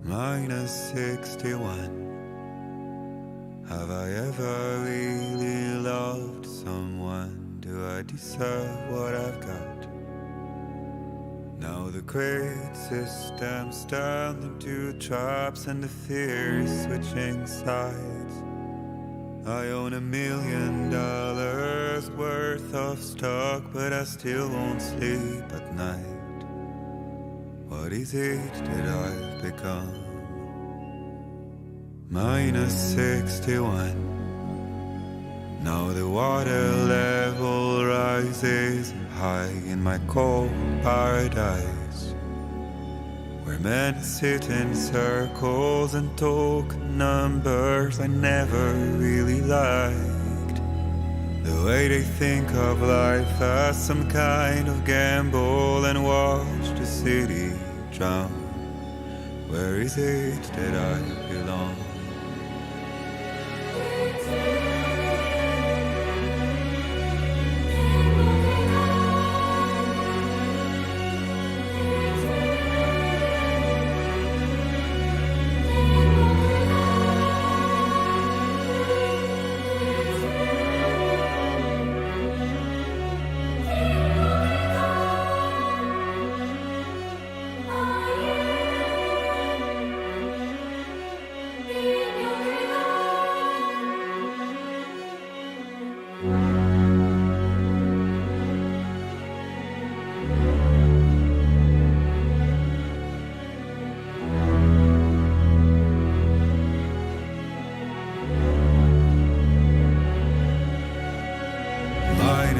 -61. Have I ever really loved someone? Do I deserve what I've got? Now the great system's turned into traps and the fear is switching sides. I own $1 million worth of stock, but I still won't sleep at night. What is it that I've become? -61. Now the water level rises high in my cold paradise, where men sit in circles and talk numbers I never really liked. The way they think of life as some kind of gamble and watch the city drown. Where is it that I belong?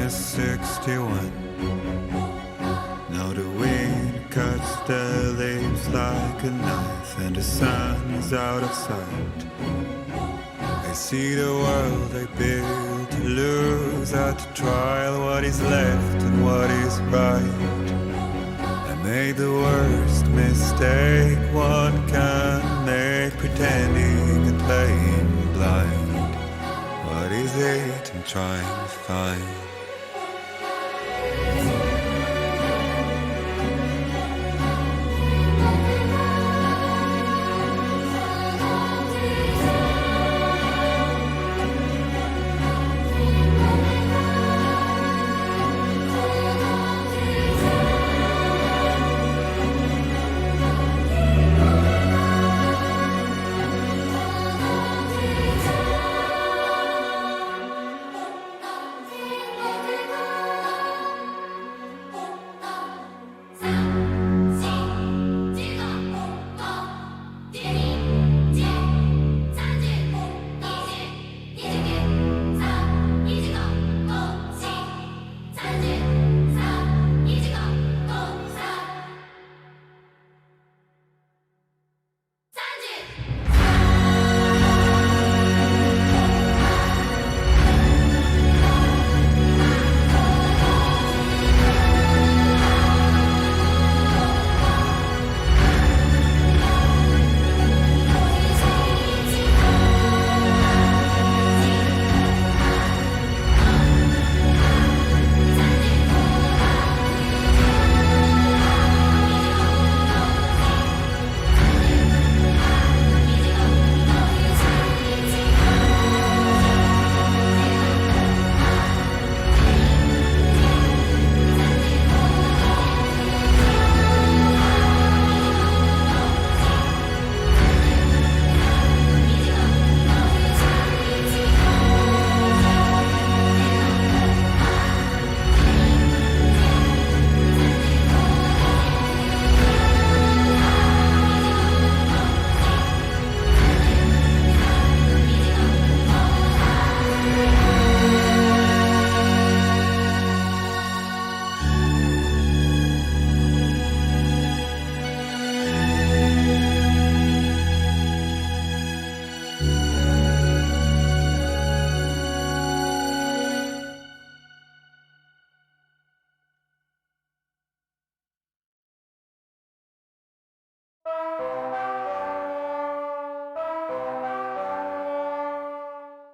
-61. Now the wind cuts the leaves like a knife and the sun is out of sight. I see the world I built to lose at the trial, what is left and what is right. I made the worst mistake one can make, pretending and playing blind. What is it I'm trying to find?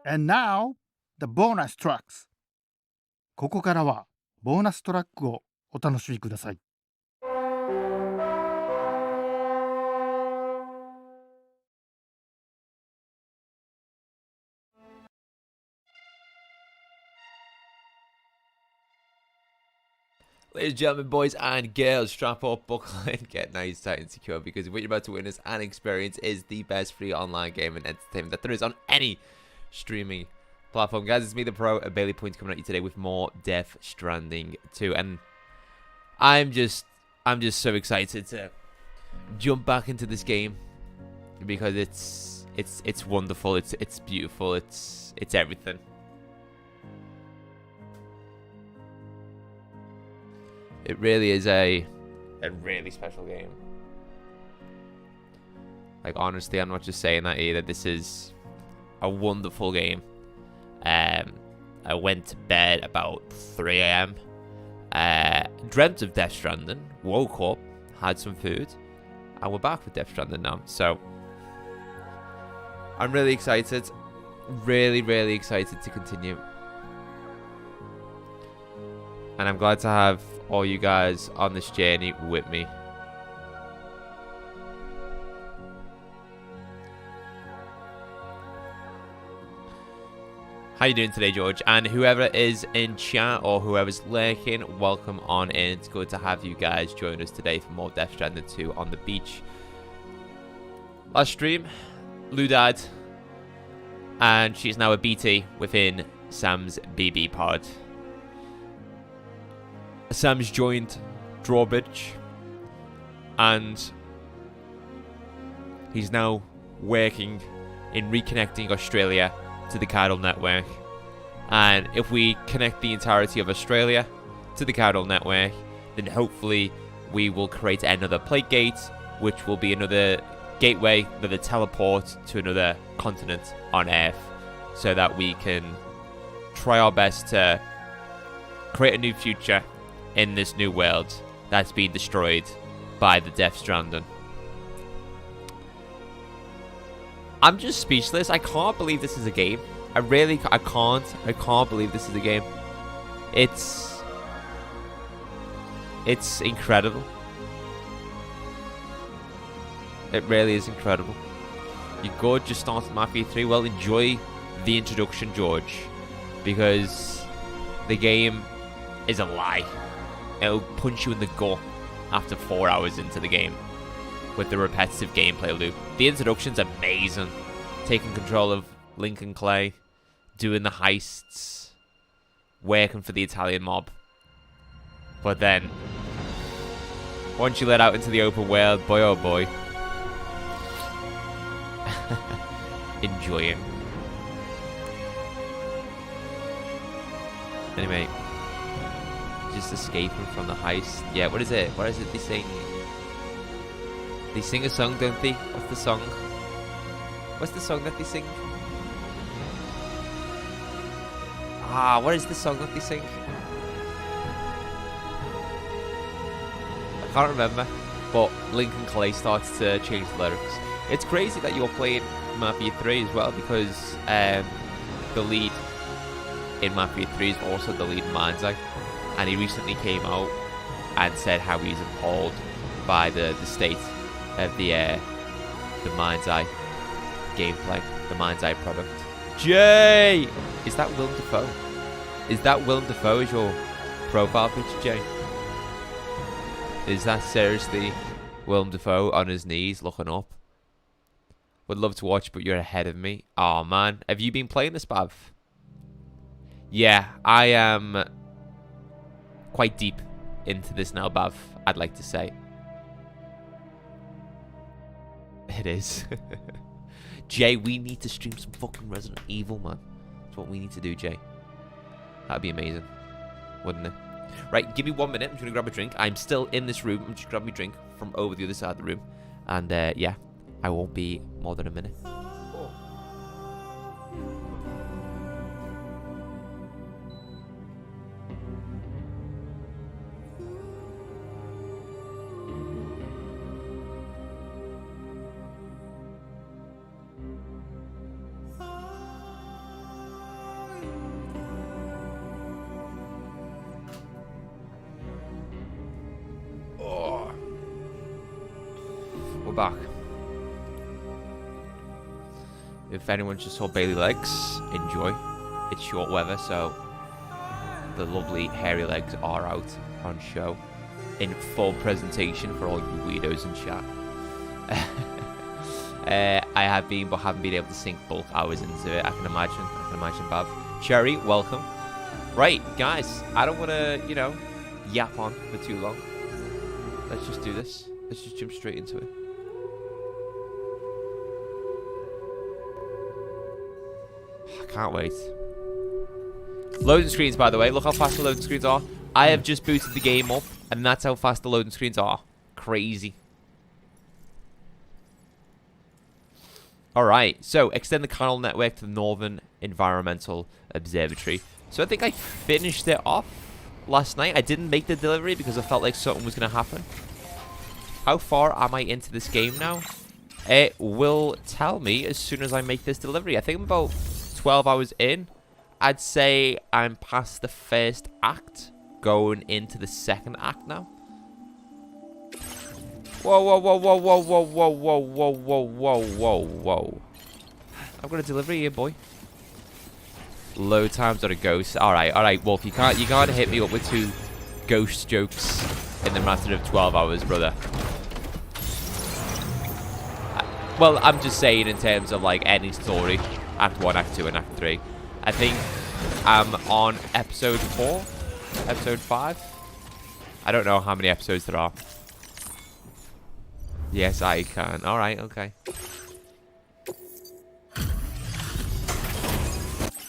And now, the bonus tracks. ここからはボーナストラックをお楽しみください。Ladies and gentlemen, boys and girls, strap up, buckle in, get nice, tight, and secure, because what you're about to witness and experience is the best free online game and entertainment that there is on any streaming platform. Guys, it's me, the pro, Bailey Point, coming at you today with more Death Stranding 2, and I'm just so excited to jump back into this game because it's wonderful, it's beautiful, it's everything. It really is a really special game. Like, honestly, I'm not just saying that either. This is a wonderful game. I went to bed about 3 a.m. Dreamt of Death Stranding. Woke up, had some food, and we're back with Death Stranding now. So, I'm really excited. Really, really excited to continue. And I'm glad to have all you guys on this journey with me. How you doing today, George? And whoever is in chat or whoever's lurking, welcome on in. It's good to have you guys join us today for more Death Stranding 2 on the beach. Last stream, Lou died, and she's now a BT within Sam's BB pod. Sam's joined Drawbridge, and he's now working in reconnecting Australia to the Cadal network. And if we connect the entirety of Australia to the Cadal network, then hopefully we will create another plate gate, which will be another gateway, another teleport to another continent on Earth, so that we can try our best to create a new future in this new world that's been destroyed by the Death Stranding. I'm just speechless. I can't believe this is a game. I can't believe this is a game. It's incredible. It really is incredible. You're good, just started Mafia 3. Well, enjoy the introduction, George, because the game is a lie. It'll punch you in the gut after 4 hours into the game with the repetitive gameplay loop. The introduction's amazing. Taking control of Lincoln Clay, doing the heists, working for the Italian mob. But then, once you let out into the open world, boy oh boy, enjoy it. Anyway, just escaping from the heist. Yeah, what is it? What is it they sing? They sing a song, don't they? What's the song? What's the song that they sing? What is the song that they sing? I can't remember. But Lincoln Clay starts to change the lyrics. It's crazy that you're playing Mafia 3 as well, because the lead in Mafia 3 is also the lead in Mind's Eye. And he recently came out and said how he's appalled by the state of the Mind's Eye gameplay, the Mind's Eye product. Jay! Is that Willem Dafoe? Is that Willem Dafoe as your profile picture, Jay? Is that seriously Willem Dafoe on his knees looking up? Would love to watch, but you're ahead of me. Oh man, have you been playing this, Bav? Yeah, I am quite deep into this now, Bav, I'd like to say. It is. Jay, we need to stream some fucking Resident Evil, man. That's what we need to do, Jay. That'd be amazing, wouldn't it? Right, give me 1 minute. I'm just going to grab a drink. I'm still in this room. I'm just grabbing my drink from over the other side of the room. And, yeah, I won't be more than a minute. Back. If anyone just saw Bailey legs, enjoy. It's short weather, so the lovely hairy legs are out. on show in full presentation for all you weirdos in chat. I have been, but haven't been able to sink bulk hours into it. I can imagine, Bob. Cherry, welcome. Right, guys, I don't want to, yap on for too long. Let's just do this. Let's just jump straight into it. I can't wait. Loading screens, by the way. Look how fast the loading screens are. I have just booted the game up, and that's how fast the loading screens are. Crazy. Alright, so extend the canal network to the Northern Environmental Observatory. So I think I finished it off last night. I didn't make the delivery because I felt like something was going to happen. How far am I into this game now? It will tell me as soon as I make this delivery. I think I'm about 12 hours in. I'd say I'm past the first act, going into the second act now. Whoa, whoa, whoa, whoa, whoa, whoa, whoa, whoa, whoa, whoa, whoa, whoa, whoa. I've got a delivery here, boy. Load times are a ghost. Alright, Wolf, you can't hit me up with 2 ghost jokes in the matter of 12 hours, brother. Well, I'm just saying in terms of like any story. Act 1, Act 2, and Act 3. I think I'm on episode 4, episode 5. I don't know how many episodes there are. Yes, I can. Alright, okay.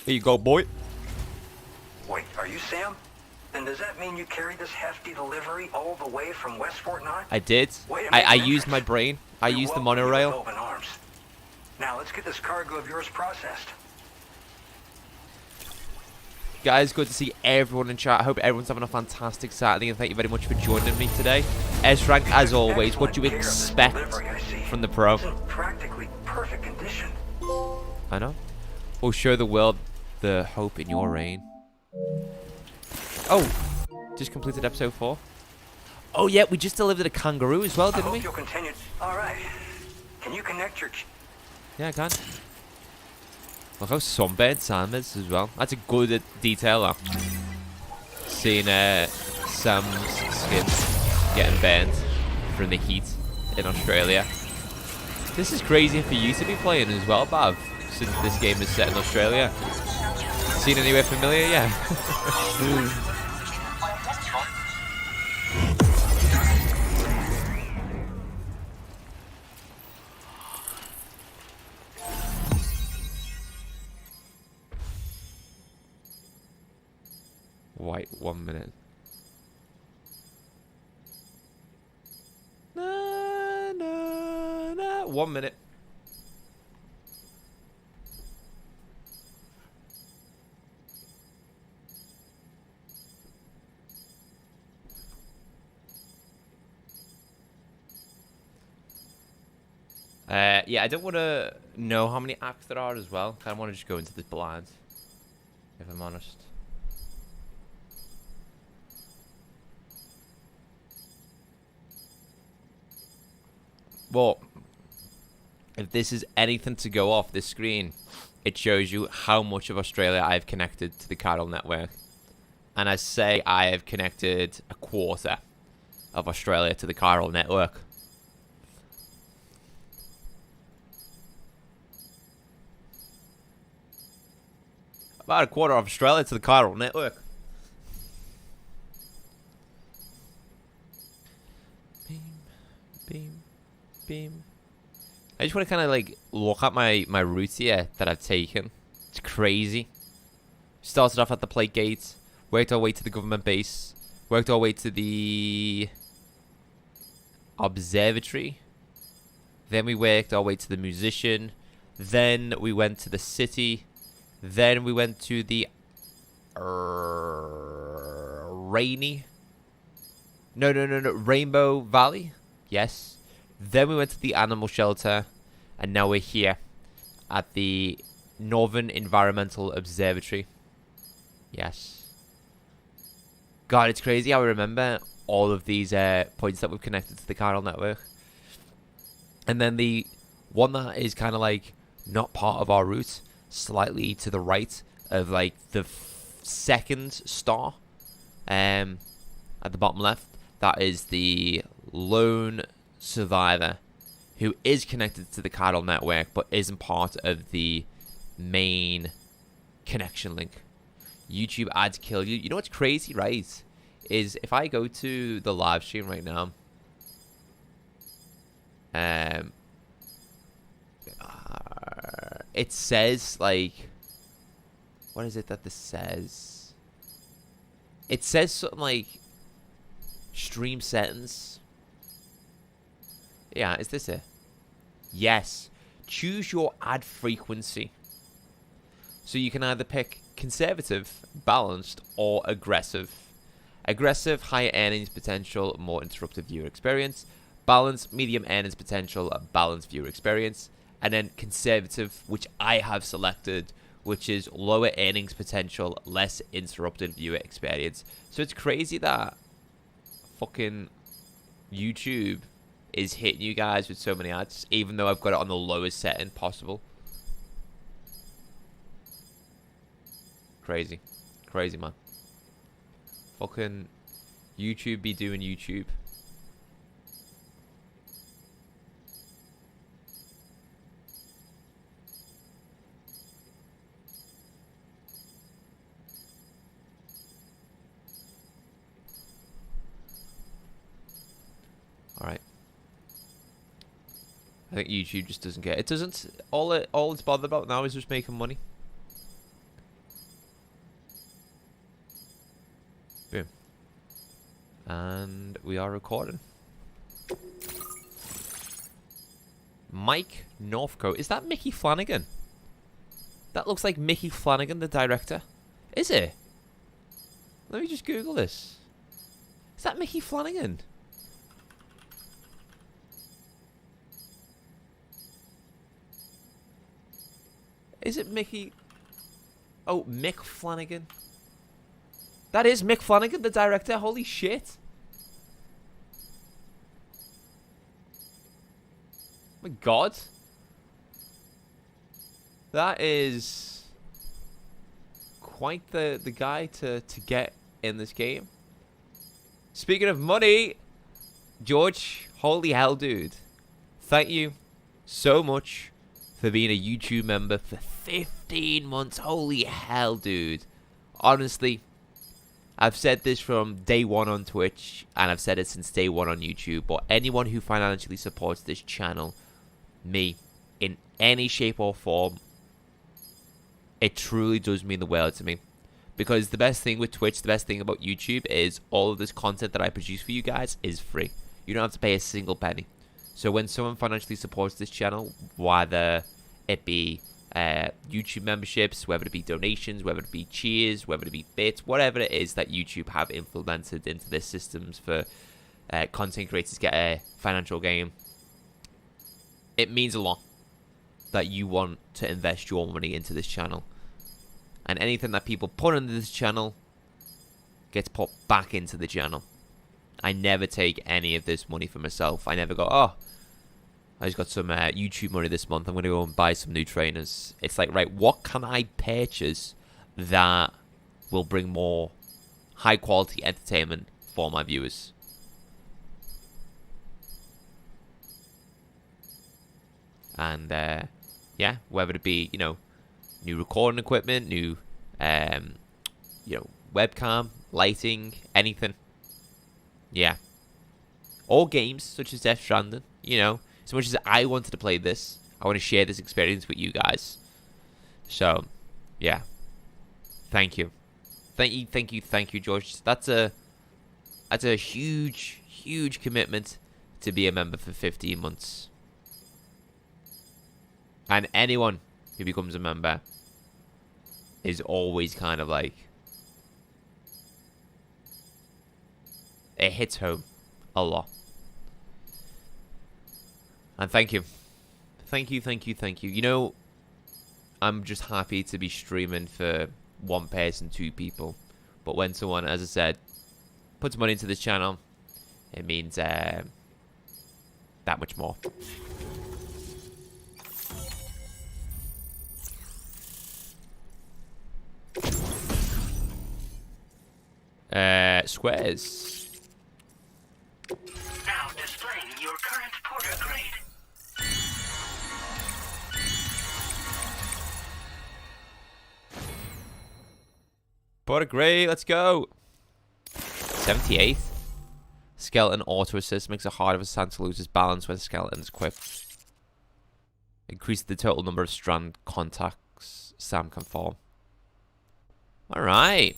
Here you go, boy. Wait, are you Sam? Then does that mean you carried this hefty delivery all the way from Westport 9? I did. I used my brain. I used the monorail. Open arms. Now let's get this cargo of yours processed. Guys, good to see everyone in chat. I hope everyone's having a fantastic Saturday, and thank you very much for joining me today. S-Rank, as always, what do you expect from the Pro? It's in practically perfect condition. I know. We'll show the world the hope in your reign. Oh, just completed episode 4. Oh yeah, we just delivered a kangaroo as well, didn't we? You'll continue. All right. Can you connect your... Yeah, I can. Look how sunburned Sam is as well. That's a good detail, though. Seeing Sam's skin getting burned from the heat in Australia. This is crazy for you to be playing as well, Bav, since this game is set in Australia. Seen anywhere familiar? Yeah. Wait 1 minute. Na, na, na. 1 minute. Yeah, I don't want to know how many acts there are as well. I kind of want to just go into this blind, if I'm honest. Well, if this is anything to go off this screen, it shows you how much of Australia I've connected to the chiral network. And I say I have connected a quarter of Australia to the chiral network. About a quarter of Australia to the chiral network. Beam, beam, beam. I just want to kind of like look at my route here that I've taken. It's crazy. Started off at the plate gate, worked our way to the government base, worked our way to the observatory. Then we worked our way to the musician. Then we went to the city. Then we went to the Rainbow Valley. Yes. Then we went to the animal shelter. And now we're here at the Northern Environmental Observatory. Yes. God, it's crazy how I remember all of these points that we've connected to the chiral network. And then the one that is kind of like not part of our route, slightly to the right of like the second star. I at the bottom left, that is the lone survivor who is connected to the cattle network but isn't part of the main connection link. YouTube ads kill you. You know what's crazy, right? Is if I go to the live stream right now, it says like, what is it that this says? It says something like stream settings. Yeah, is this it? Yes. Choose your ad frequency. So you can either pick conservative, balanced, or aggressive. Aggressive, higher earnings potential, more interrupted viewer experience. Balanced, medium earnings potential, a balanced viewer experience. And then conservative, which I have selected, which is lower earnings potential, less interrupted viewer experience. So it's crazy that fucking YouTube is hitting you guys with so many ads, even though I've got it on the lowest setting possible. Crazy. Crazy, man. Fucking YouTube be doing YouTube. Alright. I think YouTube just doesn't get it. Doesn't. All it's bothered about now is just making money. Boom. And we are recording. Mike Northcote. Is that Mickey Flanagan? That looks like Mickey Flanagan, the director. Is it? Let me just Google this. Is that Mickey Flanagan? Is it Mickey? Oh, Mick Flanagan. That is Mick Flanagan, the director. Holy shit. My God. That is quite the guy to get in this game. Speaking of money, George, holy hell, dude. Thank you so much for being a YouTube member for 15 months. Holy hell, dude. Honestly, I've said this from day one on Twitch, and I've said it since day one on YouTube, but anyone who financially supports this channel, me, in any shape or form, it truly does mean the world to me. Because the best thing with Twitch, the best thing about YouTube is all of this content that I produce for you guys is free. You don't have to pay a single penny. So when someone financially supports this channel, whether it be YouTube memberships, whether it be donations, whether it be cheers, whether it be bits, whatever it is that YouTube have implemented into their systems for content creators to get a financial gain, it means a lot that you want to invest your money into this channel. And anything that people put into this channel gets put back into the channel. I never take any of this money for myself. I never go, oh, I just got some YouTube money this month. I'm going to go and buy some new trainers. It's like, right, what can I purchase that will bring more high quality entertainment for my viewers? And, yeah, whether it be, you know, new recording equipment, new, you know, webcam, lighting, anything. Yeah. Or games such as Death Stranding, you know. As much as I wanted to play this, I want to share this experience with you guys. So, yeah. Thank you. Thank you, George. That's a huge, huge commitment to be a member for 15 months. And anyone who becomes a member is always kind of like, it hits home a lot. And thank you. Thank you. You know, I'm just happy to be streaming for one person, two people. But when someone, as I said, puts money into this channel, it means that much more. Squares. Porter Gray, let's go. 78. Skeleton auto assist makes it harder for Sam to lose his balance when skeleton is equipped. Increase the total number of strand contacts Sam can form. Alright.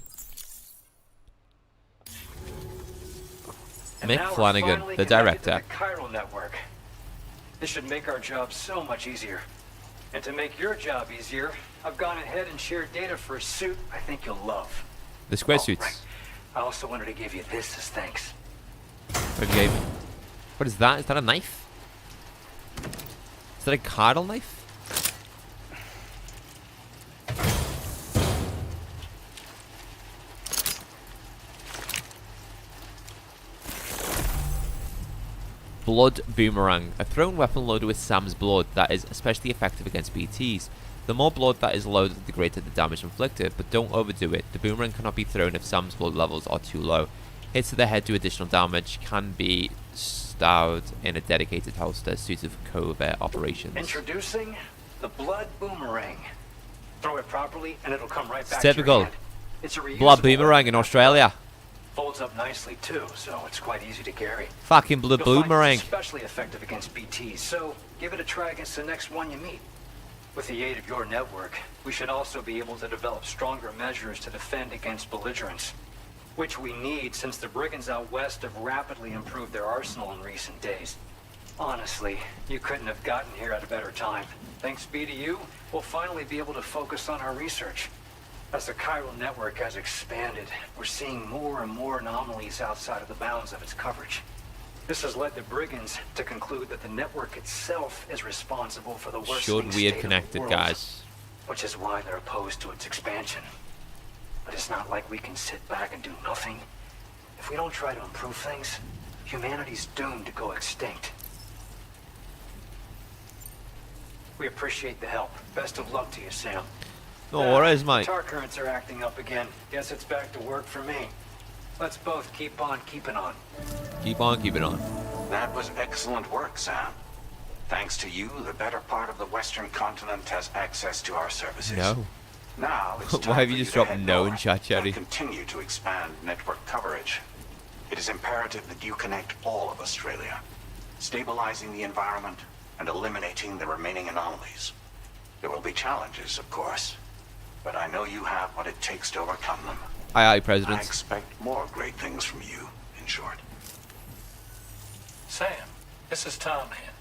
Mick Flanagan, the director. The chiral network. This should make our job so much easier. And to make your job easier, I've gone ahead and shared data for a suit I think you'll love. The square suits. Right. I also wanted to give you this as thanks. What gave me? What is that? Is that a knife? Is that a cardinal knife? Blood Boomerang. A thrown weapon loaded with Sam's blood that is especially effective against BTs. The more blood that is loaded, the greater the damage inflicted, but don't overdo it. The boomerang cannot be thrown if Sam's blood levels are too low. Hits to the head do additional damage, can be stowed in a dedicated holster suited for covert operations. Introducing the Blood Boomerang. Throw it properly and it'll come right back typical. to your hand. It's a reusable Blood Boomerang in Australia. Folds up nicely too, so it's quite easy to carry. Fucking Blood You'll find Boomerang. it's especially effective against BTs, so give it a try against the next one you meet. With the aid of your network, we should also be able to develop stronger measures to defend against belligerents, which we need since the brigands out west have rapidly improved their arsenal in recent days. Honestly, you couldn't have gotten here at a better time. Thanks be to you, we'll finally be able to focus on our research. As the chiral network has expanded, we're seeing more and more anomalies outside of the bounds of its coverage. This has led the brigands to conclude that the network itself is responsible for the worsening We had state of connected, the world, guys. which is why they're opposed to its expansion. But it's not like we can sit back and do nothing. If we don't try to improve things, humanity's doomed to go extinct. We appreciate the help. Best of luck to you, Sam. No worries, mate. Tar currents are acting up again. Guess it's back to work for me. Let's both keep on keeping on. Keep on keeping on. That was excellent work, Sam. Thanks to you, the better part of the Western continent has access to our services. No. Now it's Why time have for you just to dropped head no in north chat, Cherry? and continue to expand network coverage. It is imperative that you connect all of Australia, stabilizing the environment and eliminating the remaining anomalies. There will be challenges, of course, but I know you have what it takes to overcome them. Aye, I President. expect more great things from you, in short. Sam, this is Tom here.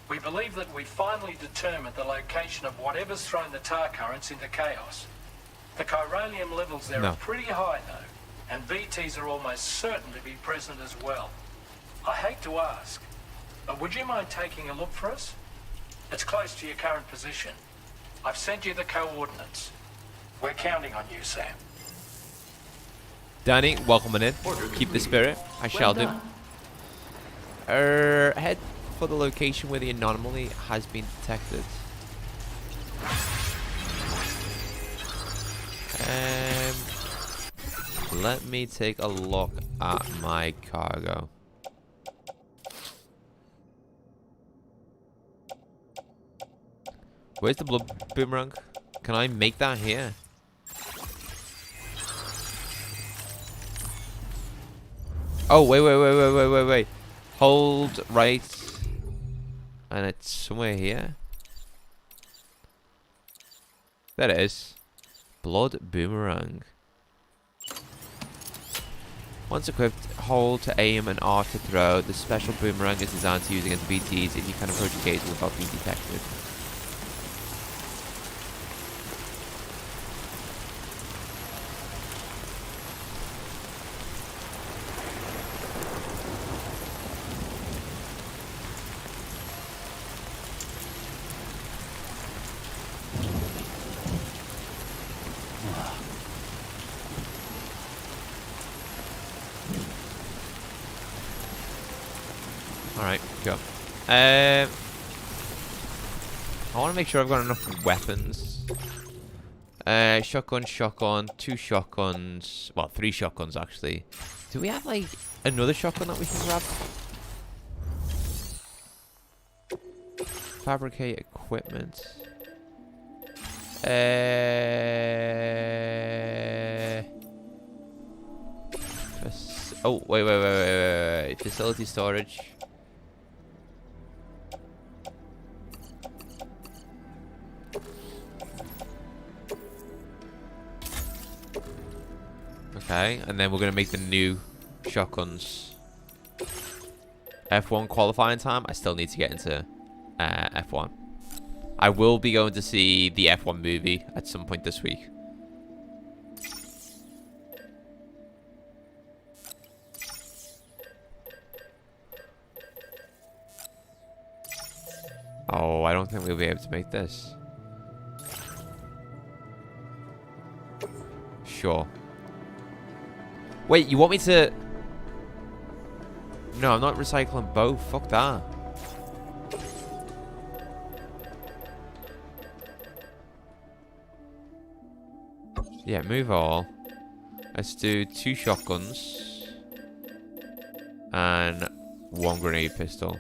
We believe that we finally determined the location of whatever's thrown the tar currents into chaos. The chiralium levels there No. are pretty high though, and BTs are almost certain to be present as well. I hate to ask, but would you mind taking a look for us? It's close to your current position. I've sent you the coordinates. We're counting on you, Sam. Danny, welcome in. Keep the spirit. I shall do. Head for the location where the anomaly has been detected. Let me take a look at my cargo. Where's the blood boomerang? Can I make that here? Oh, wait. Hold right. And it's somewhere here. There it is. Blood boomerang. Once equipped, hold to aim and R to throw. The special boomerang is designed to use against BTs if you can approach a gate without being detected. Alright, go. I want to make sure I've got enough weapons. Shotgun, 2 shotguns. Well, 3 shotguns actually. Do we have like another shotgun that we can grab? Fabricate equipment. Oh, wait. Facility storage. Okay, and then we're going to make the new shotguns. F1 qualifying time. I still need to get into F1. I will be going to see the F1 movie at some point this week. Oh, I don't think we'll be able to make this. Sure. Wait, you want me to... No, I'm not recycling both. Fuck that. Yeah, move all. Let's do 2 shotguns. And 1 grenade pistol.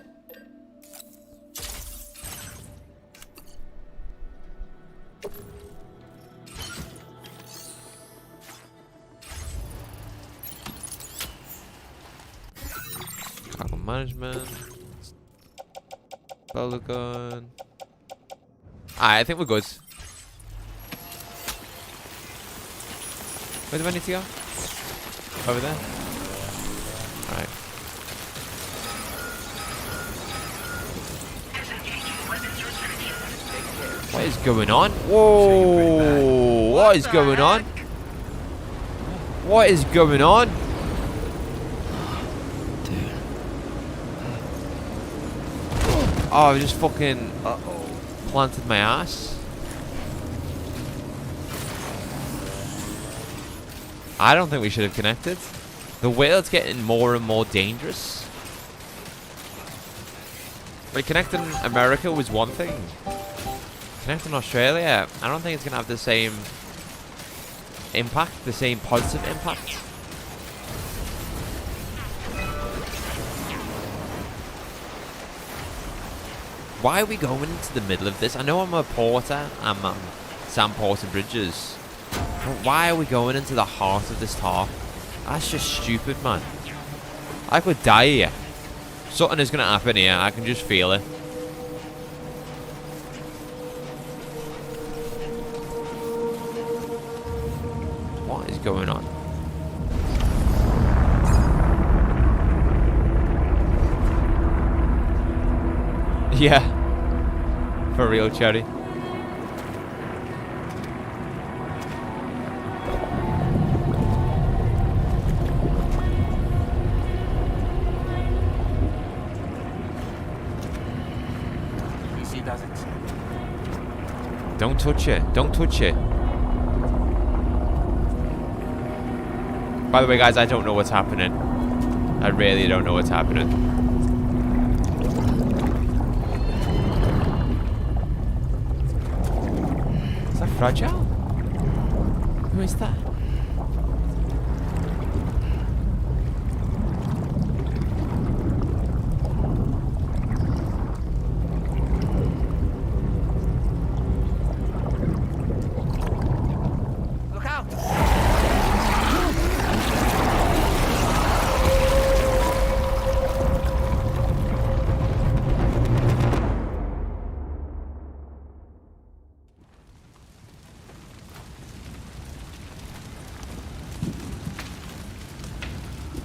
Carbon management. Bowler gun. I think we're good. Where do I need to go? Over there? Alright. What is going on? Whoa! What is going on? What is going on? Oh, I just fucking planted my ass. I don't think we should have connected. The whale's getting more and more dangerous. Like, connecting America was one thing. Connecting Australia, I don't think it's going to have the same impact, the same positive impact. Why are we going into the middle of this? I know I'm a porter. I'm Sam Porter Bridges. But why are we going into the heart of this talk? That's just stupid, man. I could die here. Something is going to happen here. I can just feel it. What is going on? Yeah. For real, Cherry. Don't touch it. Don't touch it. By the way, guys, I don't know what's happening. I really don't know what's happening. Is that fragile? Who is that?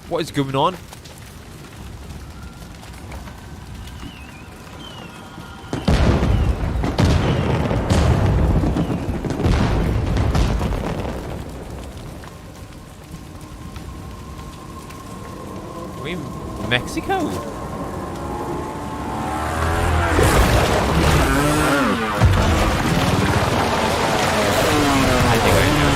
What is going on? Are we in Mexico? I think I know.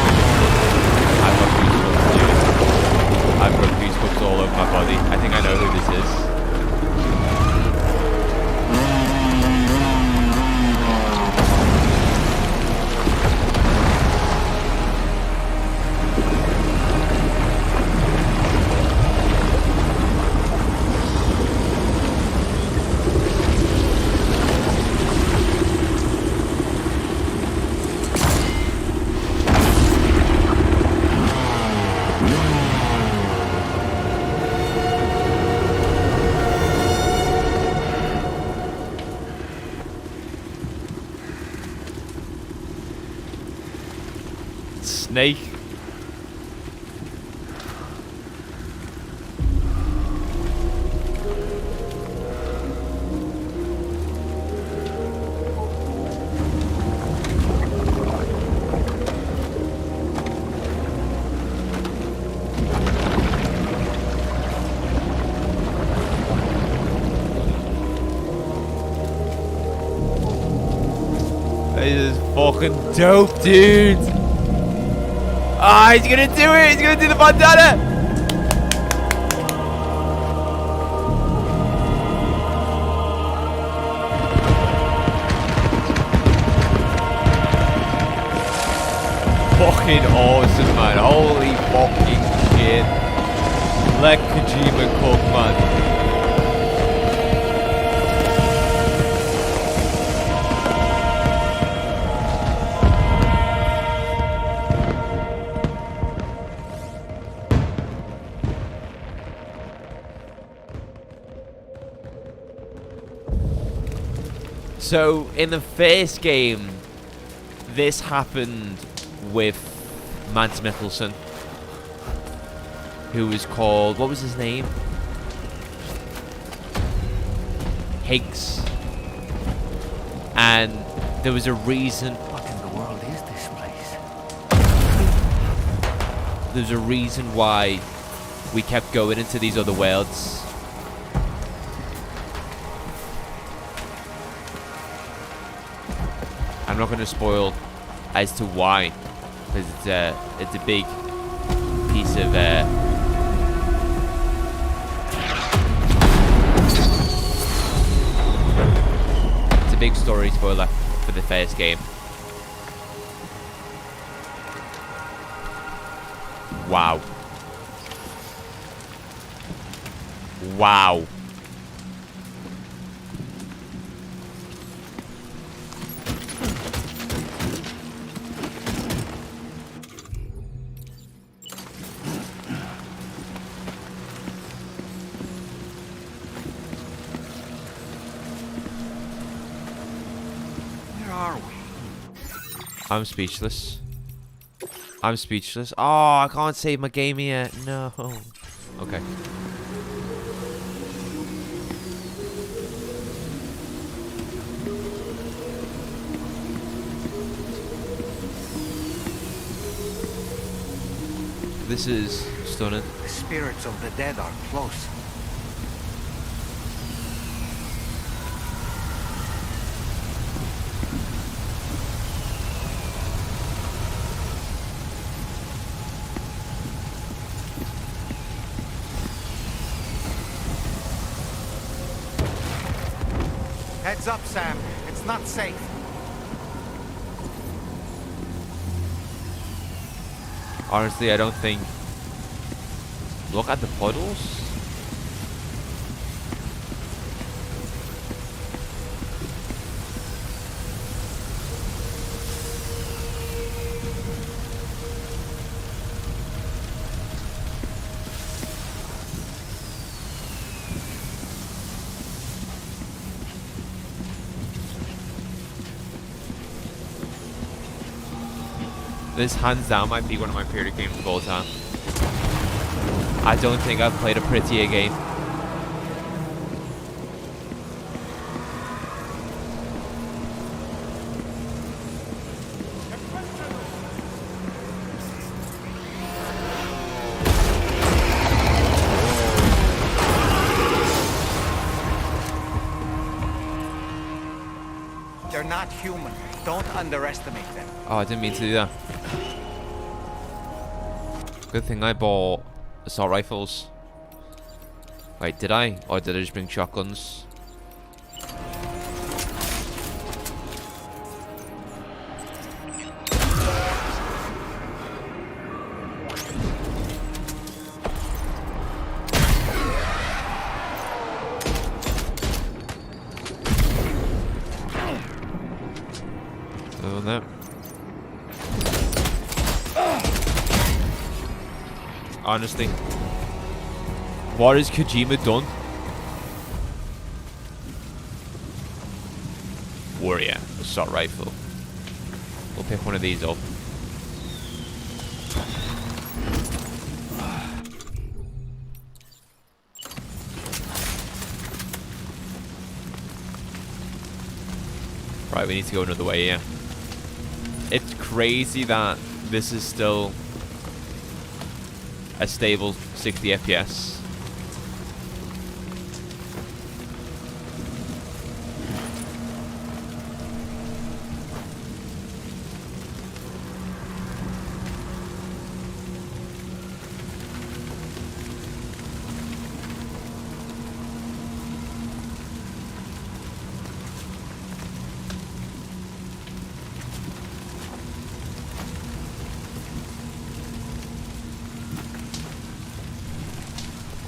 I've got goosebumps all over my body. I think I know who this is. snake. This is fucking dope, dude. Ah, he's gonna do it. He's gonna do the bandana. Fucking awesome, man. Holy fucking shit. Let Kojima cook, man. So, in the first game, this happened with Mads Mikkelsen, who was called, what was his name? Higgs. And there was a reason. What in the world is this place? There's a reason why we kept going into these other worlds. I'm not going to spoil as to why, because it's a big piece of it's a big story spoiler for the first game. Wow. Wow. I'm speechless. I'm speechless. Oh, I can't save my game yet. No. Okay. This is stunning. The spirits of the dead are close. Heads up, Sam. It's not safe. Honestly, I don't think... Look at the puddles. This hands down might be one of my favorite games of all time. I don't think I've played a prettier game. They're not human. Don't underestimate them. Oh, I didn't mean to do that. Good thing I bought assault rifles. Wait, did I? Or did I just bring shotguns? Oh, no. Honestly, what has Kojima done? Warrior assault rifle. We'll pick one of these up. Right, we need to go another way here. It's crazy that this is still a stable 60 FPS.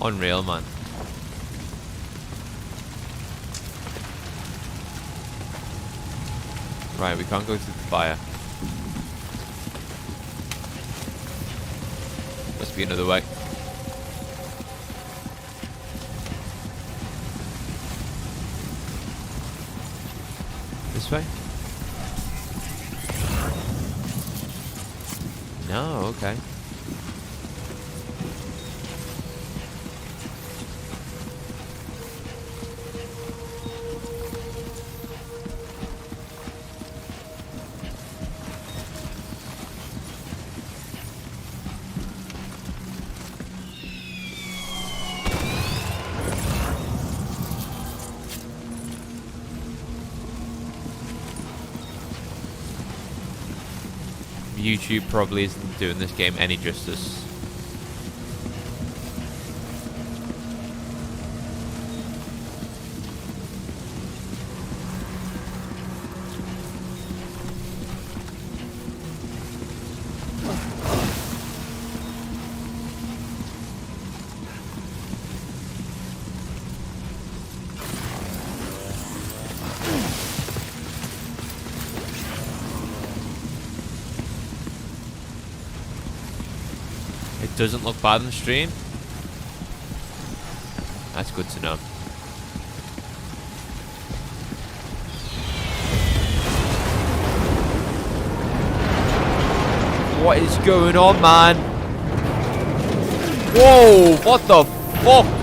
Unreal, man. Right, we can't go through the fire. Must be another way. This way? No, okay. YouTube probably isn't doing this game any justice. It doesn't look bad on the stream. That's good to know. What is going on, man? Whoa, what the fuck?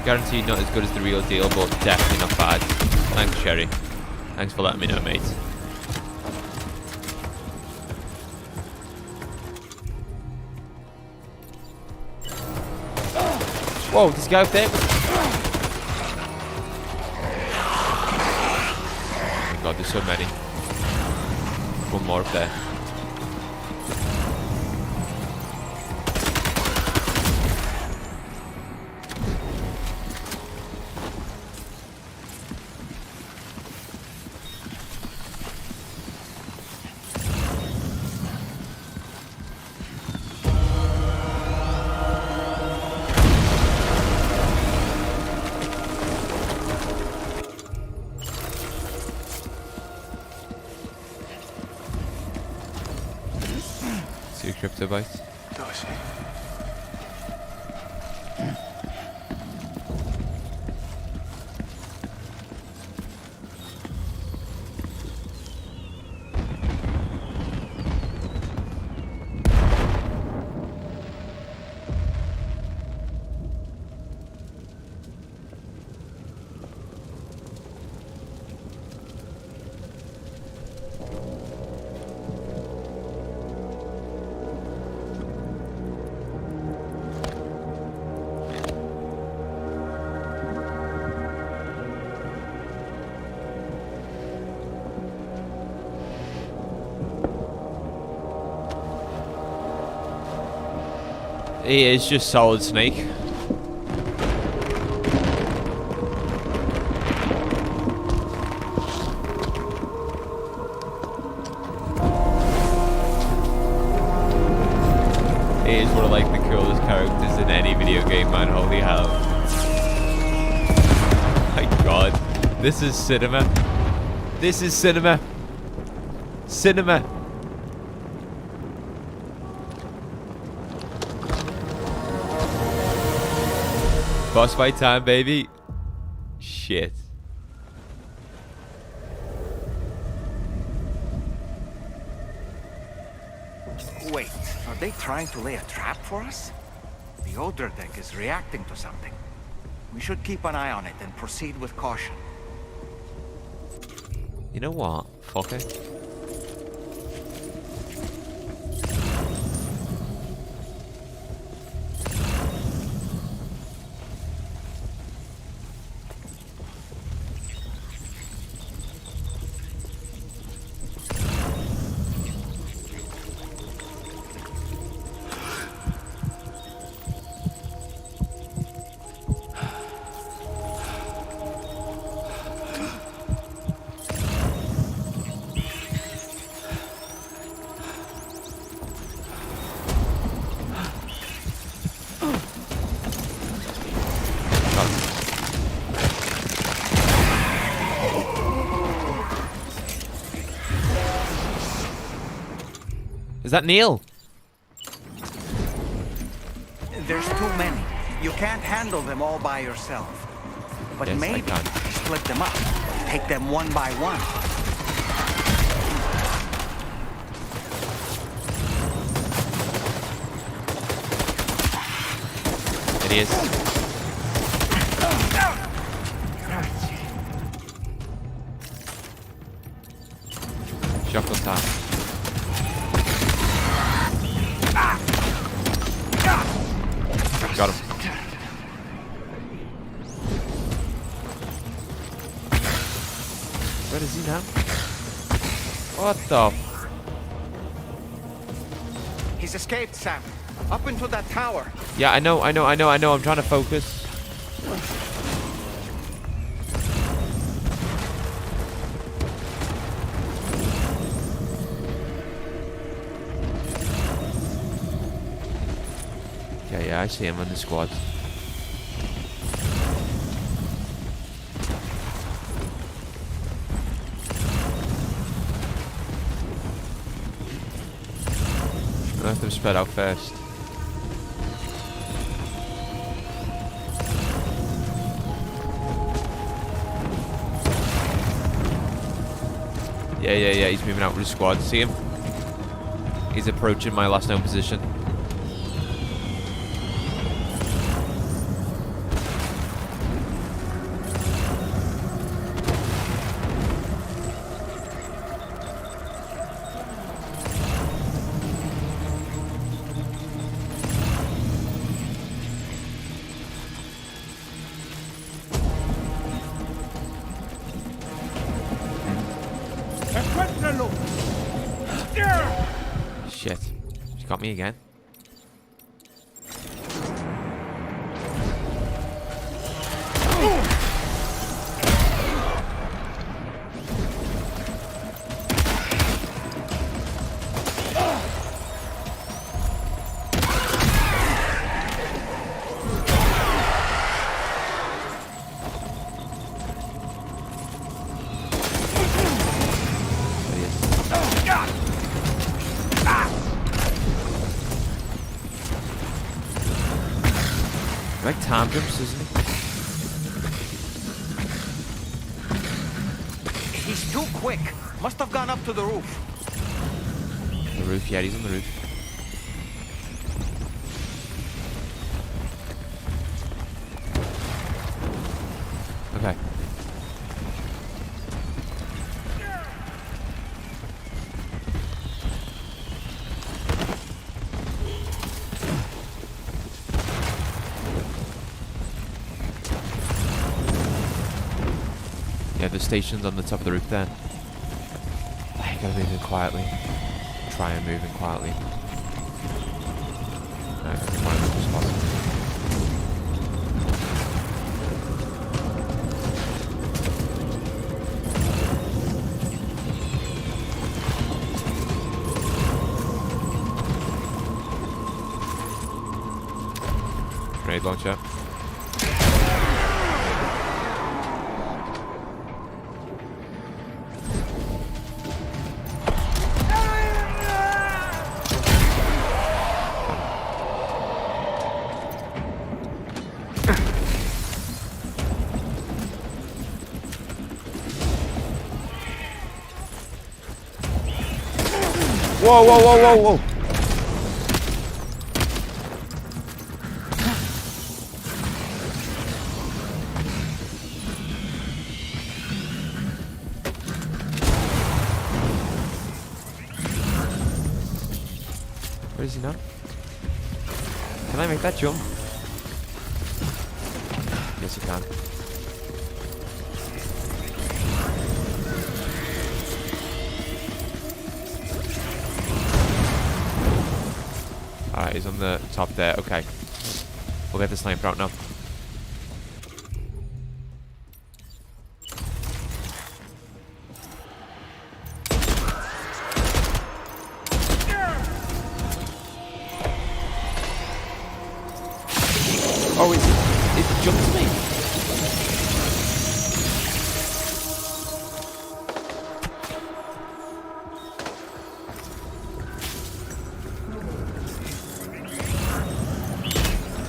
Guaranteed not as good as the real deal, but definitely not bad. Thanks, Sherry. Thanks for letting me know, mate. Whoa, this guy up there. Oh my god, there's so many. One more up there. See a crypto bite? He is just Solid Snake. He is one of like the coolest characters in any video game, man. Holy hell. My god. This is cinema. This is cinema. Cinema. Boss fight time, baby. Shit. Wait, are they trying to lay a trap for us? The Odra deck is reacting to something. We should keep an eye on it and proceed with caution. You know what? Fuck it. Is that Neil? There's too many. You can't handle them all by yourself. But Yes, I maybe can. split them up. Take them one by one. It is. Shotgun time. Got him. Where is he now? What the? He's escaped, Sam. Up into that tower. Yeah, I know. I'm trying to focus. Yeah, I see him on the squad. Let them spread out first. Yeah, he's moving out with his squad. See him? He's approaching my last known position. Shit. She got me again. Like time jumps, isn't he? He's too quick. Must have gone up to the roof. The roof, yeah, he's on the roof. Okay. Yeah, the station's on the top of the roof there. You gotta move in quietly. Try and move in quietly. Right, I can find the spot. Grenade launcher. Whoa. Where is he now? Can I make that jump? Yes, you can. Alright, he's on the top there. Okay. We'll get the sniper out now. Oh, it jumped to me.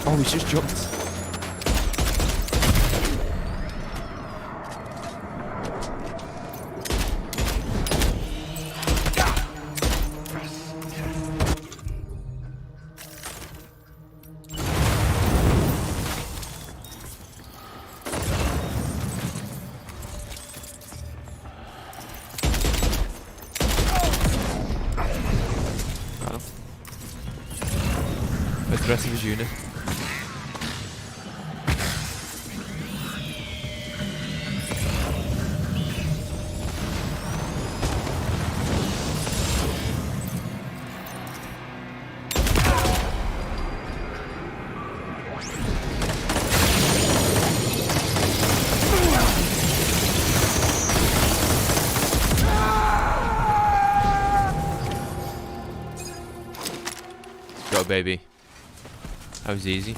Oh, he's just jumped. Where's the rest of his unit? Go, baby. That was easy.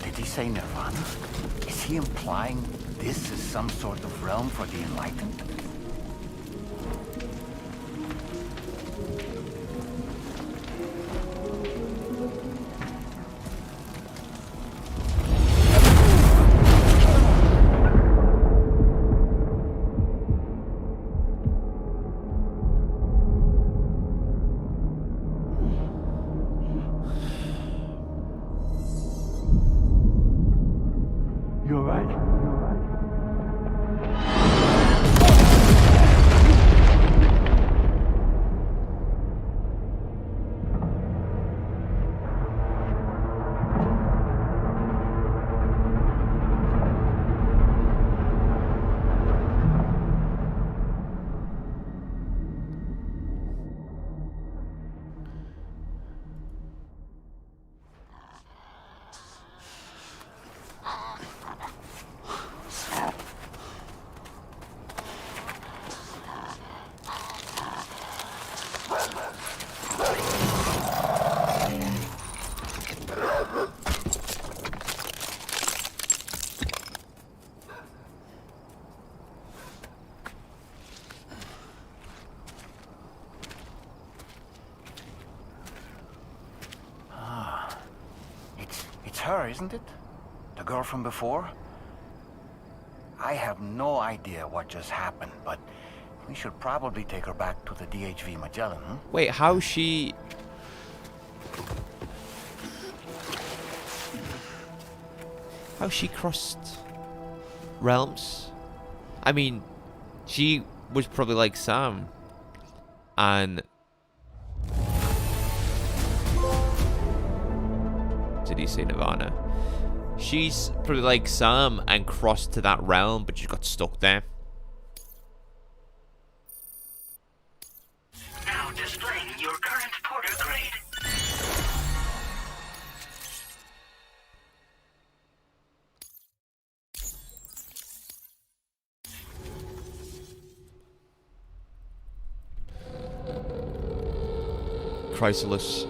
Did he say Nirvana? Is he implying this is some sort of realm for the enlightened? You're right. It's her, isn't it? The girl from before? I have no idea what just happened, but we should probably take her back to the DHV Magellan, huh? Wait, how she... How she crossed realms? I mean, she was probably like Sam. And... Did he say Nirvana? She's probably like Sam and crossed to that realm, but she got stuck there. Now displaying your current porter grade. Chrysalis.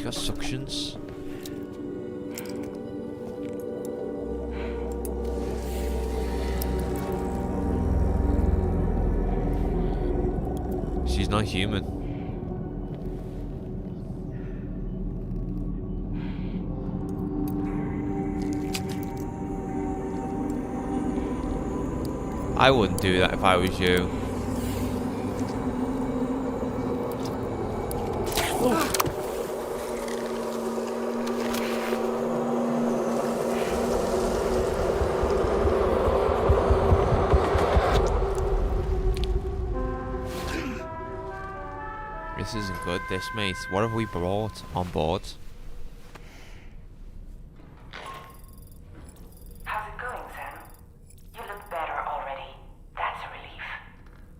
She got suctions. She's not human. I wouldn't do that if I was you. This isn't good, this, mate. What have we brought on board? How's it going, Sam? You look better already. That's a relief.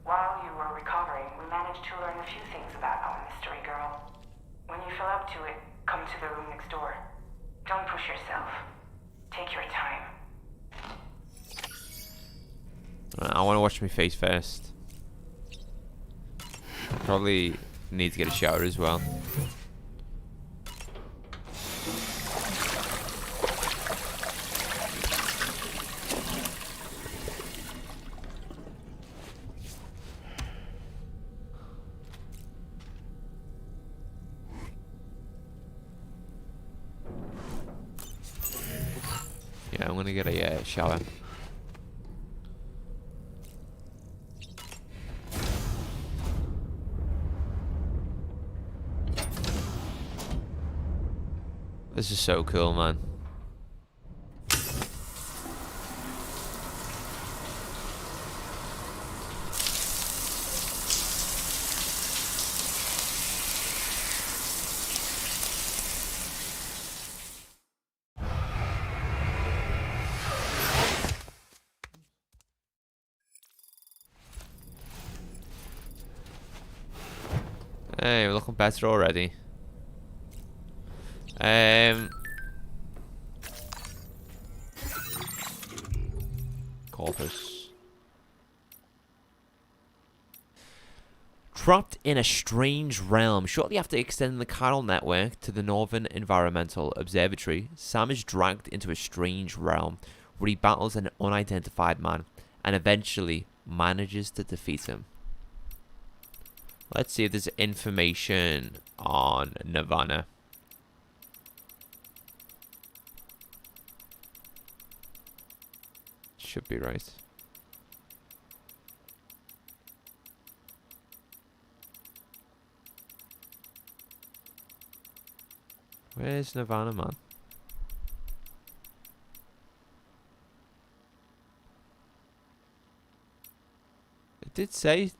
While you were recovering, we managed to learn a few things about our mystery girl. When you feel up to it, come to the room next door. Don't push yourself. Take your time. I want to wash my face first. Probably need to get a shower as well. Yeah, I'm gonna get a shower. This is so cool, man. Hey, we're looking better already. Corpus. Trapped in a strange realm. Shortly after extending the chiral network to the Northern Environmental Observatory, Sam is dragged into a strange realm where he battles an unidentified man and eventually manages to defeat him. Let's see if there's information on Nirvana. Should be right. Where's Nirvana, man? It did say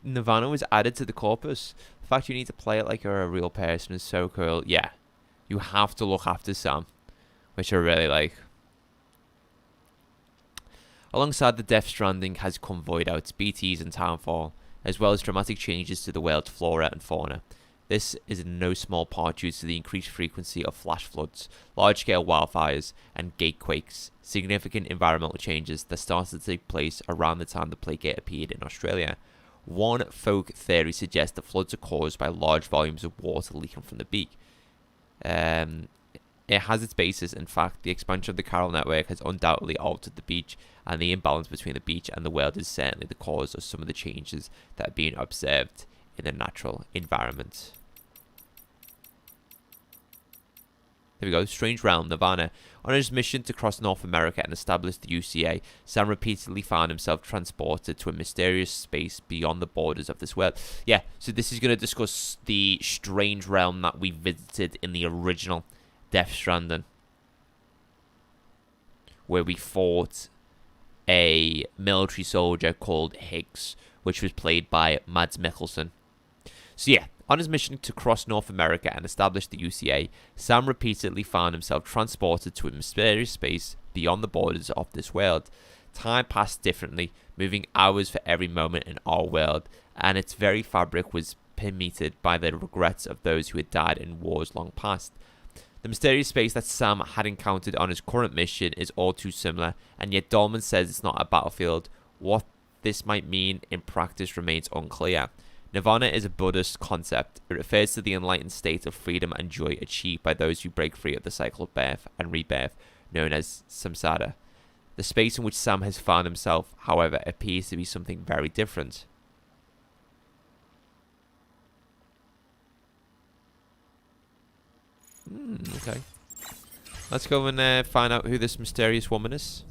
Nirvana was added to the corpus. The fact you need to play it like you're a real person is so cool. Yeah. You have to look after Sam, which I really like. Alongside the Death Stranding has come void outs, BTs and Townfall, as well as dramatic changes to the world's flora and fauna. This is in no small part due to the increased frequency of flash floods, large-scale wildfires, and gatequakes, significant environmental changes that started to take place around the time the Plagueis appeared in Australia. One folk theory suggests that floods are caused by large volumes of water leaking from the beach. It has its basis in fact. The expansion of the chiral network has undoubtedly altered the beach, and the imbalance between the beach and the world is certainly the cause of some of the changes that are being observed in the natural environment. There we go. Strange realm, Nirvana. On his mission to cross North America and establish the UCA, Sam repeatedly found himself transported to a mysterious space beyond the borders of this world. Yeah, so this is going to discuss the strange realm that we visited in the original Death Stranding, where we fought a military soldier called Higgs, which was played by Mads Mikkelsen. So yeah, on his mission to cross North America and establish the UCA, Sam repeatedly found himself transported to a mysterious space beyond the borders of this world. Time passed differently, moving hours for every moment in our world, and its very fabric was permeated by the regrets of those who had died in wars long past. The mysterious space that Sam had encountered on his current mission is all too similar, and yet Dolman says it's not a battlefield. What this might mean in practice remains unclear. Nirvana is a Buddhist concept. It refers to the enlightened state of freedom and joy achieved by those who break free of the cycle of birth and rebirth, known as samsara. The space in which Sam has found himself, however, appears to be something very different. Okay. Let's go and find out who this mysterious woman is.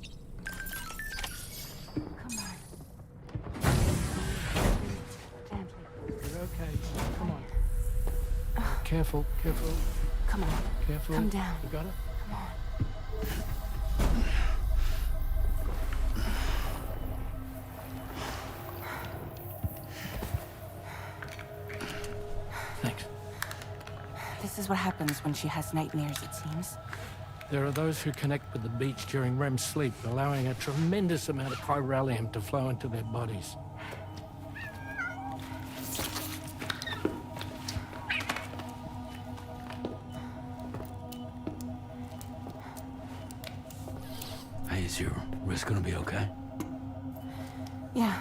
Come on. Gently. You're okay. Come on. Careful, careful, Come on. careful. Come down. You got it? Come on. Thanks. This is what happens when she has nightmares, it seems. There are those who connect with the beach during REM sleep, allowing a tremendous amount of chiralium to flow into their bodies. Hey, is your wrist gonna be okay? Yeah.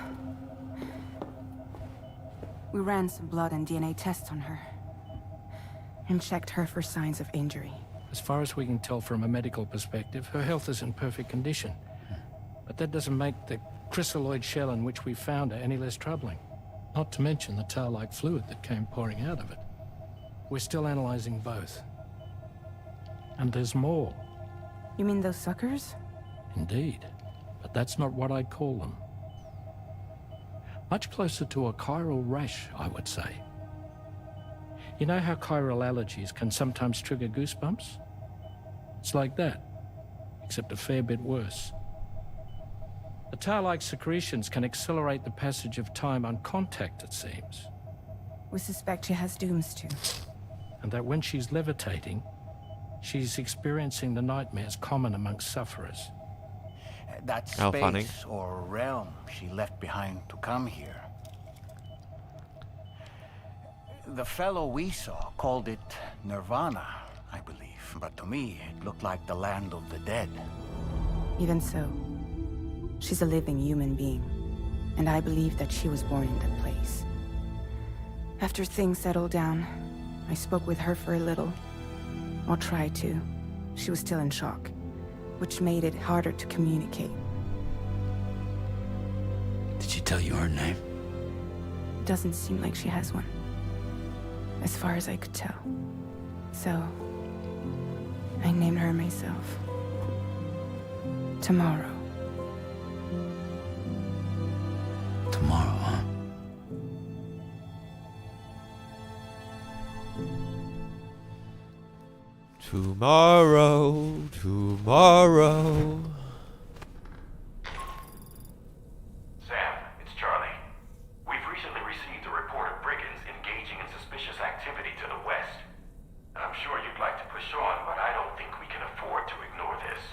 We ran some blood and DNA tests on her. And checked her for signs of injury. As far as we can tell from a medical perspective, her health is in perfect condition. But that doesn't make the crystalloid shell in which we found her any less troubling. Not to mention the tar-like fluid that came pouring out of it. We're still analyzing both. And there's more. You mean those suckers? Indeed. But that's not what I'd call them. Much closer to a chiral rash, I would say. You know how chiral allergies can sometimes trigger goosebumps? It's like that, except a fair bit worse. The tar-like secretions can accelerate the passage of time on contact, it seems. We suspect she has dooms too. And that when she's levitating, she's experiencing the nightmares common amongst sufferers. That How funny. space or realm she left behind to come here. The fellow we saw called it Nirvana, I believe. But to me, it looked like the land of the dead. Even so, she's a living human being. And I believe that she was born in that place. After things settled down, I spoke with her for a little. Or tried to. She was still in shock, which made it harder to communicate. Did she tell you her name? It doesn't seem like she has one. As far as I could tell. So, I named her myself. Tomorrow. Tomorrow, huh? Tomorrow, tomorrow. Sam, it's Charlie. We've recently received a report of brigands engaging in suspicious activity to the west. I'm sure you'd like to push on, but I don't think we can afford to ignore this.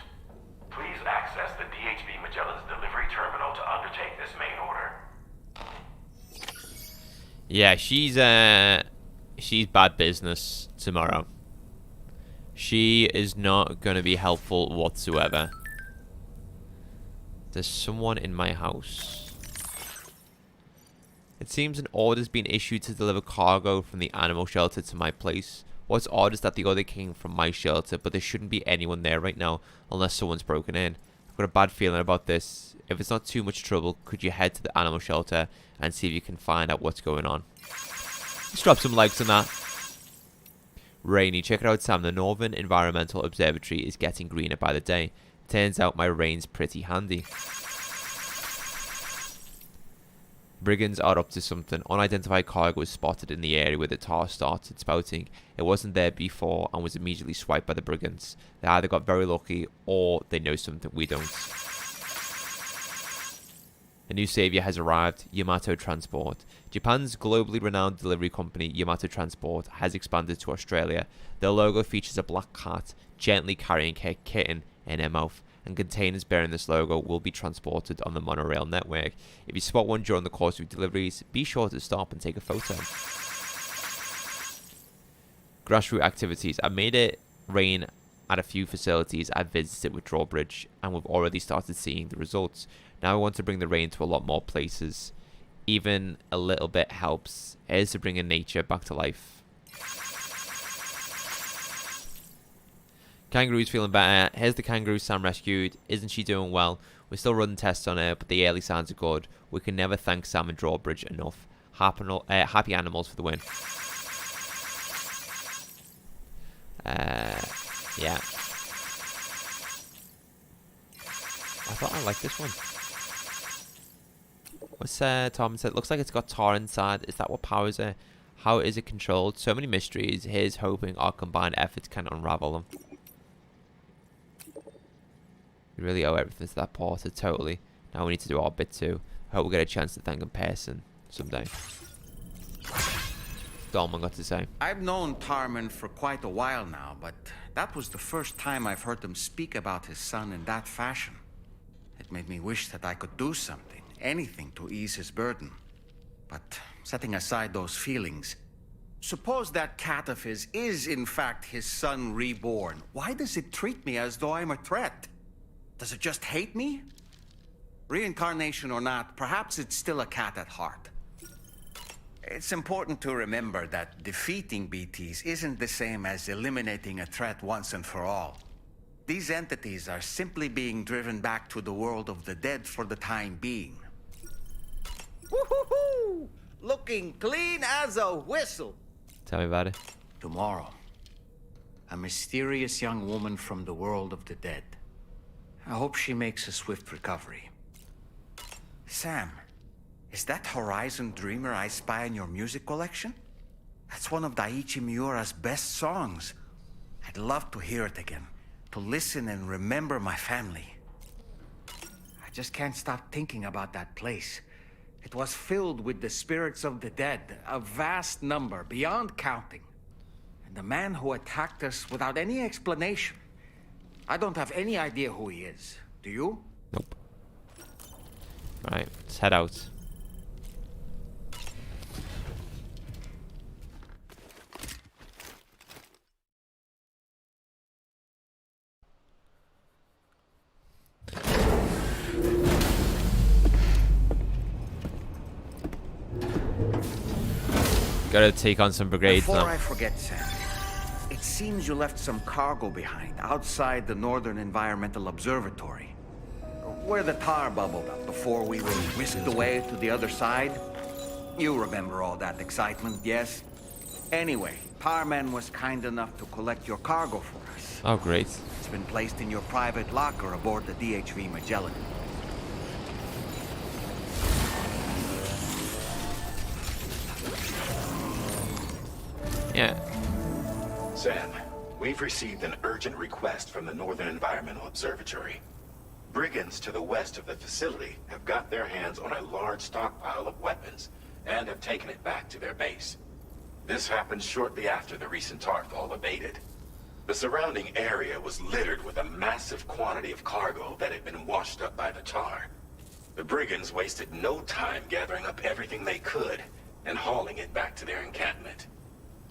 Please access the DHB Magellan's delivery terminal to undertake this main order. Yeah, she's bad business tomorrow. She is not going to be helpful whatsoever. There's someone in my house. It seems an order's been issued to deliver cargo from the animal shelter to my place. What's odd is that the order came from my shelter, but there shouldn't be anyone there right now unless someone's broken in. I've got a bad feeling about this. If it's not too much trouble, could you head to the animal shelter and see if you can find out what's going on? Let's drop some likes on that. Rainy, check it out, Sam. The Northern Environmental Observatory is getting greener by the day. Turns out my rain's pretty handy. Brigands are up to something. Unidentified cargo was spotted in the area where the tar started spouting. It wasn't there before and was immediately swiped by the brigands. They either got very lucky or they know something we don't. A new savior has arrived, Yamato Transport. Japan's globally renowned delivery company, Yamato Transport, has expanded to Australia. Their logo features a black cat gently carrying her kitten in her mouth, and containers bearing this logo will be transported on the monorail network. If you spot one during the course of deliveries, be sure to stop and take a photo. Grassroots activities. I made it rain at a few facilities I've visited with Drawbridge, and we've already started seeing the results. Now I want to bring the rain to a lot more places even a little bit helps. Here's to bringing nature back to life. Kangaroo's feeling better. Here's the kangaroo Sam rescued. Isn't she doing well? We're still running tests on her, but the early signs are good. We can never thank Sam and Drawbridge enough. Happy animals for the win. Yeah. I thought I liked this one. What's Tom said? Looks like it's got tar inside. Is that what powers it? How is it controlled? So many mysteries. Here's hoping our combined efforts can unravel them. We really owe everything to that porter, totally. Now we need to do our bit too. I hope we'll get a chance to thank him in person someday. Dolman got to say. I've known Tarman for quite a while now, but that was the first time I've heard him speak about his son in that fashion. It made me wish that I could do something, anything to ease his burden. But setting aside those feelings, suppose that cat of his is in fact his son reborn. Why does it treat me as though I'm a threat? Does it just hate me? Reincarnation or not, perhaps it's still a cat at heart. It's important to remember that defeating BTs isn't the same as eliminating a threat once and for all. These entities are simply being driven back to the world of the dead for the time being. Woo-hoo-hoo! Looking clean as a whistle. Tell me about it. Tomorrow, a mysterious young woman from the world of the dead. I hope she makes a swift recovery. Sam, is that Horizon Dreamer I spy in your music collection? That's one of Daiichi Miura's best songs. I'd love to hear it again, to listen and remember my family. I just can't stop thinking about that place. It was filled with the spirits of the dead, a vast number, beyond counting. And the man who attacked us without any explanation. I don't have any idea who he is. Do you? Nope. Right, let's head out. Gotta take on some brigades Before now. I forget, Sam, it seems you left some cargo behind outside the Northern Environmental Observatory, where the tar bubbled up before we were whisked away to the other side. You remember all that excitement, yes? Anyway, Tarman was kind enough to collect your cargo for us. Oh, great. It's been placed in your private locker aboard the DHV Magellan. Yeah. Sam, we've received an urgent request from the Northern Environmental Observatory. Brigands to the west of the facility have got their hands on a large stockpile of weapons and have taken it back to their base. This happened shortly after the recent Tarfall abated. The surrounding area was littered with a massive quantity of cargo that had been washed up by the tar. The brigands wasted no time gathering up everything they could and hauling it back to their encampment.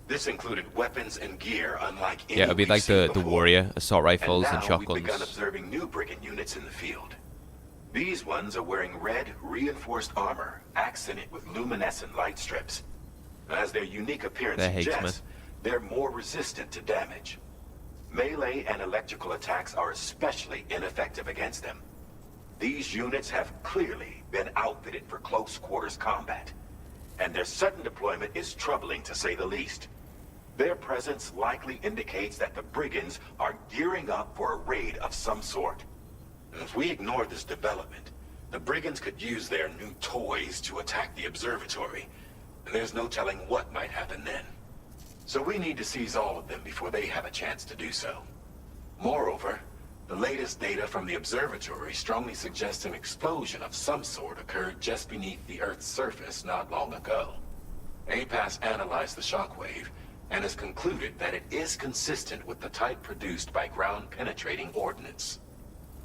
This included weapons and gear unlike any Yeah, it'll be like the warrior assault rifles and shotguns. We've begun observing new brigand units in the field. These ones are wearing red, reinforced armor, accented with luminescent light strips. As their unique appearance suggests, they're more resistant to damage. Melee and electrical attacks are especially ineffective against them. These units have clearly been outfitted for close quarters combat, and their sudden deployment is troubling to say the least. Their presence likely indicates that the brigands are gearing up for a raid of some sort. If we ignore this development, the brigands could use their new toys to attack the observatory, and there's no telling what might happen then. So we need to seize all of them before they have a chance to do so. Moreover, the latest data from the observatory strongly suggests an explosion of some sort occurred just beneath the Earth's surface not long ago. APAS analyzed the shockwave and has concluded that it is consistent with the type produced by ground-penetrating ordnance.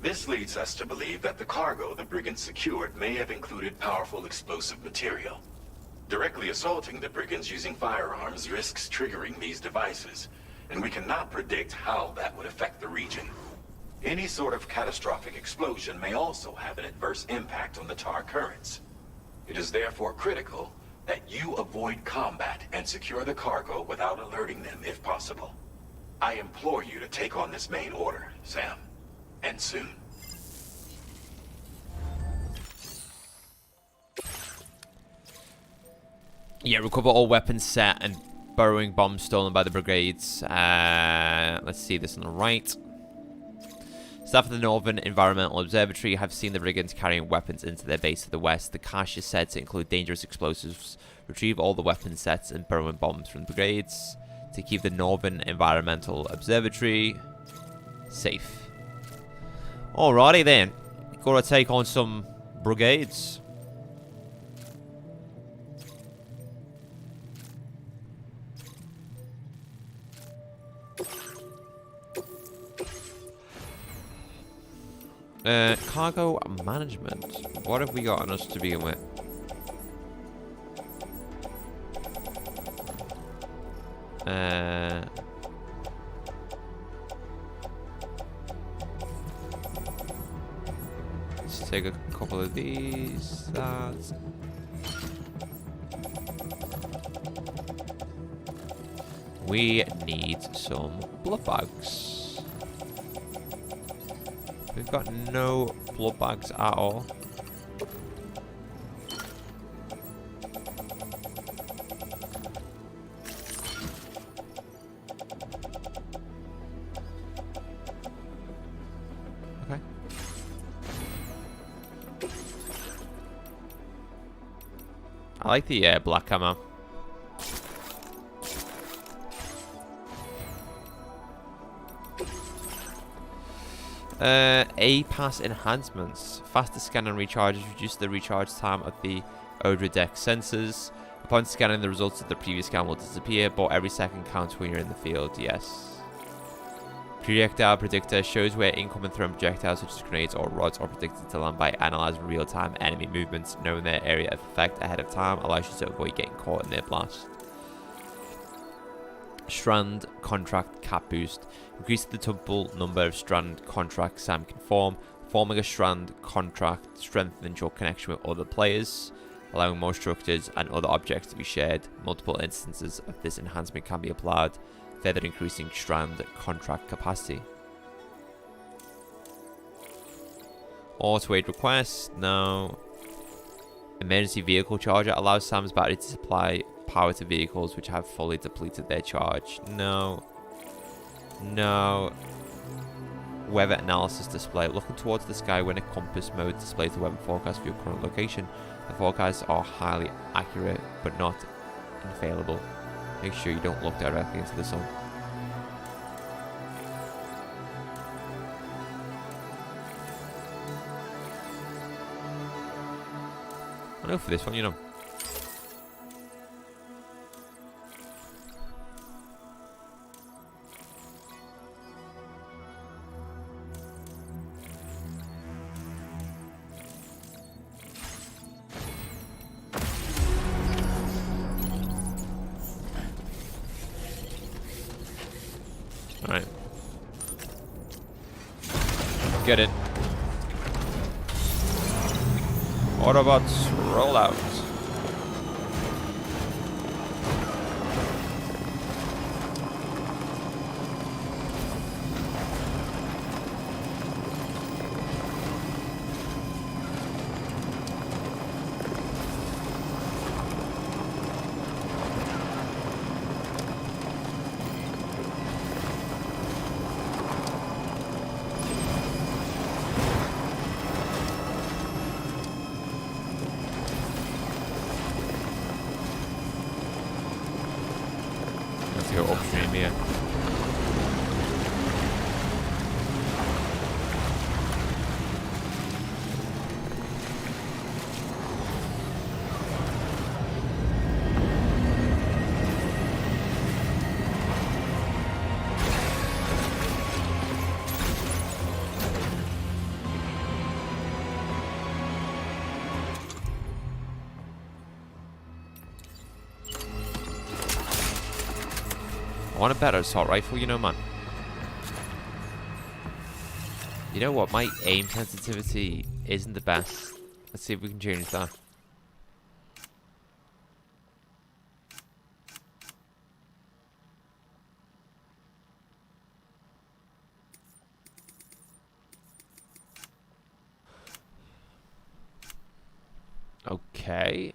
This leads us to believe that the cargo the brigands secured may have included powerful explosive material. Directly assaulting the brigands using firearms risks triggering these devices, and we cannot predict how that would affect the region. Any sort of catastrophic explosion may also have an adverse impact on the tar currents. It is therefore critical that you avoid combat and secure the cargo without alerting them if possible. I implore you to take on this main order, Sam. And soon. Yeah, recover all weapons set and burrowing bombs stolen by the brigades. Let's see this on the right. Staff of the Northern Environmental Observatory have seen the brigands carrying weapons into their base to the west. The cache is said to include dangerous explosives. Retrieve all the weapon sets and burrowing bombs from the brigades to keep the Northern Environmental Observatory safe. Alrighty then. Gotta take on some brigades. Cargo management. What have we got on us to begin with? Let's take a couple of these. That. We need some blood bags. We've got no blood bags at all. Okay. I like the black ammo. A-pass enhancements. Faster scan and recharges reduce the recharge time of the Odra deck sensors. Upon scanning, the results of the previous scan will disappear, but every second counts when you're in the field. Yes. Projectile predictor shows where incoming thrown projectiles such as grenades or rods are predicted to land by analyzing real-time enemy movements. Knowing their area of effect ahead of time allows you to avoid getting caught in their blast. Strand contract cap boost. Increase the total number of strand contracts Sam can form. Forming a strand contract strengthens your connection with other players, allowing more structures and other objects to be shared. Multiple instances of this enhancement can be applied, further increasing strand contract capacity. Auto-aid request. No. Emergency vehicle charger allows Sam's battery to supply power to vehicles which have fully depleted their charge. No. No. Weather analysis display. Looking towards the sky when a compass mode displays the weather forecast for your current location. The forecasts are highly accurate but not infallible. Make sure you don't look directly into the sun. I know for this one, you know. Alright. Get it. Autobots, roll out. Let's go upstream here. I want a better assault rifle, you know, man. You know what? My aim sensitivity isn't the best. Let's see if we can change that. Okay.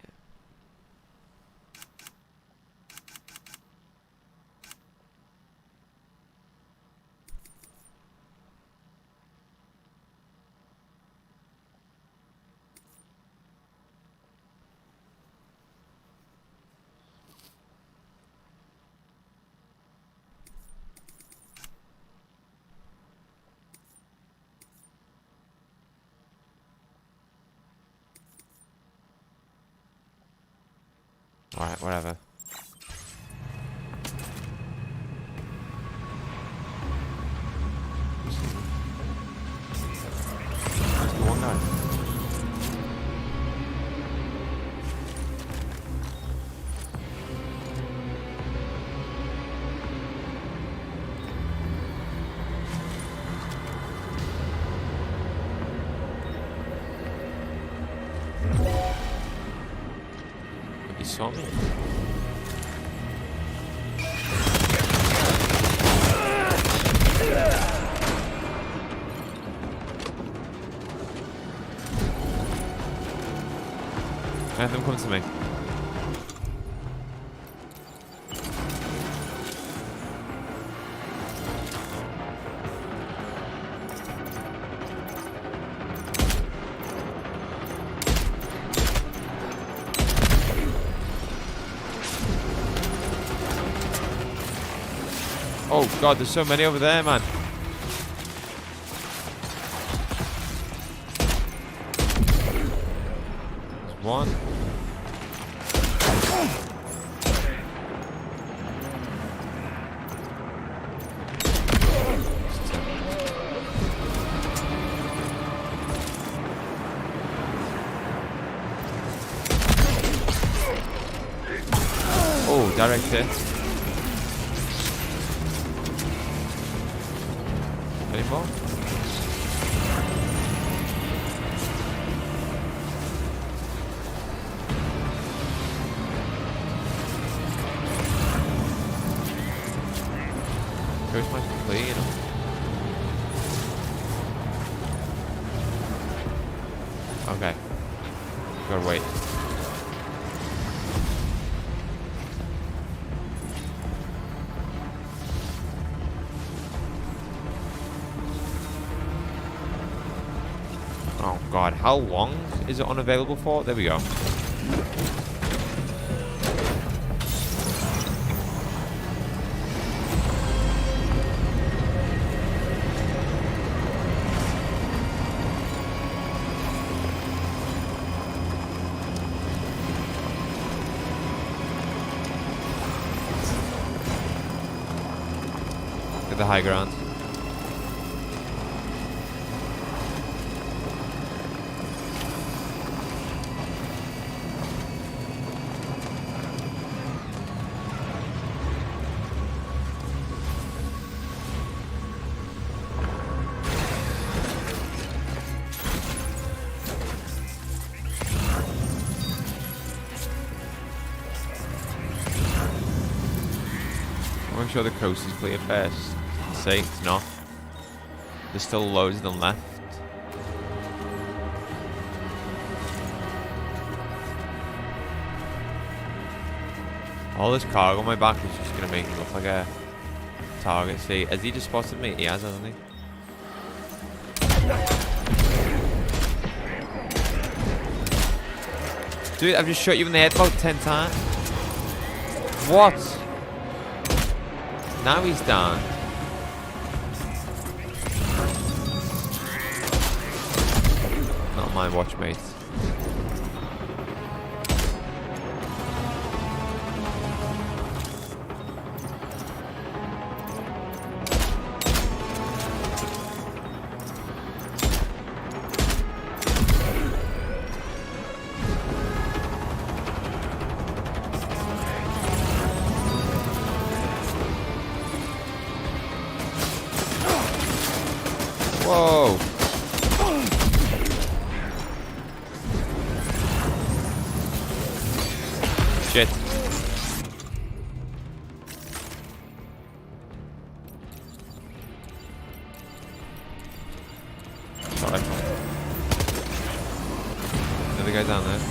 Alright, whatever. Where's the one guy? He saw me. Let them come to me. Oh god, there's so many over there, man. There's one. Oh, direct hit. Any more? Where's my plane? Okay. Gotta wait. Oh god, how long is it unavailable for? There we go. Get the high ground. Make sure the coast is clear first. See, it's not. There's still loads of them left. All this cargo on my back is just gonna make me look like a target. See, has he just spotted me? He has, hasn't he? Dude, I've just shot you in the head about 10 times. What? Now he's down. Not my watch, mate. Whoa. Shit. Sorry. Another guy down there.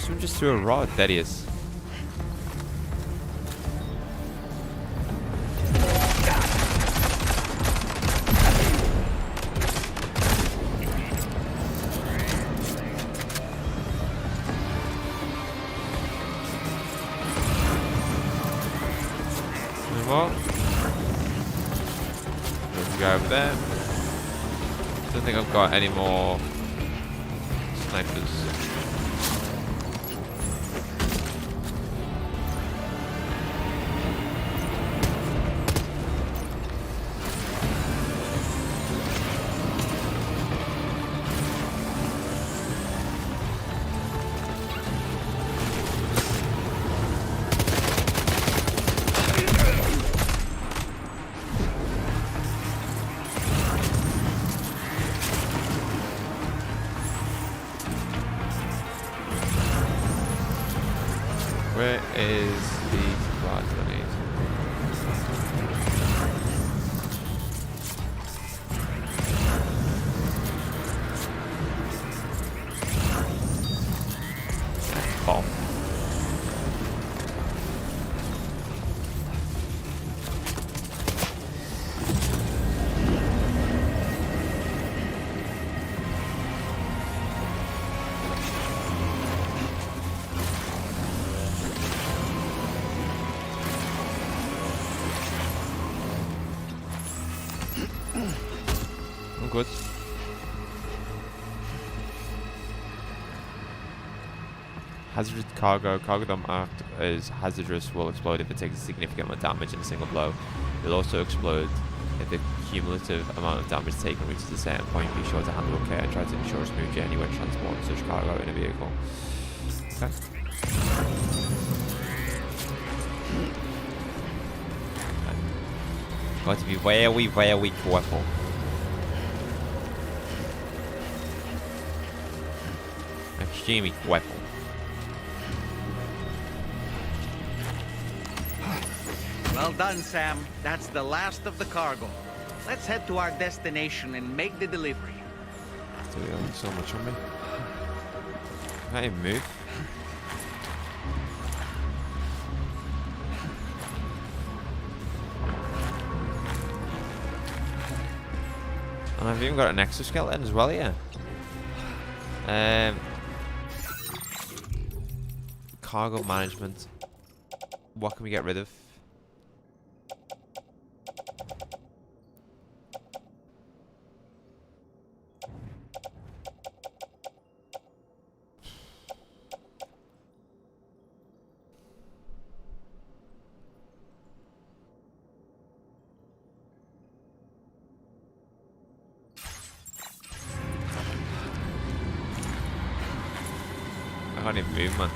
Someone just threw a rod. There he is. More. Let's go over there. Don't think I've got any more snipers. Where is the supply grenade? Bomb. I'm good. Hazardous cargo. Cargo that marked as hazardous will explode if it takes a significant amount of damage in a single blow. It will also explode if the cumulative amount of damage taken reaches a certain point. Be sure to handle with care and try to ensure a smooth journey when transporting such cargo in a vehicle. Okay. Got to be very, very careful. Extremely careful. Well done, Sam. That's the last of the cargo. Let's head to our destination and make the delivery. Do we own so much on me? Can I even move? And I've even got an exoskeleton as well here. Cargo management. What can we get rid of? I can't even move, man.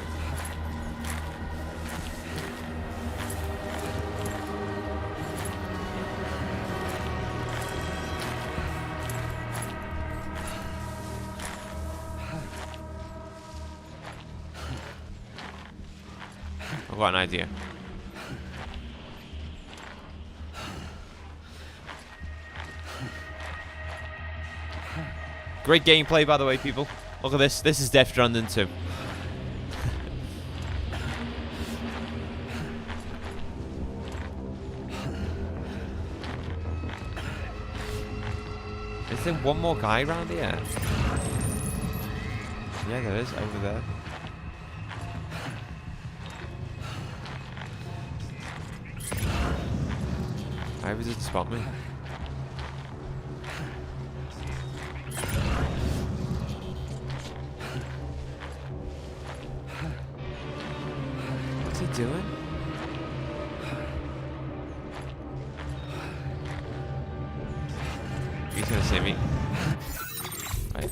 I've got an idea. Great gameplay, by the way, people. Look at this. This is Death Stranding 2. Is there one more guy around here? Yeah, there is, over there. How does it spot me? What's he doing? He's gonna see me. Right.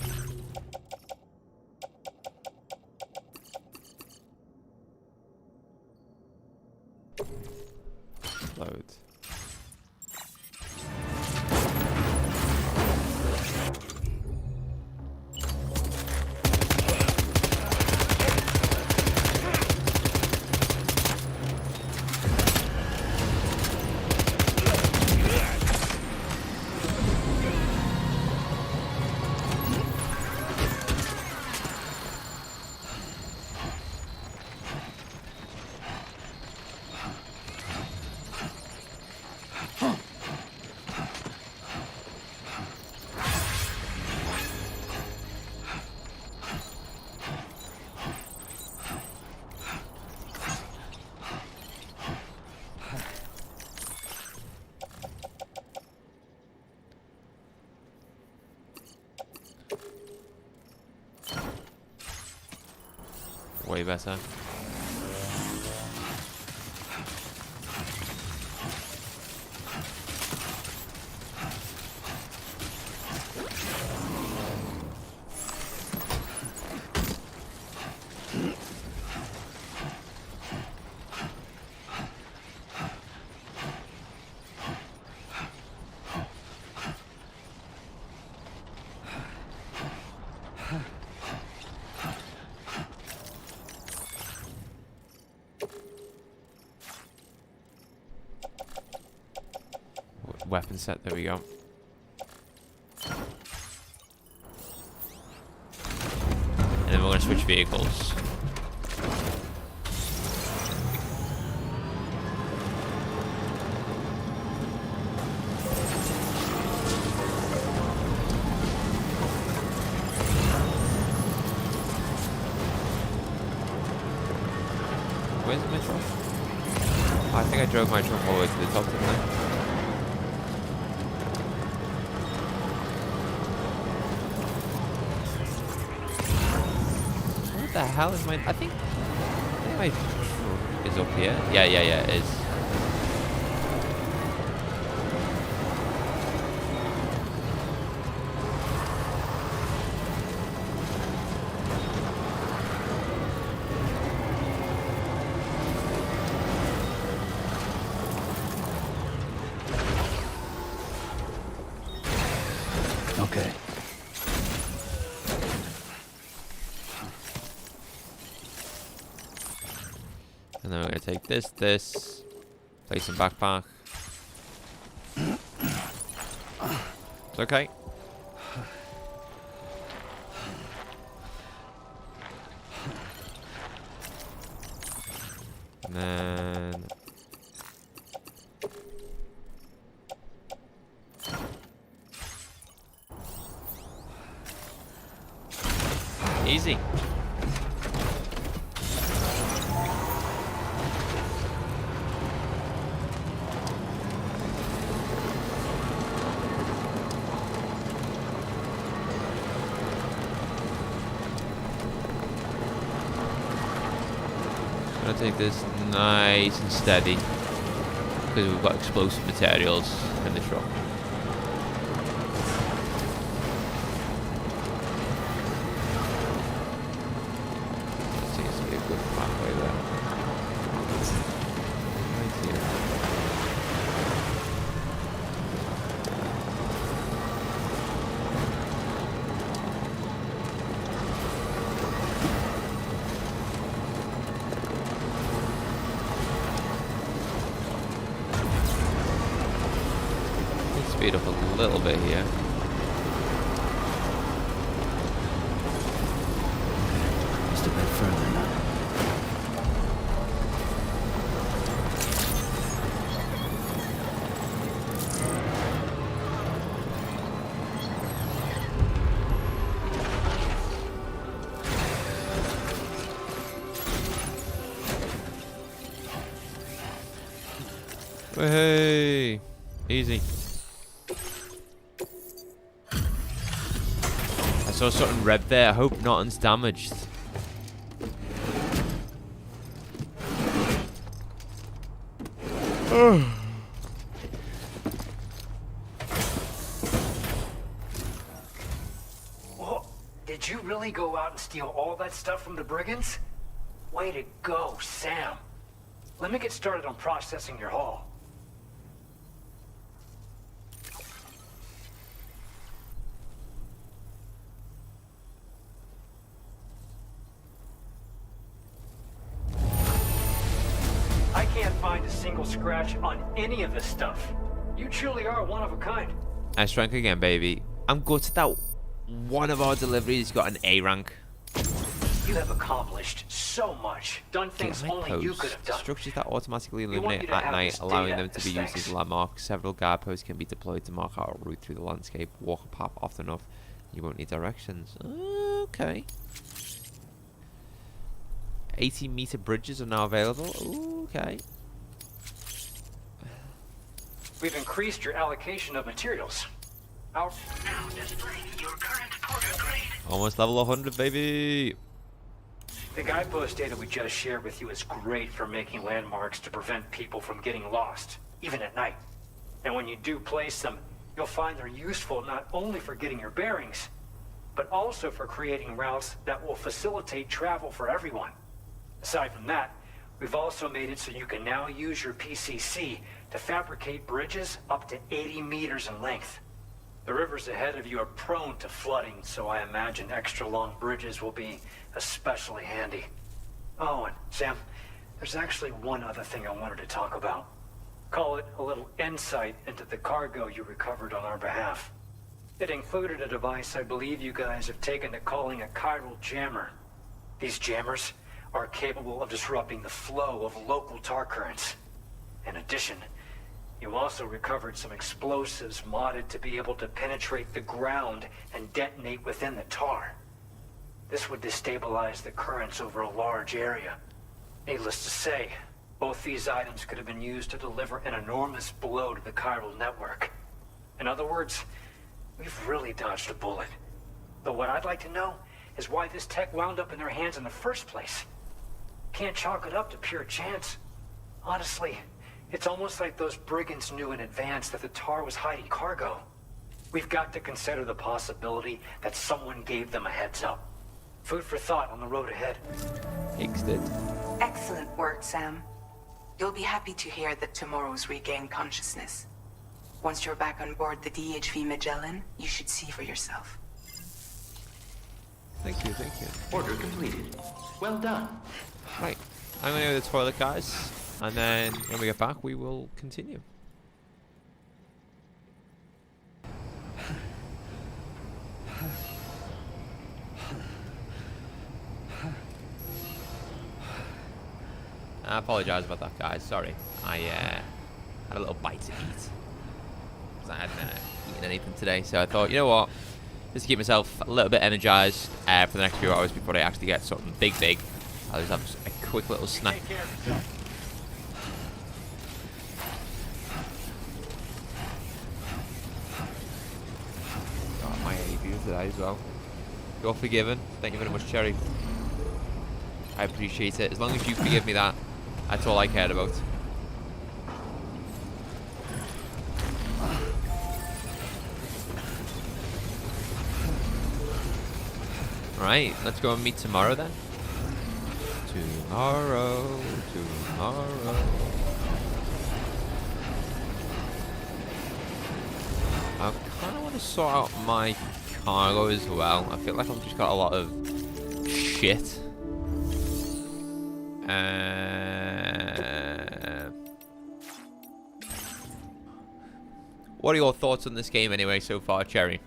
Load. Way better. Weapon set, there we go. And then we're going to switch vehicles. Where's my truck? Oh, I think I drove my truck all the way to the top, didn't I? What the hell is my... I think my truck is up here. Yeah, it is. Okay. And then we're going to take this, place in backpack. It's okay. And then... Easy. I'm gonna take this nice and steady because we've got explosive materials in the truck. That seems to be a good pathway there. Right here. Speed up a little bit here. Just a bit further now. Hey, easy. I saw something red there. I hope nothing's damaged. Whoa, did you really go out and steal all that stuff from the brigands? Way to go, Sam. Let me get started on processing your haul. I can't find a single scratch on any of this stuff. You truly are one of a kind. Nice rank again, baby. I'm gutted that one of our deliveries got an A rank. You have accomplished so much, done things only you could have done. Structures that automatically We want illuminate you to at have night, this allowing data them to as be used thanks. as landmarks. Several guard posts can be deployed to mark out a route through the landscape. Walk a path often enough, you won't need directions. Okay. 80-meter bridges are now available. Okay. We've increased your allocation of materials. Our Now displaying your current porter grade. Almost level 100, baby. The guidepost data we just shared with you is great for making landmarks to prevent people from getting lost, even at night. And when you do place them, you'll find they're useful not only for getting your bearings, but also for creating routes that will facilitate travel for everyone. Aside from that, we've also made it so you can now use your PCC to fabricate bridges up to 80 meters in length. The rivers ahead of you are prone to flooding, so I imagine extra long bridges will be especially handy. Oh, and Sam, there's actually one other thing I wanted to talk about. Call it a little insight into the cargo you recovered on our behalf. It included a device I believe you guys have taken to calling a chiral jammer. These jammers are capable of disrupting the flow of local tar currents. In addition, you also recovered some explosives modded to be able to penetrate the ground and detonate within the tar. This would destabilize the currents over a large area. Needless to say, both these items could have been used to deliver an enormous blow to the chiral network. In other words, we've really dodged a bullet. But what I'd like to know is why this tech wound up in their hands in the first place. Can't chalk it up to pure chance. Honestly, it's almost like those brigands knew in advance that the tar was hiding cargo. We've got to consider the possibility that someone gave them a heads up. Food for thought on the road ahead. Higgs did. Excellent work, Sam. You'll be happy to hear that tomorrow's regained consciousness. Once you're back on board the DHV Magellan, you should see for yourself. Thank you, thank you. Order completed. Well done. Right, I'm going to go to the toilet, guys. And then when we get back, we will continue. I apologize about that, guys. Sorry. I had a little bite to eat. Because I hadn't eaten anything today. So I thought, you know what? Just to keep myself a little bit energized for the next few hours before I actually get something big. I'll just have a quick little snack. Got my ABU today as well. You're forgiven. Thank you very much, Cherry. I appreciate it. As long as you forgive me that, that's all I cared about. Right, let's go and meet tomorrow then. Tomorrow. I kind of want to sort out my cargo as well. I feel like I've just got a lot of shit. What are your thoughts on this game anyway so far, Cherry?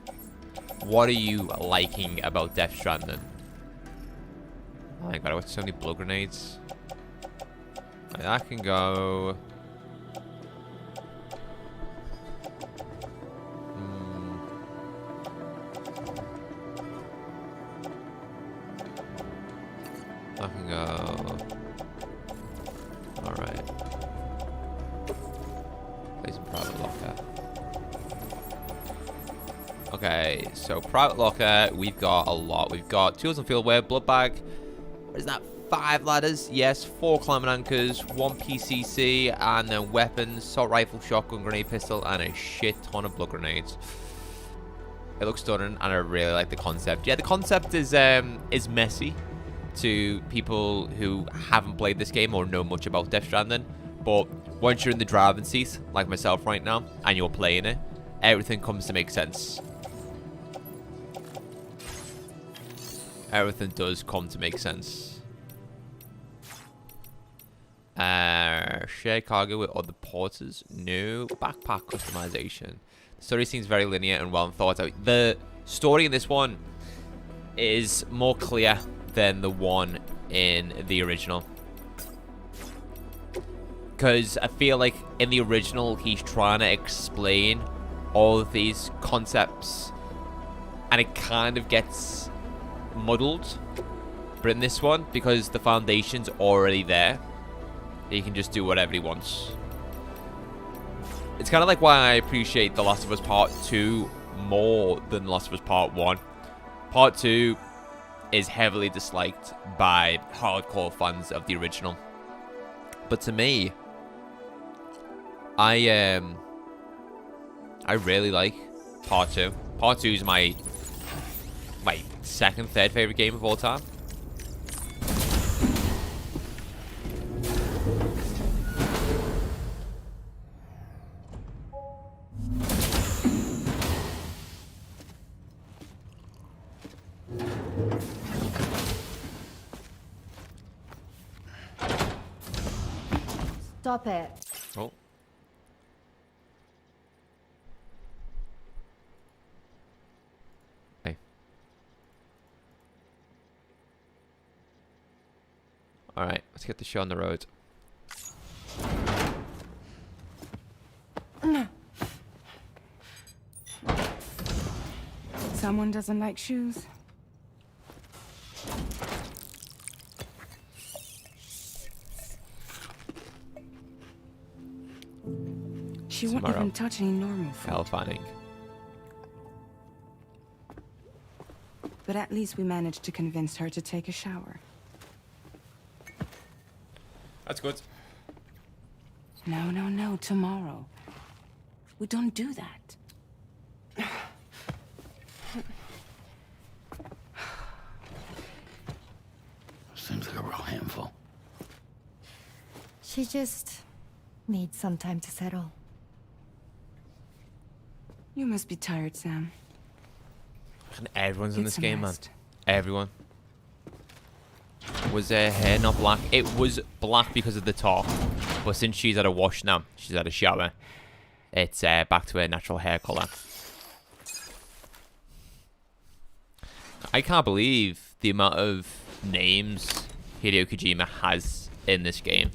What are you liking about Death Stranding? Oh my god, I got so many blood grenades. Right, that can go. That can go. Alright. Play some private locker. Okay, so private locker, we've got a lot. We've got tools and fieldwear, blood bag. What is that? 5 ladders, yes, 4 climbing anchors, 1 PCC, and then weapons, assault rifle, shotgun, grenade pistol, and a shit ton of blood grenades. It looks stunning, and I really like the concept. Yeah, the concept is messy to people who haven't played this game or know much about Death Stranding, but once you're in the driving seat, like myself right now, and you're playing it, everything comes to make sense. Everything does come to make sense. Share cargo with other porters. No. Backpack customization. The story seems very linear and well thought out. The story in this one is more clear than the one in the original. Because I feel like in the original, he's trying to explain all of these concepts. And it kind of gets muddled. But in this one, because the foundation's already there, he can just do whatever he wants. It's kind of like why I appreciate The Last of Us Part 2 more than The Last of Us Part 1. Part 2 is heavily disliked by hardcore fans of the original. But to me, I really like Part 2. Part 2 is my second, third favorite game of all time. Stop it. Oh. Hey. Alright, let's get the show on the road. Someone doesn't like shoes? She won't even touch any normal food. Hellfanning. But at least we managed to convince her to take a shower. That's good. No, tomorrow. We don't do that. Seems like a real handful. She just needs some time to settle. You must be tired, Sam. And everyone's in Get this some game, man. rest. Everyone. Was her hair not black? It was black because of the top. But since she's had a wash now, she's had a shower, it's back to her natural hair colour. I can't believe the amount of names Hideo Kojima has in this game.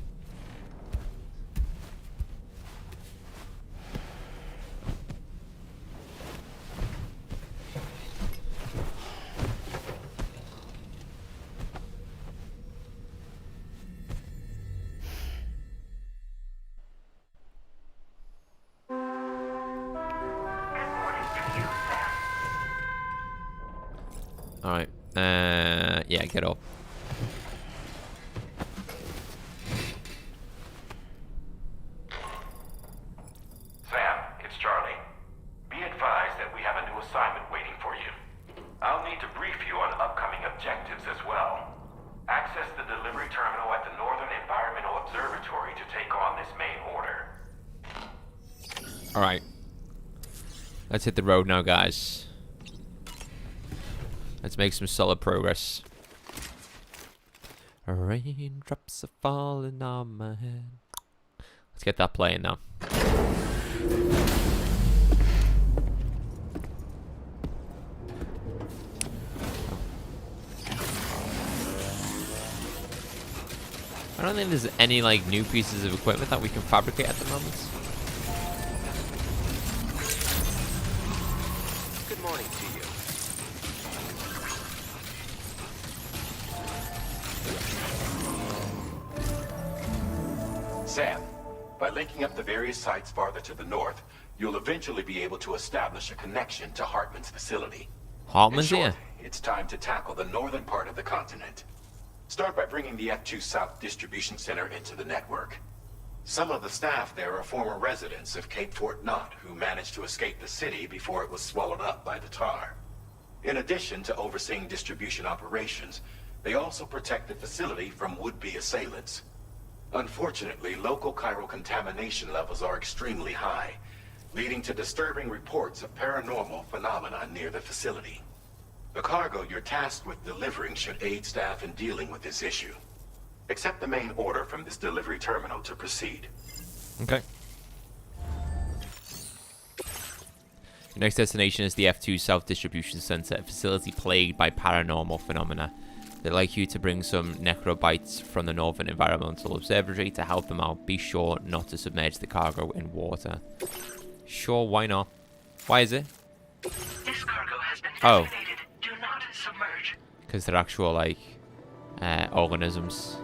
Alright, yeah, get up. Sam, it's Charlie. Be advised that we have a new assignment waiting for you. I'll need to brief you on upcoming objectives as well. Access the delivery terminal at the Northern Environmental Observatory to take on this main order. Alright. Let's hit the road now, guys. Let's make some solid progress. Raindrops are falling on my head. Let's get that playing now. I don't think there's any like new pieces of equipment that we can fabricate at the moment. Good morning to you. Sam, by linking up the various sites farther to the north, you'll eventually be able to establish a connection to Hartman's facility. Hartman's In here. short, it's time to tackle the northern part of the continent. Start by bringing the F2 South Distribution Center into the network. Some of the staff there are former residents of Cape Fort Knott who managed to escape the city before it was swallowed up by the tar. In addition to overseeing distribution operations, they also protect the facility from would-be assailants. Unfortunately, local chiral contamination levels are extremely high, leading to disturbing reports of paranormal phenomena near the facility. The cargo you're tasked with delivering should aid staff in dealing with this issue. Accept the main order from this delivery terminal to proceed. Okay. Your next destination is the F2 South Distribution Center, a facility plagued by paranormal phenomena. They'd like you to bring some necrobites from the Northern Environmental Observatory to help them out. Be sure not to submerge the cargo in water. Sure, why not? Why is it? This cargo has been Oh. designated. Do not submerge. Because they're actual, like, organisms.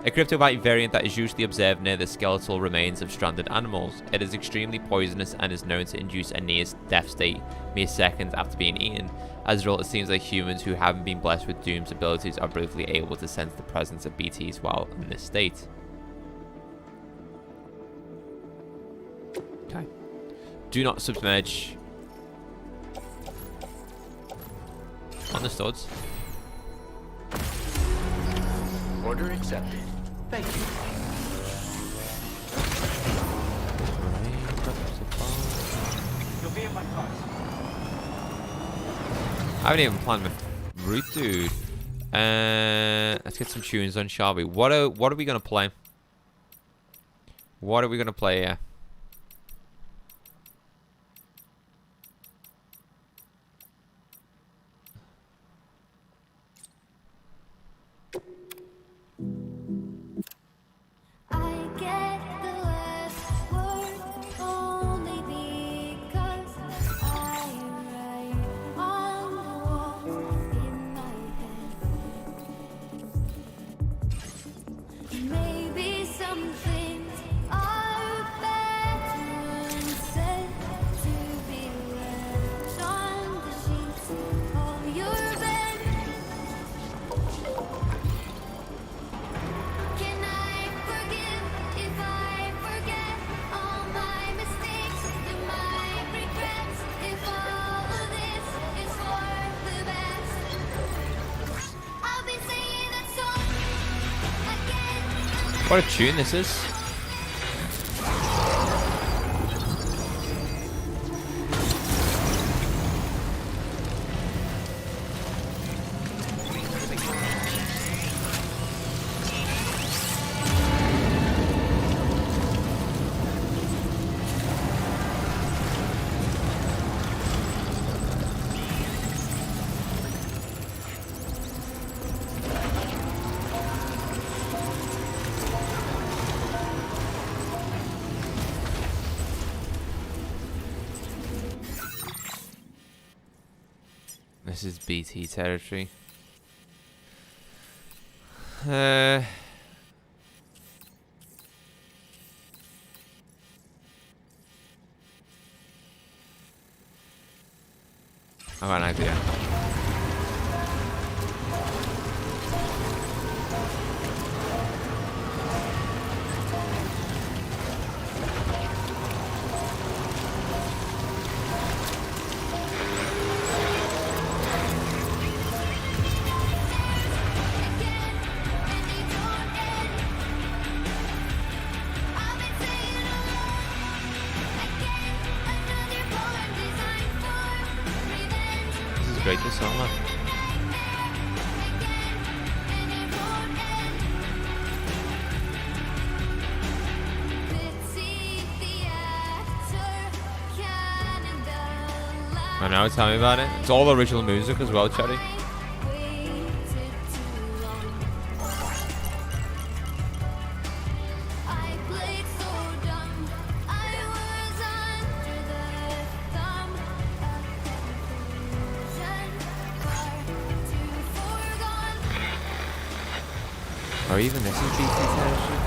A cryptobite variant that is usually observed near the skeletal remains of stranded animals. It is extremely poisonous and is known to induce a near-death state mere seconds after being eaten. As a result, it seems like humans who haven't been blessed with Doom's abilities are briefly able to sense the presence of BTs while in this state. Okay. Do not submerge. Understood. Order accepted. Thank you. You'll be in my car. I haven't even planned my route, dude. Let's get some tunes on, shall we? What are we gonna play? What are we gonna play here? What a tune this is. This is BT territory. I've got an idea. Great this summer. I know, tell me about it. It's all original music as well, Cherry. Or even this is BT territory.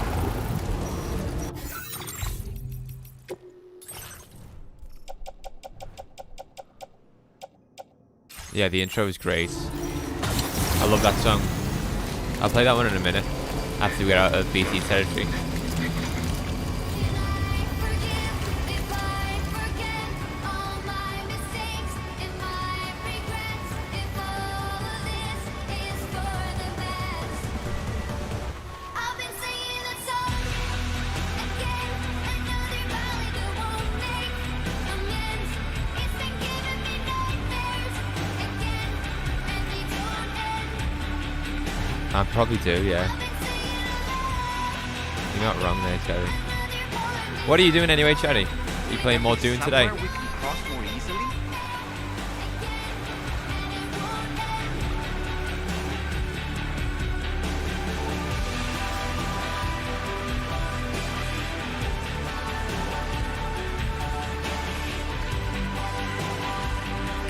Yeah, the intro is great. I love that song. I'll play that one in a minute after we get out of BT territory. I probably do, yeah. You're not wrong there, Cherry. What are you doing anyway, Cherry? Are you playing more Dune today? We can cross more easily?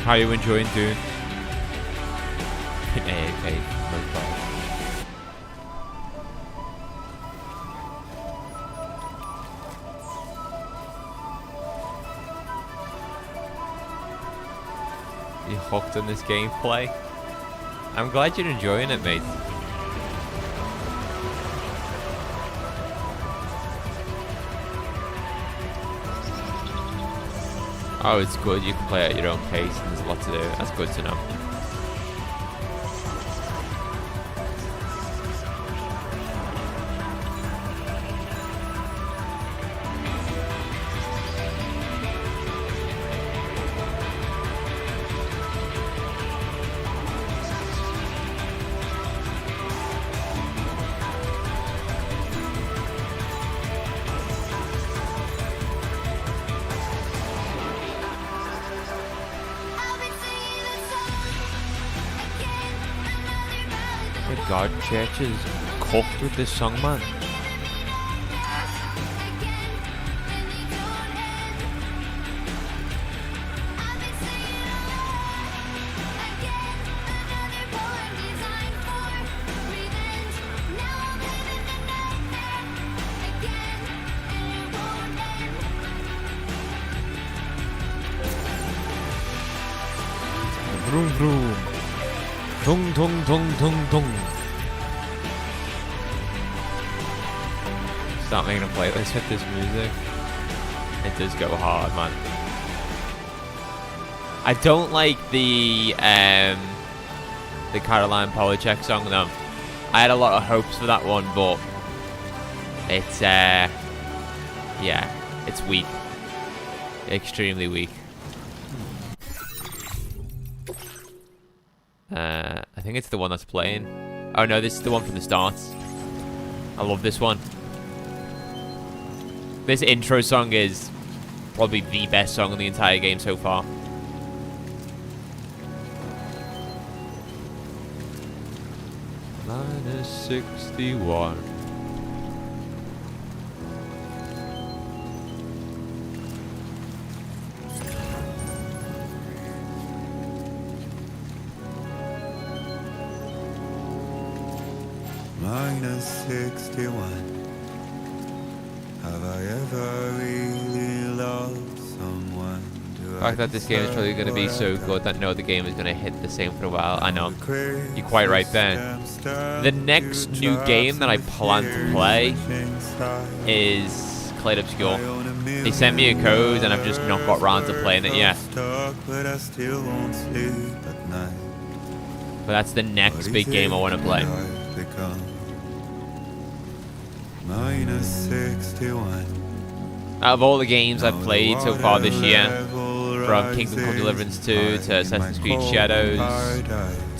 How are you enjoying Dune? AAK, no problem. You're hooked on this gameplay. I'm glad you're enjoying it, mate. Oh, it's good. You can play at your own pace and there's a lot to do. That's good to know. God, church is cooked with this song, man. Vroom vroom. Tung tung tung tung tung. Start making a playlist with this music. It does go hard, man. I don't like the Caroline Polachek song though. I had a lot of hopes for that one, but it's yeah, it's weak. Extremely weak. I think it's the one that's playing. Oh no, this is the one from the start. I love this one. This intro song is probably the best song in the entire game so far. -61. -61. Have I ever really loved someone? The fact that this game is probably going to be so good that no other game is going to hit the same for a while. I know. You're quite right there. The next new game that I plan to play is Clade Obscure. They sent me a code and I've just not got round to playing it yet. But that's the next big game I want to play. -61. Out of all the games I've played so far this year, from Kingdom Come Deliverance 2 to Assassin's Creed Shadows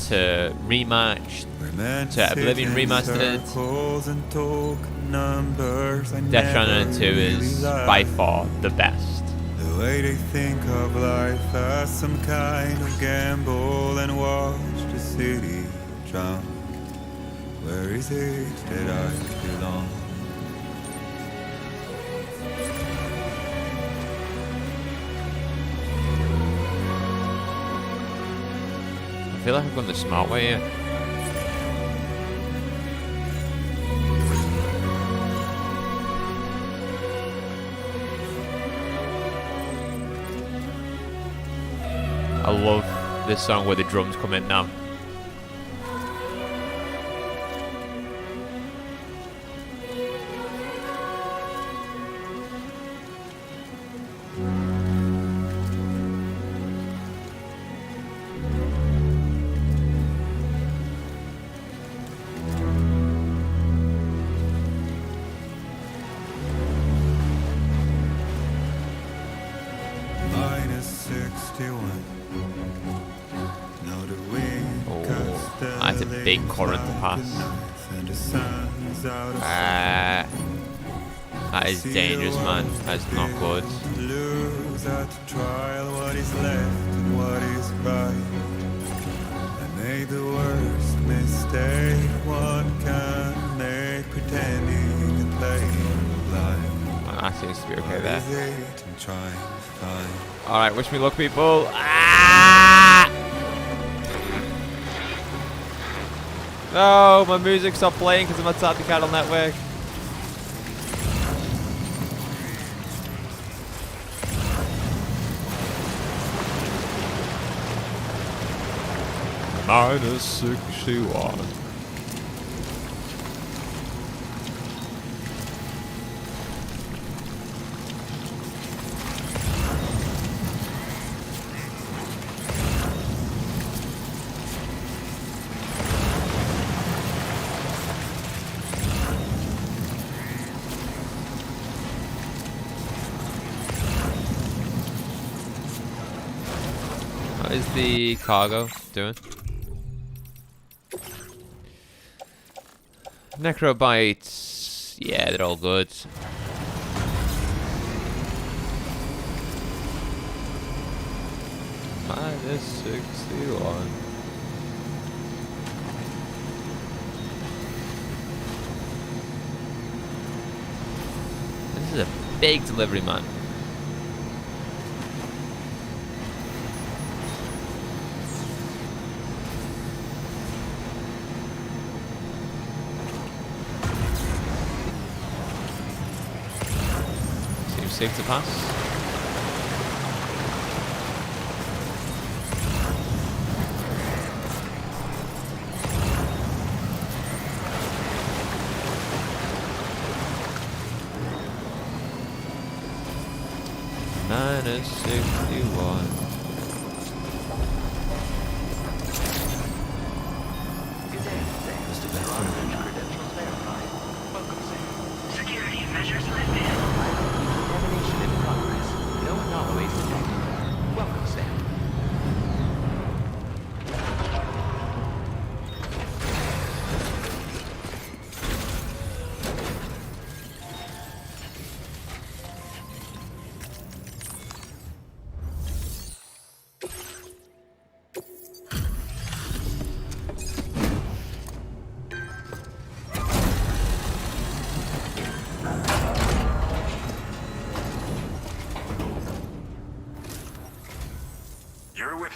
to Rematch to Oblivion Remastered, Death Stranding 2 is by far the best. The way they think of life as some kind of gamble and watch the city drown. Where is it that I belong? I feel like I've gone the smart way here. I love this song where the drums come in now. That's a big current to pass. That is dangerous, man. That's not good. Lose at trial what is left and what is right. I made the worst mistake one can make, pretending to play blind. That seems to be okay there. There. Alright, wish me luck, people. No, my music stopped playing because I'm outside the cattle network. Minus 61. What is the cargo doing? Necrobites. Yeah, they're all good. Minus 61. This is a big delivery, man. Safe to pass. Minus 61. Good day, Mr. Bennett. Credentials verified. Welcome, Sam. Security measures lifted. Decontamination in progress. No anomalies detected. Welcome, Sam.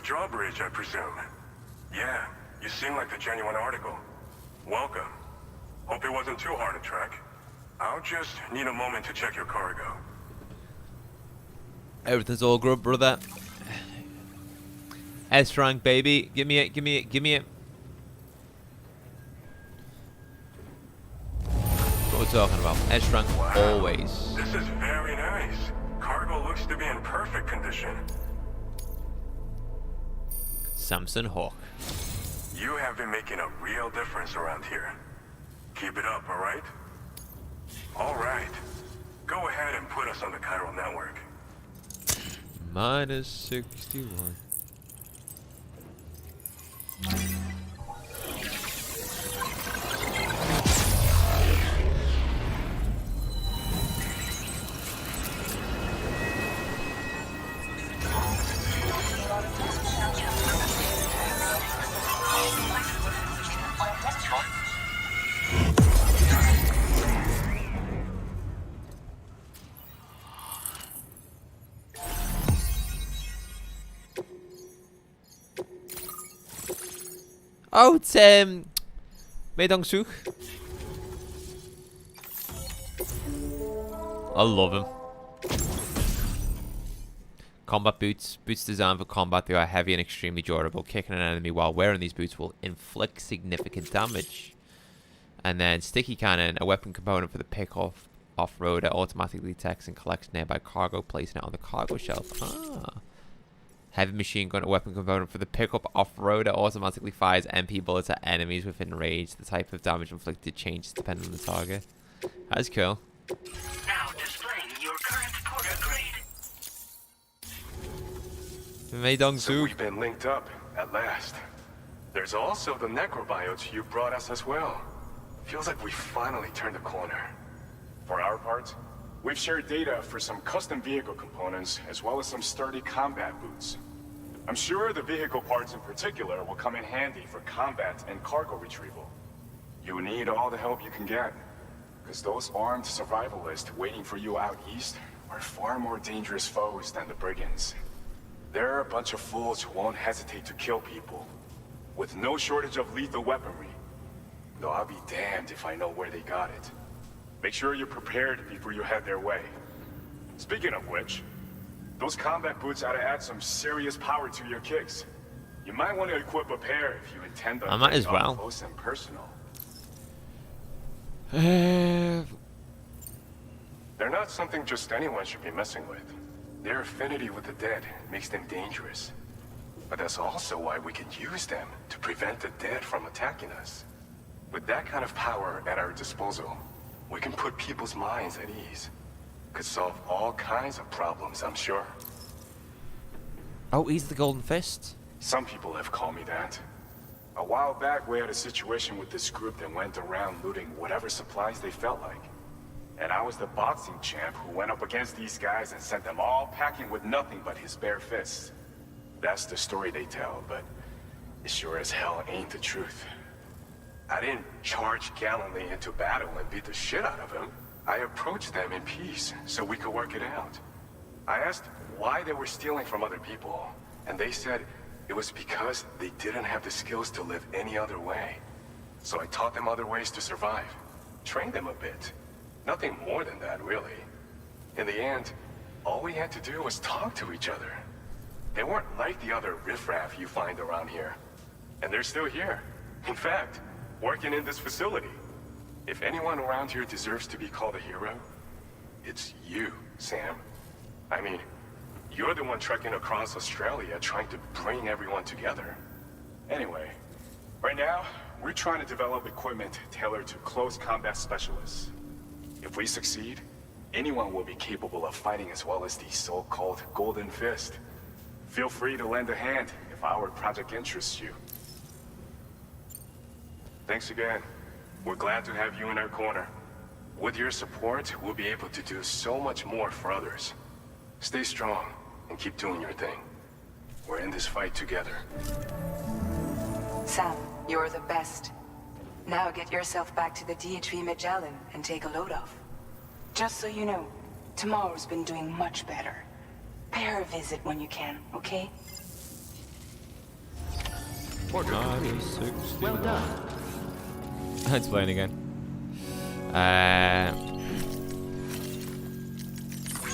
Drawbridge, I presume. Yeah, you seem like the genuine article. Welcome. Hope it wasn't too hard to track. I'll just need a moment to check your cargo. Everything's all good, brother. S rank, baby. Give me it, give me it, give me it. What we're talking about. S rank always. This is very nice. Cargo looks to be in perfect condition. Samson Hawk. You have been making a real difference around here. Keep it up, alright? Alright. Go ahead and put us on the chiral network. Minus 61. Oh, it's Mei Dong-suk. I love him. Combat boots. Boots designed for combat. They are heavy and extremely durable. Kicking an enemy while wearing these boots will inflict significant damage. And then sticky cannon, a weapon component for the pick-off off-roader, automatically detects and collects nearby cargo, placing it on the cargo shelf. Ah. Heavy machine gun, a weapon component for the pickup off-roader, automatically fires MP bullets at enemies within range. The type of damage inflicted changes depending on the target. That's cool. Now displaying your current porter grade. Mei Dong-suk. So we've been linked up, at last. There's also the necrobiotes you brought us as well. Feels like we finally turned the corner. For our part, we've shared data for some custom vehicle components, as well as some sturdy combat boots. I'm sure the vehicle parts in particular will come in handy for combat and cargo retrieval. You need all the help you can get, because those armed survivalists waiting for you out east are far more dangerous foes than the brigands. They're a bunch of fools who won't hesitate to kill people, with no shortage of lethal weaponry. Though I'll be damned if I know where they got it. Make sure you're prepared before you head their way. Speaking of which, those combat boots ought to add some serious power to your kicks. You might want to equip a pair if you intend on I might getting as well. up close and personal. They're not something just anyone should be messing with. Their affinity with the dead makes them dangerous. But that's also why we can use them to prevent the dead from attacking us. With that kind of power at our disposal, we can put people's minds at ease. Could solve all kinds of problems, I'm sure. Oh, he's the Golden Fist. Some people have called me that. A while back, we had a situation with this group that went around looting whatever supplies they felt like. And I was the boxing champ who went up against these guys and sent them all packing with nothing but his bare fists. That's the story they tell, but it sure as hell ain't the truth. I didn't charge gallantly into battle and beat the shit out of them. I approached them in peace so we could work it out. I asked why they were stealing from other people, and they said it was because they didn't have the skills to live any other way. So I taught them other ways to survive, trained them a bit. Nothing more than that, really. In the end, all we had to do was talk to each other. They weren't like the other riffraff you find around here. And they're still here. In fact, working in this facility. If anyone around here deserves to be called a hero, it's you, Sam. I mean, you're the one trekking across Australia trying to bring everyone together. Anyway, right now, we're trying to develop equipment tailored to close combat specialists. If we succeed, anyone will be capable of fighting as well as the so-called Golden Fist. Feel free to lend a hand if our project interests you. Thanks again. We're glad to have you in our corner. With your support, we'll be able to do so much more for others. Stay strong and keep doing your thing. We're in this fight together. Sam, you're the best. Now get yourself back to the DHV Magellan and take a load off. Just so you know, tomorrow's been doing much better. Pay her a visit when you can, okay? Order complete. Well done. It's playing again.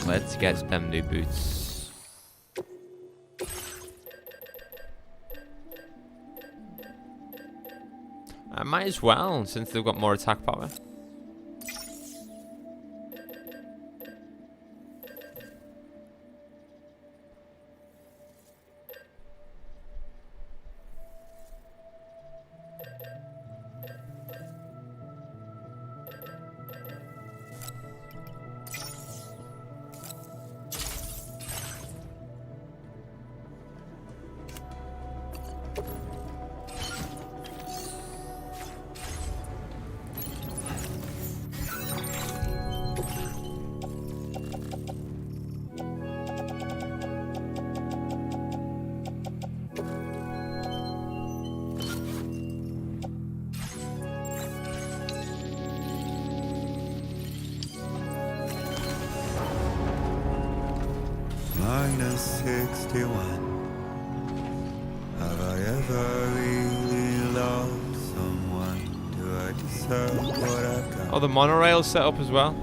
Let's get them new boots. I might as well, since they've got more attack power. Minus 61. Have I ever really loved someone? Do I deserve what I've got? Oh, the monorail's set up as well.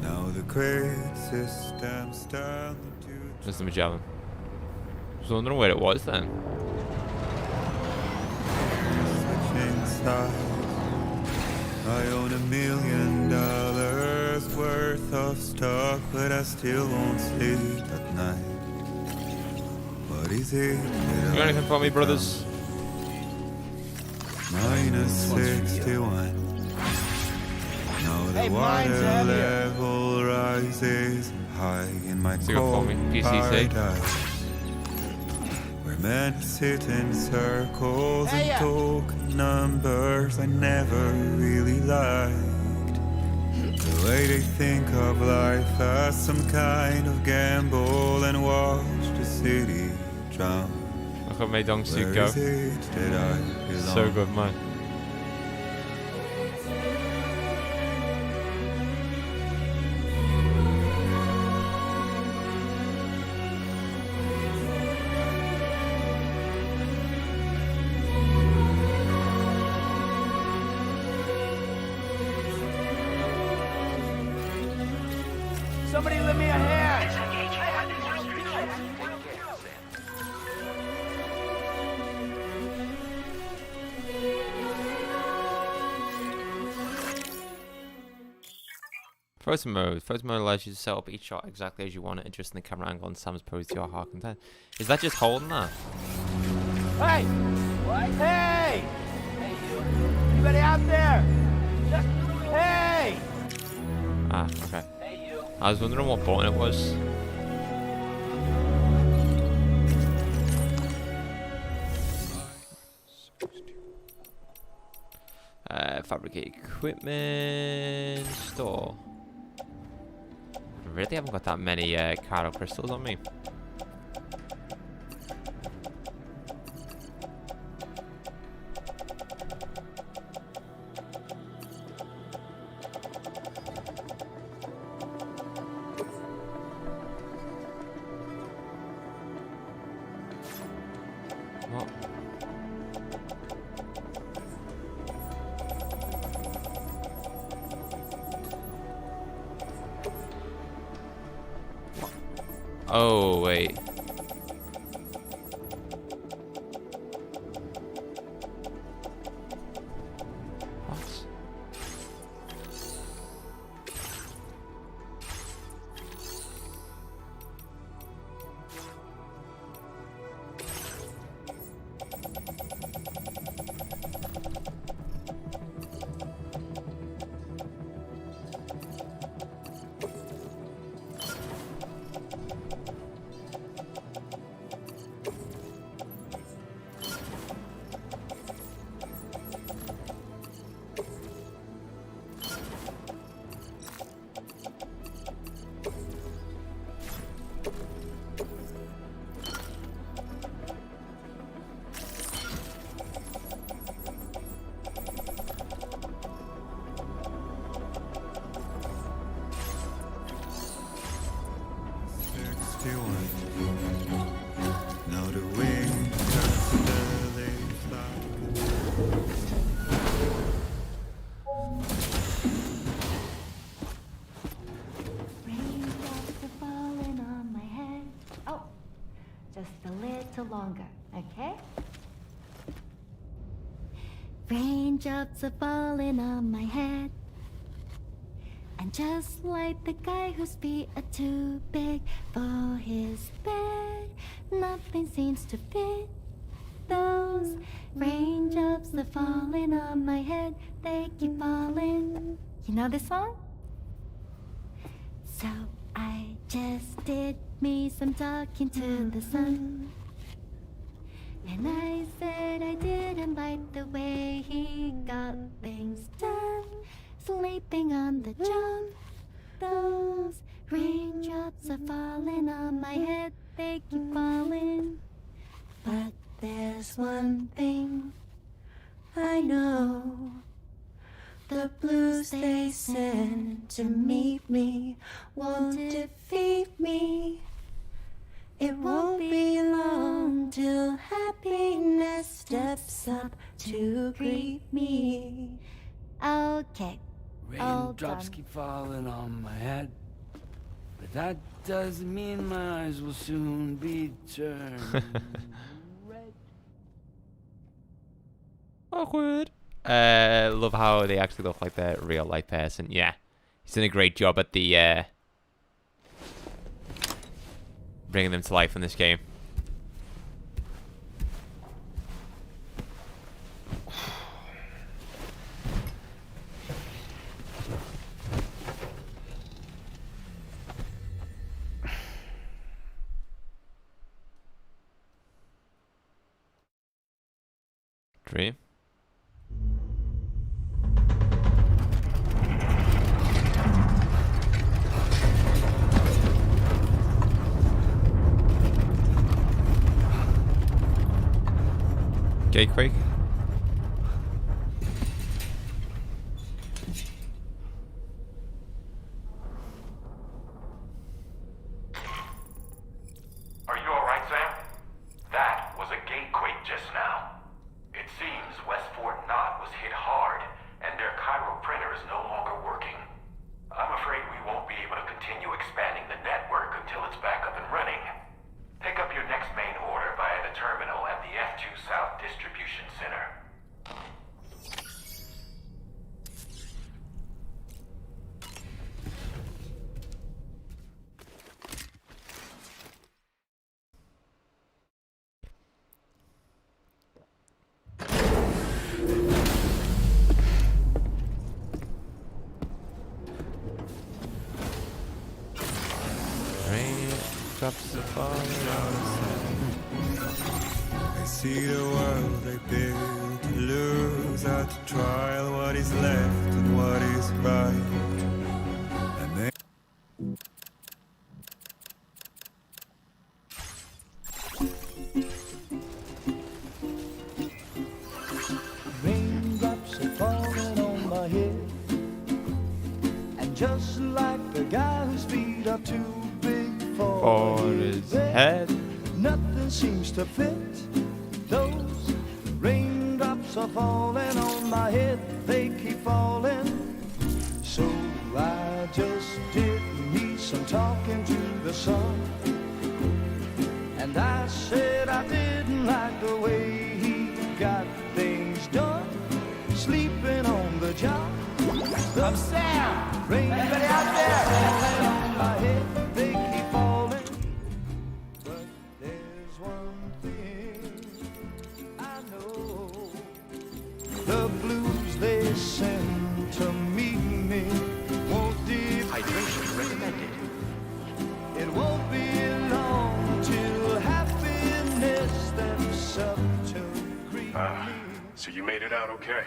Now the great system stand to There's the Magellan. I was wondering where it was then. switching sides. I own $1 million worth of stock, but I still won't sleep at night. What is it? You got anything for me, brothers? Minus 61. Now the Hey, mine's water heavier. level rises high in my So you got for cold me, PCC. paradise. Where men sit in circles Hey, and talk numbers I never really liked. The way they think of life as some kind of gamble and watch the city drown. Look at my Dong Su Where go. is it that I belong? So good, man. Somebody lend me a hand! Frozen mode. Frozen mode allows you to set up each shot exactly as you want it, adjusting the camera angle and Sam's pose to your heart content. Is that just holding that? Hey! What? Hey! Hey, you. Anybody out there? Hey! Ah, okay. Hey, you. I was wondering what button it was. Fabricate equipment store. I really haven't got that many Caro crystals on me. What? Oh, wait. What? Now the wind cuts the leaves Raindrops are falling on my head. Oh, just a little longer, okay? Raindrops are falling on my head. And just like the guy whose feet are too big for his bed, nothing seems to fit. Those raindrops are falling on my head, they keep falling. You know this song? So I just did me some talking to the sun. And I said I didn't like the way he got things done. Sleeping on the job. Those raindrops are falling on my head, they keep falling. But there's one thing I know. The blues they send to meet me won't defeat me. It won't be long till happiness steps up to greet me. Okay. Raindrops keep falling on my head, but that doesn't mean my eyes will soon be turned red. Awkward. Love how they actually look like the real life person. Yeah, he's done a great job at the bringing them to life in this game. Dream. Gatequake. Are you alright, Sam? That was a gatequake just now. It seems West Fort Knott was hit hard, and their Cairo printer is no longer working. I'm afraid we won't be able to continue expanding the network until it's back up and running. Pick up your next main order via the terminal at the F2 South Distribution Center. Raindrops are falling on I see the world they build to lose at trial what is left and what is right. And they Raindrops are falling on my head, and just like the guy whose feet are too big for his head. Nothing seems to fit. Those raindrops are falling on my head, they keep falling. So I just did me some talking to the sun, and I said I didn't like the way he got things done, sleeping on the job. I'm Sam! Anybody out there? Falling on my head, they keep falling. But there's one thing I know, the blues they send to meet me won't Hydration recommended. It won't be long till happiness steps up to greet me. So you made it out okay.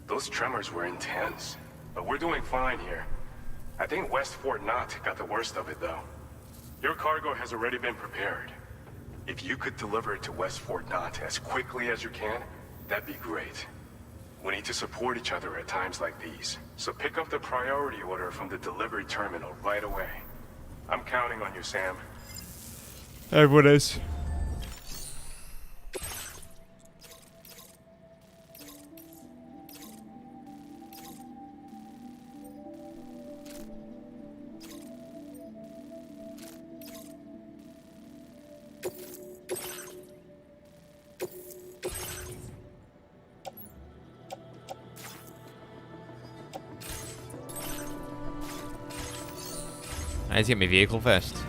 Those tremors were intense, but we're doing fine here. I think West Fort Knott got the worst of it, though. Your cargo has already been prepared. If you could deliver it to West Fort Knott as quickly as you can, that'd be great. We need to support each other at times like these, so pick up the priority order from the delivery terminal right away. I'm counting on you, Sam. Everyone is. I need to get my vehicle first. Heat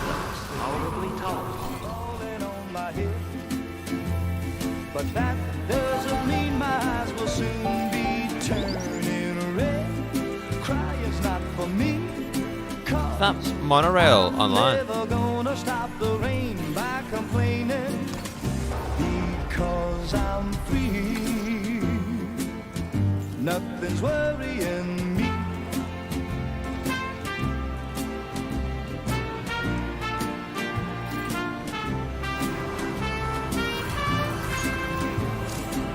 levels tolerably tolerable. Falling on my head, but that doesn't mean my eyes will soon be turning red. Crying's not for me. That's monorail online. Never gonna stop the rain by complaining, because I'm free. Nothing's worrying me.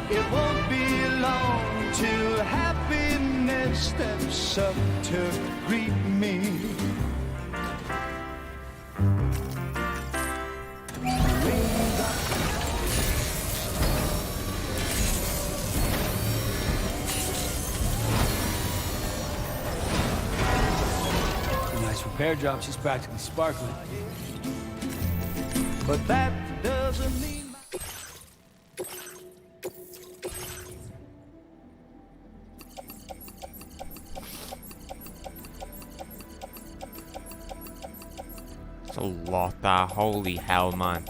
It won't be long till happiness steps up to greet me. Nice repair job. She's practically sparkling. But that doesn't mean It's a lot there. Holy hell, man.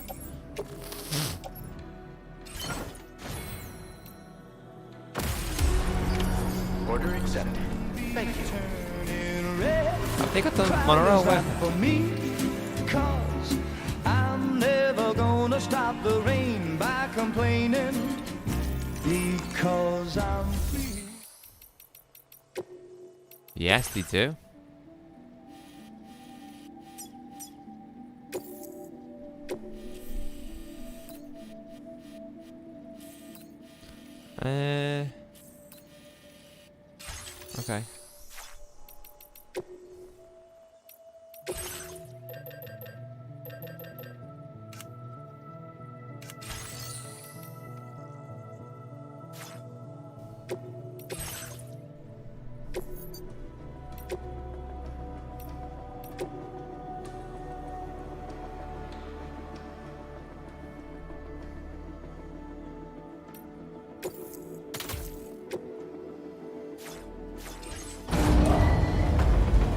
Order accepted. Thank you. Have they got the monorail there? for me, 'cause I'm never gonna stop the rain by complaining, because I'm free. Yes, they do. Okay.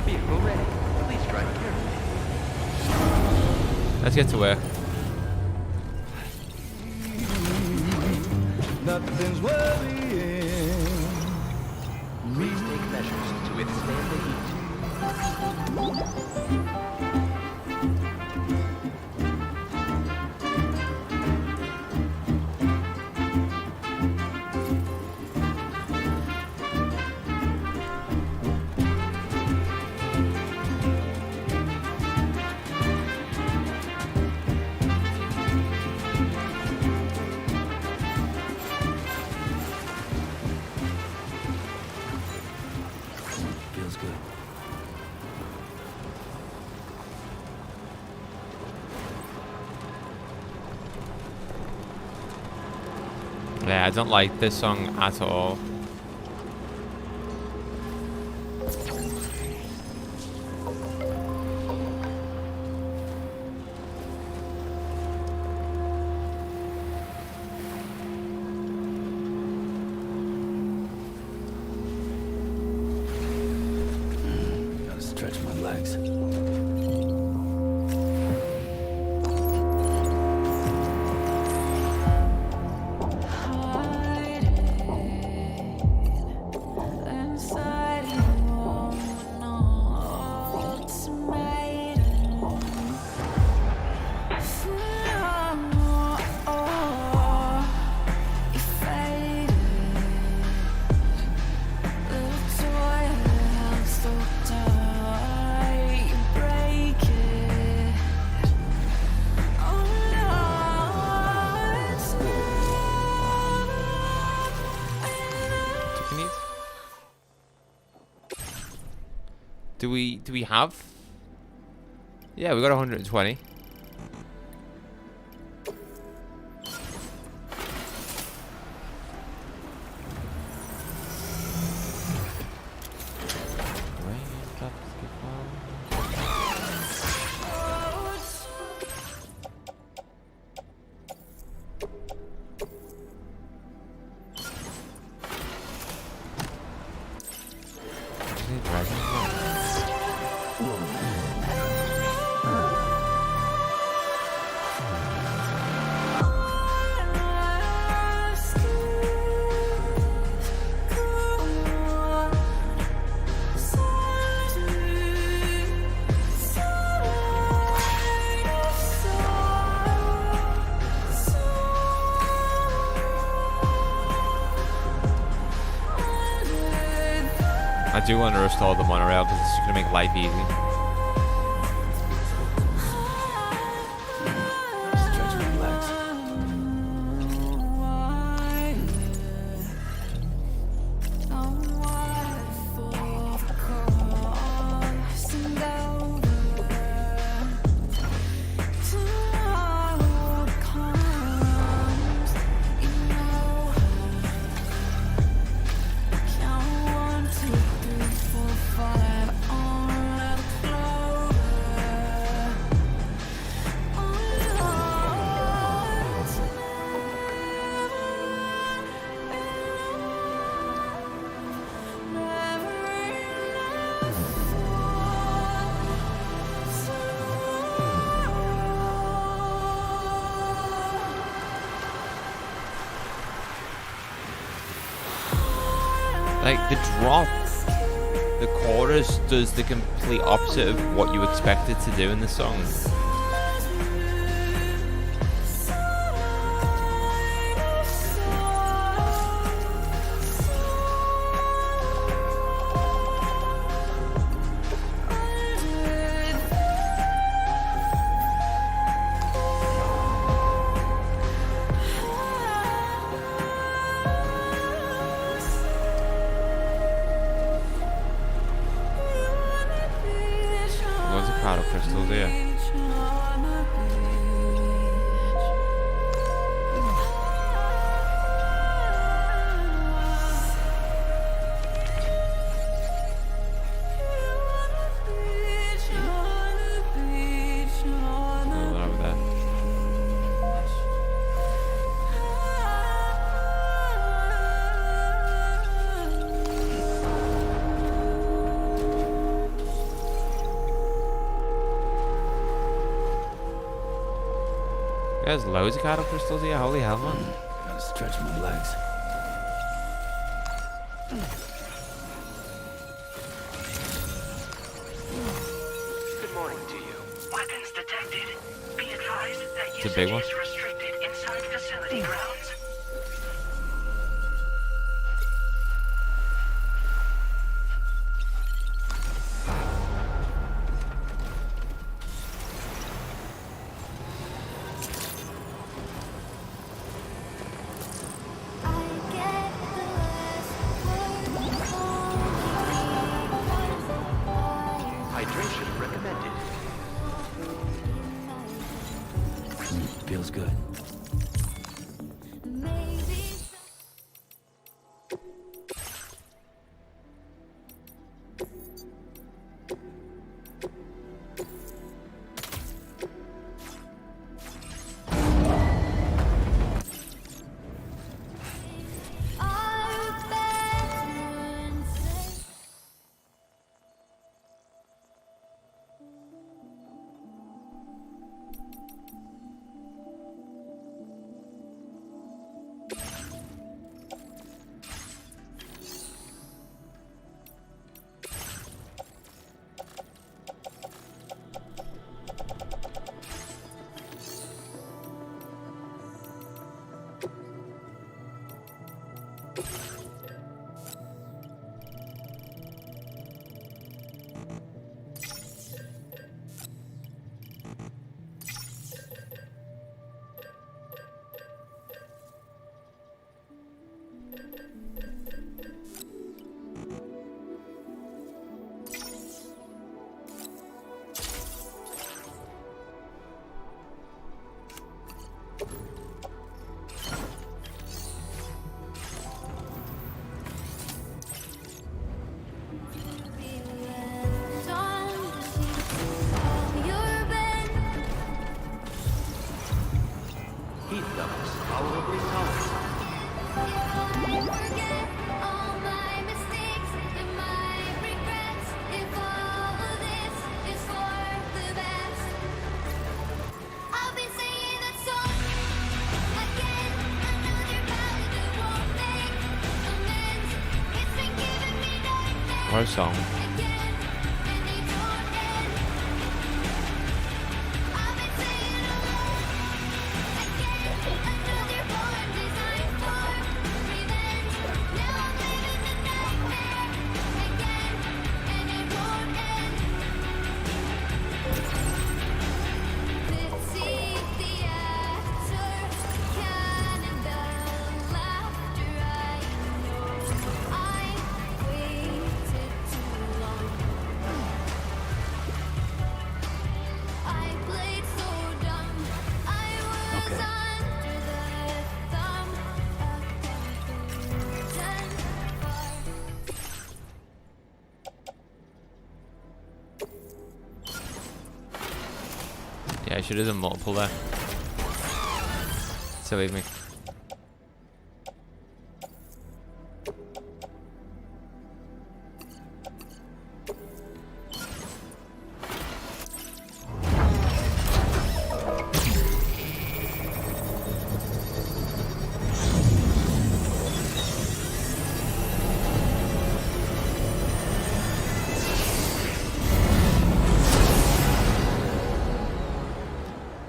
Vehicle ready. Please drive carefully. Let's get to work. Nothing's worrying. Please take measures to withstand the heat. good. Yeah, I don't like this song at all. Gotta stretch my legs. Do we have? Yeah, we got 120. I do want to restore the monorail because it's just going to make life easy. Stretch my legs. Like, the drop, the chorus does the complete opposite of what you expect it to do in the song. Crystals here. There's loads of cattle crystals here, holy hell, man. Gotta stretch my legs. Good morning to you. Weapons detected. Be advised that It's a big one. usage is restricted inside facility grounds. feels good. Heat levels tolerably tolerable. What a song. Yeah, I should have done multiple there. Silly me.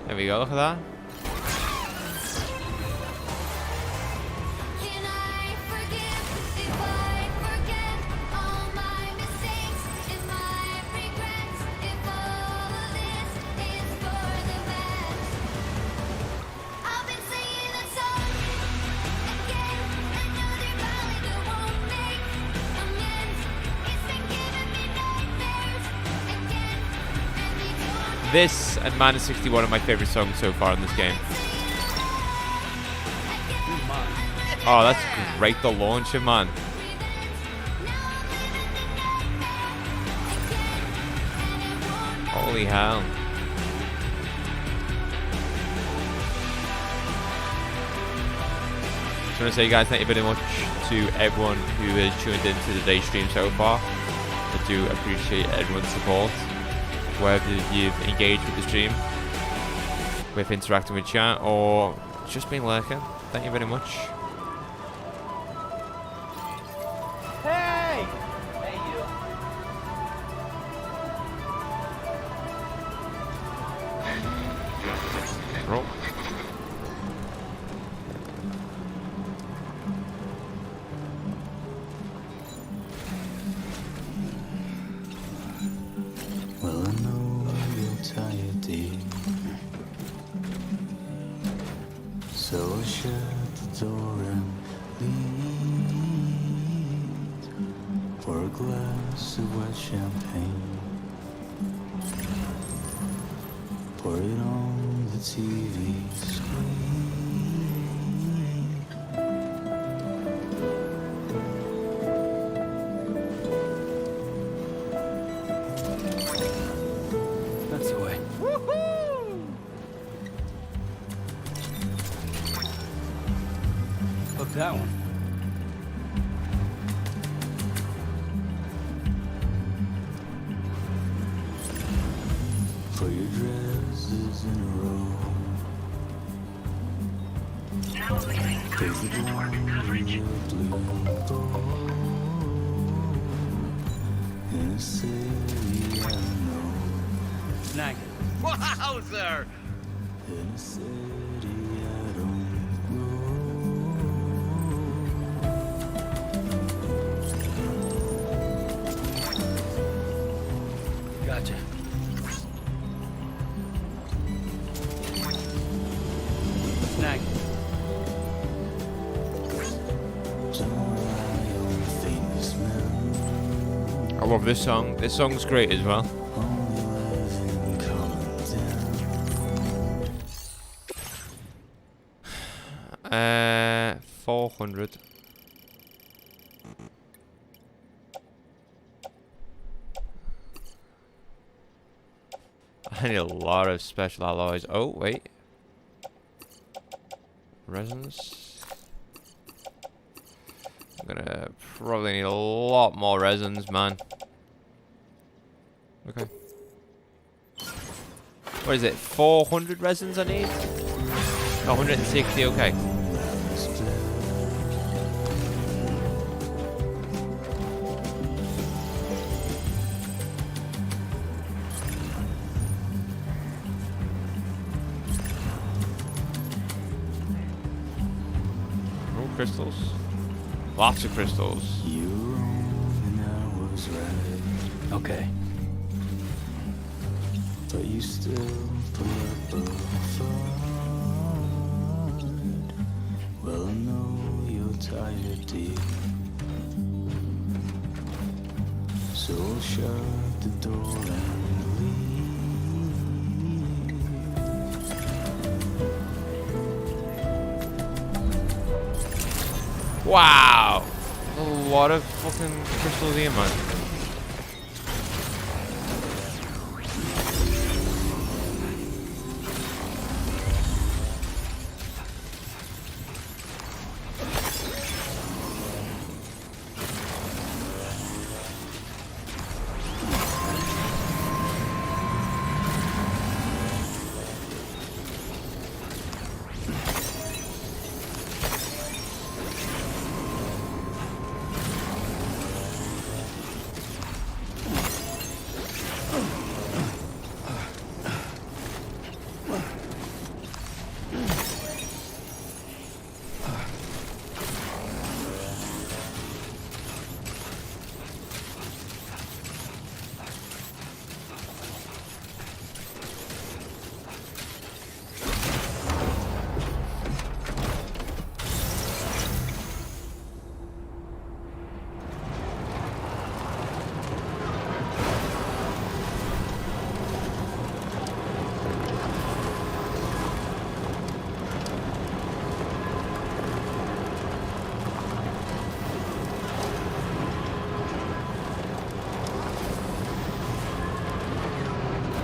There we go, look at that. This and Minus 61 are my favourite songs so far in this game. Oh, that's great, the launcher, man. Holy hell. Just want to say, guys, thank you very much to everyone who has tuned into today's stream so far. I do appreciate everyone's support. Whether you've engaged with the stream, with interacting with chat, or just been lurking, thank you very much. Hey! Hey, you. Roll. Well, I know you're tired, dear. So I'll shut the door and leave for a glass of white champagne. Pour it on the TV screen. That's the way. Hook that one. Put your dresses in a row. Now leaving Coast Network coverage. In a city I know. Snag it. Wowzer! In a city I don't know. Gotcha. Snag it. I love this song. This song's great as well. 400. I need a lot of special alloys. Oh, wait. Resins. I'm gonna probably need a lot more resins, man. Okay. What is it? 400 resins I need? 160, okay. Crystals. Lots of crystals. You were wrong and I was right. Okay. But you still put up a fight. Well, I know you're tired, dear. So shut the door and leave. Wow! A lot of fucking crystals here, man.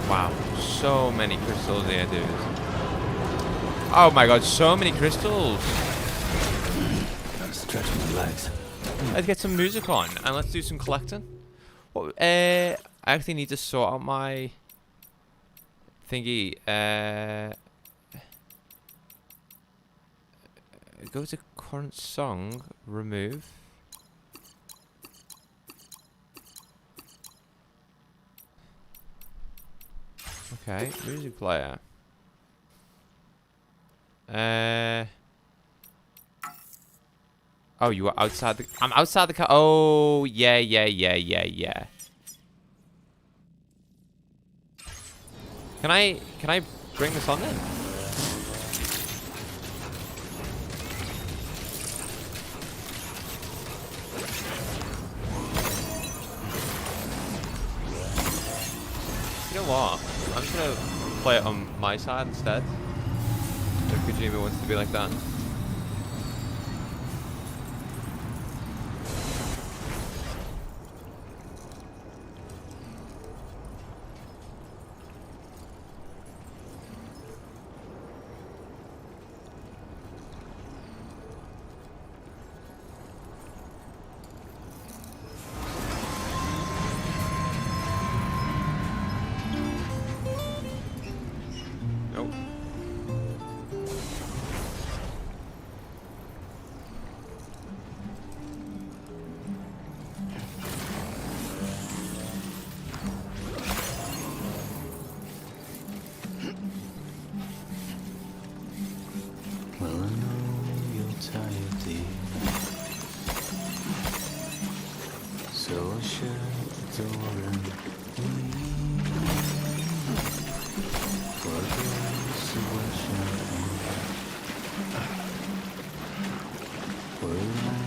Wow, so many crystals here, dude. Oh my god, so many crystals. Gotta stretch my legs. Let's get some music on and let's do some collecting. What? I actually need to sort out my thingy. Go to current song, remove. Okay, music player. Oh, you are outside the... I'm outside the car. Oh, yeah. Can I bring this on then? You know what? I'm just gonna play it on my side instead. Kojima wants to be like that. Nope. Well, I know you're tired, dear. So I shut the door and leave. For a glass of wet champagne. We're on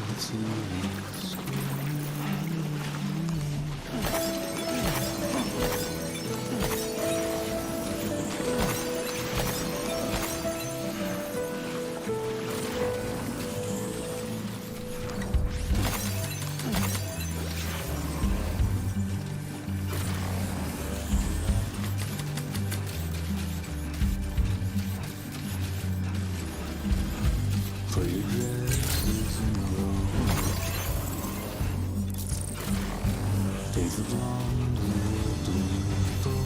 the TV screen. For your dresses in a row. Take the blonde with the blue bow.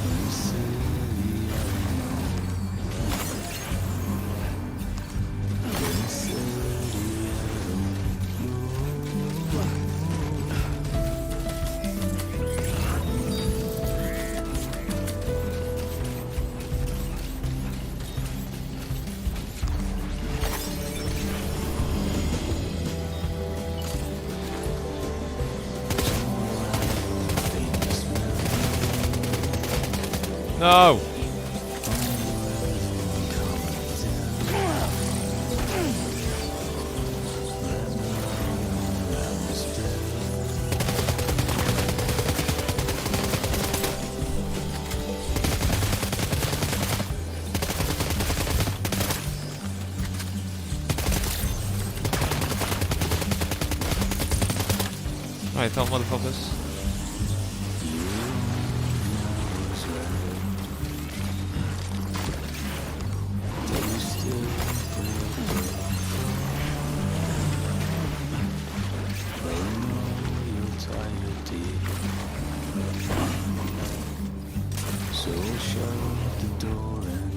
When you say I don't know. When you say I don't know. No! Right, tell motherfuckers. So shut the door and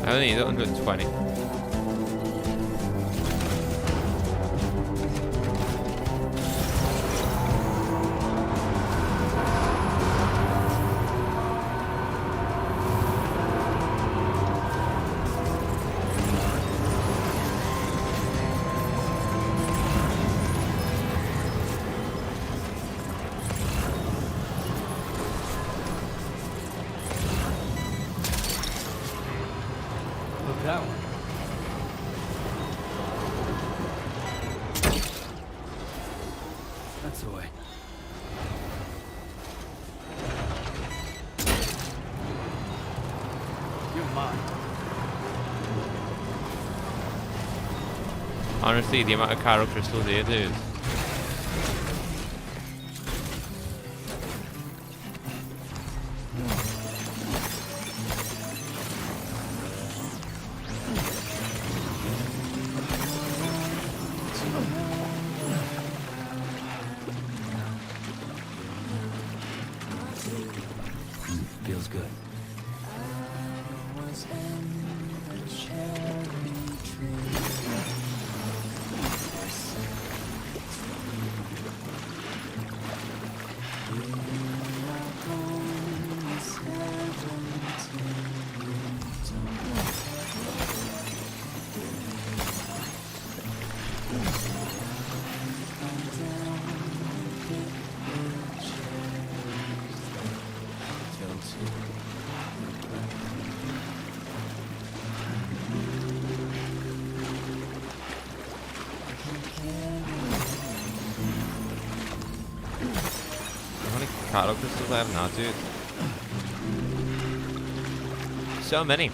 I only need 120. Look that one. That's the way. You're mine. Honestly, the amount of Kyro crystals here, dude. Feels good. How many cattle crystals I have now, dude? So many.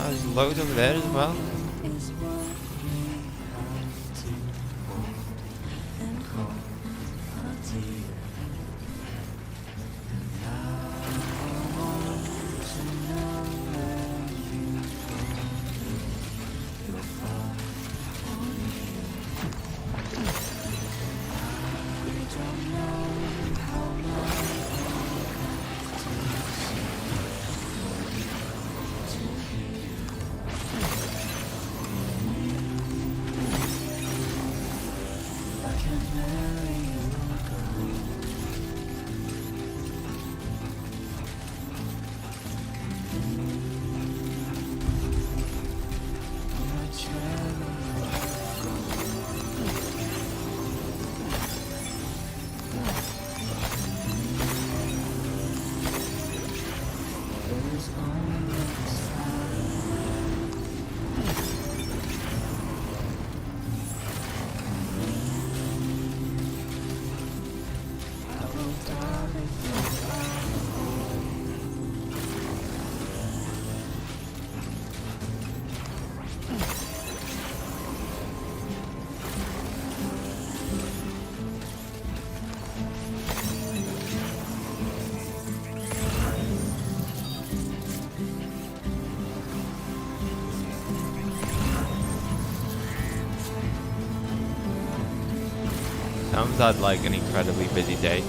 Oh, there's loads over there as well. Sam's had like an incredibly busy day.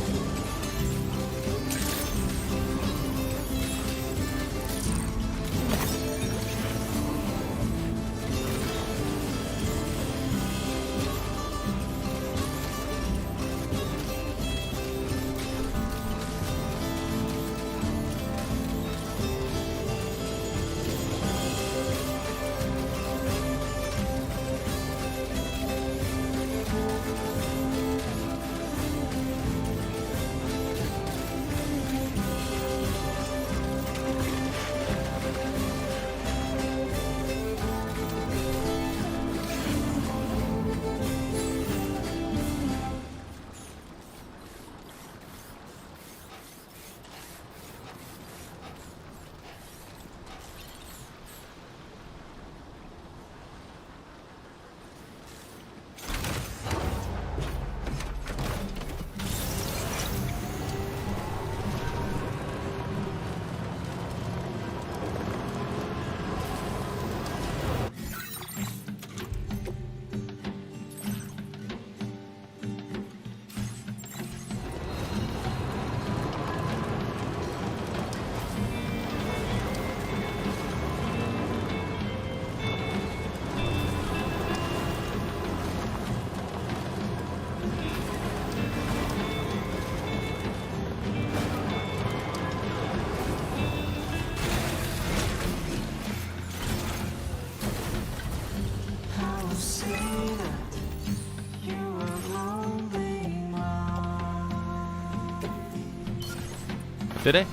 Did it?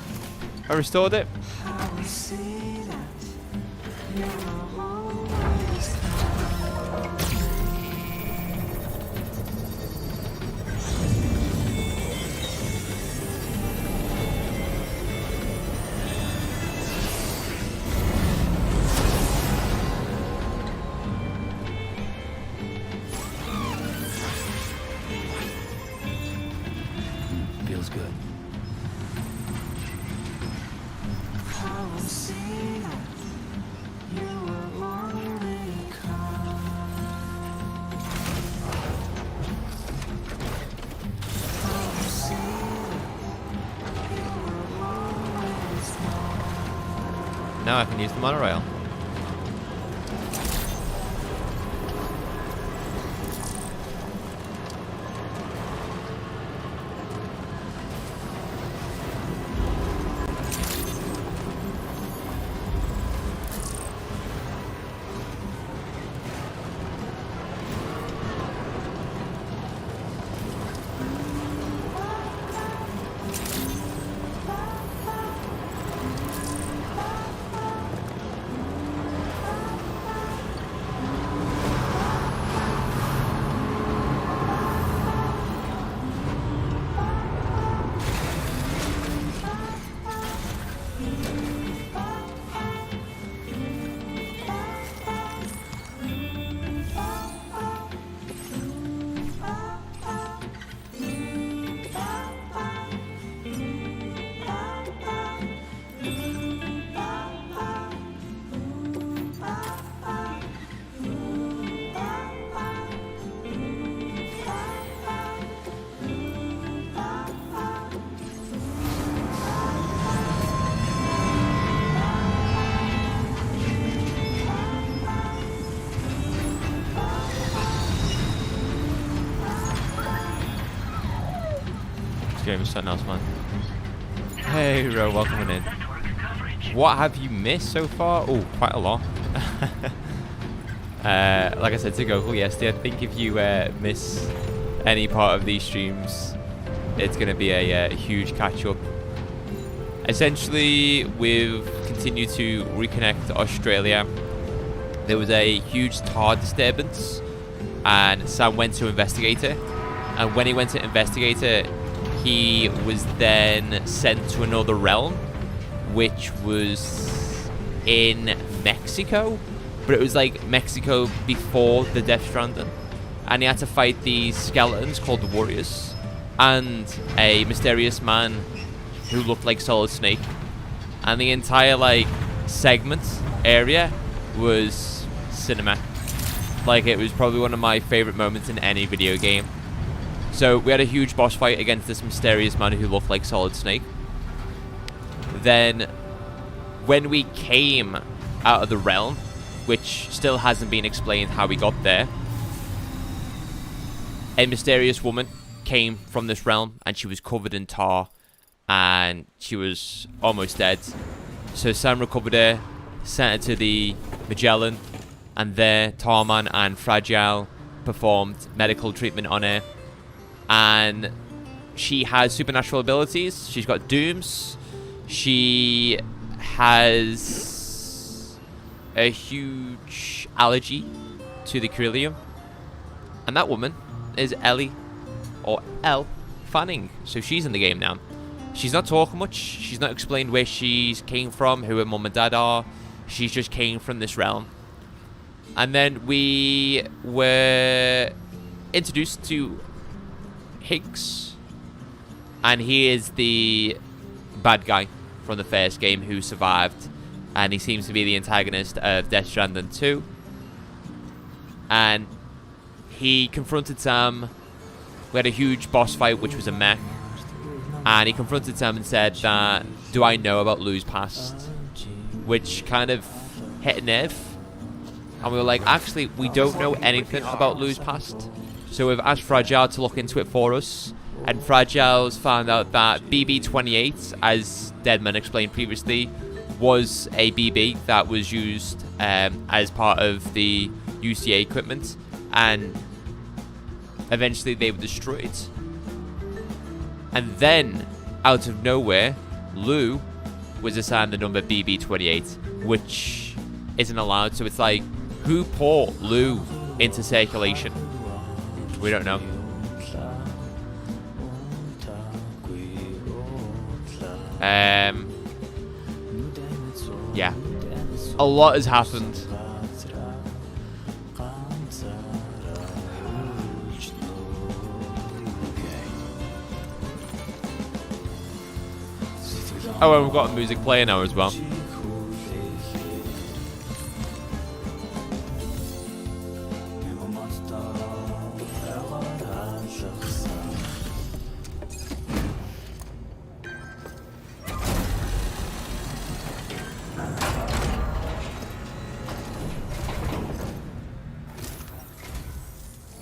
I restored it. Sounds good. Now I can use the monorail. Game is something else, man. Hey, Ro, welcome in. What have you missed so far? Oh, quite a lot. Like I said to Google yesterday, I think if you miss any part of these streams, it's going to be a huge catch-up. Essentially, we've continued to reconnect Australia. There was a huge tar disturbance, and Sam went to investigate it. And when he went to investigate it, he was then sent to another realm, which was in Mexico, but it was like Mexico before the Death Stranding, and he had to fight these skeletons called the Warriors and a mysterious man who looked like Solid Snake, and the entire like segment area was cinema. Like, it was probably one of my favorite moments in any video game. So we had a huge boss fight against this mysterious man who looked like Solid Snake. Then when we came out of the realm, which still hasn't been explained how we got there, a mysterious woman came from this realm, and she was covered in tar, and she was almost dead. So Sam recovered her, sent her to the Magellan, and there Tarman and Fragile performed medical treatment on her. And she has supernatural abilities. She's got dooms. She has a huge allergy to the Corellium. And that woman is Ellie, or Elle Fanning. So she's in the game now. She's not talking much. She's not explained where she came from, who her mum and dad are. She's just came from this realm. And then we were introduced to Higgs, and he is the bad guy from the first game who survived, and he seems to be the antagonist of Death Stranding 2. And he confronted Sam. We had a huge boss fight, which was a mech, and he confronted Sam and said that, do I know about Lou's past? Which kind of hit a nerve, and we were like, actually, we don't know anything about Lou's past. So we've asked Fragile to look into it for us, and Fragile's found out that BB-28, as Deadman explained previously, was a BB that was used as part of the UCA equipment, and eventually they were destroyed. And then, out of nowhere, Lou was assigned the number BB-28, which isn't allowed. So it's like, who poured Lou into circulation? We don't know. Yeah. A lot has happened. Oh, and we've got music playing now as well.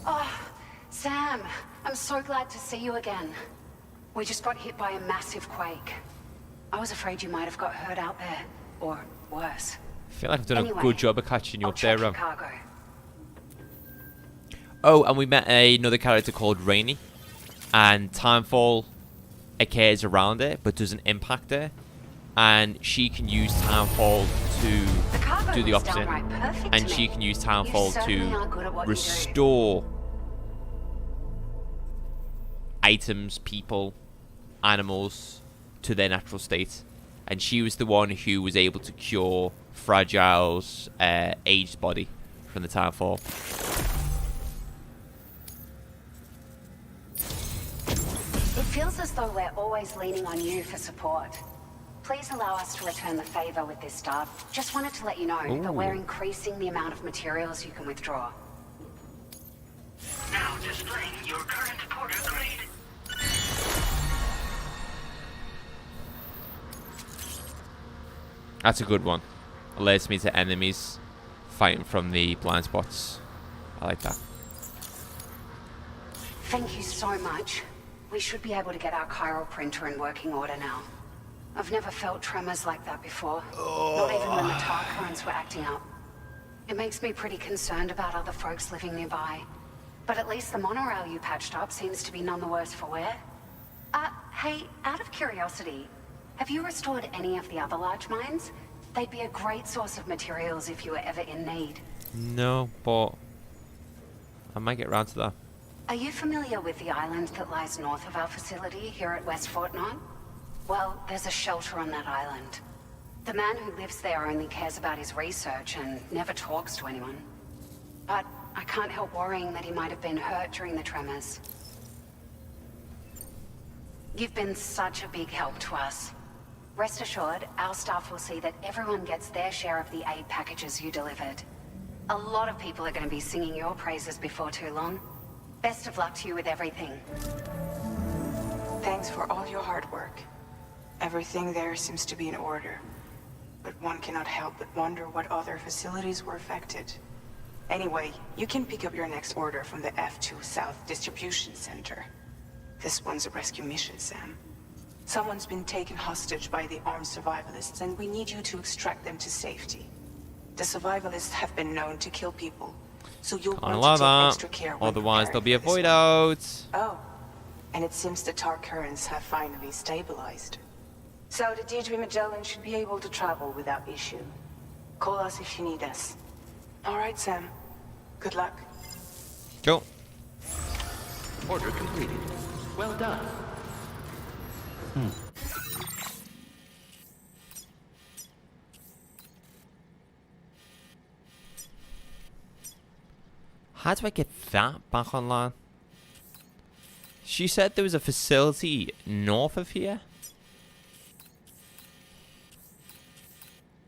Oh, Sam, I'm so glad to see you again. We just got hit by a massive quake. I was afraid you might have got hurt out there, or worse. I feel like I've done Anyway, a good job of catching you up there, Ram. Cargo. Oh, and we met another character called Rainy, and timefall occurs around it, but doesn't impact her. And she can use timefall to do the opposite, and she can use timefall to restore items, people, animals to their natural state. And she was the one who was able to cure Fragile's aged body from the timefall. It feels as though we're always leaning on you for support. Please allow us to return the favor with this stuff. Just wanted to let you know that we're increasing the amount of materials you can withdraw. Now displaying your current porter grade. That's a good one. Alerts me to enemies fighting from the blind spots. I like that. Thank you so much. We should be able to get our chiral printer in working order now. I've never felt tremors like that before. Not even when the tar currents were acting up. It makes me pretty concerned about other folks living nearby. But at least the monorail you patched up seems to be none the worse for wear. Hey, out of curiosity, have you restored any of the other large mines? They'd be a great source of materials if you were ever in need. No, but I might get around to that. Are you familiar with the island that lies north of our facility here at West Fort Knox? Well, there's a shelter on that island. The man who lives there only cares about his research and never talks to anyone. But I can't help worrying that he might have been hurt during the tremors. You've been such a big help to us. Rest assured, our staff will see that everyone gets their share of the aid packages you delivered. A lot of people are going to be singing your praises before too long. Best of luck to you with everything. Thanks for all your hard work. Everything there seems to be in order. But one cannot help but wonder what other facilities were affected. Anyway, you can pick up your next order from the F2 South Distribution Center. This one's a rescue mission, Sam. Someone's been taken hostage by the armed survivalists, and we need you to extract them to safety. The survivalists have been known to kill people, so you'll want to take extra care when otherwise there'll be a preparing void out. Oh, and it seems the tar currents have finally stabilized. So the Deirdre Magellan should be able to travel without issue. Call us if you need us. All right, Sam. Good luck. Cool. Order completed. Well done. How do I get that back online? She said there was a facility north of here.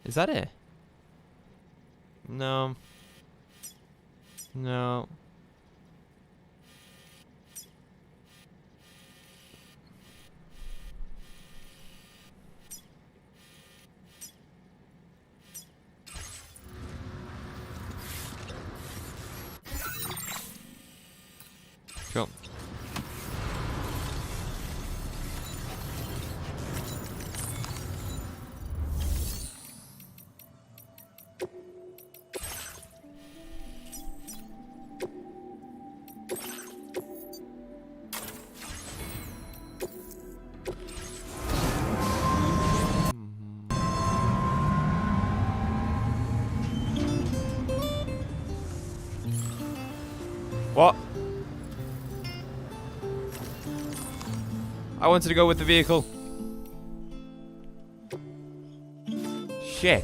Is that it? No. No. Cool. What? I wanted to go with the vehicle. Shit.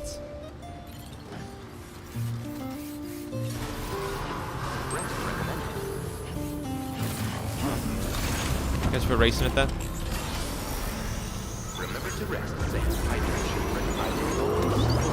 Guess we're racing it then. Remember to to rest, Sam. Hydration recognizing almost.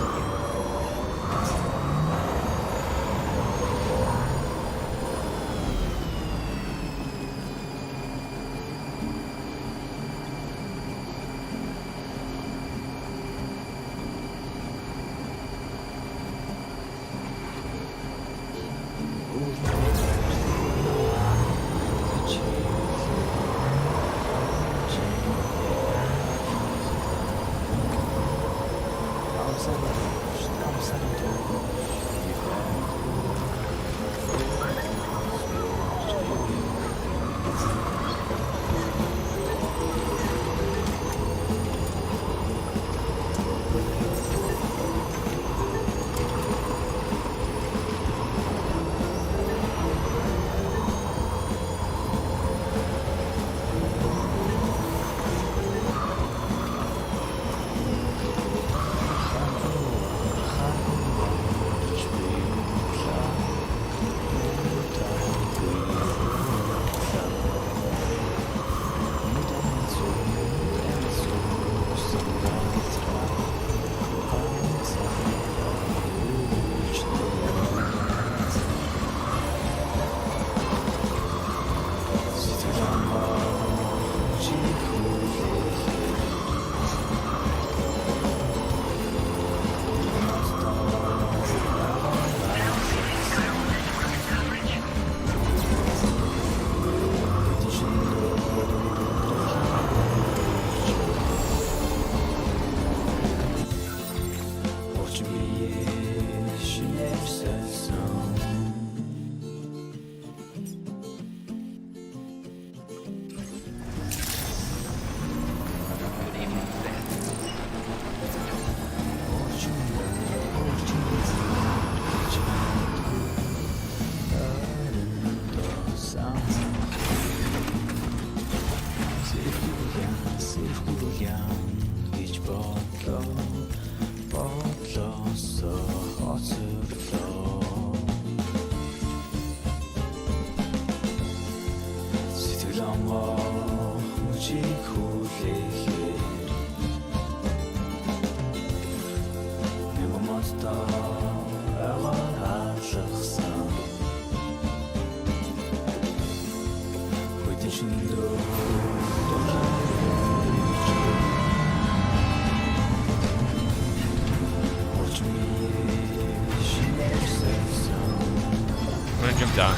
I'm gonna jump down.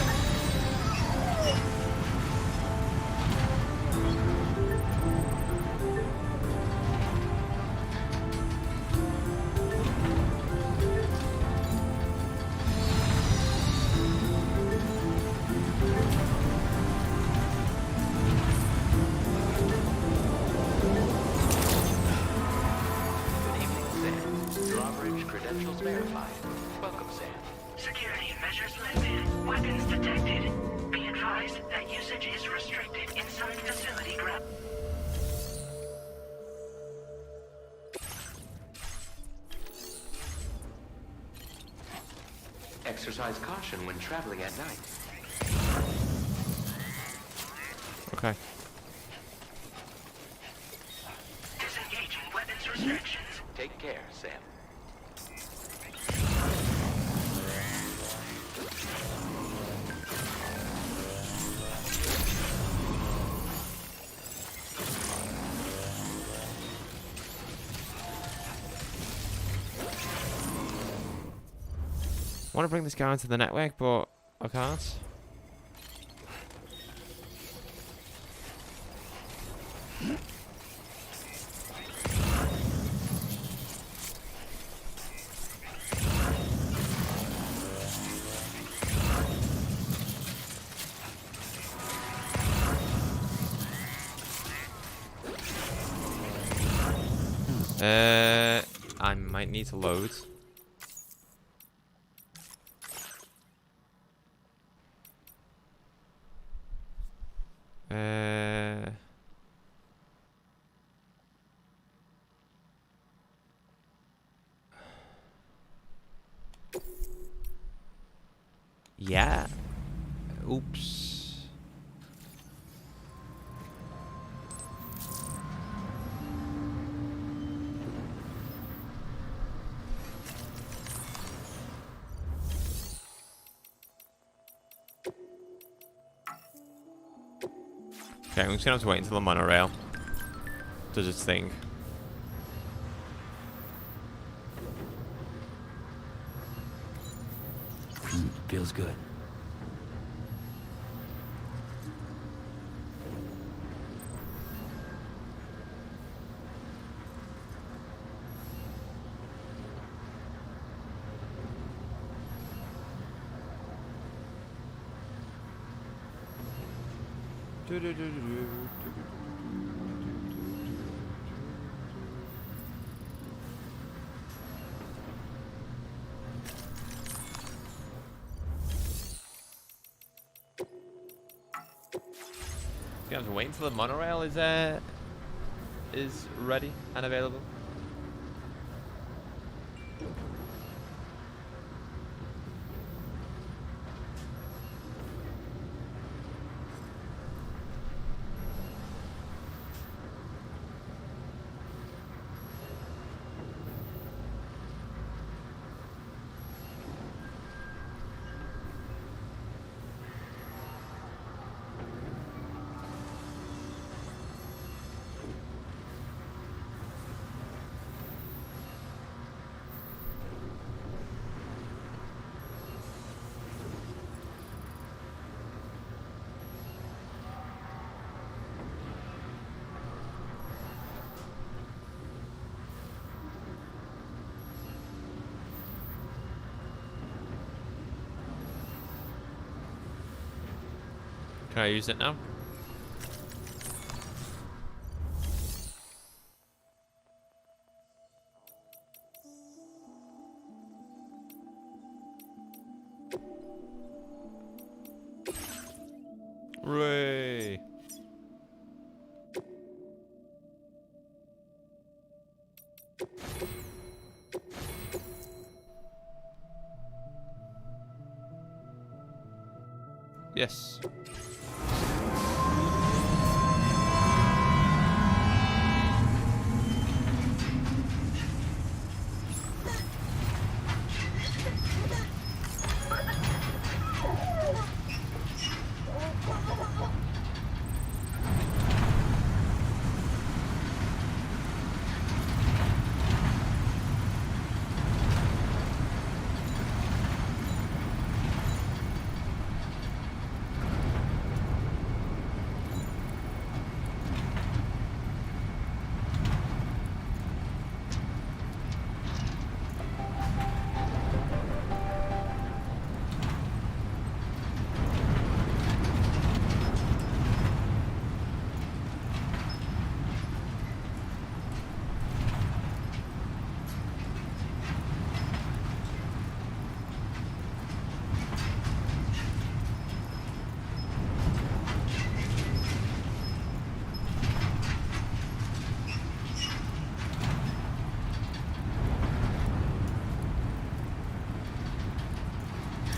Good evening, Sam. Drawbridge credentials verified. Welcome, Sam. Security measures lifted. Weapons detected. Be advised that usage is restricted inside facility ground. Exercise caution when traveling at night. Okay. Disengaging weapons restrictions. Take care, Sam. I want to bring this guy onto the network, but I can't. I might need to load. Yeah. Oops. Okay, I'm just gonna have to wait until the monorail does its thing. Feels good. You have to wait until the monorail is ready and available. Can I use it now? Hooray! Yes.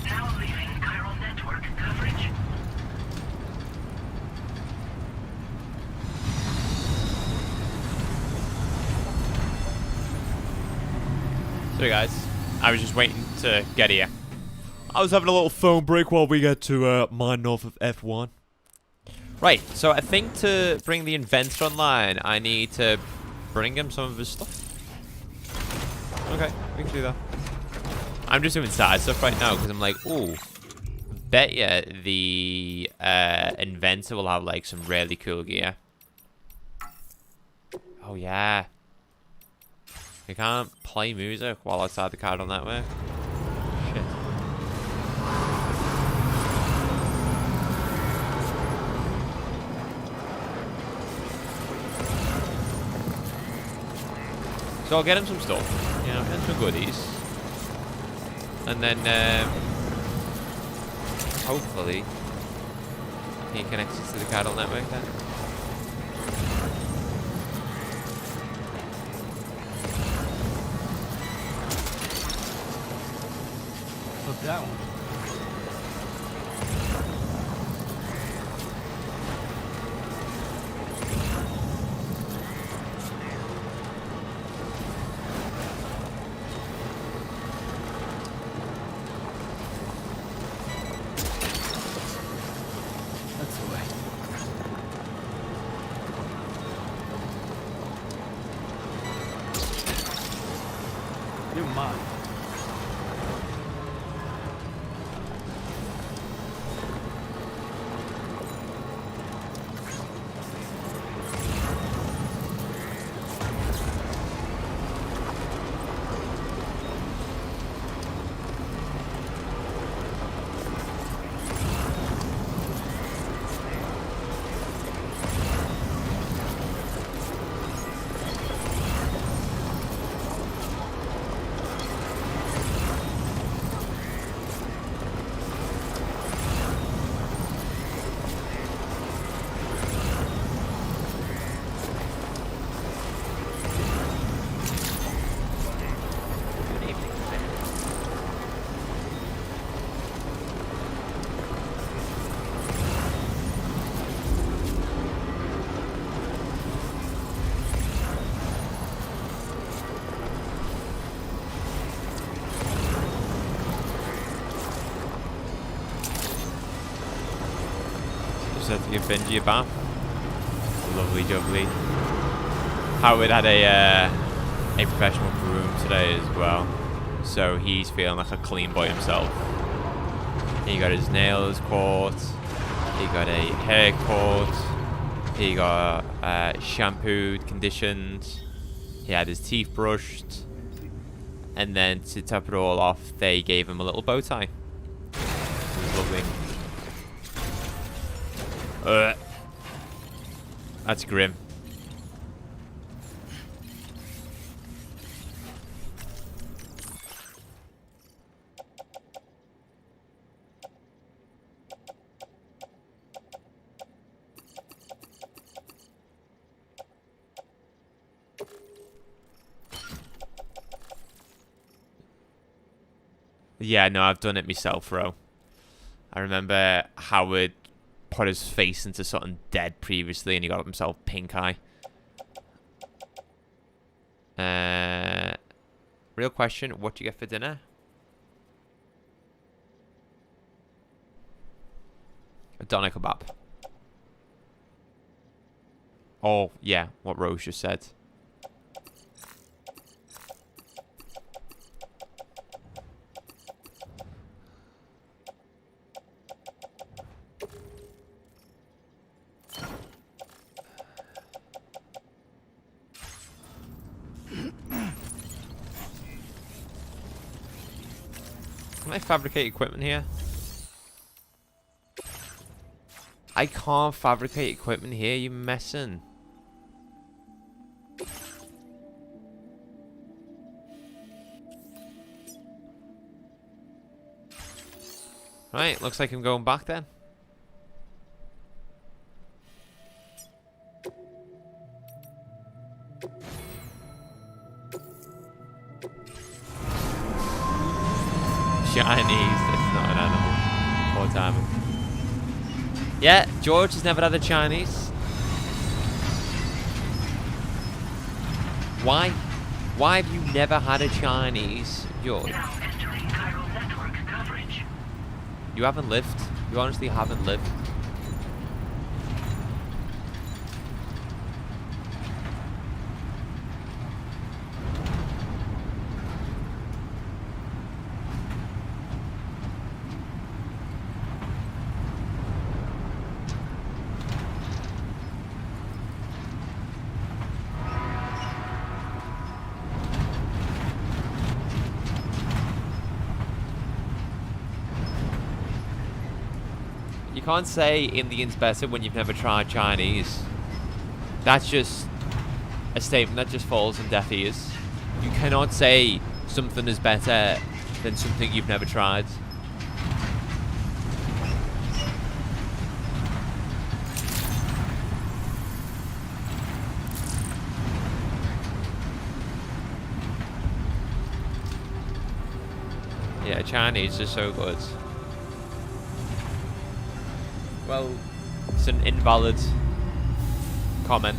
Now leaving chiral network coverage. Sorry guys, I was just waiting to get here. I was having a little phone break while we get to mine north of F1. Right, so I think to bring the inventor online, I need to bring him some of his stuff. Okay, we can do that. I'm just doing side stuff right now because I'm like, ooh, bet ya the inventor will have like some really cool gear. Oh yeah. We can't play music while outside the chiral network. Shit. So I'll get him some stuff, you know, and some goodies. And then, hopefully, he connects us to the chiral network then. Flip that one. That's the way. mind. Just have to give Benji a bath. Lovely jubbly. Howard had a professional groom today as well, so he's feeling like a clean boy himself. He got his nails caught, he got a haircut, he got shampooed, conditioned, he had his teeth brushed, and then to top it all off, they gave him a little bow tie. It was lovely. That's grim. Yeah, no, I've done it myself, bro. I remember Howard put his face into something dead previously and he got himself pink eye. Real question, what do you get for dinner? A doner kebab. Oh, yeah, what Rose just said. Can I fabricate equipment here? I can't fabricate equipment here, you messing. Right, looks like I'm going back then. Chinese, that's not an animal. Poor timing. Yeah, George has never had a Chinese. Why? Why have you never had a Chinese, George? Now entering chiral network coverage. You haven't lived. You honestly haven't lived. You can't say Indian's better when you've never tried Chinese. That's just a statement that just falls on deaf ears. You cannot say something is better than something you've never tried. Yeah, Chinese is so good. Well, it's an invalid comment.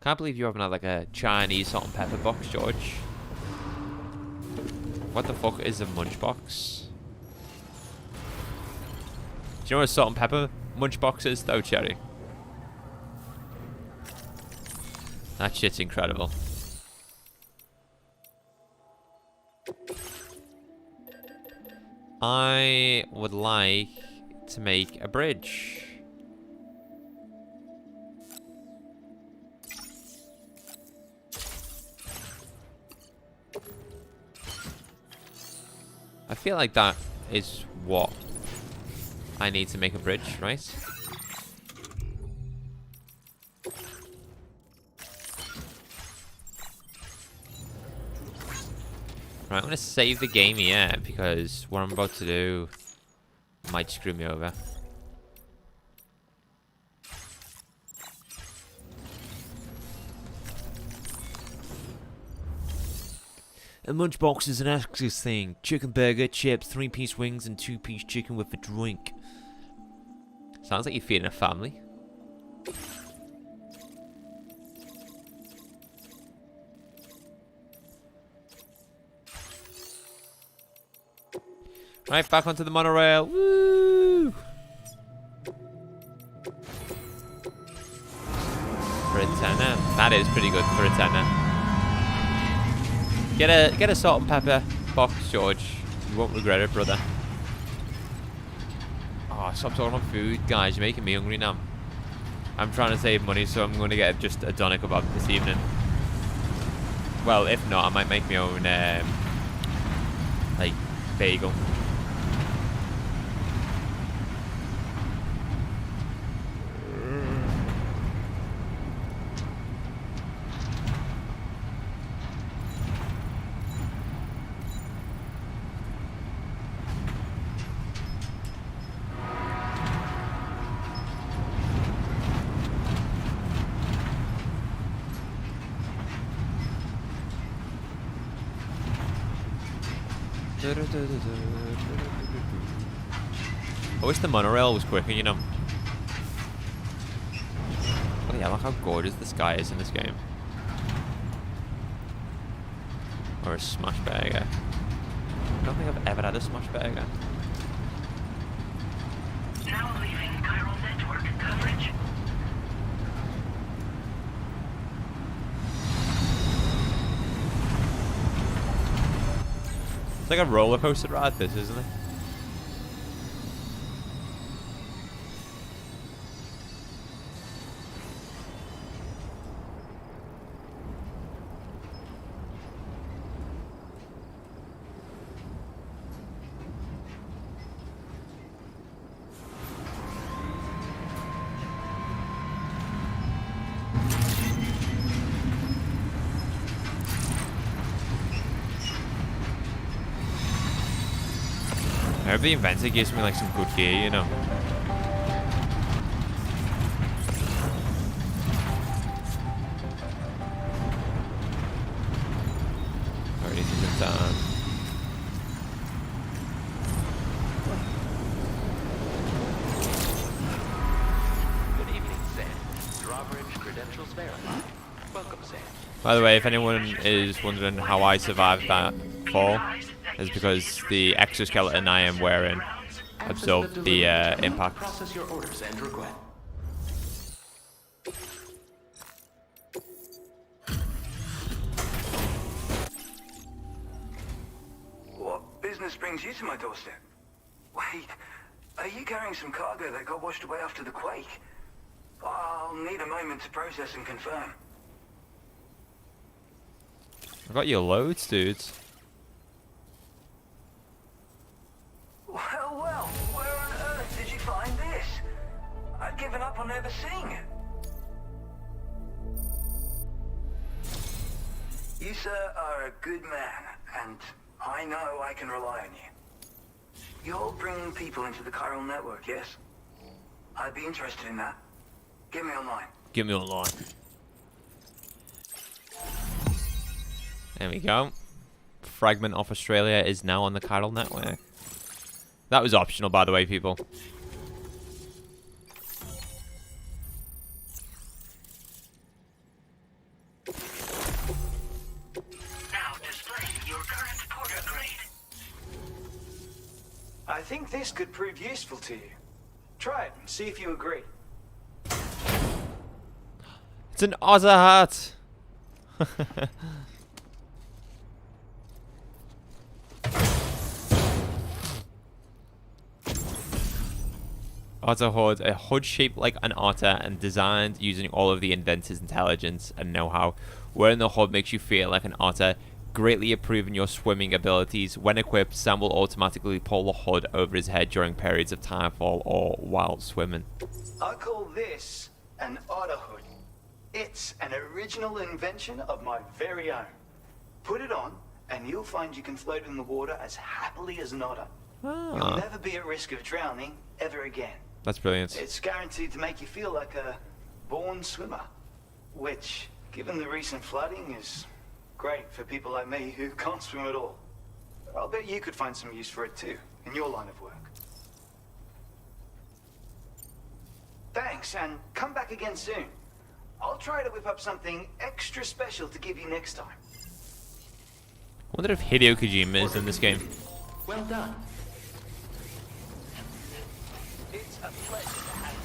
Can't believe you haven't had like a Chinese salt and pepper box, George. What the fuck is a munch box? Do you know what a salt and pepper munch box is though, Cherry? That shit's incredible. I would like to make a bridge. I feel like that is what I need to make a bridge, right? Right, I'm gonna save the game here because what I'm about to do might screw me over. A lunchbox is an access thing. Chicken burger, chips, 3-piece wings, and 2-piece chicken with a drink. Sounds like you're feeding a family. Right, back onto the monorail. Woo! For a tenner. That is pretty good for a tenner. Get a salt and pepper box, George. You won't regret it, brother. Oh, stop talking about food, guys. You're making me hungry now. I'm trying to save money, so I'm going to get just a doner kebab this evening. Well, if not, I might make my own, like, bagel. I wish the monorail was quicker, you know. Oh yeah, look how gorgeous the sky is in this game. Or a smash burger. I don't think I've ever had a smash burger. Now leaving chiral network coverage. It's like a roller coaster ride, this, isn't it? I hope the inventor gives me like some good gear, you know. Already think I'm done. Good evening, Sam. Drawbridge credentials verified. Welcome, Sam. By the way, if anyone is wondering how I survived that fall, it's because the exoskeleton I am wearing absorbed the impact. Process your orders and request. What business brings you to my doorstep? Wait, are you carrying some cargo that got washed away after the quake? I'll need a moment to process and confirm. I got you loads, dudes. Well, where on earth did you find this? I'd given up on ever seeing it. You, sir, are a good man, and I know I can rely on you. You're bringing people into the chiral network, yes? I'd be interested in that. Get me online. Get me online. There we go. Fragment of Australia is now on the chiral network. That was optional, by the way, people. Now displaying your current porter grade. I think this could prove useful to you. Try it and see if you agree. It's an Otter hat. Otter HUD, a HUD shaped like an otter and designed using all of the inventor's intelligence and know-how. Wearing the HUD makes you feel like an otter, greatly improving your swimming abilities. When equipped, Sam will automatically pull the HUD over his head during periods of timefall or while swimming. I call this an otter hood. It's an original invention of my very own. Put it on, and you'll find you can float in the water as happily as an otter. You'll never be at risk of drowning ever again. That's brilliant. It's guaranteed to make you feel like a born swimmer, which, given the recent flooding, is great for people like me who can't swim at all. I'll bet you could find some use for it too, in your line of work. Thanks, and come back again soon. I'll try to whip up something extra special to give you next time. I wonder if Hideo Kojima is in this game. Well done. It's a pleasure to have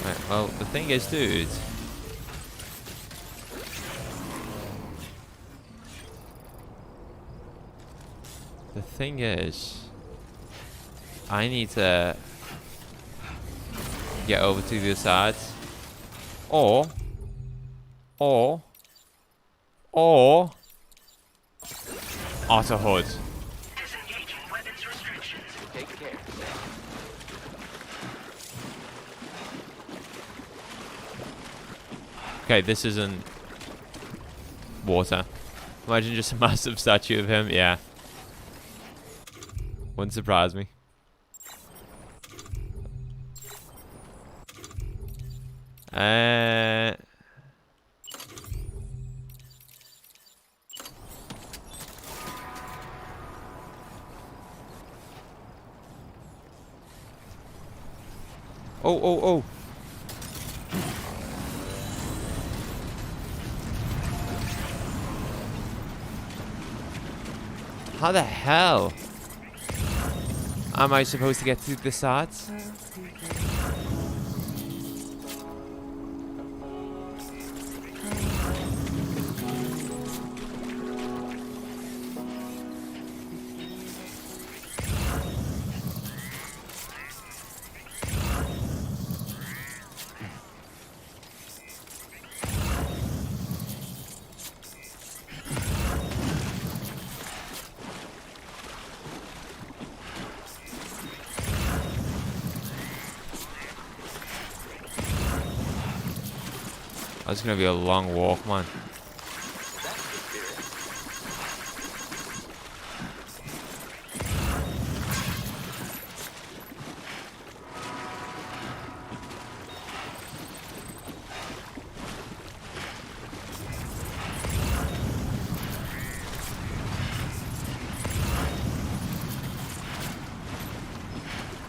you. Right, well, the thing is, dude. The thing is, I need to get over to the other side. Or Otter HUD. Disengaging weapons restrictions. Take care. Okay, this isn't water. Imagine just a massive statue of him. Yeah. Wouldn't surprise me. Oh. How the hell am I supposed to get to the sides? That's gonna be a long walk, man.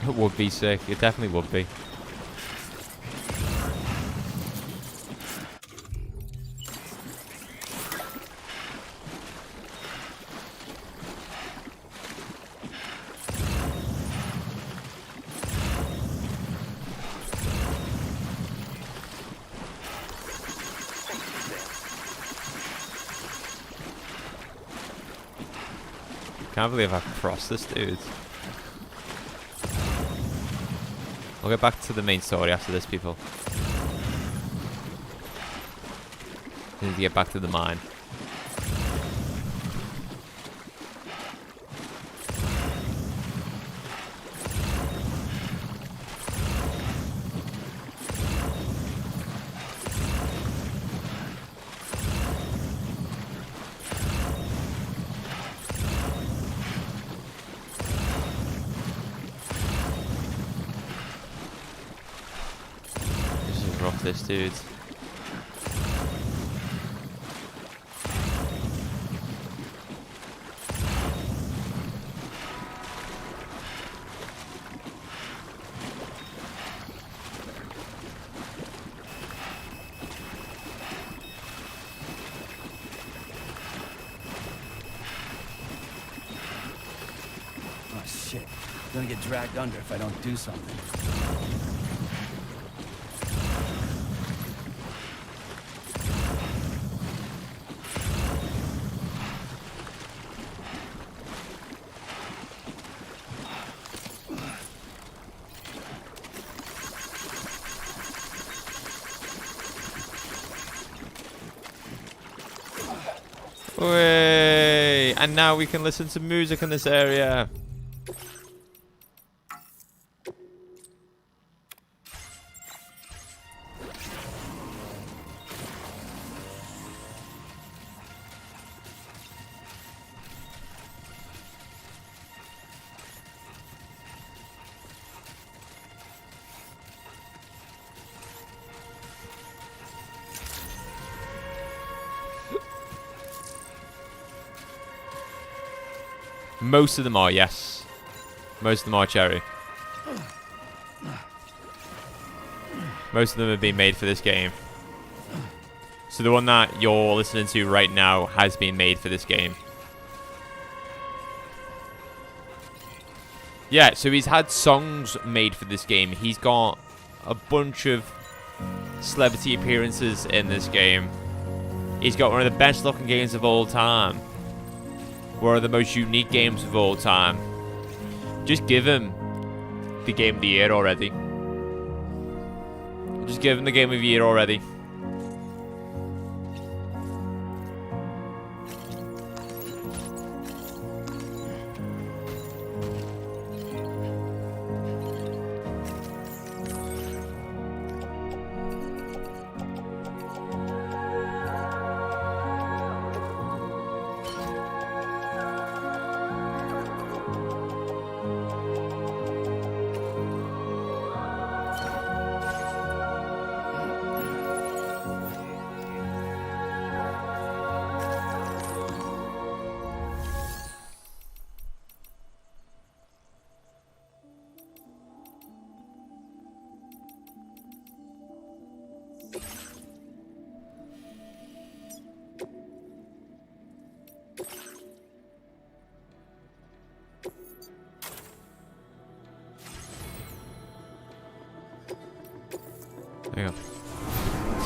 It would be sick. It definitely would be. Can't believe I crossed this, dude. We'll get back to the main story after this, people. We need to get back to the mine. This dude. Oh shit. I'm gonna get dragged under if I don't do something. Way! And now we can listen to music in this area. Most of them are, yes. Most of them are cherry. Most of them have been made for this game. So the one that you're listening to right now has been made for this game. Yeah, so he's had songs made for this game. He's got a bunch of celebrity appearances in this game. He's got one of the best looking games of all time. One of the most unique games of all time. Just give him the Game of the Year already. Just give him the Game of the Year already. Hang on.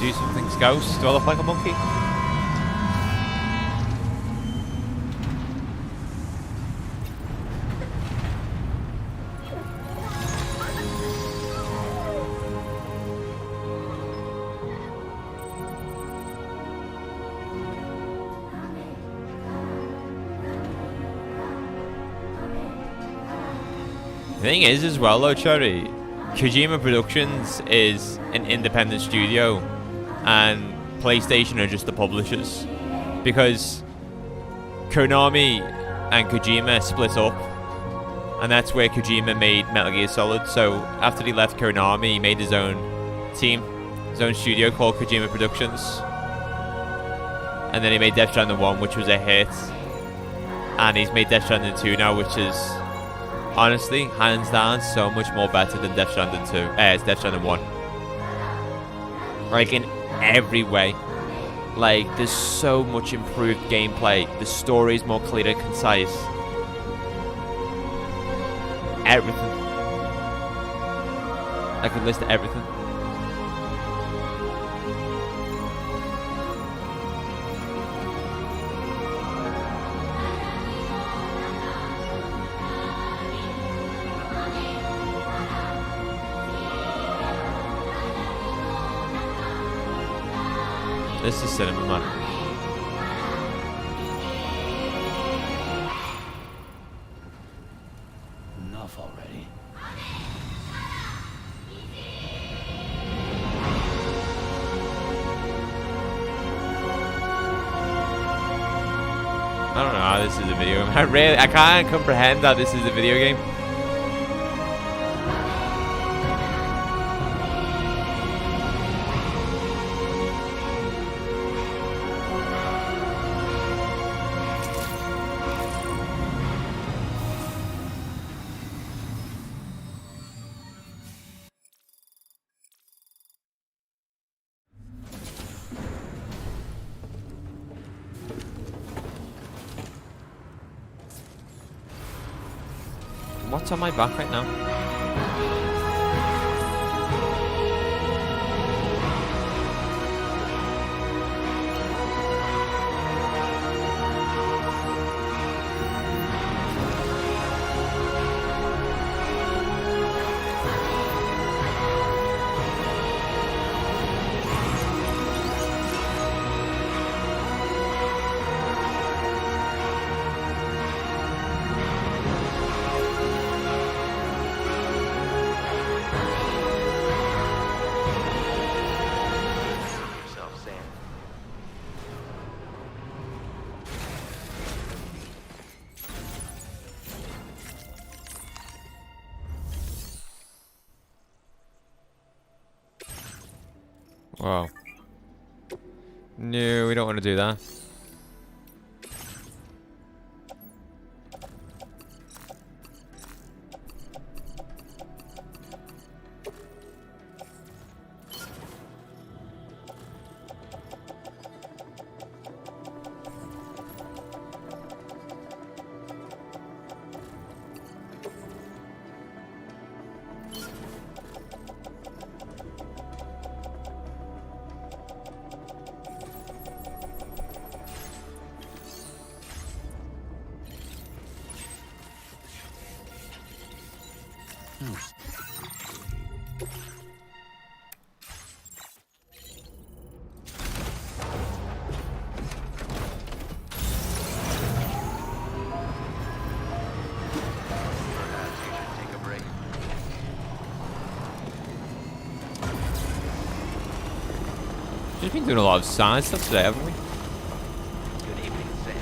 Do something's ghost. Do I look like a monkey? The thing is as well though, Cherry, Kojima Productions is an independent studio and PlayStation are just the publishers, because Konami and Kojima split up, and that's where Kojima made Metal Gear Solid. So after he left Konami, he made his own team, his own studio called Kojima Productions, and then he made Death Stranding 1, which was a hit, and he's made Death Stranding 2 now, which is honestly, hands down, so much more better than Death Stranding 2. Death Stranding 1. Like, in every way. Like, there's so much improved gameplay. The story is more clear and concise. Everything. I could list everything. This is cinema, man. Enough already. I don't know how this is a video game. I can't comprehend how this is a video game. What's on my back right now? Whoa. No, we don't want to do that. We've been doing a lot of science stuff today, haven't we? Good evening, Sam.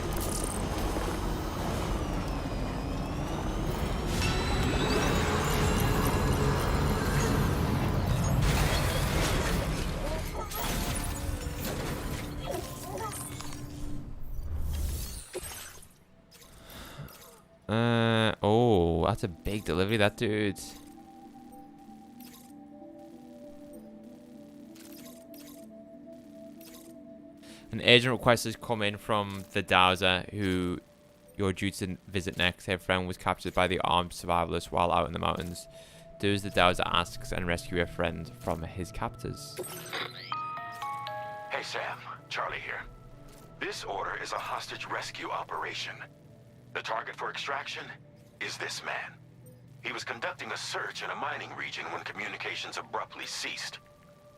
Oh, that's a big delivery, that dude. An agent request has come in from the Dowser, who you're due to visit next. Her friend was captured by the armed survivalists while out in the mountains. Do as the Dowser asks and rescue her friend from his captors. Hey Sam, Charlie here. This order is a hostage rescue operation. The target for extraction is this man. He was conducting a search in a mining region when communications abruptly ceased.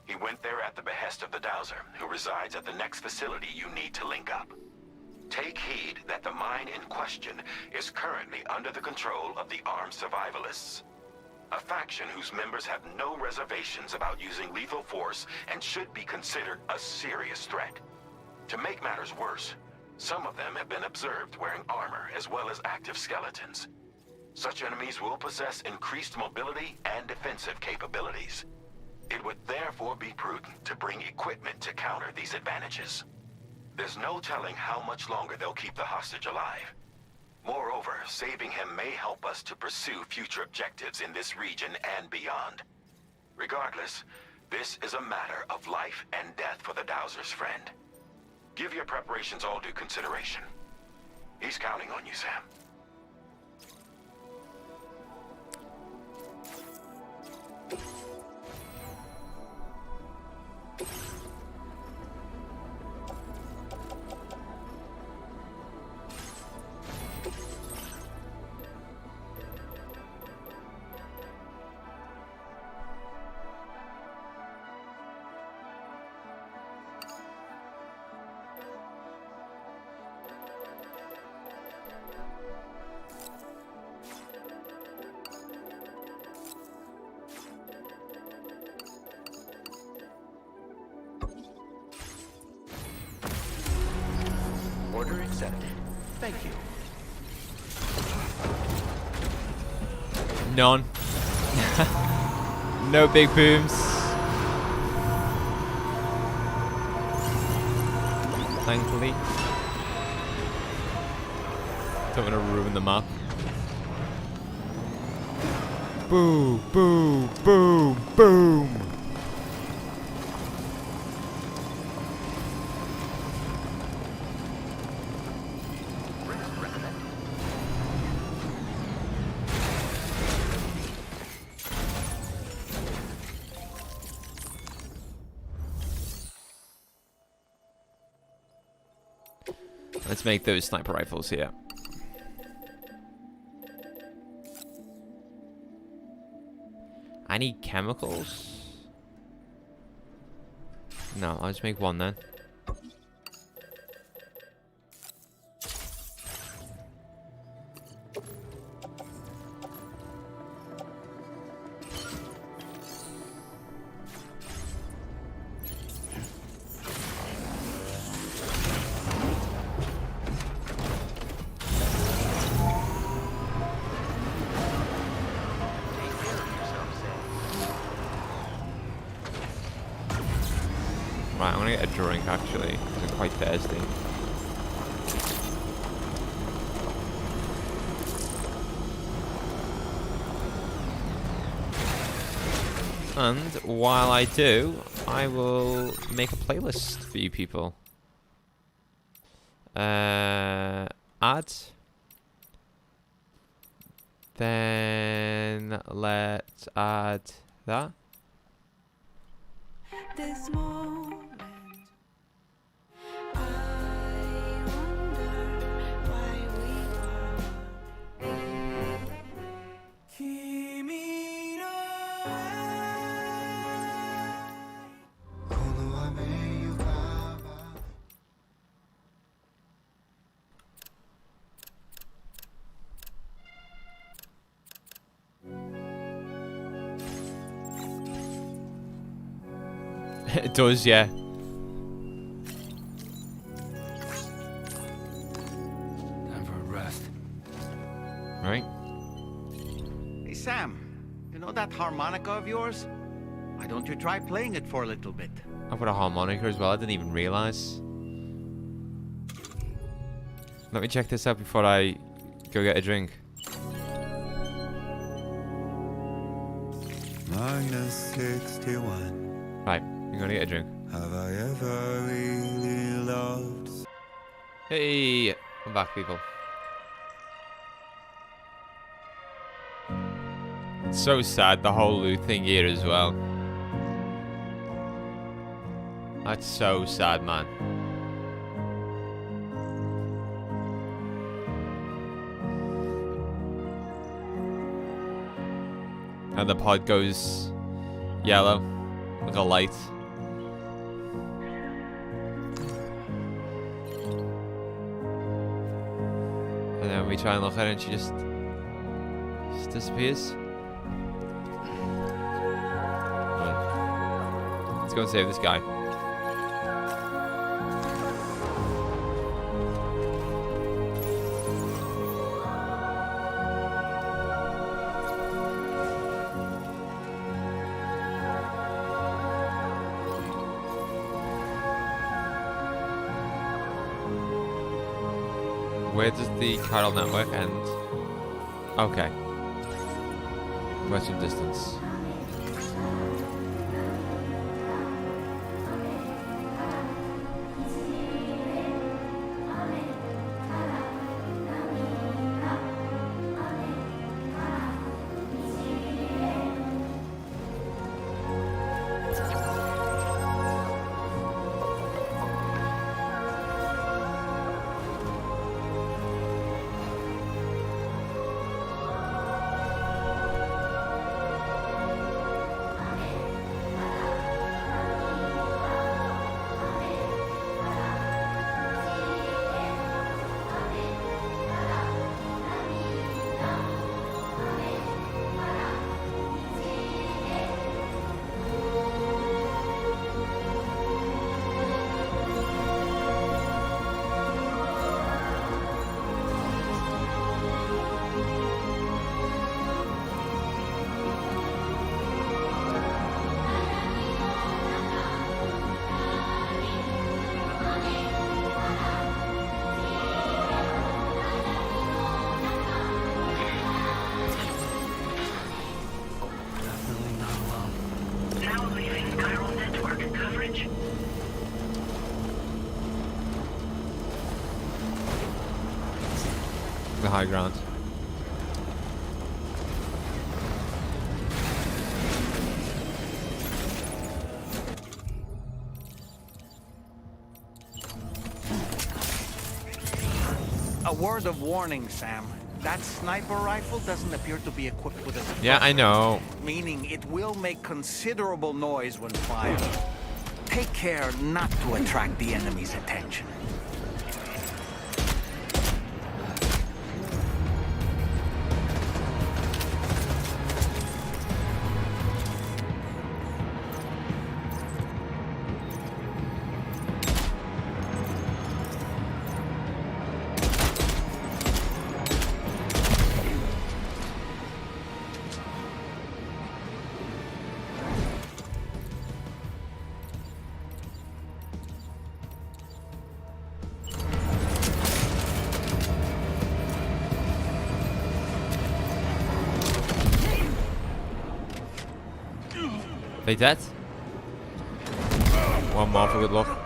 He went there at the behest of the Dowser, who resides at the next facility you need to link up. Take heed that the mine in question is currently under the control of the armed survivalists, a faction whose members have no reservations about using lethal force and should be considered a serious threat. To make matters worse, some of them have been observed wearing armor as well as active skeletons. Such enemies will possess increased mobility and defensive capabilities. It would therefore be prudent to bring equipment to counter these advantages. There's no telling how much longer they'll keep the hostage alive. Moreover, saving him may help us to pursue future objectives in this region and beyond. Regardless, this is a matter of life and death for the Dowser's friend. Give your preparations all due consideration. He's counting on you, Sam. Order accepted. Thank you. None. No big booms. Thankfully. Don't want to ruin the map. Boom, boom, boom, boom. Let's make those sniper rifles here. I need chemicals. No, I'll just make one then. Right, I'm gonna get a drink actually, because I'm quite thirsty. And while I do, I will make a playlist for you people. Add. Then let's add that. This moment, I wonder why we are. Kimi no kono ame yukaba. It does, yeah. Time for a rest. Right. Hey, Sam. You know that harmonica of yours? Why don't you try playing it for a little bit? I've got a harmonica as well, I didn't even realise. Let me check this out before I go get a drink. -61. Right, I'm gonna get a drink. Have I ever really loved? Hey, I'm back, people. It's so sad, the whole loot thing here as well. That's so sad, man. And the pod goes yellow, like a light. And then we try and look at it and she just disappears. Right. Let's go and save this guy. Where does the chiral network end? Okay. Quite some distance. The high ground. A word of warning, Sam. That sniper rifle doesn't appear to be equipped with a suppressor. Yeah, I know. Meaning it will make considerable noise when fired. Take care not to attract the enemy's attention. They dead? One more for good luck.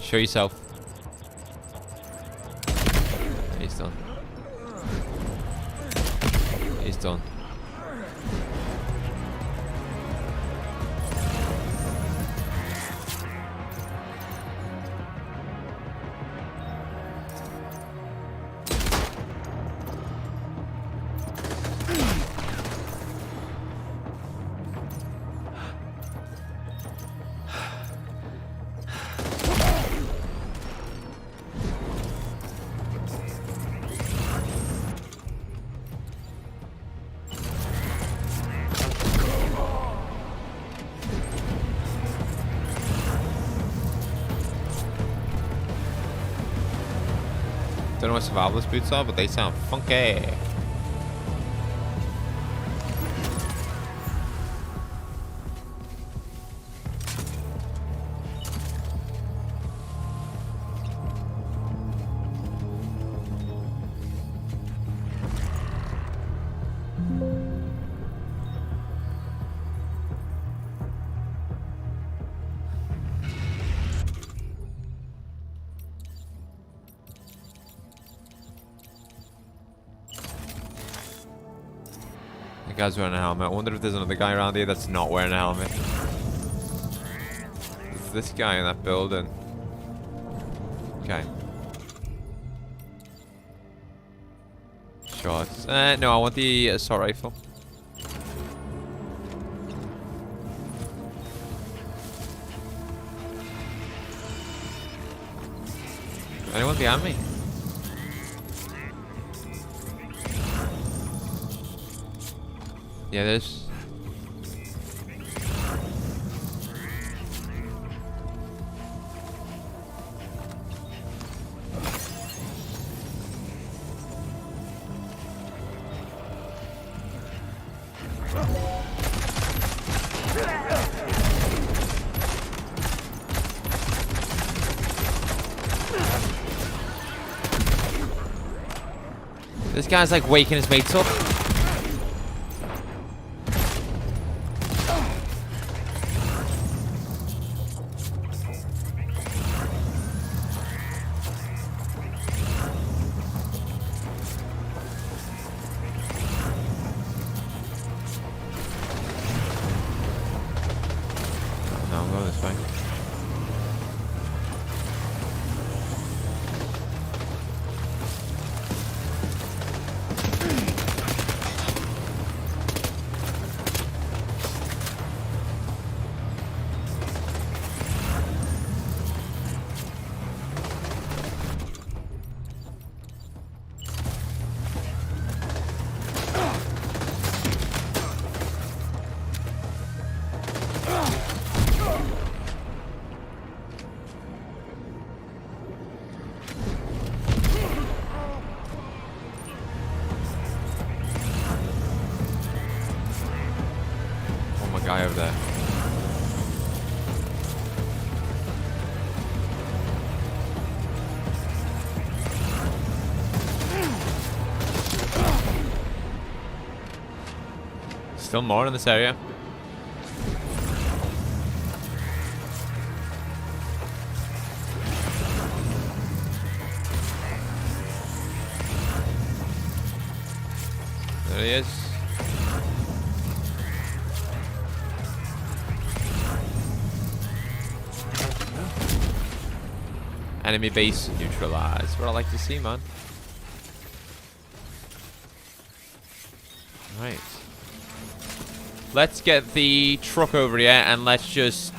Show yourself. He's done. He's done. Don't know what survivalist boots are, but they sound funky. The guy's wearing a helmet. I wonder if there's another guy around here that's not wearing a helmet. There's this guy in that building. Okay. Shots. No, I want the assault rifle. Anyone behind me? Yeah, there's... This guy's like waking his mates up. No, I'm going this way. Guy over there. Still more in this area. There he is. Enemy base neutralized. What I like to see, man. Right. Let's get the truck over here and let's just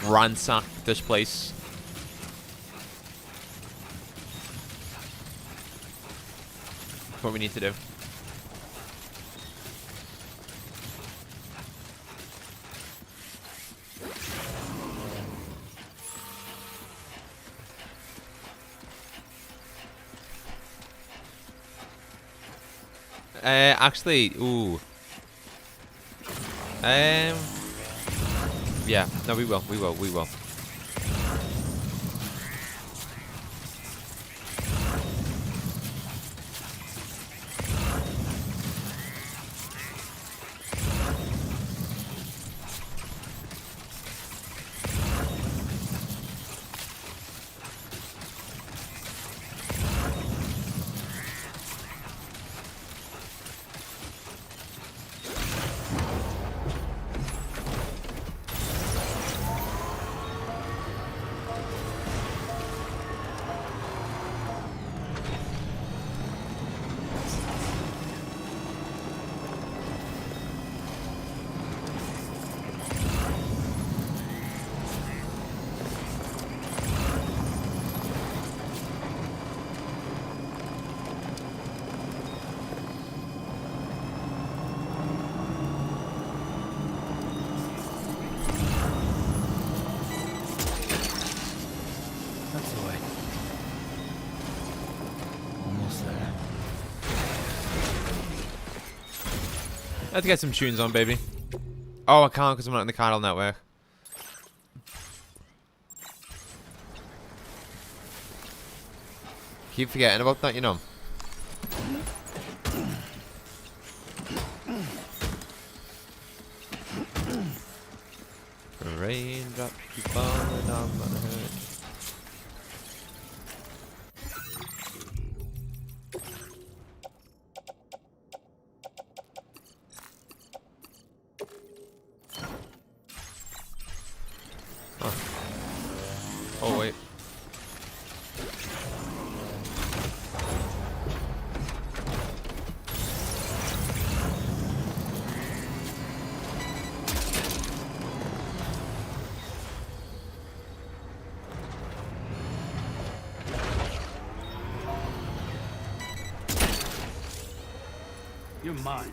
ransack this place. That's what we need to do. Actually, ooh. Yeah. No, we will. That's the way. Almost there. Let's get some tunes on, baby. Oh, I can't because I'm not in the Chiral network. Keep forgetting about that, you know. Raindrops keep falling on my head. Huh. Oh wait. You're mine.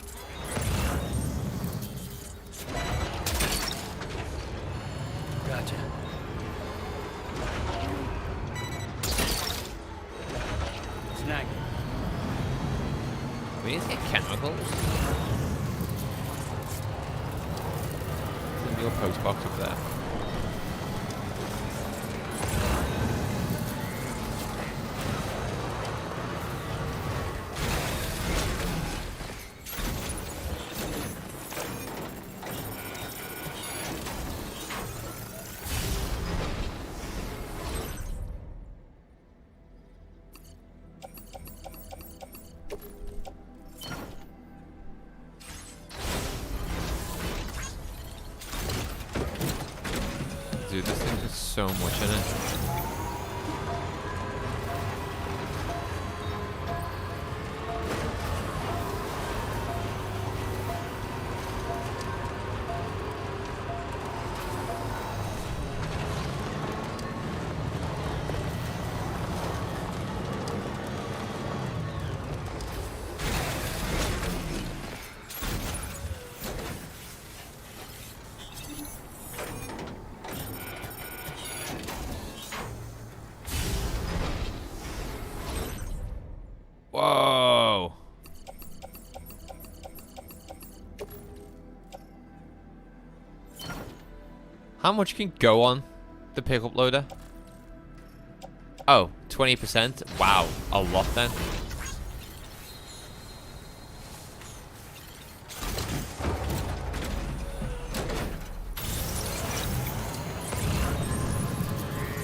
Gotcha. Snag. We need to get chemicals. There's a little post box up there. Dude, this thing has so much in it. Whoa. How much can go on the pickup loader? Oh, 20%? Wow, a lot then.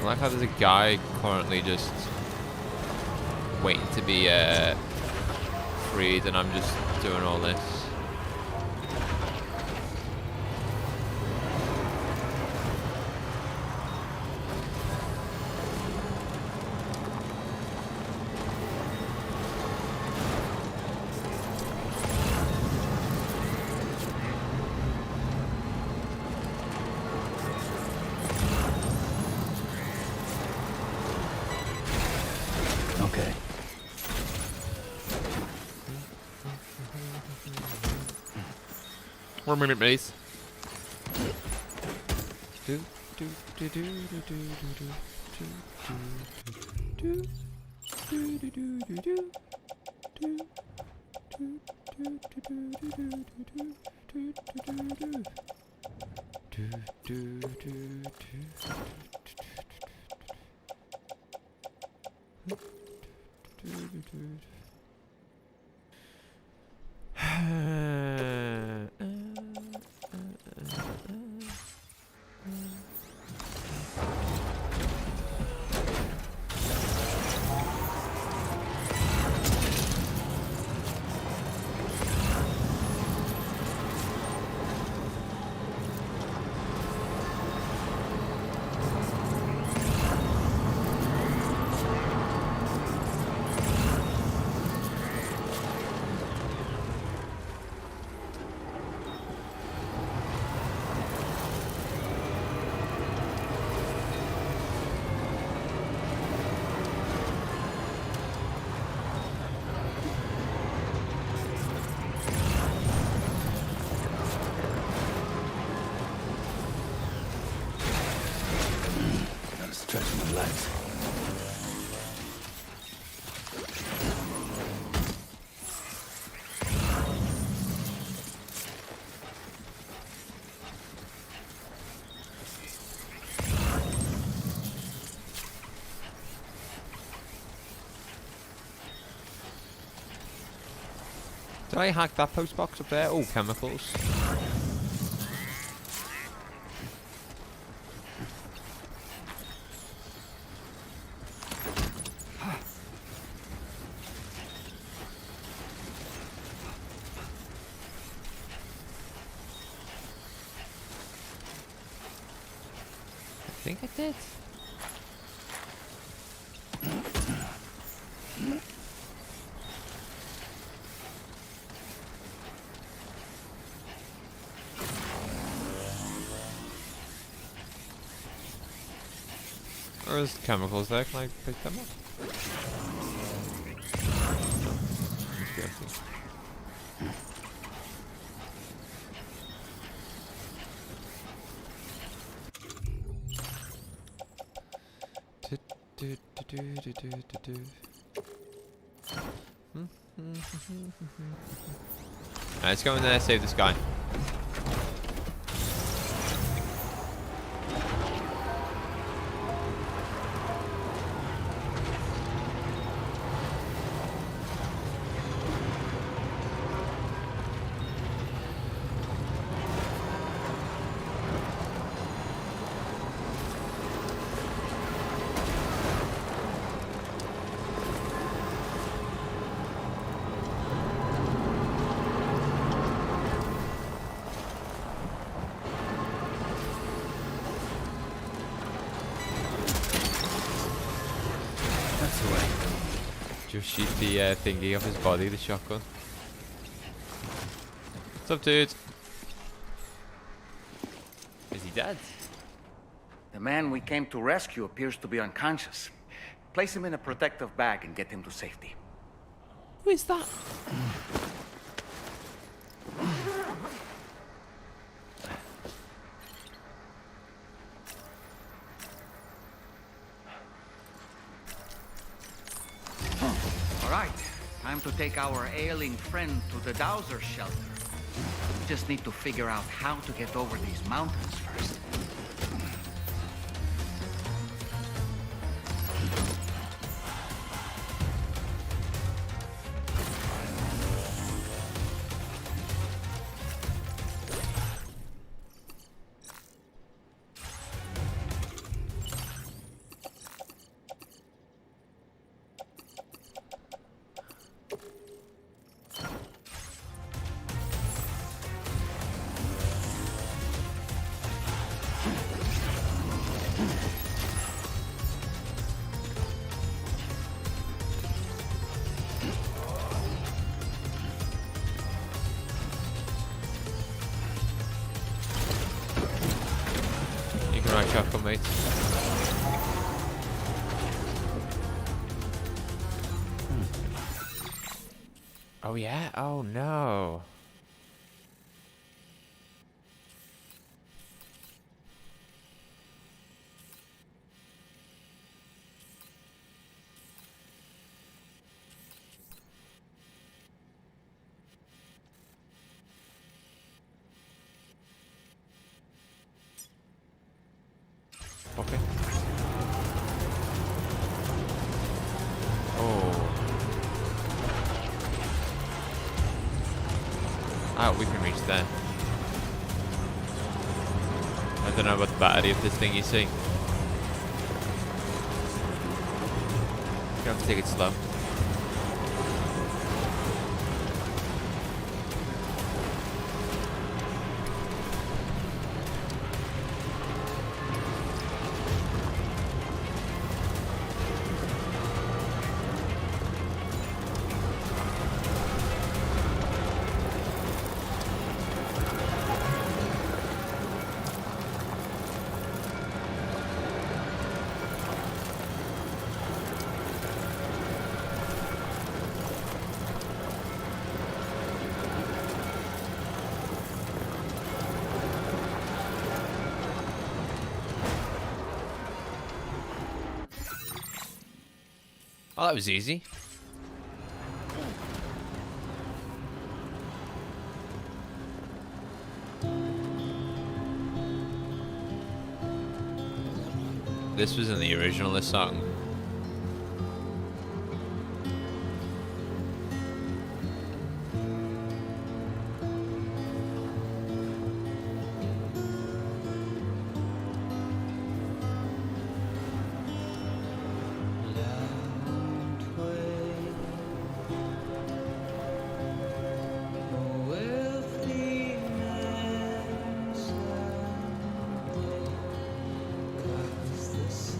I like how there's a guy currently just waiting to be freed, and I'm just doing all this. Okay. 1 minute, please. Gotta stretch my legs. Did I hack that post box up there? Oh, chemicals. I think I did. There's chemicals there, can I pick them up? Must be empty. Let's go in there, save this guy. Just shoot the thingy off his body, the shotgun. What's up, dude? Is he dead? The man we came to rescue appears to be unconscious. Place him in a protective bag and get him to safety. Who is that? Time to take our ailing friend to the Dowser shelter. We just need to figure out how to get over these mountains first. Right, chuckle, mate. Oh yeah? Oh no. Oh, we can reach there. I don't know about the battery of this thing, you see. You have to take it slow. Oh, that was easy. This was in the original, this song.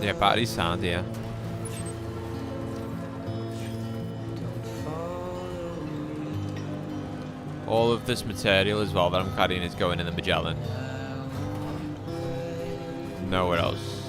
Yeah, battery sound, yeah. All of this material as well that I'm carrying is going in the Magellan. Nowhere else.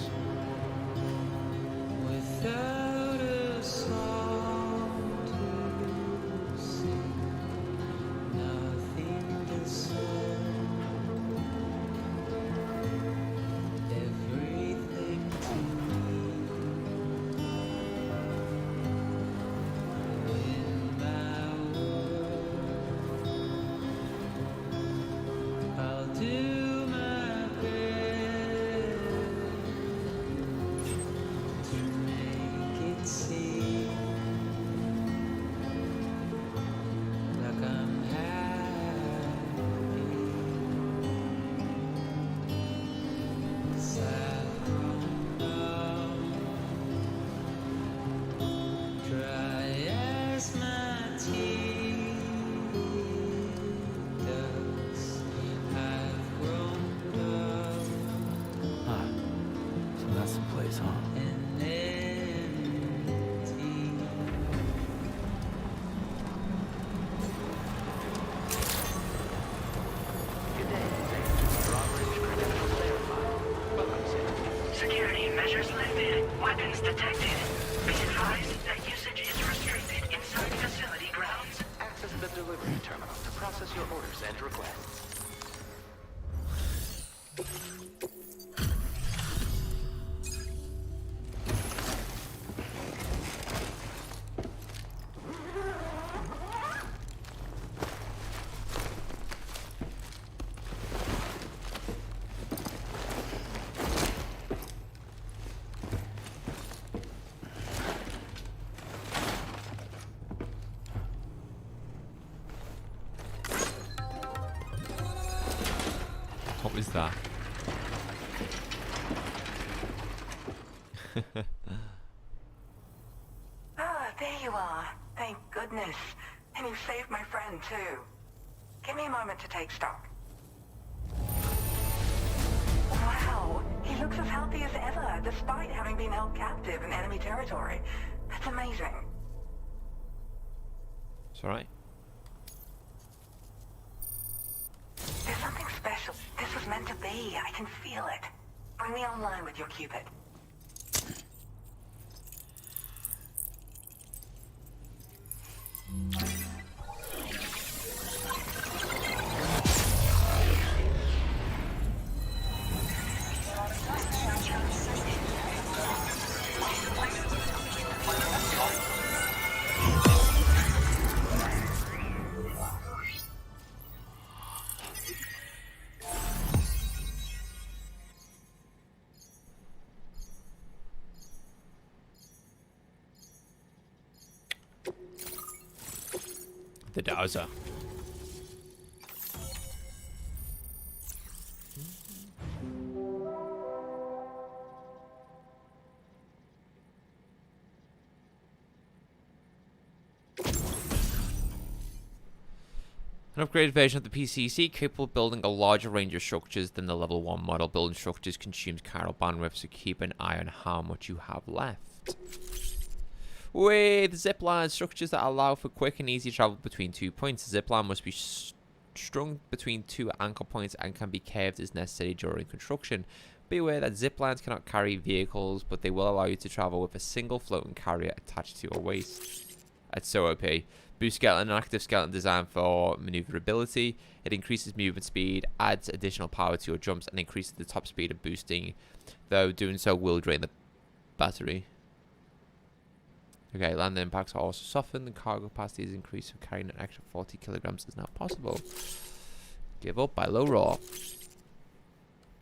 Security measures lifted. Weapons detected. Be advised that usage is restricted inside facility grounds. Access the delivery terminal to process your orders and requests. What was that? Ah, there you are. Thank goodness. And you saved my friend, too. Give me a moment to take stock. Wow, he looks as healthy as ever, despite having been held captive in enemy territory. That's amazing. It's alright. There's something special. This was meant to be. I can feel it. Bring me online with your Cupid. The Dowser. An upgraded version of the PCC capable of building a larger range of structures than the level 1 model. Building structures consumes chiral bandwidth, so keep an eye on how much you have left. With zipline structures that allow for quick and easy travel between 2 points. The zipline must be strung between 2 anchor points and can be curved as necessary during construction. Be aware that ziplines cannot carry vehicles, but they will allow you to travel with a single floating carrier attached to your waist. That's so OP. Boost skeleton, an active skeleton designed for maneuverability. It increases movement speed, adds additional power to your jumps, and increases the top speed of boosting, though doing so will drain the battery. Okay, land impacts are also softened. The cargo capacity is increased, so carrying an extra 40 kilograms is now possible. Give up by low roll.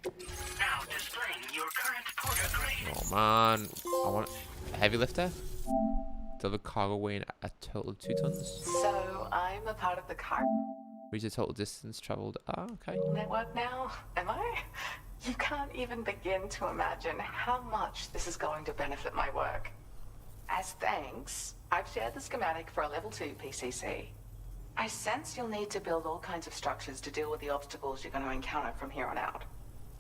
Now displaying your current porter grade. Oh man, I want a heavy lifter. Deliver cargo weighing a total of 2 tons. So I'm a part of the car Reach the total distance traveled. Ah, okay. network now, am I? You can't even begin to imagine how much this is going to benefit my work. As thanks, I've shared the schematic for a level 2 PCC. I sense you'll need to build all kinds of structures to deal with the obstacles you're going to encounter from here on out.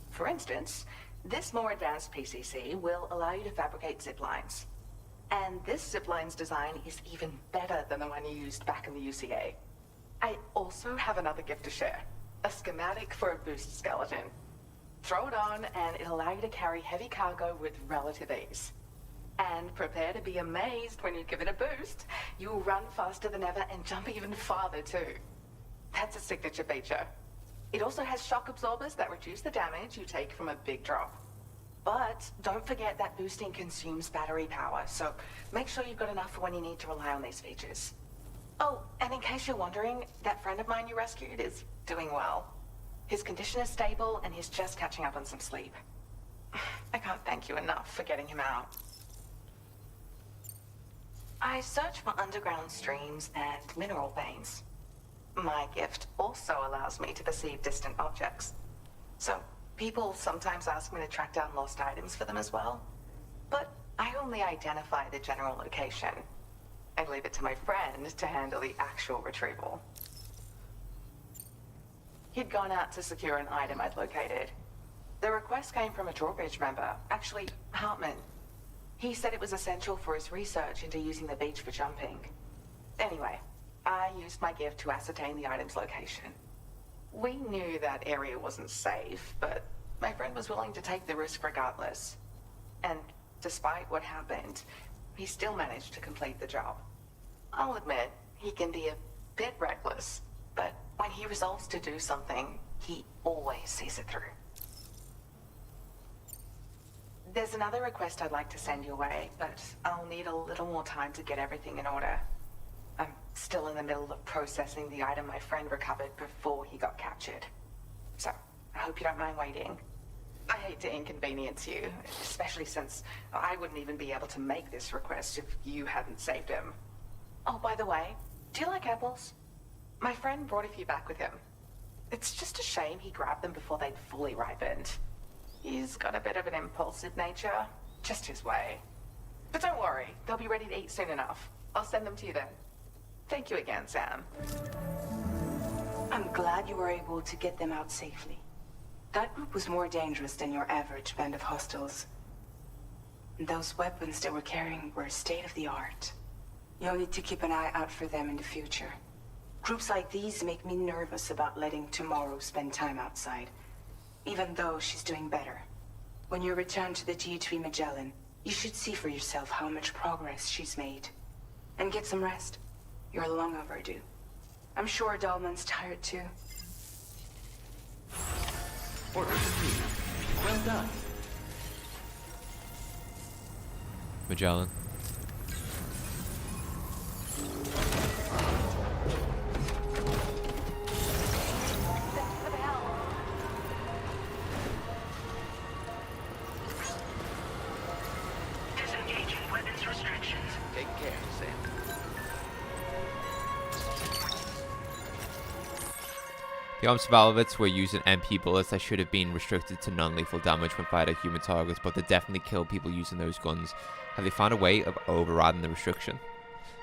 For instance, this more advanced PCC will allow you to fabricate ziplines. And this zipline's design is even better than the one you used back in the UCA. I also have another gift to share. A schematic for a boost skeleton. Throw it on and it'll allow you to carry heavy cargo with relative ease. And prepare to be amazed when you give it a boost. You'll run faster than ever and jump even farther too. That's a signature feature. It also has shock absorbers that reduce the damage you take from a big drop. But don't forget that boosting consumes battery power, so make sure you've got enough for when you need to rely on these features. Oh, and in case you're wondering, that friend of mine you rescued is doing well. His condition is stable and he's just catching up on some sleep. I can't thank you enough for getting him out. I search for underground streams and mineral veins. My gift also allows me to perceive distant objects. So, people sometimes ask me to track down lost items for them as well. But I only identify the general location. I leave it to my friend to handle the actual retrieval. He'd gone out to secure an item I'd located. The request came from a drawbridge member, actually Hartman. He said it was essential for his research into using the beach for jumping. Anyway, I used my gift to ascertain the item's location. We knew that area wasn't safe, but my friend was willing to take the risk regardless. And despite what happened, he still managed to complete the job. I'll admit, he can be a bit reckless, but when he resolves to do something, he always sees it through. There's another request I'd like to send your way, but I'll need a little more time to get everything in order. I'm still in the middle of processing the item my friend recovered before he got captured. So, I hope you don't mind waiting. I hate to inconvenience you, especially since I wouldn't even be able to make this request if you hadn't saved him. Oh, by the way, do you like apples? My friend brought a few back with him. It's just a shame he grabbed them before they'd fully ripened. He's got a bit of an impulsive nature, just his way. But don't worry, they'll be ready to eat soon enough. I'll send them to you then. Thank you again, Sam. I'm glad you were able to get them out safely. That group was more dangerous than your average band of hostiles. Those weapons they were carrying were state-of-the-art. You'll need to keep an eye out for them in the future. Groups like these make me nervous about letting Tomorrow spend time outside, even though she's doing better. When you return to the G3 Magellan, you should see for yourself how much progress she's made. And get some rest. You're long overdue. I'm sure Dahlman's tired too. Order complete. Well done. Magellan. Disengaging weapons restrictions. Take care, Sam. The armed survivalists were using MP bullets that should have been restricted to non-lethal damage when fired at human targets, but they definitely kill people using those guns. Have they found a way of overriding the restriction?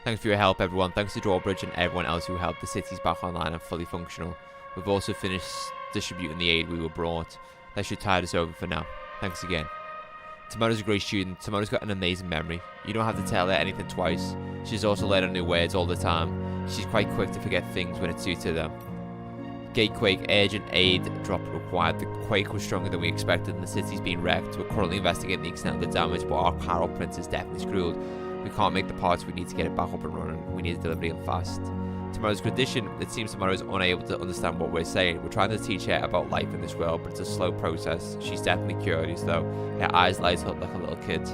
Thanks for your help, everyone. Thanks to Drawbridge and everyone else who helped. The city's back online and fully functional. We've also finished distributing the aid we were brought. That should tide us over for now. Thanks again. Tomato's a great student. Tomato's got an amazing memory. You don't have to tell her anything twice. She's also learning new words all the time. She's quite quick to forget things when it suits her though. Gatequake, urgent aid drop required. The quake was stronger than we expected and the city's been wrecked. We're currently investigating the extent of the damage, but our Carol Prince is definitely screwed. We can't make the parts we need to get it back up and running. We need to deliver it fast. Tomorrow's condition, it seems Tomorrow is unable to understand what we're saying. We're trying to teach her about life in this world, but it's a slow process. She's definitely curious though. Her eyes light up like a little kid.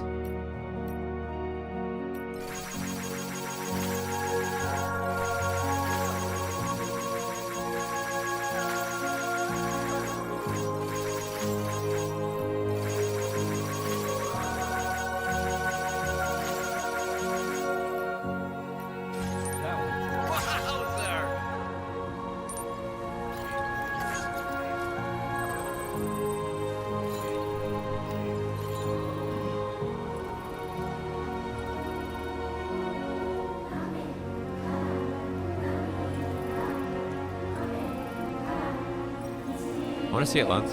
I want to see it land.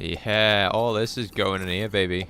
Yeah, all this is going in here, baby.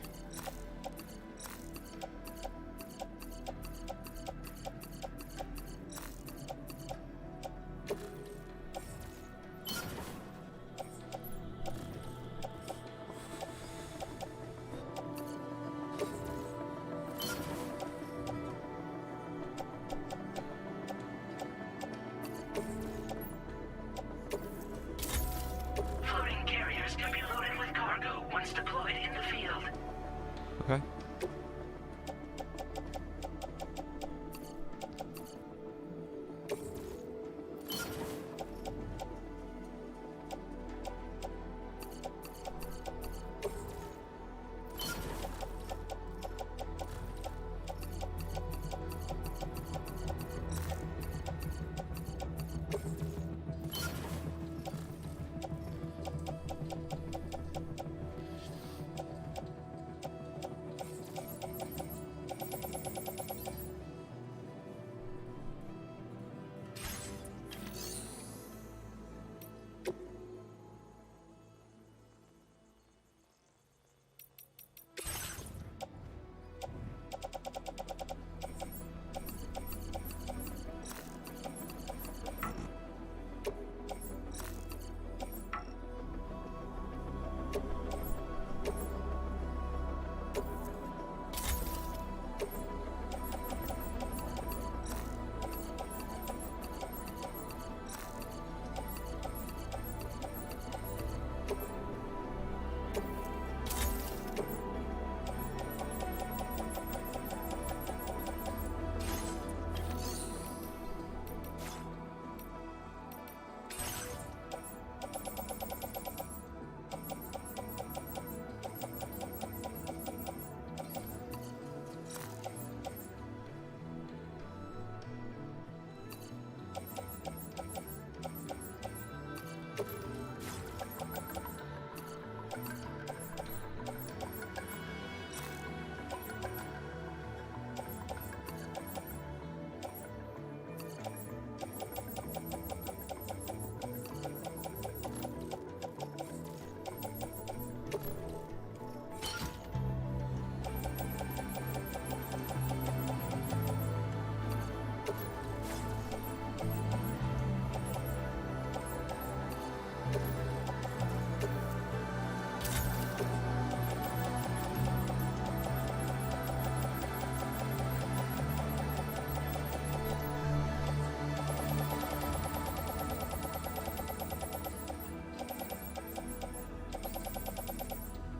Floating carriers can be loaded with cargo once deployed in the field. Okay.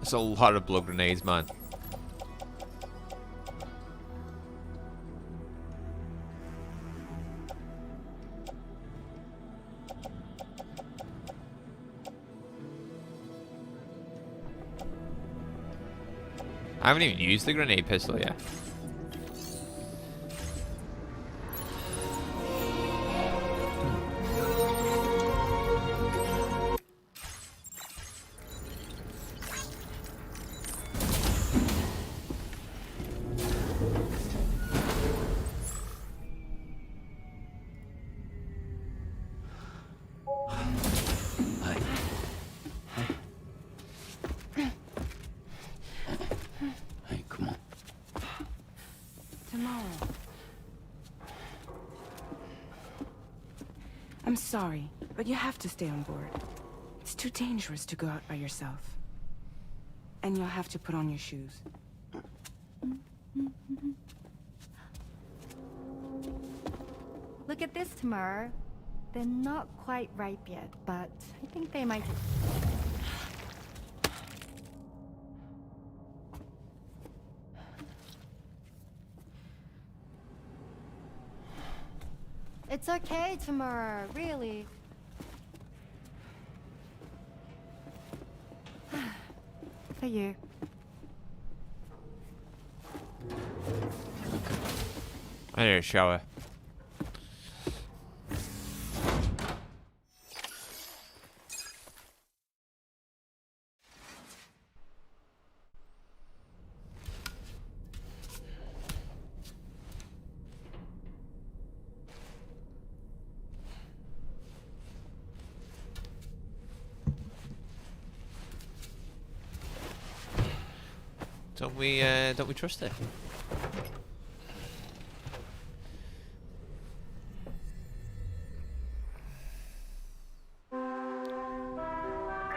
That's a lot of blood grenades, man. I haven't even used the grenade pistol yet. Hey, come on. Tomorrow. I'm sorry, but you have to stay on board. It's too dangerous to go out by yourself. And you'll have to put on your shoes. Look at this, Tamara. They're not quite ripe yet, but I think they might. It's okay, Tamara, really. For you. I need a shower. Don't we trust it?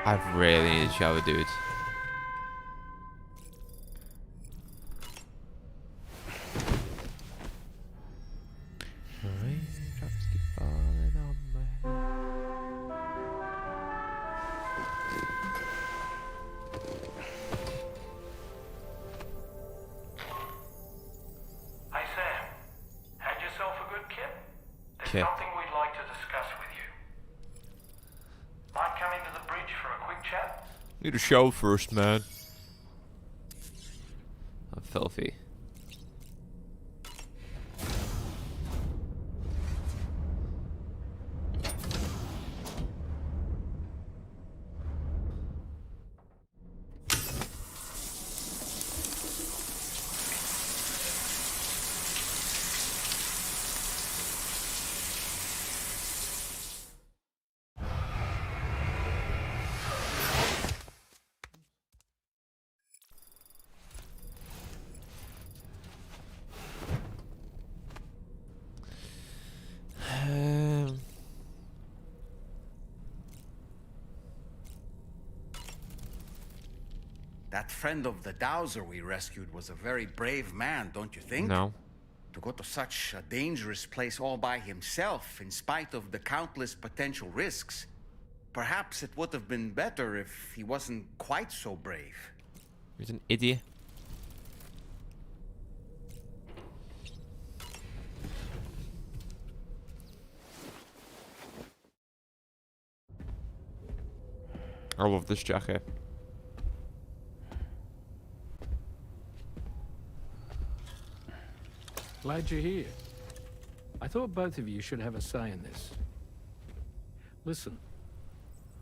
I really need a shower, dude. Raindrops keep falling on my head. Hey Sam, had yourself a good kip? There's Kip. something we'd like to discuss with you. Might come into the bridge for a quick chat? Need a shower first, man. I'm filthy. That friend of the Dowser we rescued was a very brave man, don't you think? No. To go to such a dangerous place all by himself, in spite of the countless potential risks. Perhaps it would have been better if he wasn't quite so brave. He's an idiot. I love this jacket. Glad you're here. I thought both of you should have a say in this. Listen,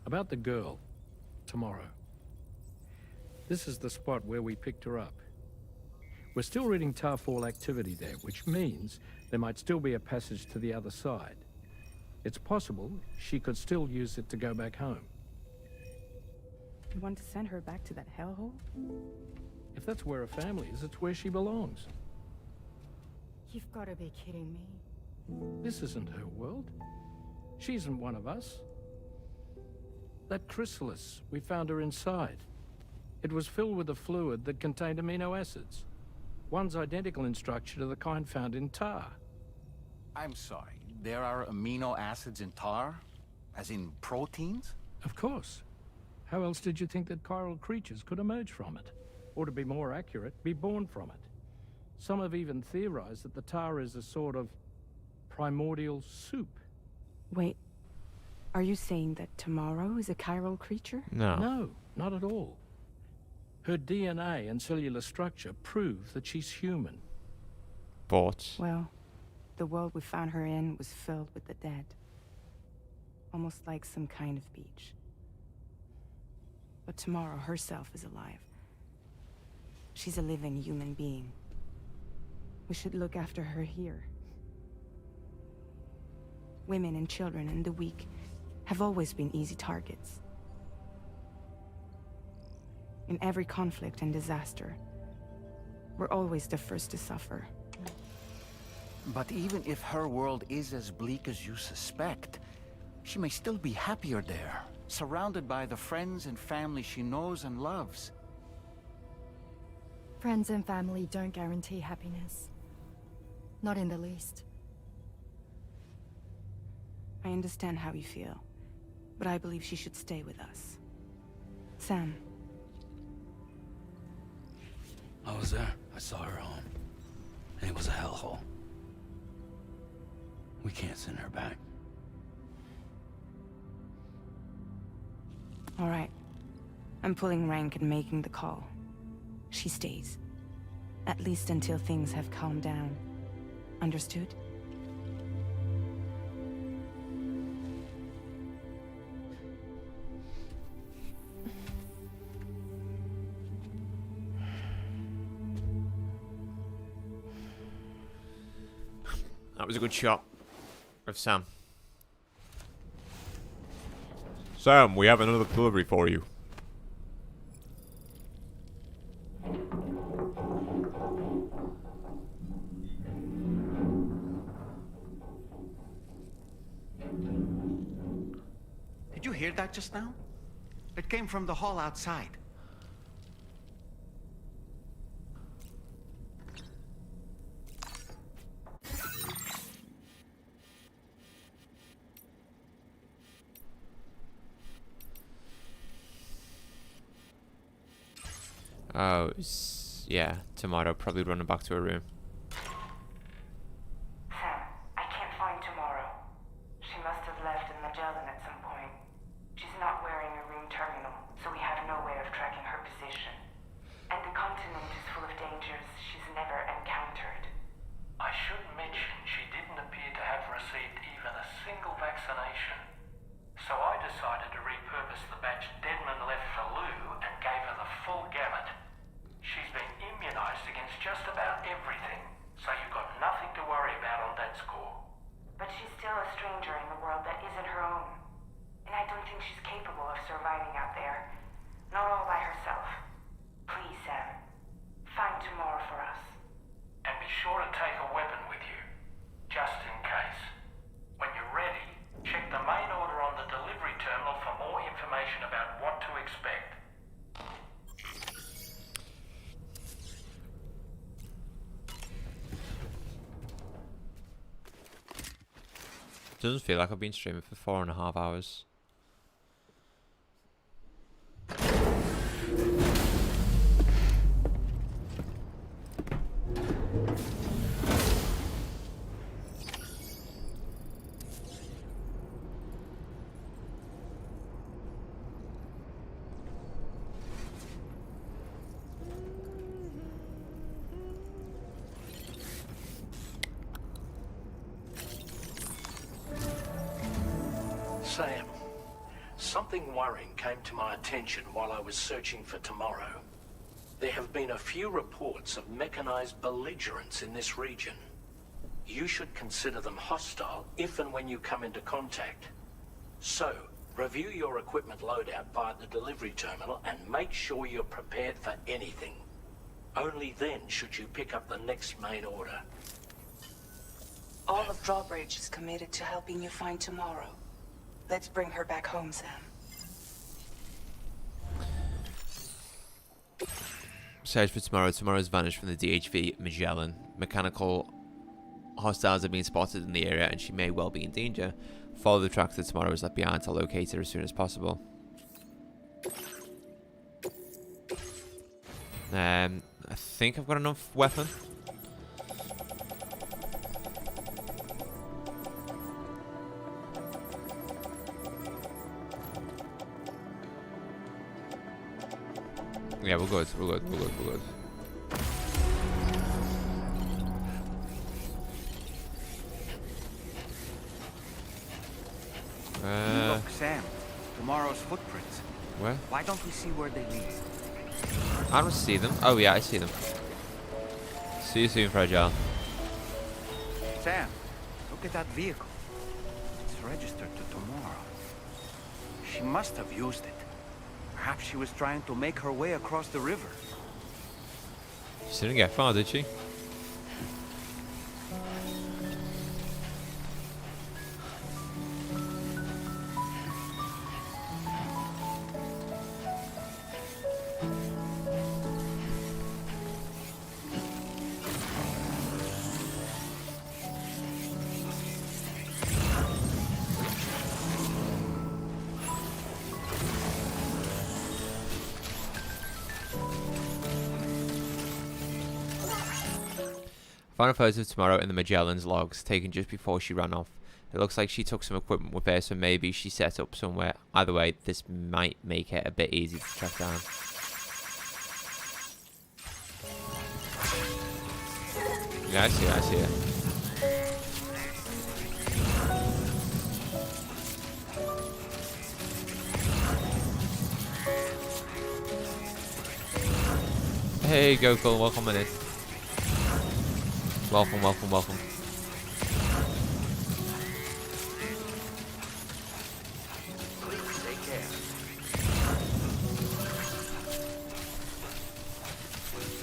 about the girl, tomorrow. This is the spot where we picked her up. We're still reading Tarfall activity there, which means there might still be a passage to the other side. It's possible she could still use it to go back home. You want to send her back to that hellhole? If that's where her family is, it's where she belongs. You've got to be kidding me. This isn't her world. She isn't one of us. That chrysalis, we found her inside. It was filled with a fluid that contained amino acids. One's identical in structure to the kind found in tar. I'm sorry, there are amino acids in tar? As in proteins? Of course. How else did you think that chiral creatures could emerge from it? Or to be more accurate, be born from it? Some have even theorized that the tower is a sort of primordial soup. Wait, are you saying that Tomorrow is a chiral creature? No, not at all. Her DNA and cellular structure prove that she's human. But... Well, the world we found her in was filled with the dead. Almost like some kind of beach. But Tomorrow herself is alive. She's a living human being. We should look after her here. Women and children and the weak have always been easy targets. In every conflict and disaster, we're always the first to suffer. But even if her world is as bleak as you suspect, she may still be happier there, surrounded by the friends and family she knows and loves. Friends and family don't guarantee happiness. Not in the least. I understand how you feel, but I believe she should stay with us. Sam. I was there. I saw her home. And it was a hellhole. We can't send her back. All right. I'm pulling rank and making the call. She stays. At least until things have calmed down. Understood? That was a good shot of Sam. Sam, we have another delivery for you. Did you hear that just now? It came from the hall outside. Oh, yeah, Tomato probably running back to her room. Sam, I can't find Tomorrow. She must have left in Magellan at some point. She's not wearing a room terminal, so we have no way of tracking her position. And the continent is full of dangers she's never encountered. I should mention she didn't appear to have received even a single vaccination. So I decided to repurpose the batch Deadman left for Lou and gave her the full gamut. She's been immunized against just about everything, so you've got nothing to worry about on that score. But she's still a stranger in the world that isn't her own. And I don't think she's capable of surviving out there. Not all by herself. Please, Sam. Find Tomorrow for us. And be sure to take a weapon with you, just in case. When you're ready, check the main order on the delivery terminal for more information about what to expect. Doesn't feel like I've been streaming for 4.5 hours. Sam, something worrying came to my attention while I was searching for Tomorrow. There have been a few reports of mechanized belligerents in this region. You should consider them hostile if and when you come into contact. So, review your equipment loadout via the delivery terminal and make sure you're prepared for anything. Only then should you pick up the next main order. All of Drawbridge is committed to helping you find Tomorrow. Let's bring her back home, Sam. Search for Tomorrow. Tomorrow's vanished from the DHV Magellan. Mechanical hostiles have been spotted in the area and she may well be in danger. Follow the tracks that Tomorrow is left behind to locate her as soon as possible. I think I've got enough weapon. Yeah, we're good. We're good. We're good. We're good. Look, Sam. Tomorrow's footprints. Where? Why don't we see where they lead? I don't see them. Oh yeah, I see them. See you soon, Fragile. Sam, look at that vehicle. It's registered to tomorrow. She must have used it. Perhaps she was trying to make her way across the river. She didn't get far, did she? Found a photo of tomorrow in the Magellan's logs, taken just before she ran off. It looks like she took some equipment with her, so maybe she set up somewhere. Either way, this might make it a bit easy to track down. Yeah, I see it, I see it. Hey, Gokul, welcome in. Welcome, welcome, welcome. Please take care.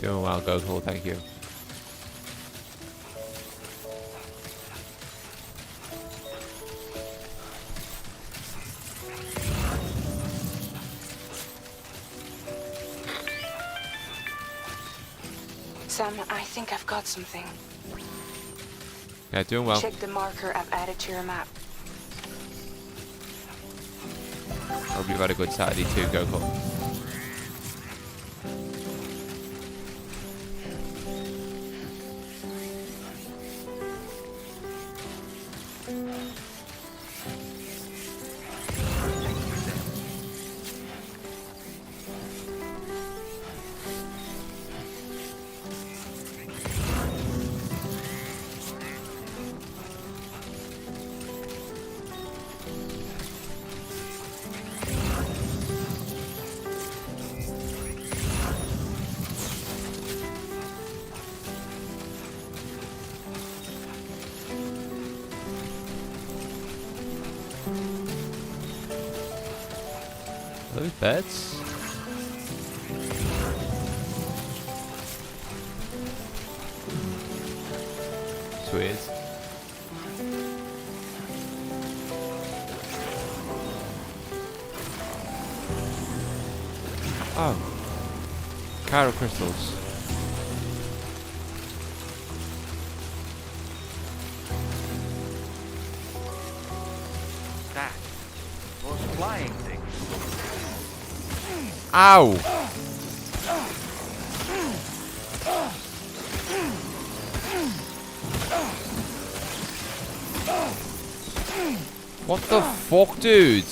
Doing well, Gokul, thank you. Sam, I think I've got something. Yeah, doing well. Check the marker I've added to your map. Hope you've had a good Saturday too, Gokul. Those beds? Sweet. Oh. Chiral crystals. That. Those flying things. Ow! What the fuck, dude?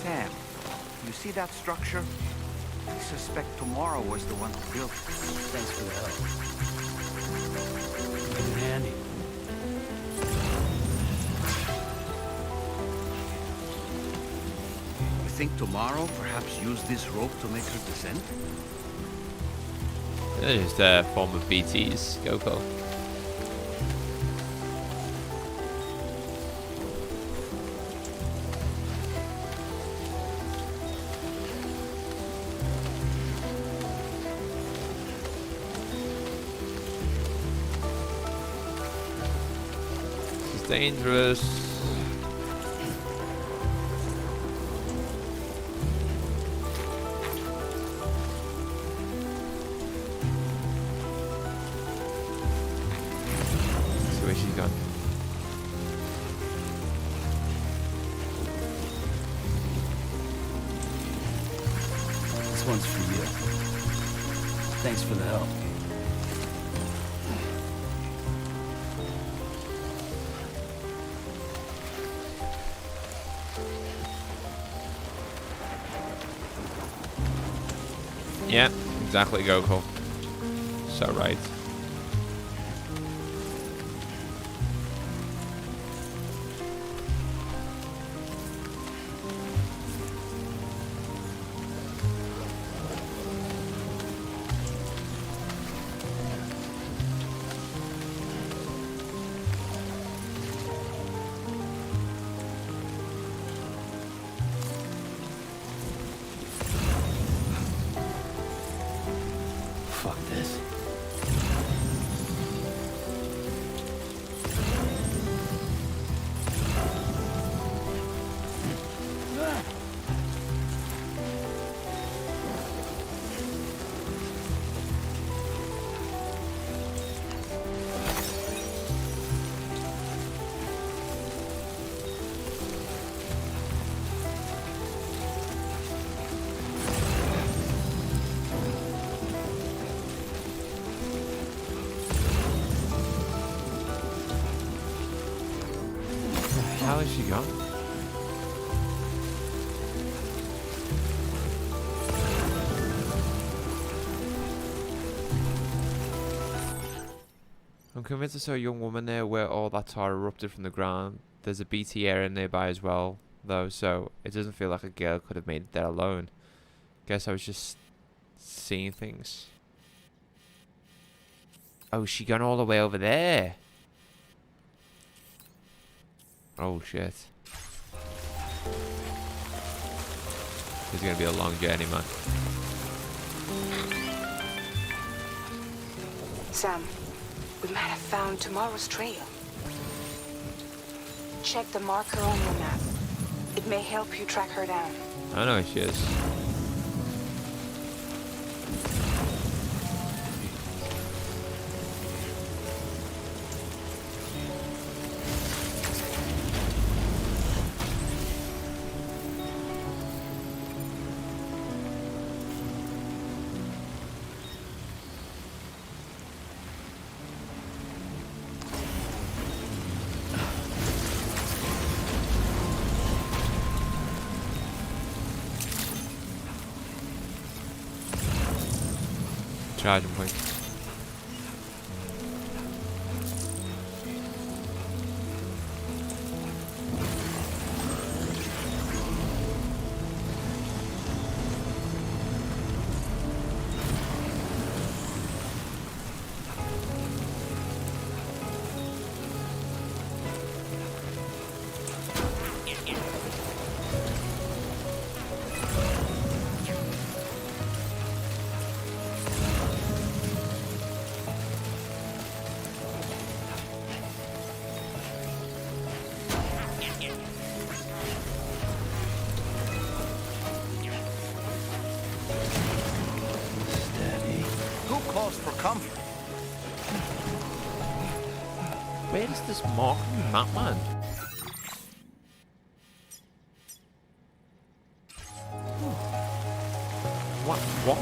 Sam, you see that structure? I suspect Tomorrow was the one who built it. Thanks for the help. Come in handy. think tomorrow perhaps use this rope to make her descend? They're just a form of BT's GoPro. This is dangerous. This one's for you. Thanks for the help. Yeah, exactly, Goku. So right. Fuck this. How is she gone? I'm convinced I saw a young woman there where all that tar erupted from the ground. There's a BT area nearby as well, though, so it doesn't feel like a girl could have made it there alone. Guess I was just seeing things. Oh, she gone all the way over there. Oh shit. This is gonna be a long journey, man. Sam, we might have found tomorrow's trail. Check the marker on your map. It may help you track her down. I know where she is. Charging point. For comfort. Where is this mark on the map, man? What?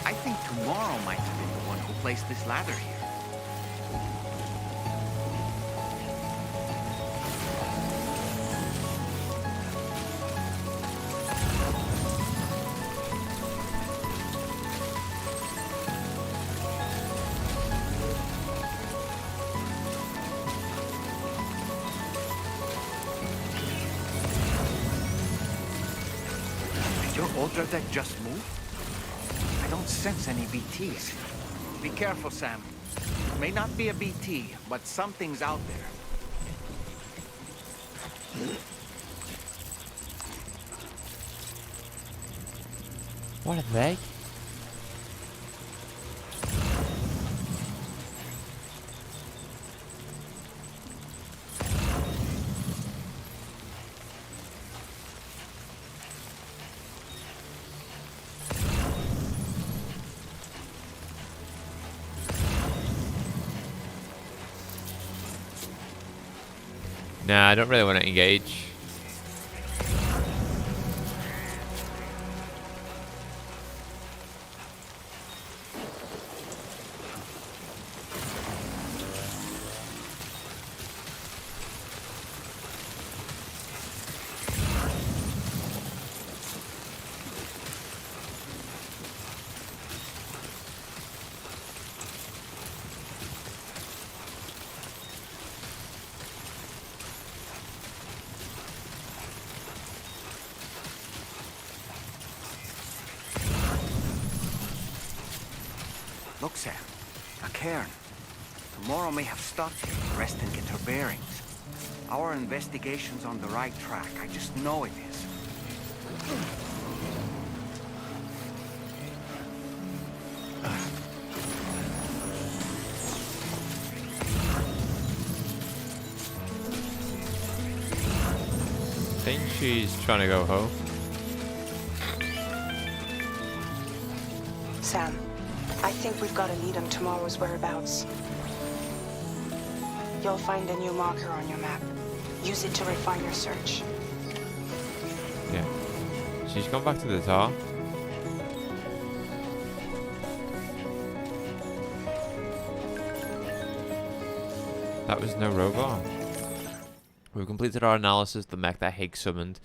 I think tomorrow might have been the one who placed this ladder here. Ultra Deck just moved? I don't sense any BTs. Be careful, Sam. It may not be a BT, but something's out there. What are they? Nah, I don't really want to engage. Look, Sam. A cairn. Tomorrow may have stopped here to rest and get her bearings. Our investigation's on the right track. I just know it is. I think she's trying to go home. Sam, I think we've got a lead on tomorrow's whereabouts. You'll find a new marker on your map. Use it to refine your search. Yeah. She's gone back to the tower. That was no robot. We've completed our analysis of the mech that Higgs summoned.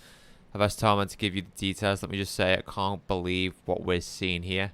I've asked Tarman to give you the details. Let me just say, I can't believe what we're seeing here.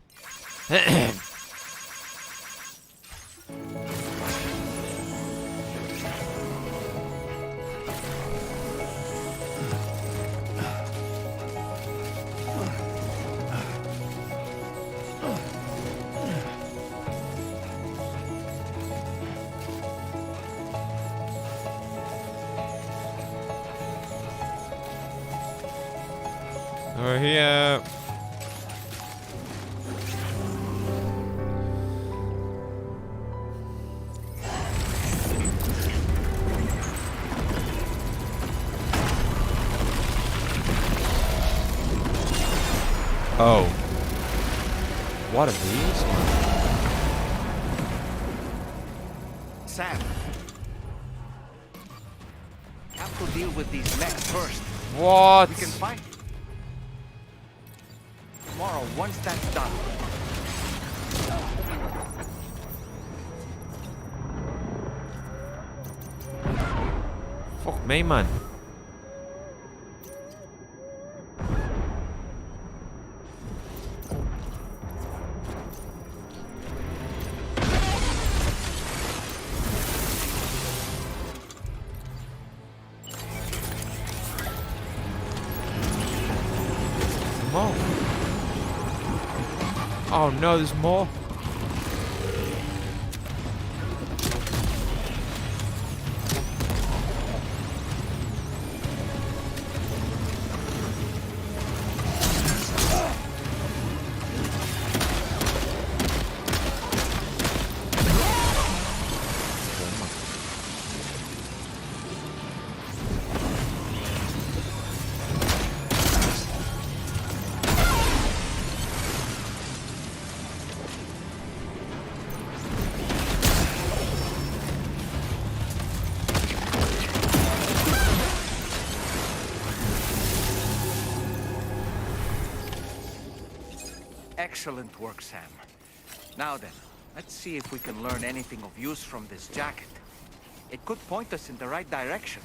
We're here. Oh. What are these? Sam. Have to deal with these mechs first. What? We can fight. Tomorrow, once that's done. Fuck me, man. More. Oh no, there's more. Excellent work, Sam. Now then, let's see if we can learn anything of use from this jacket. It could point us in the right direction.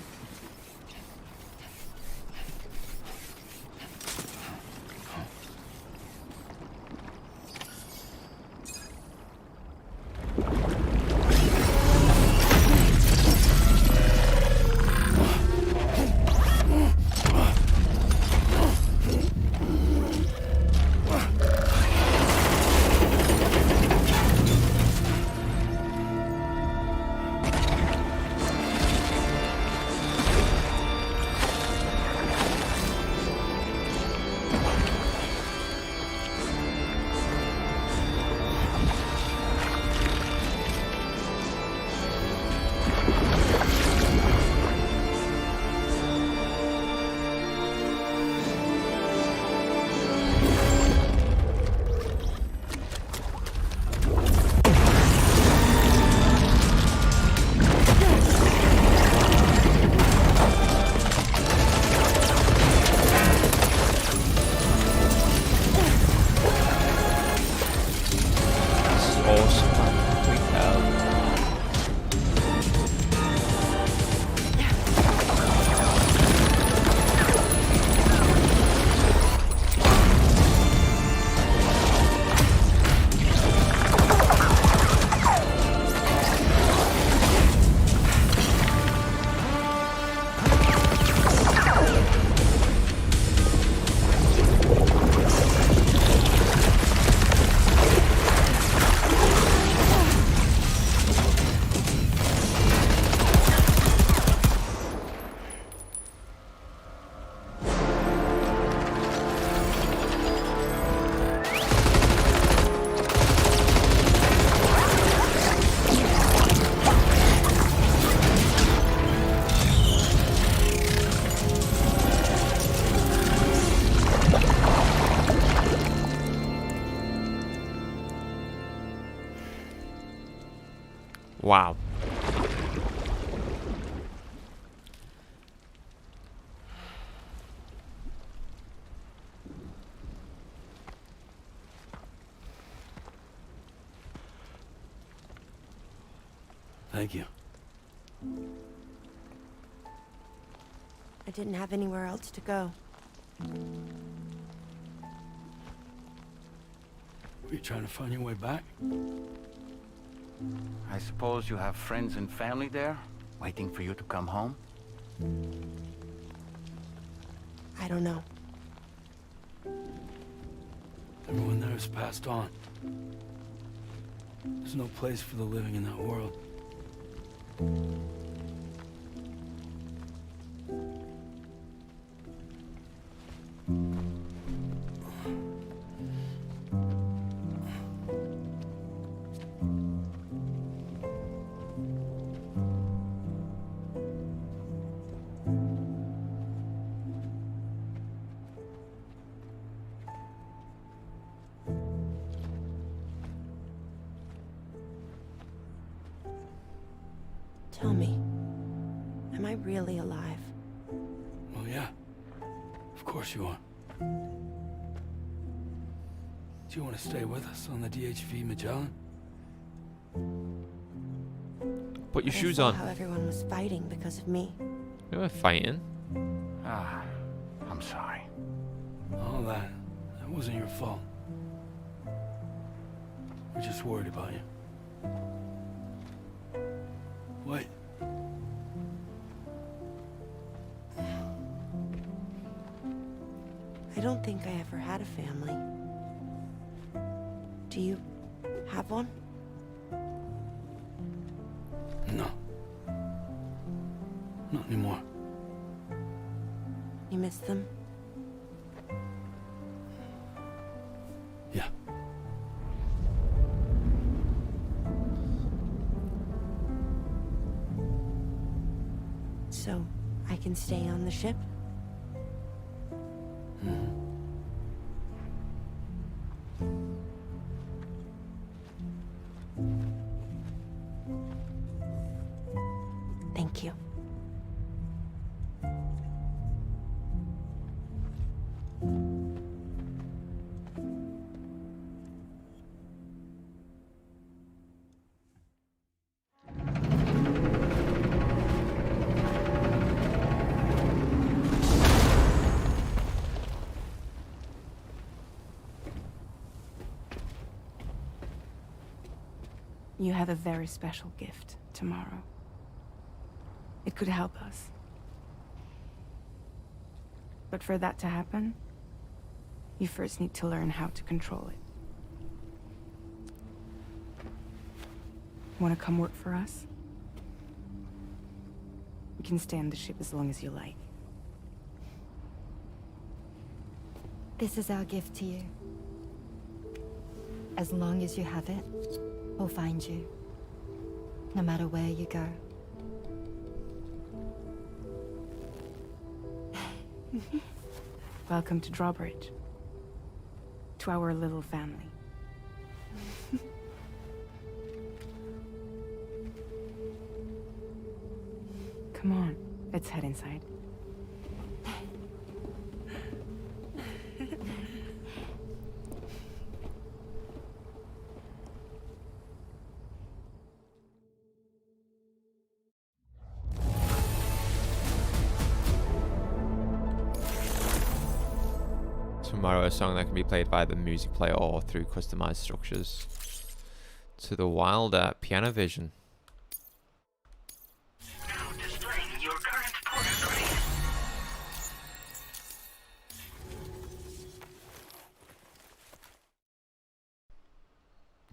Wow. Thank you. I didn't have anywhere else to go. Were you trying to find your way back? I suppose you have friends and family there, waiting for you to come home? I don't know. Everyone there has passed on. There's no place for the living in that world. Tell me, am I really alive? Well, yeah. Of course you are. Do you want to stay with us on the DHV Magellan? Put your I shoes saw on. how everyone was fighting because of me. We were fighting. Ah, I'm sorry. All that wasn't your fault. We're just worried about you. Wait. I don't think I ever had a family. Do you have one? No. Not anymore. You miss them? Yeah. So, I can stay on the ship? Thank you. You have a very special gift tomorrow. It could help us. But for that to happen, you first need to learn how to control it. Want to come work for us? You can stay on the ship as long as you like. This is our gift to you. As long as you have it, we'll find you. No matter where you go. Welcome to Drawbridge. To our little family. Come on, let's head inside. Tomorrow, a song that can be played by the music player or through customized structures. To the wilder piano vision. Now displaying your current porter grade.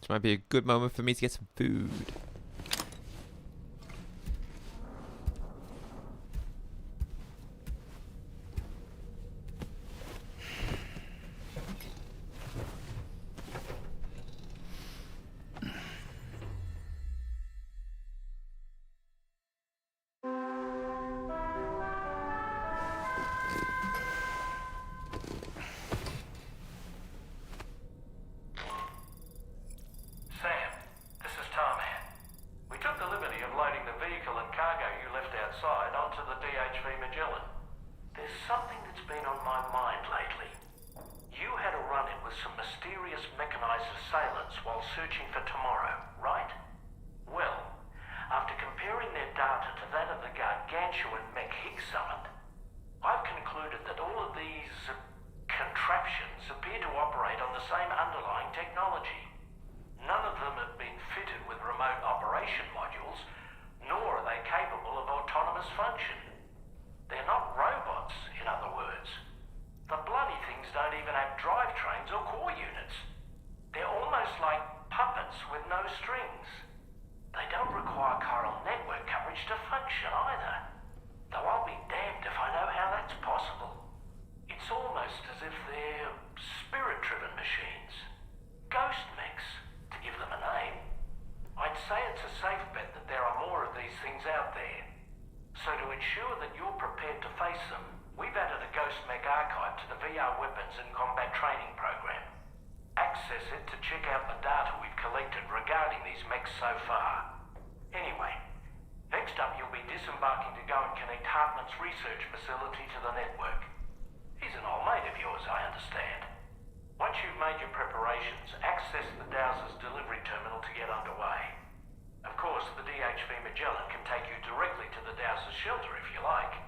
This might be a good moment for me to get some food. Sam, this is Tarman. balance while searching for tomorrow, right? Well, after comparing their data to that of the gargantuan mech Higgs summoned, I've concluded that all of these contraptions appear to operate on the same underlying technology. None of them have been fitted with remote operation modules, nor are they capable of autonomous function. They're not robots, in other words. The bloody things don't even have drivetrains or core units. They're almost like puppets with no strings. They don't require chiral network coverage to function either. Though I'll be damned if I know how that's possible. It's almost as if they're spirit-driven machines. Ghost mechs, to give them a name. I'd say it's a safe bet that there are more of these things out there. So to ensure that you're prepared to face them, we've added a Ghost Mech archive to the VR weapons and combat training program. Access it to check out the data we've collected regarding these mechs so far. Anyway, next up you'll be disembarking to go and connect Hartman's research facility to the network. He's an old mate of yours, I understand. Once you've made your preparations, access the Dowser's delivery terminal to get underway. Of course, the DHV Magellan can take you directly to the Dowser's shelter if you like.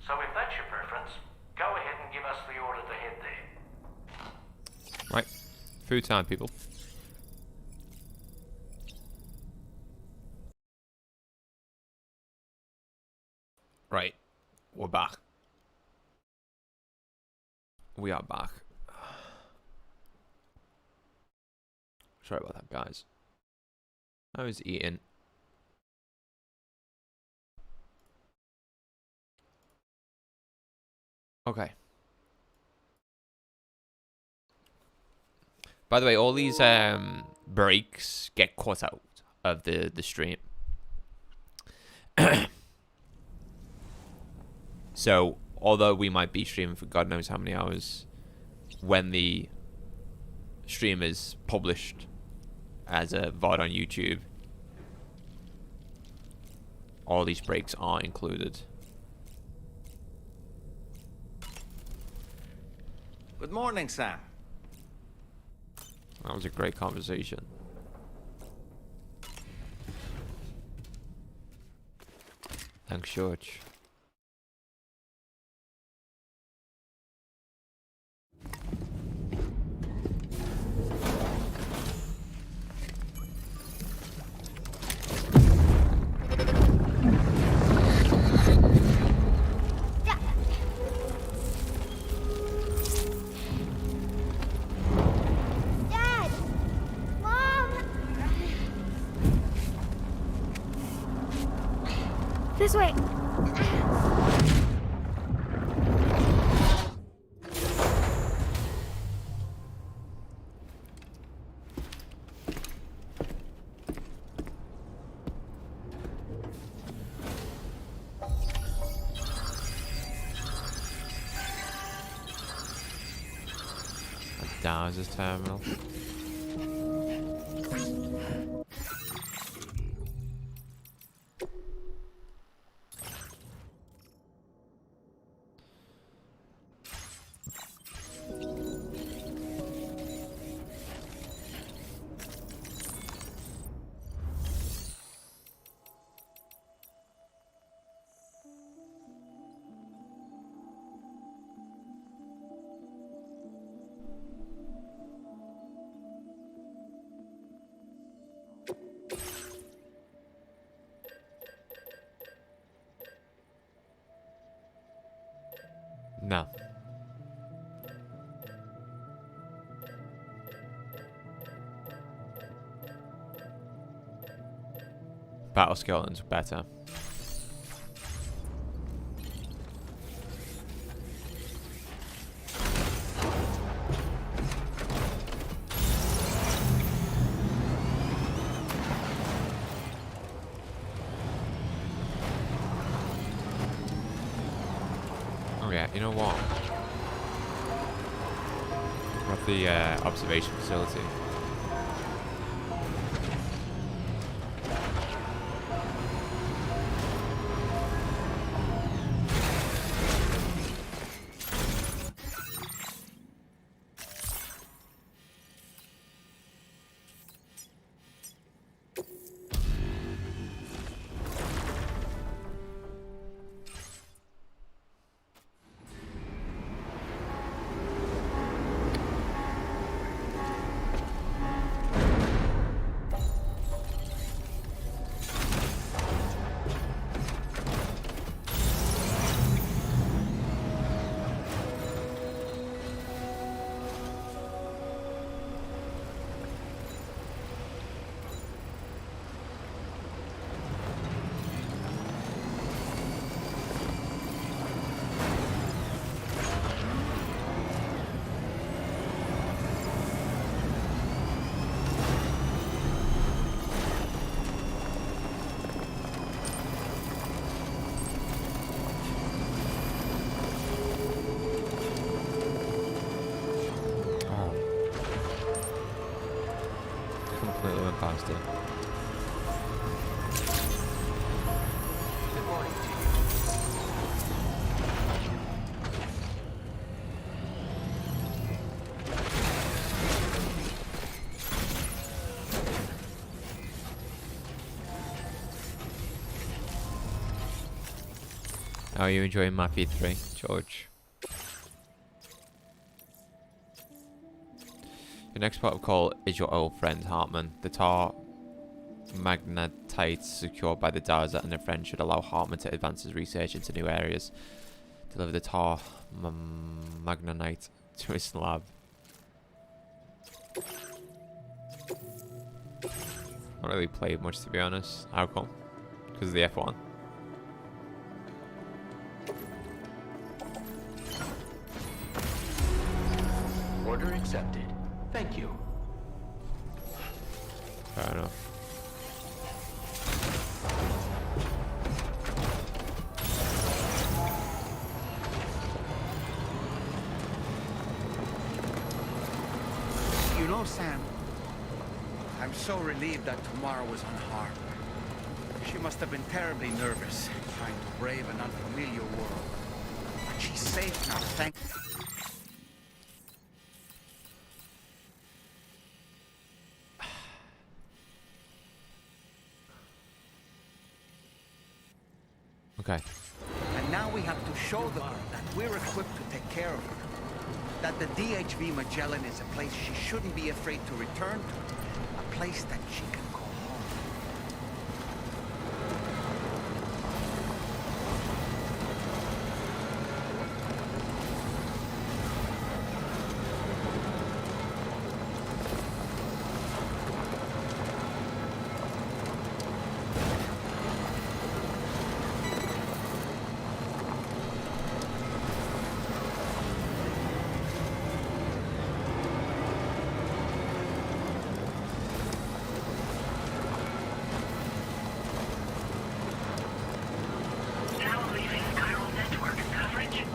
So if that's your preference, go ahead and give us the order to head there. Right. Food time, people. Right. We're back. We are back. Sorry about that, guys. I was eating. Okay. By the way, all these breaks get cut out of the stream. So, although we might be streaming for God knows how many hours, when the stream is published as a VOD on YouTube, all these breaks are included. Good morning, Sam. That was a great conversation. Thanks, George. This way. Dowser's terminal. No. Battle skeletons better. You know what? We're at the observation facility. completely went past it. Good morning to you. How are you enjoying Mafia 3, George? Your next part of call is your old friend Hartman. The tar magnetite secured by the Daza and their friend should allow Hartman to advance his research into new areas. Deliver the tar magnetite to his lab. Not really played much, to be honest. How come? Because of the F1. Order accepted. Thank you. Fair enough. You know, Sam, I'm so relieved that Tamara was unharmed. She must have been terribly nervous, trying to brave an unfamiliar world. But she's safe now, thank you. Okay. And now we have to show the world that we're equipped to take care of her. That the DHV Magellan is a place she shouldn't be afraid to return to. A place that she can call home. Now leaving chiral network coverage.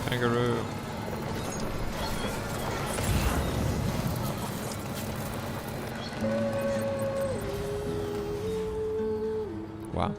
Kangaroo. Wow.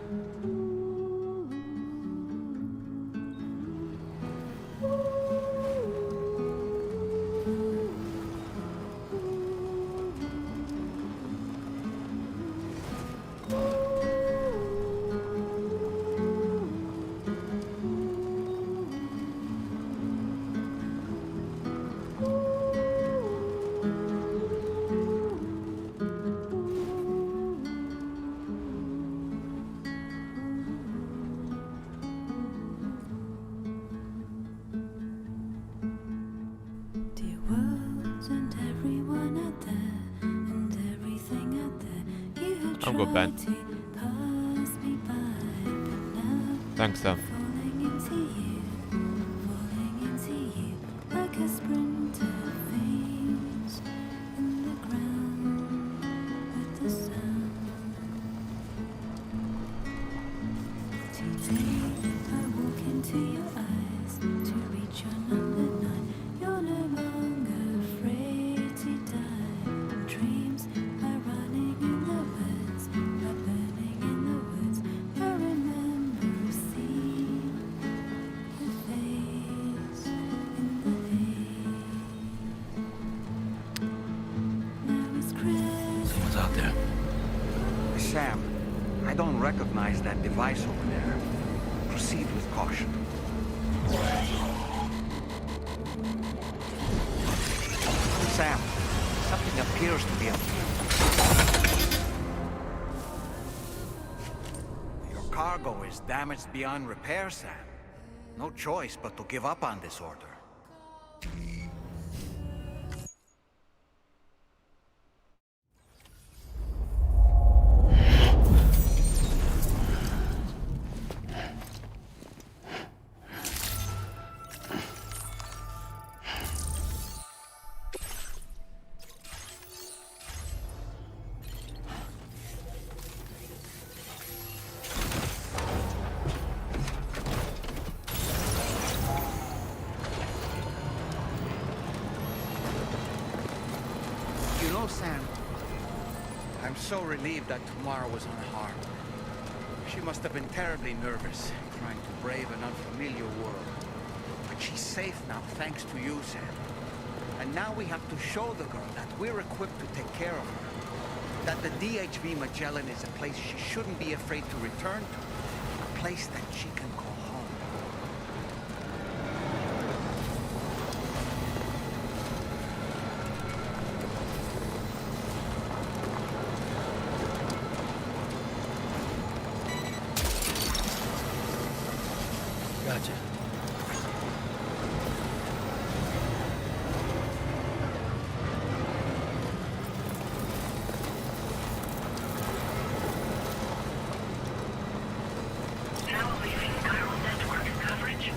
Dear world and everyone out there and everything out there, you have I'm good, Ben. tried to pass me by, but now Thanks, though. falling into you like a sprinter faints in the ground with the sound. Today I walk into your eyes to reach your number 9. You're no longer afraid to die. And dreams are running in the woods, are burning in the woods. I remember seeing your face in the hay. Now it's Christmas. Someone's out there. Sam, I don't recognize that device over there. Proceed with caution. Sam, something appears to be up. Your cargo is damaged beyond repair, Sam. No choice but to give up on this order. Sam, I'm so relieved that Tamara was unharmed. She must have been terribly nervous, trying to brave an unfamiliar world. But she's safe now, thanks to you, Sam. And now we have to show the girl that we're equipped to take care of her. That the DHV Magellan is a place she shouldn't be afraid to return to. A place that she can call home. Gotcha. Now leaving chiral network coverage.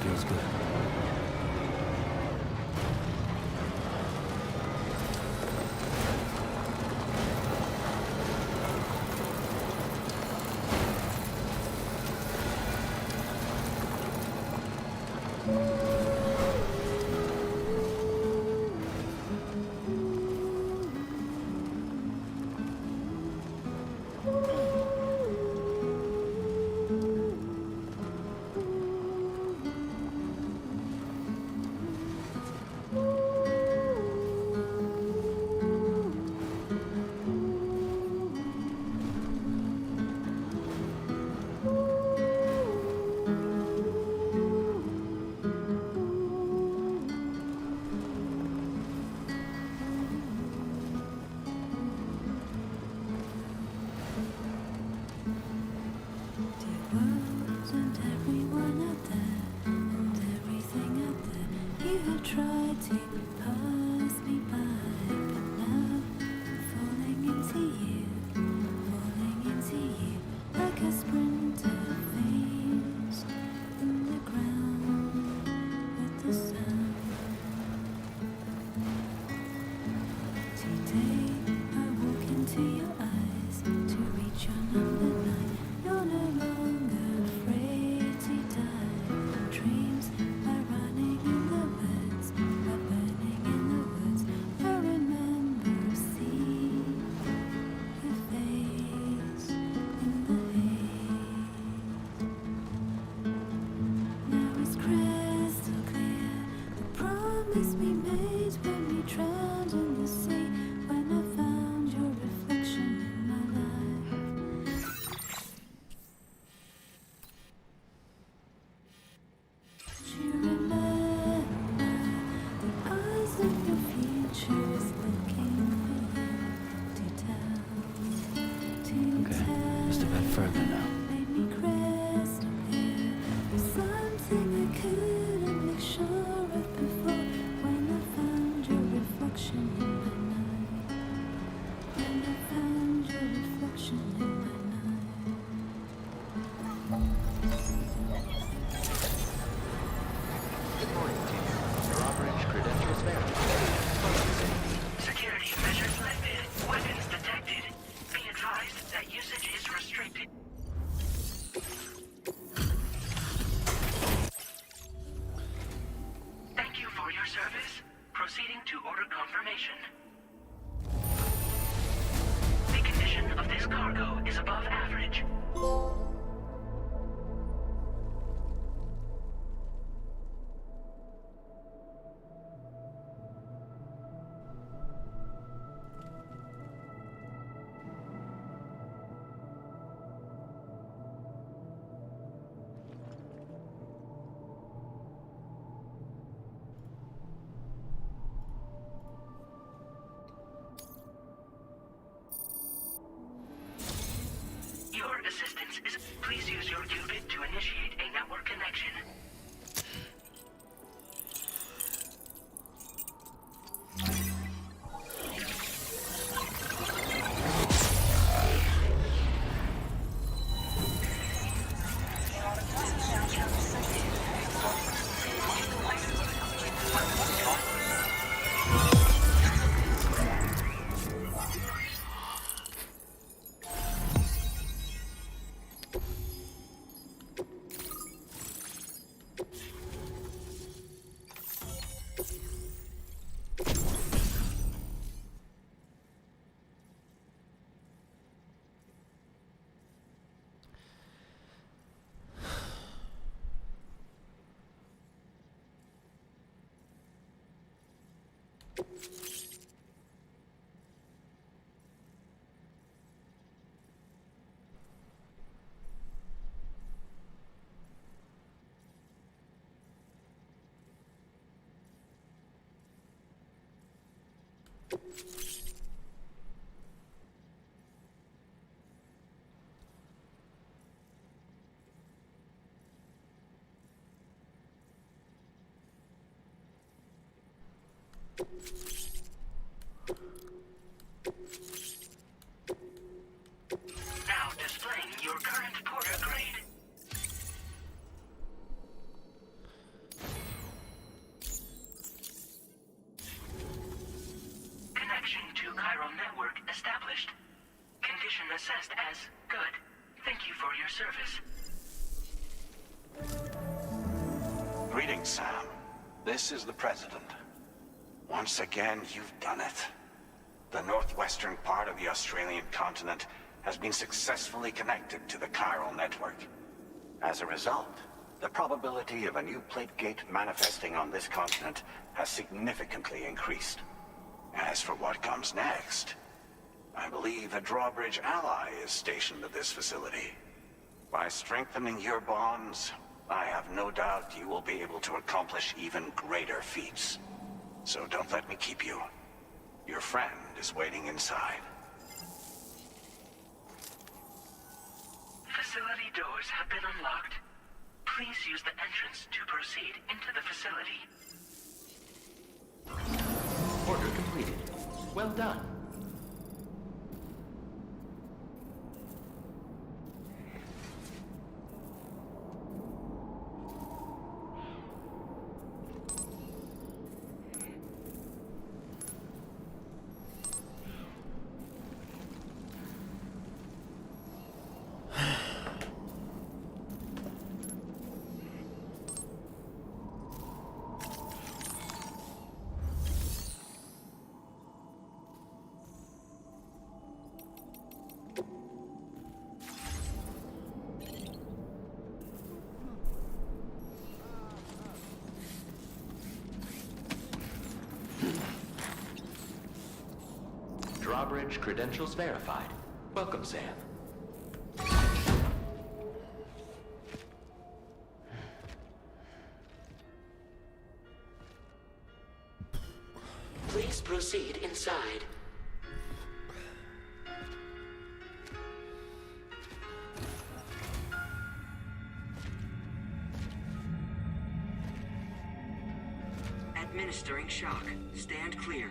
Feels good. Tried to pass me by, but now I'm falling into you, like a sprinter faints in the ground with the sun. Today I walk into your eyes to reach your number 9. You're no longer afraid to die. Dreams are running in the woods, are burning in the woods. I remember seeing your face in the haze. Now it's crystal clear the promise we made when we drowned in the sea. When I found your reflection in my life. Do you remember the eyes of your future is looking for you to tell, Just a bit further now. made me crystal clear. There's something I couldn't make sure of before. When information. The condition of this cargo is above average. Your assistance is... Please use your qubit to initiate a network connection. Now displaying your current porter grade. Connection to chiral network established. Condition assessed as good. Thank you for your service. Greetings, Sam. This is the President. Once again, you've done it. The northwestern part of the Australian continent has been successfully connected to the chiral network. As a result, the probability of a new plate gate manifesting on this continent has significantly increased. As for what comes next, I believe a drawbridge ally is stationed at this facility. By strengthening your bonds, I have no doubt you will be able to accomplish even greater feats. So don't let me keep you. Your friend is waiting inside. Facility doors have been unlocked. Please use the entrance to proceed into the facility. Order completed. Well done. Drawbridge credentials verified. Welcome, Sam. Please proceed inside. Administering shock. Stand clear.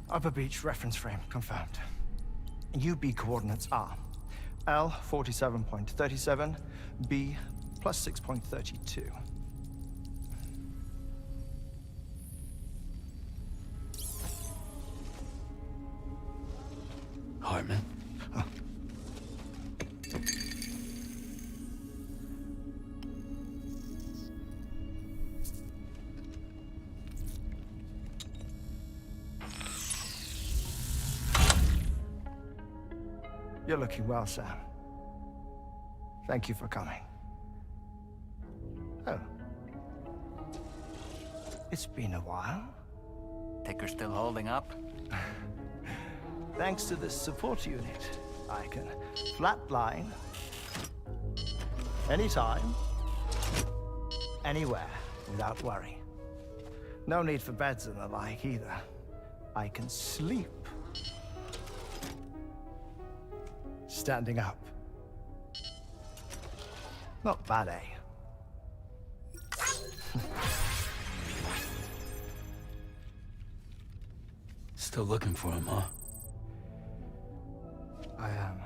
Upper Beach reference frame confirmed. UB coordinates are L 47.37, B plus 6.32. Hartman? You're looking well, Sam. Thank you for coming. Oh. It's been a while. Ticker still holding up? Thanks to this support unit, I can flatline anytime, anywhere, without worry. No need for beds and the like either. I can sleep standing up. Not bad, eh? Still looking for him, huh? I am.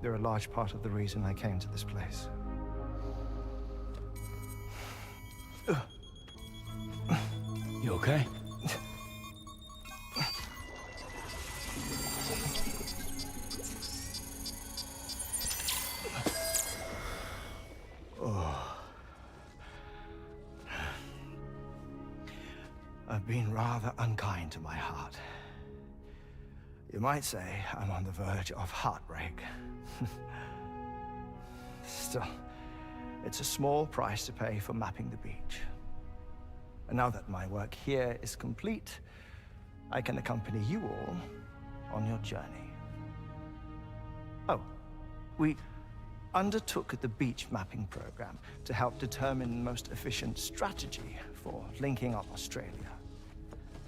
They're a large part of the reason I came to this place. You okay? I've been rather unkind to my heart. You might say I'm on the verge of heartbreak. Still, it's a small price to pay for mapping the beach. And now that my work here is complete, I can accompany you all on your journey. Oh, we undertook the beach mapping program to help determine the most efficient strategy for linking up Australia.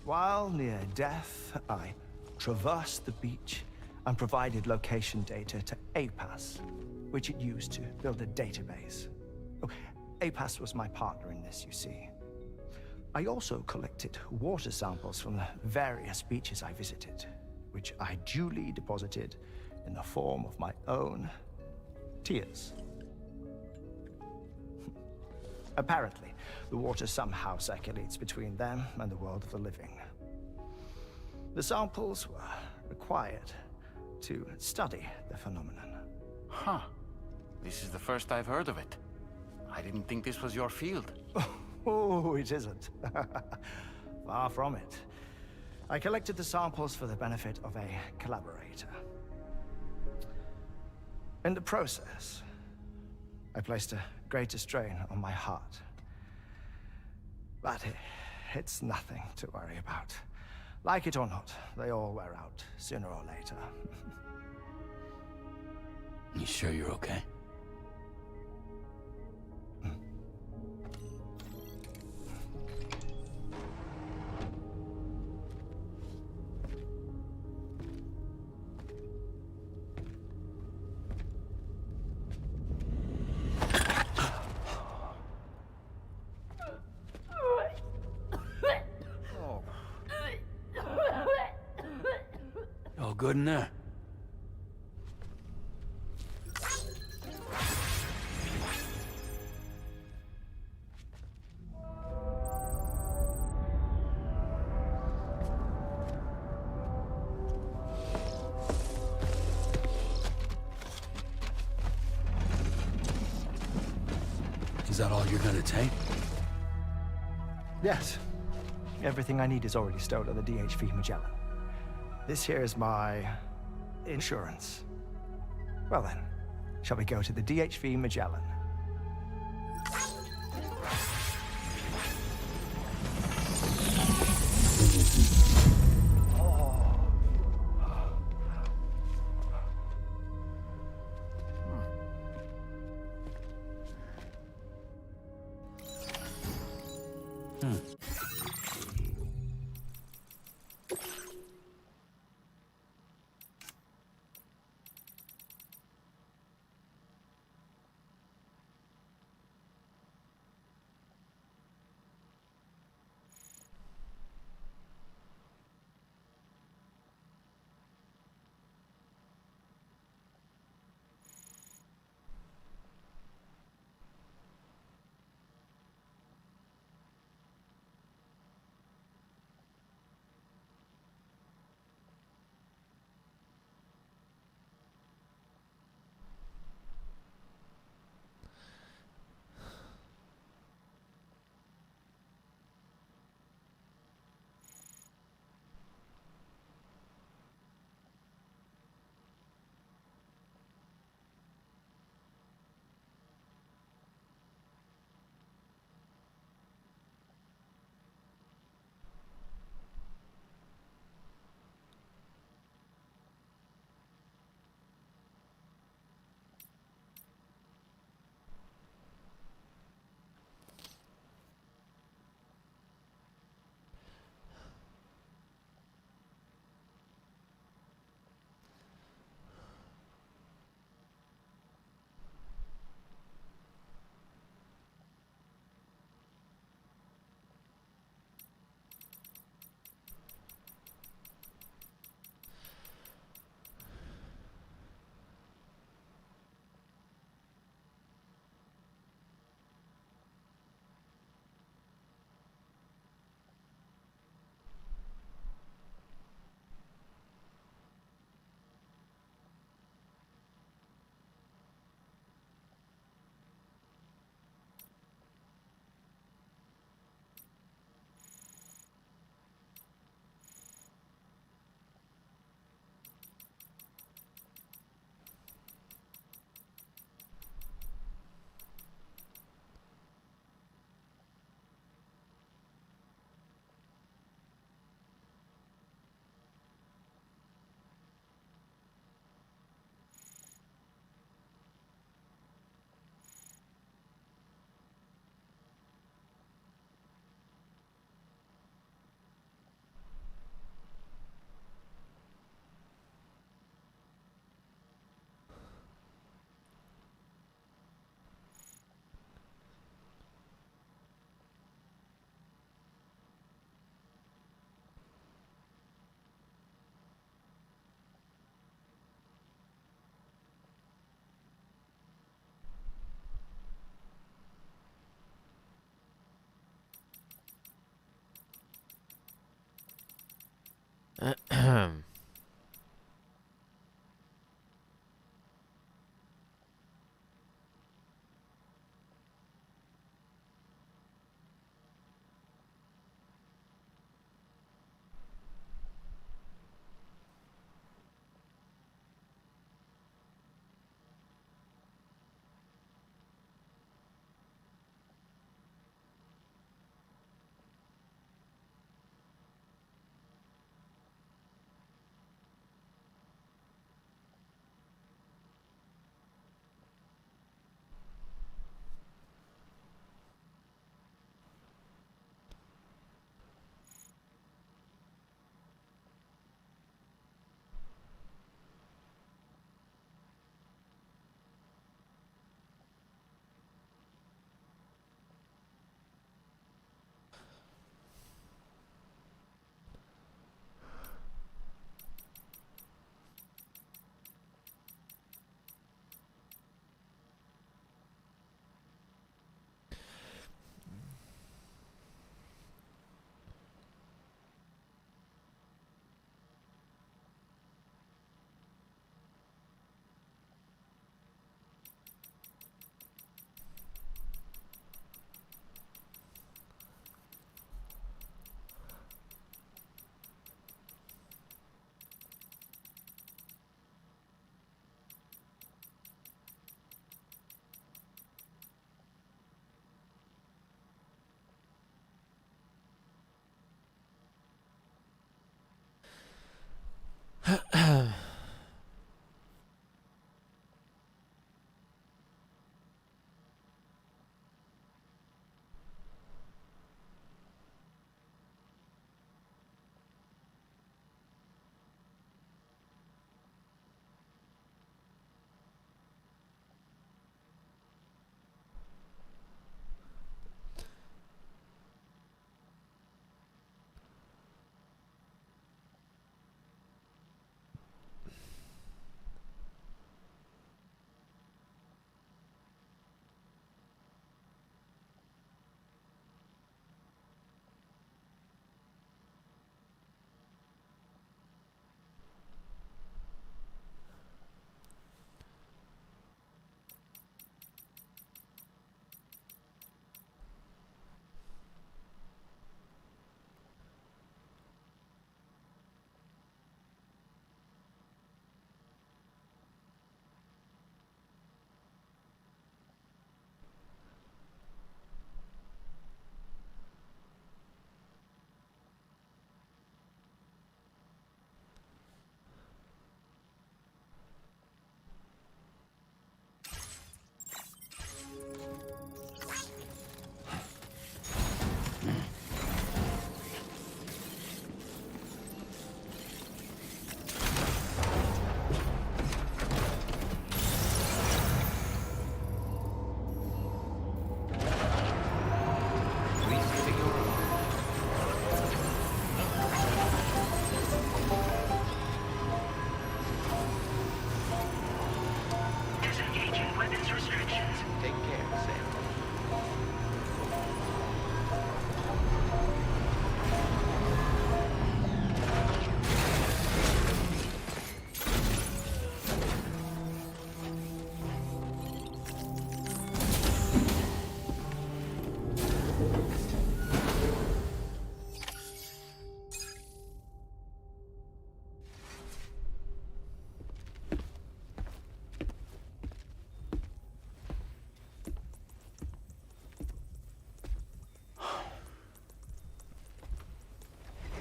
While near Death, I traversed the beach and provided location data to APAS, which it used to build a database. Oh, APAS was my partner in this, you see. I also collected water samples from the various beaches I visited, which I duly deposited in the form of my own tears. Apparently, the water somehow circulates between them and the world of the living. The samples were required to study the phenomenon. Huh. This is the first I've heard of it. I didn't think this was your field. Oh, it isn't. Far from it. I collected the samples for the benefit of a collaborator. In the process, I placed a greater strain on my heart. But it's nothing to worry about. Like it or not, they all wear out sooner or later. You sure you're okay? All good in there? Is that all you're gonna take? Yes. Everything I need is already stowed on the DHV Magellan. This here is my insurance. Well then, shall we go to the DHV Magellan?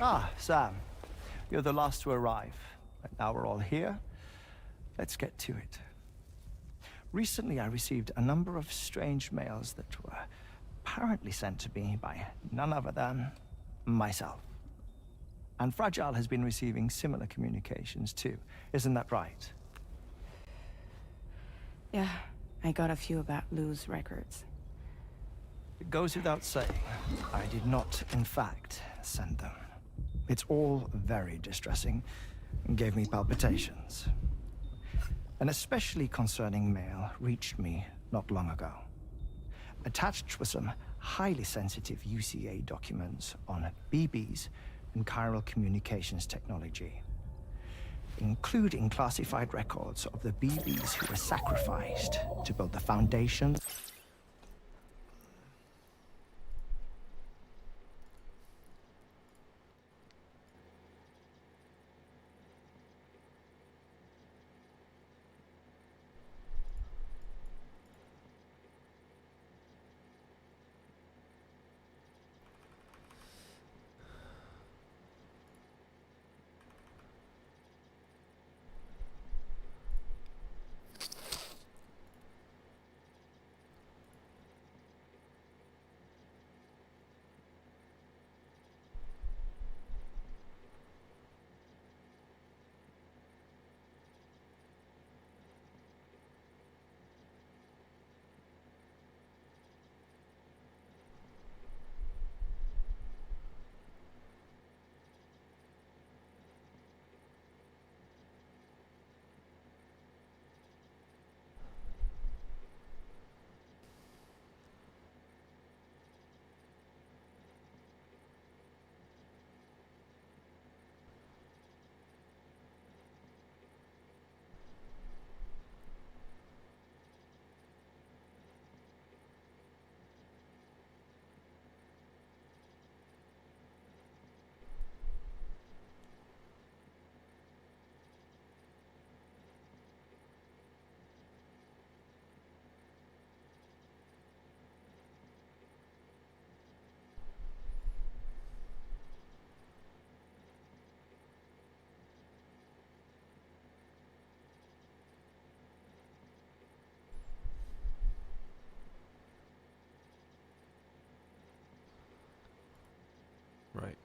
Ah, Sam. You're the last to arrive. And now we're all here. Let's get to it. Recently, I received a number of strange mails that were apparently sent to me by none other than myself. And Fragile has been receiving similar communications too. Isn't that right? Yeah, I got a few about Lou's records. It goes without saying, I did not, in fact, send them. It's all very distressing and gave me palpitations. An especially concerning mail reached me not long ago. Attached were some highly sensitive UCA documents on BBs and chiral communications technology, including classified records of the BBs who were sacrificed to build the foundation. Right.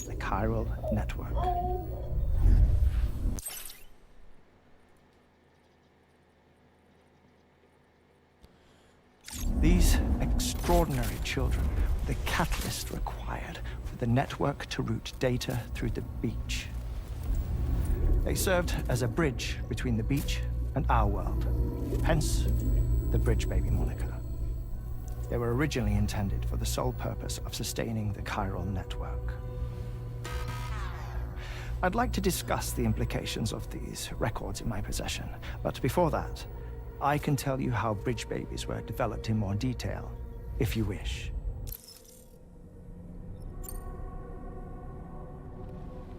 The chiral network. These extraordinary children were the catalyst required for the network to route data through the beach. They served as a bridge between the beach and our world, hence the Bridge Baby moniker. They were originally intended for the sole purpose of sustaining the chiral network. I'd like to discuss the implications of these records in my possession, but before that, I can tell you how Bridge Babies were developed in more detail, if you wish.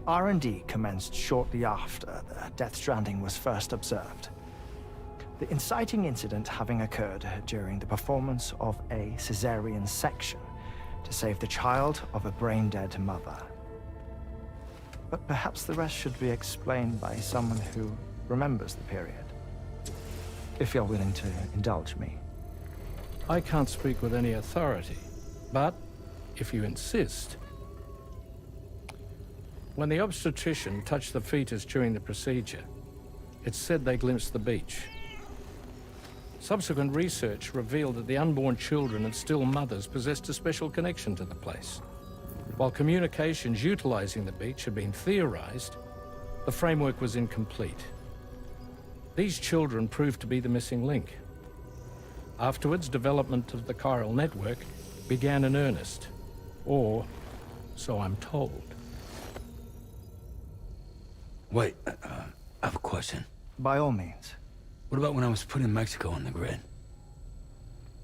R&D commenced shortly after the Death Stranding was first observed. The inciting incident having occurred during the performance of a cesarean section to save the child of a brain-dead mother. But perhaps the rest should be explained by someone who remembers the period. If you're willing to indulge me. I can't speak with any authority, but if you insist. When the obstetrician touched the fetus during the procedure, it's said they glimpsed the beach. Subsequent research revealed that the unborn children of still mothers possessed a special connection to the place. While communications utilizing the beach had been theorized, the framework was incomplete. These children proved to be the missing link. Afterwards, development of the chiral network began in earnest, or so I'm told. Wait, I have a question. By all means. What about when I was put in Mexico on the grid?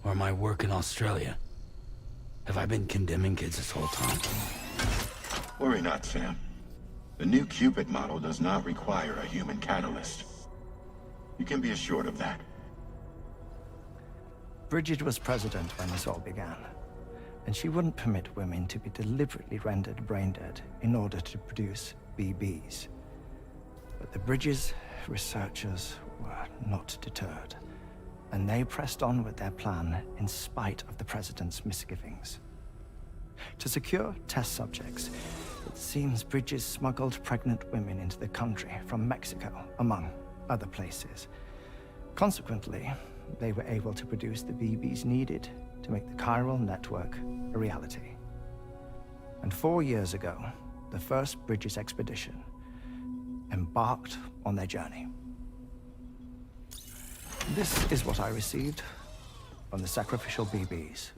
Or my work in Australia? Have I been condemning kids this whole time? Worry not, Sam. The new Cupid model does not require a human catalyst. You can be assured of that. Bridget was president when this all began, and she wouldn't permit women to be deliberately rendered brain-dead in order to produce BBs. But the Bridges researchers were not deterred, and they pressed on with their plan in spite of the president's misgivings. To secure test subjects, it seems Bridges smuggled pregnant women into the country from Mexico, among other places. Consequently, they were able to produce the BBs needed to make the chiral network a reality. And 4 years ago, the first Bridges expedition embarked on their journey. This is what I received from the sacrificial BBs.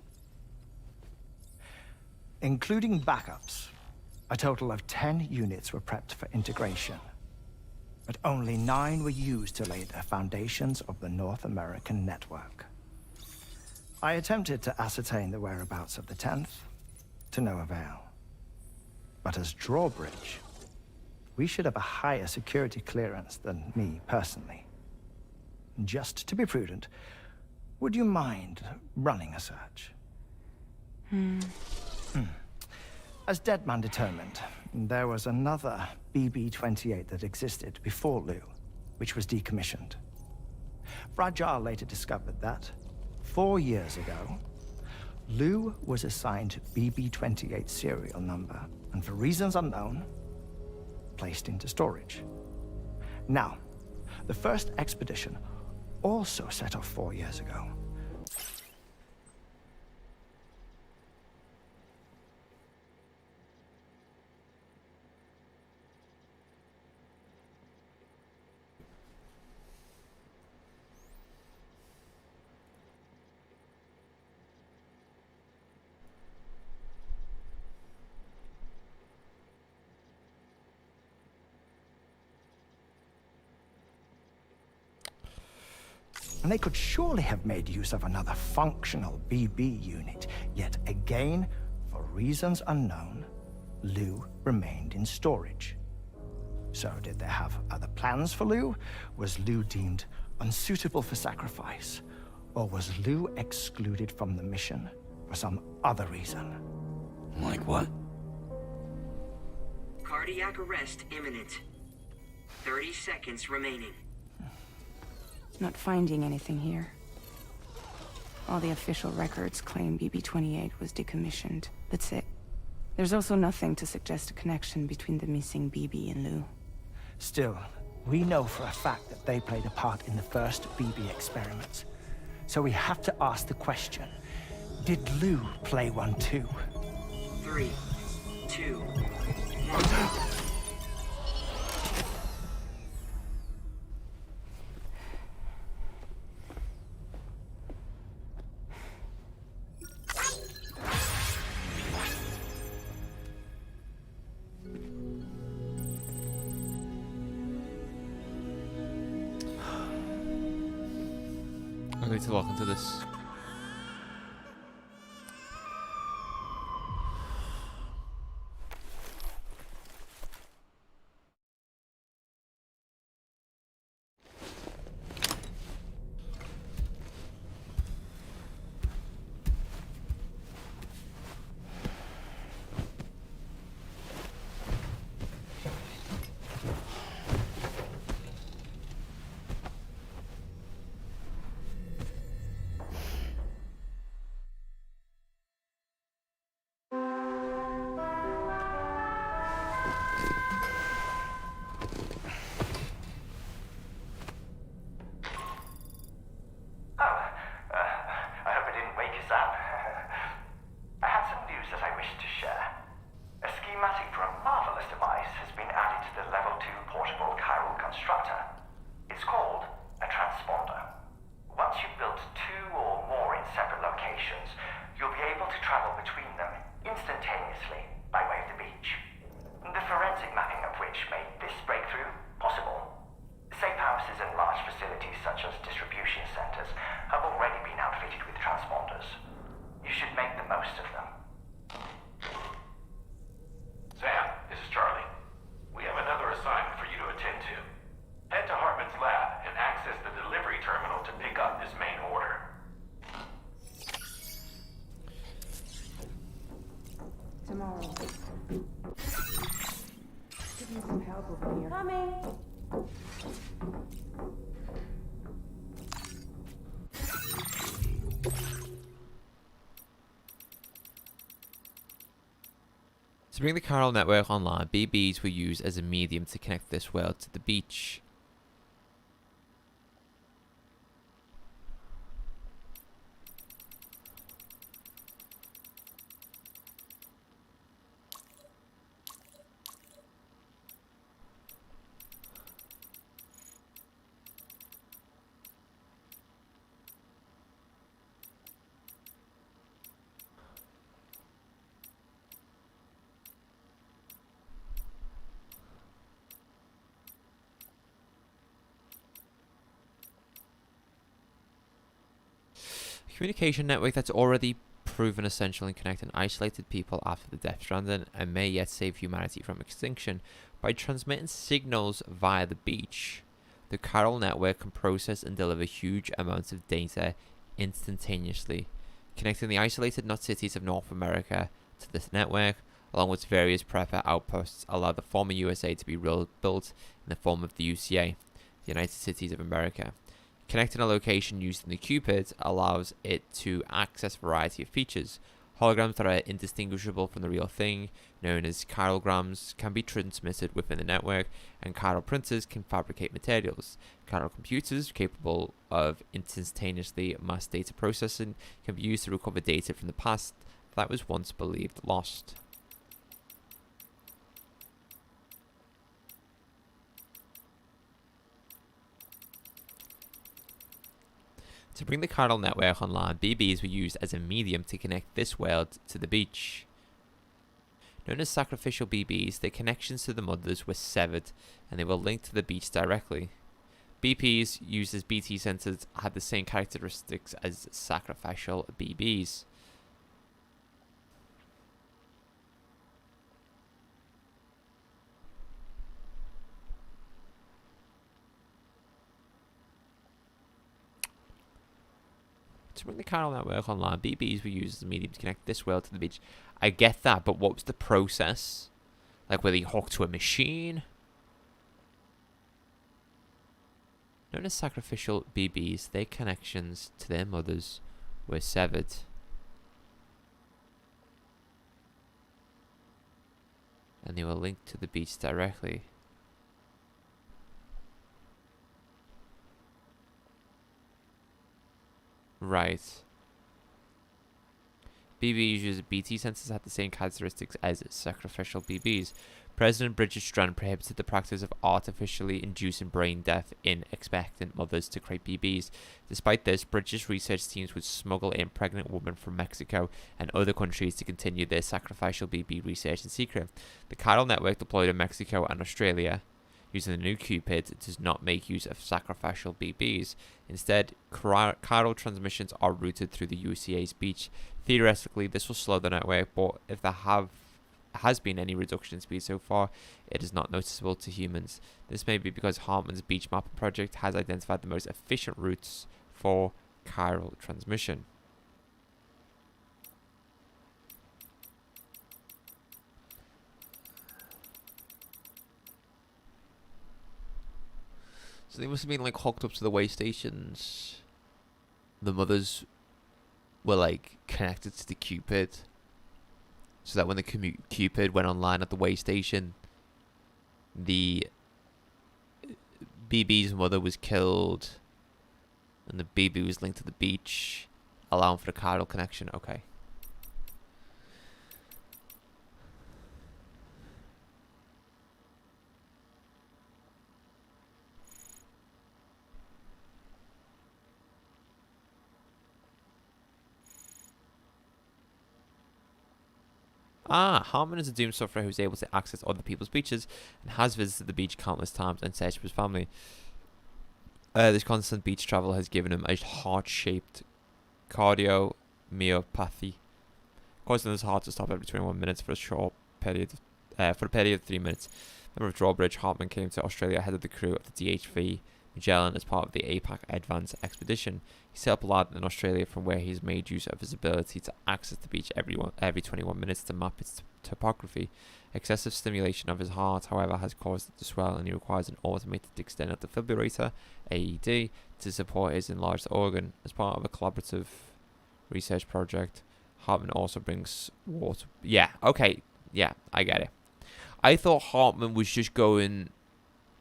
Including backups, a total of 10 units were prepped for integration, but only 9 were used to lay the foundations of the North American network. I attempted to ascertain the whereabouts of the 10th, to no avail. But as drawbridge, we should have a higher security clearance than me personally. Just to be prudent, would you mind running a search? As Deadman determined, there was another BB-28 that existed before Lou, which was decommissioned. Fragile later discovered that, 4 years ago, Lou was assigned BB-28 serial number, and for reasons unknown, placed into storage. Now, the first expedition also set off 4 years ago. And they could surely have made use of another functional BB unit. Yet again, for reasons unknown, Lou remained in storage. So did they have other plans for Lou? Was Lou deemed unsuitable for sacrifice? Or was Lou excluded from the mission for some other reason? Like what? Cardiac arrest imminent. 30 seconds remaining. Not finding anything here. All the official records claim BB-28 was decommissioned. That's it. There's also nothing to suggest a connection between the missing BB and Lou. Still, we know for a fact that they played a part in the first BB experiments. So we have to ask the question, did Lou play one too? 3, 2, 1. I need to look into this. To bring the chiral network online, BBs were used as a medium to connect this world to the beach. Communication network that's already proven essential in connecting isolated people after the Death Stranding and may yet save humanity from extinction by transmitting signals via the beach. The chiral network can process and deliver huge amounts of data instantaneously, connecting the isolated knot cities of North America to this network, along with various prepper outposts, allow the former USA to be built in the form of the UCA, the United Cities of America. Connecting a location using the Cupid allows it to access a variety of features. Holograms that are indistinguishable from the real thing, known as chiralgrams, can be transmitted within the network, and chiral printers can fabricate materials. Chiral computers, capable of instantaneously mass data processing, can be used to recover data from the past that was once believed lost. To bring the chiral network online, BBs were used as a medium to connect this world to the beach. Known as sacrificial BBs, their connections to the mothers were severed, and they were linked to the beach directly. BPs used as BT sensors had the same characteristics as sacrificial BBs. To bring the chiral network online, BBs were used as a medium to connect this world to the beach. I get that, but what was the process? Like, were they hooked to a machine? Known as sacrificial BBs, their connections to their mothers were severed. And they were linked to the beach directly. Right. BBs use BT sensors had the same characteristics as sacrificial BBs. President Bridget Strand prohibited the practice of artificially inducing brain death in expectant mothers to create BBs. Despite this, British research teams would smuggle in pregnant women from Mexico and other countries to continue their sacrificial BB research in secret. The chiral network deployed in Mexico and Australia using the new Cupid does not make use of sacrificial BBs. Instead, chiral transmissions are routed through the UCA's beach. Theoretically, this will slow the network, but if there has been any reduction in speed so far, it is not noticeable to humans. This may be because Hartman's beach mapping project has identified the most efficient routes for chiral transmission. So they must have been like hooked up to the way stations. The mothers were like connected to the Cupid, so that when the Cupid went online at the way station, the BB's mother was killed, and the BB was linked to the beach, allowing for the chiral connection. Okay. Harmon is a doomed sufferer who is able to access other people's beaches and has visited the beach countless times in search of his family. This constant beach travel has given him a heart-shaped cardiomyopathy, causing his heart to stop every 21 minutes for a short period, for a period of 3 minutes. Member of Drawbridge, Hartman came to Australia ahead of the crew of the DHV Magellan as part of the APAC Advance expedition. He set up a lab in Australia from where he's made use of his ability to access the beach every 21 minutes to map its topography. Excessive stimulation of his heart, however, has caused it to swell, and he requires an automated external defibrillator, AED, to support his enlarged organ. As part of a collaborative research project, Hartman also brings water. Yeah, okay. Yeah, I get it. I thought Hartman was just going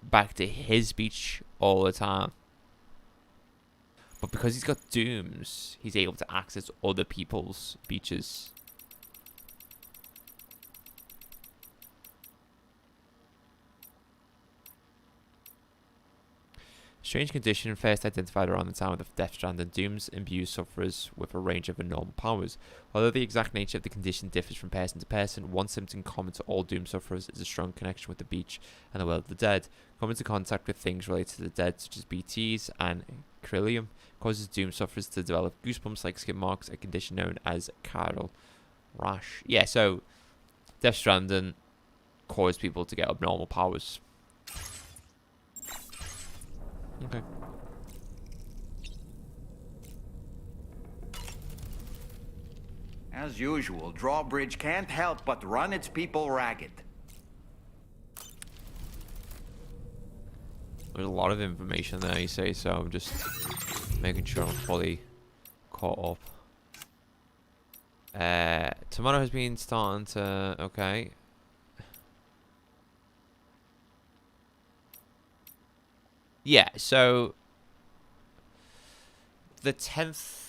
back to his beach all the time. But because he's got dooms, he's able to access other people's beaches. Strange condition first identified around the time of the Death Stranding. Dooms imbues sufferers with a range of abnormal powers. Although the exact nature of the condition differs from person to person, one symptom common to all doom sufferers is a strong connection with the beach and the world of the dead. Coming into contact with things related to the dead, such as BTs and Crillium, causes doom sufferers to develop goosebumps like skin marks, a condition known as chiral rash. Yeah, so Death Stranding caused people to get abnormal powers. Okay. As usual, Drawbridge can't help but run its people ragged. There's a lot of information there, you say, so I'm just making sure I'm fully caught up. Tomorrow has been starting to... Okay. Yeah, so... The 10th...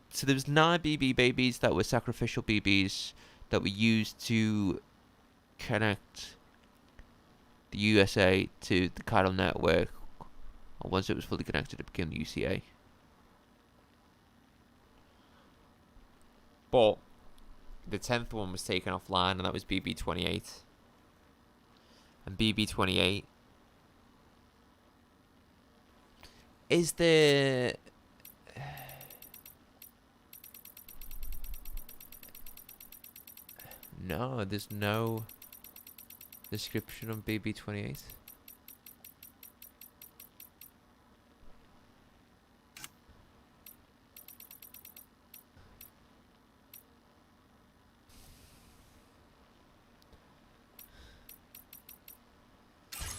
So there was 9 BB babies that were sacrificial BBs that were used to connect the USA to the chiral network. And once it was fully connected, it became the UCA. But the 10th one was taken offline, and that was BB-28. And BB-28 is the... No, there's no description on BB-28.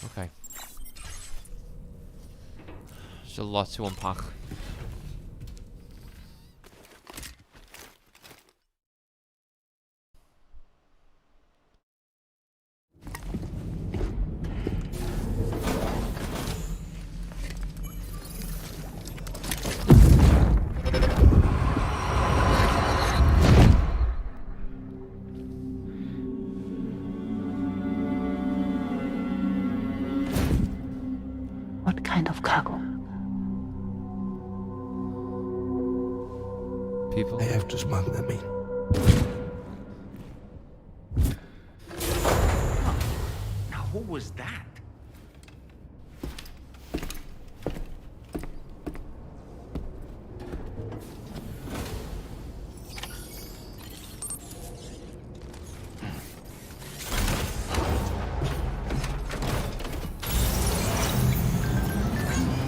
Okay. There's a lot to unpack. What kind of cargo? People? I have to smuggle them in. Now, who was that?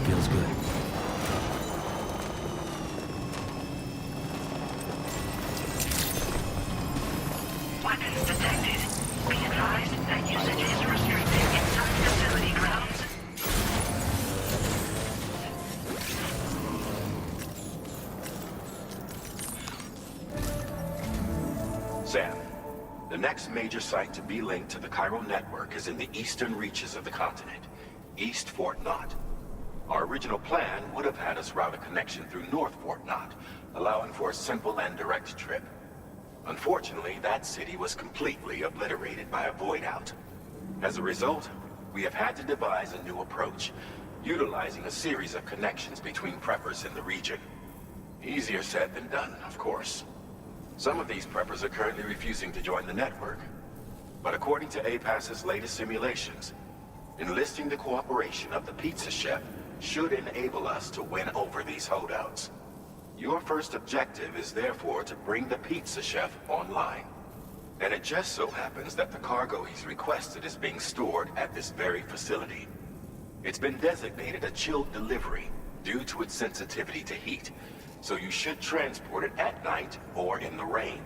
Feels good. Weapons detected. Be advised that usage is restricted inside facility grounds. Sam, the next major site to be linked to the chiral network is in the eastern reaches of the continent, East Fort Knott. Our original plan would have had us route a connection through North Fort Knott, allowing for a simple and direct trip. Unfortunately, that city was completely obliterated by a void out. As a result, we have had to devise a new approach, utilizing a series of connections between preppers in the region. Easier said than done, of course. Some of these preppers are currently refusing to join the network. But according to APAS's latest simulations, enlisting the cooperation of the pizza chef should enable us to win over these holdouts. Your first objective is therefore to bring the pizza chef online. And it just so happens that the cargo he's requested is being stored at this very facility. It's been designated a chilled delivery due to its sensitivity to heat, so you should transport it at night or in the rain.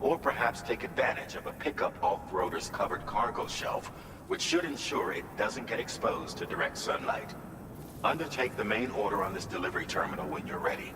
Or perhaps take advantage of a pickup off-roader's covered cargo shelf, which should ensure it doesn't get exposed to direct sunlight. Undertake the main order on this delivery terminal when you're ready.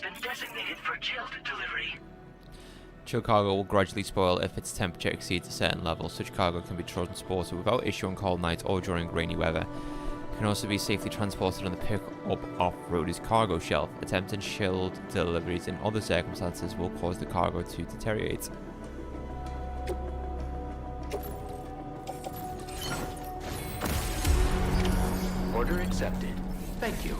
been designated for chilled delivery. Chill cargo will gradually spoil if its temperature exceeds a certain level. Such cargo can be transported without issue on cold nights or during rainy weather. It can also be safely transported on the pick-up off-roader's cargo shelf. Attempting chilled deliveries in other circumstances will cause the cargo to deteriorate. Order accepted. Thank you.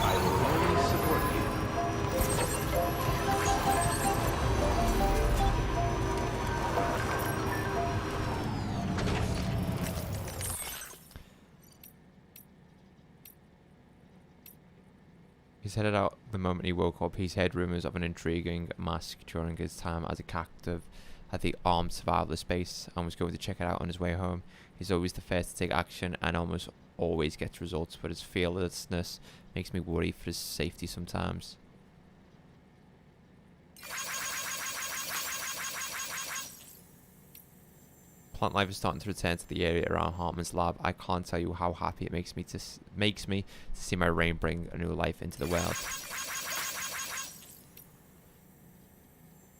I will always support you. He's headed out the moment he woke up. He's heard rumours of an intriguing mask during his time as a captive at the armed survivalist base and was going to check it out on his way home. He's always the first to take action and almost always gets results, but his fearlessness makes me worry for his safety sometimes. Plant life is starting to return to the area around Hartman's lab. I can't tell you how happy it makes me to see my rain bring a new life into the world.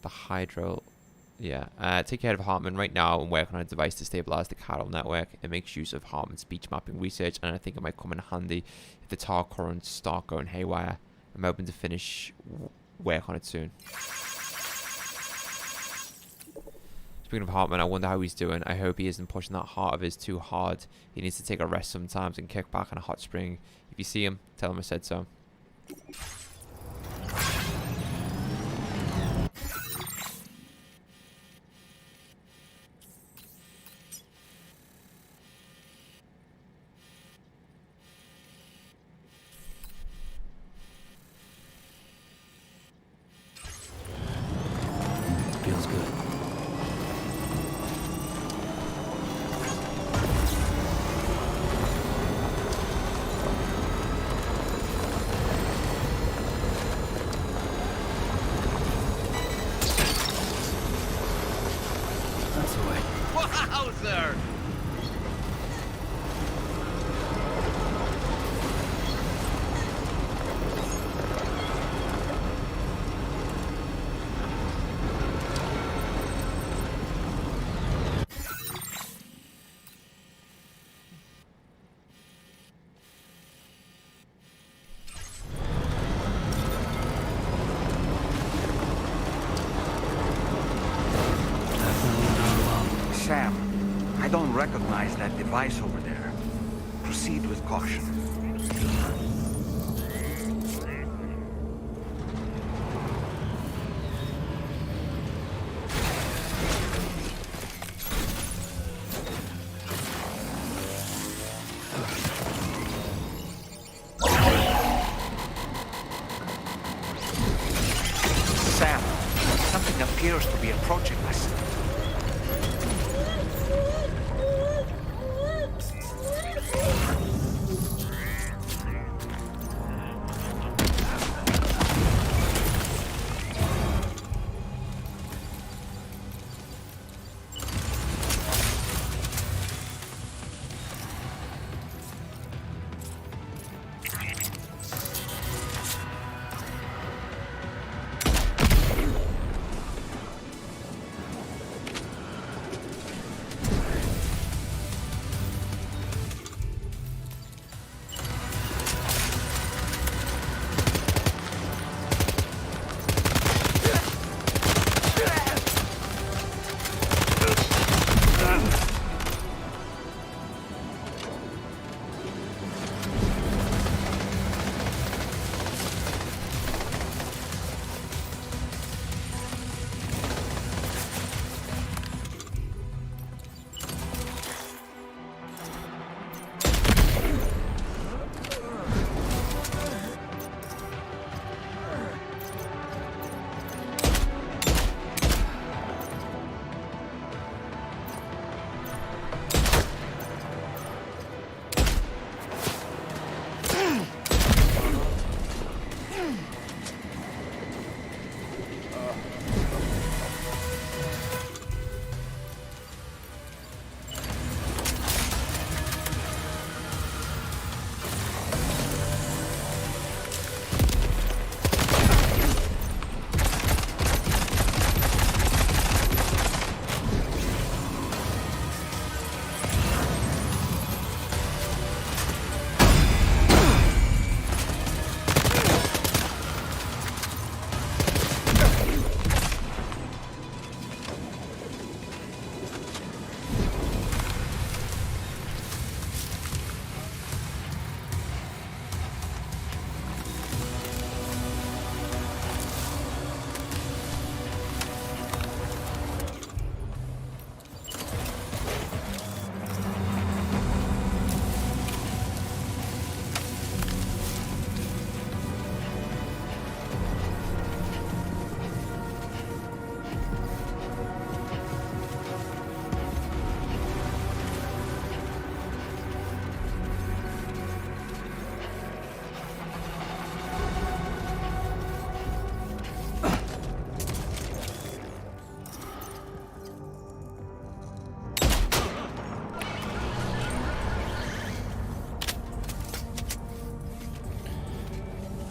The hydro... Yeah, take care of Hartman right now and work on a device to stabilize the chiral network. It makes use of Hartman's speech mapping research, and I think it might come in handy if the tar currents start going haywire. I'm hoping to finish work on it soon. Speaking of Hartman, I wonder how he's doing. I hope he isn't pushing that heart of his too hard. He needs to take a rest sometimes and kick back in a hot spring. If you see him, tell him I said so. Feels good. That's the way. Wowzer! Sam, I don't recognize that device over there. Proceed with caution. Sam, something appears to be approaching us.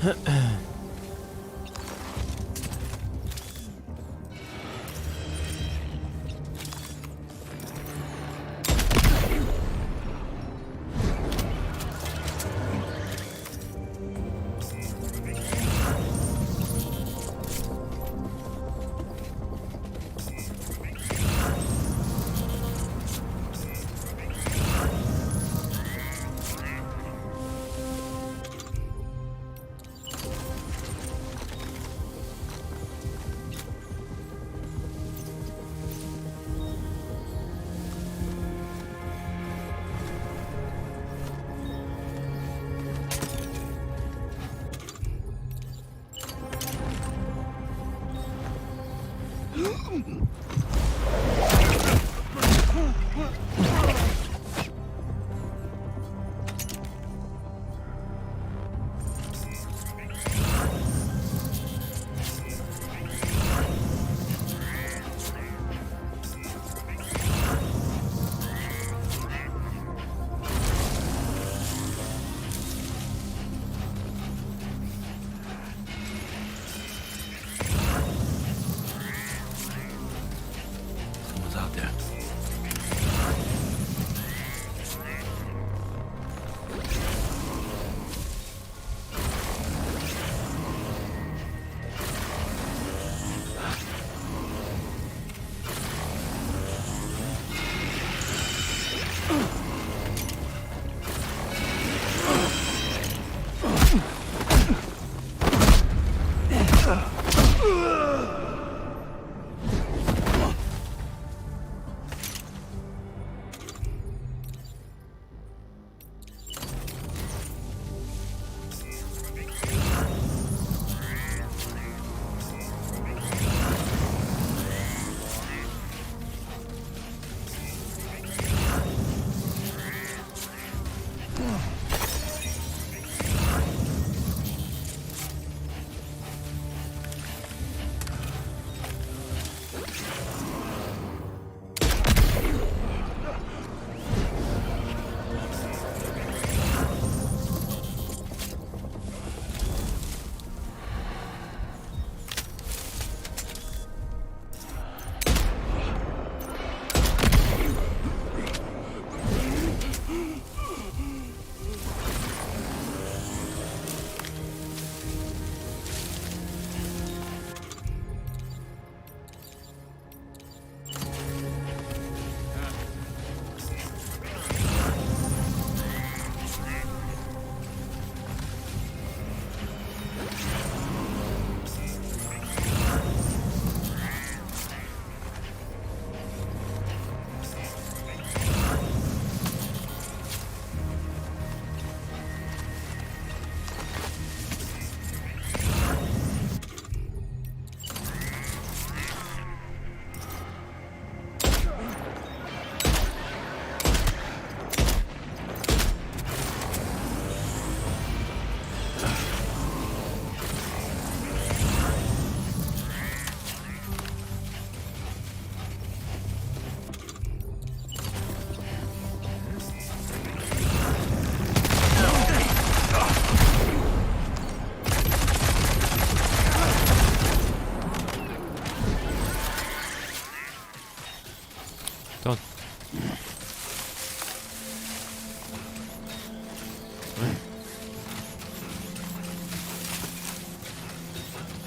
Done.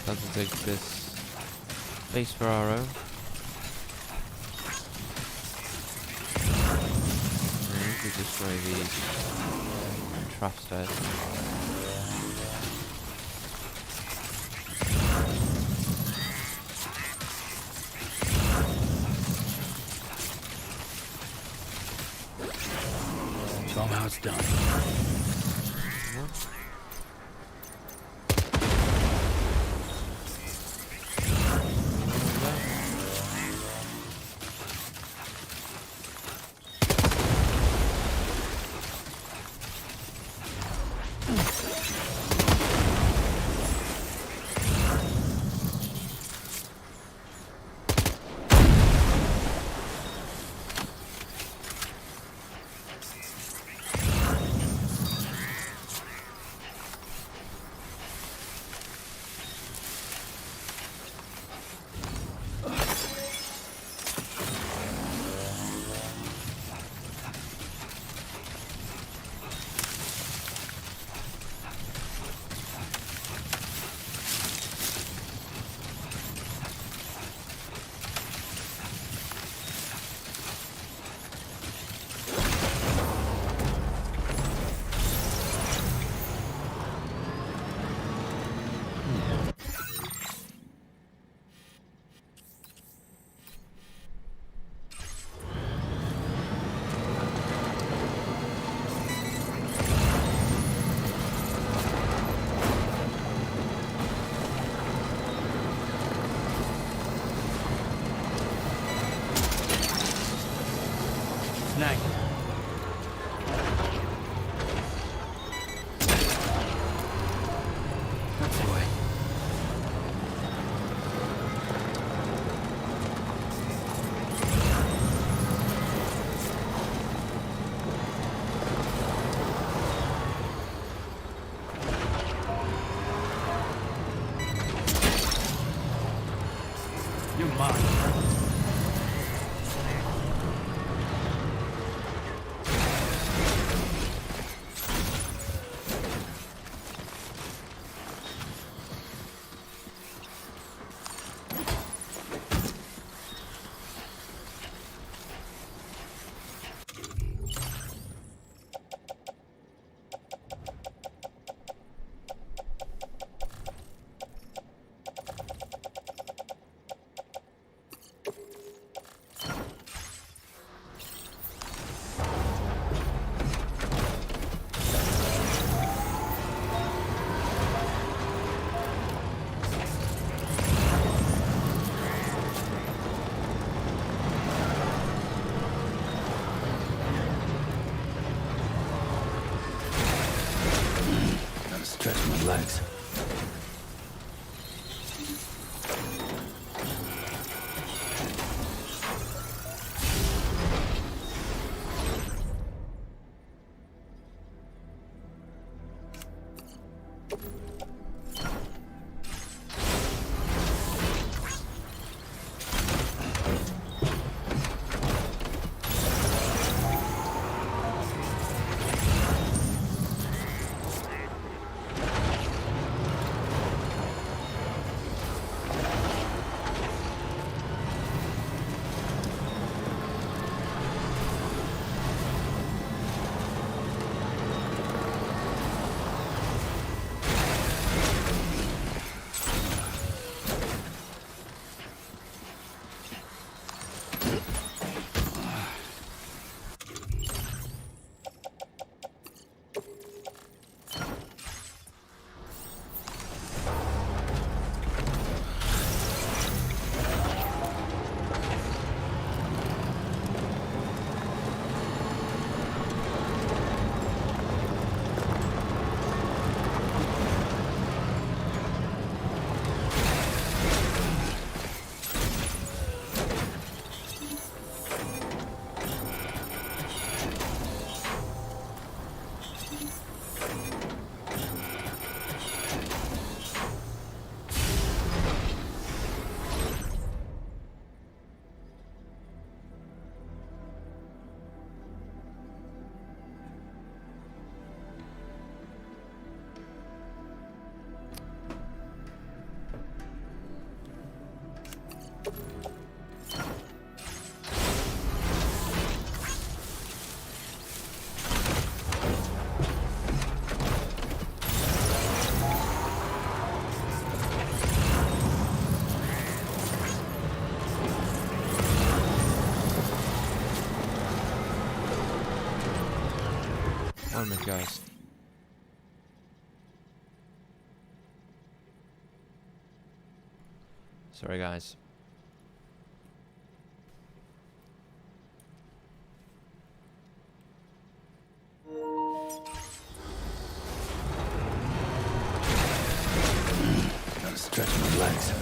Time to take this space for our own. And we destroy these trap stairs. Somehow it's done. my legs. Oh my gosh. Sorry, guys. Gotta stretch my legs.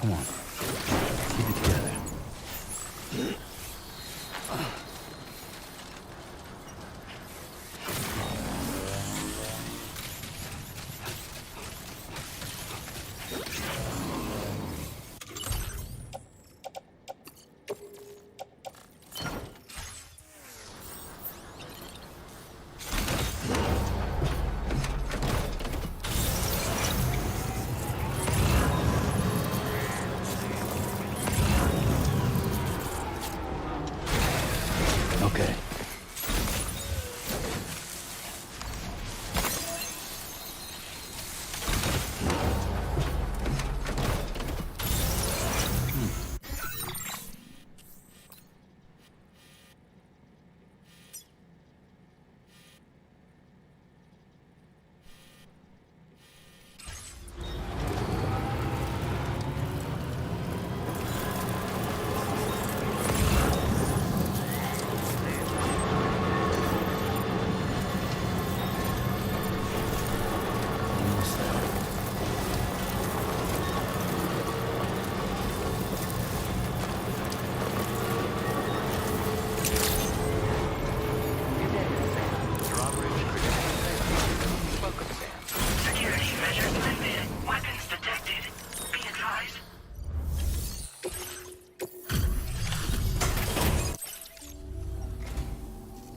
Come on. Keep it together. Okay.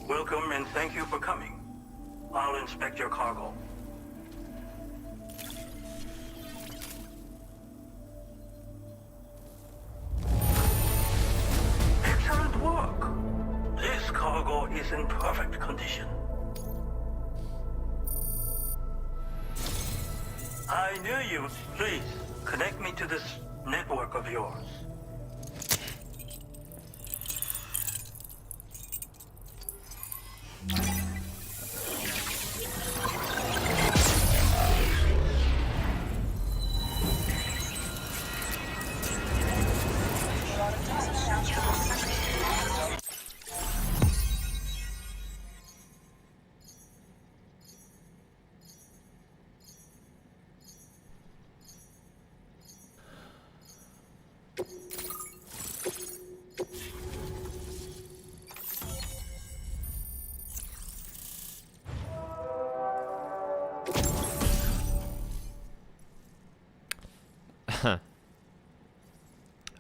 Welcome and thank you for coming. I'll inspect your cargo. Excellent work. This cargo is in perfect condition. I knew you. Please, connect me to this network of yours.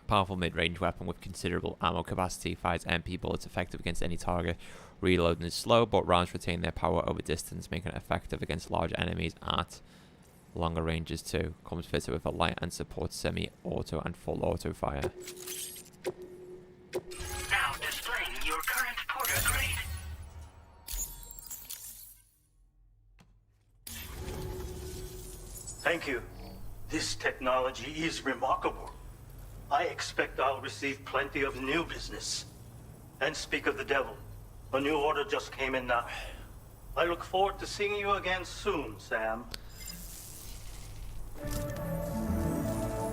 Powerful mid-range weapon with considerable ammo capacity, fires MP bullets effective against any target. Reloading is slow, but rounds retain their power over distance, making it effective against large enemies at longer ranges too. Comes fitted with a light and supports semi-auto and full auto fire. Now displaying your current Porter grade. Thank you. This technology is remarkable. I expect I'll receive plenty of new business. And speak of the devil, a new order just came in now. I look forward to seeing you again soon, Sam.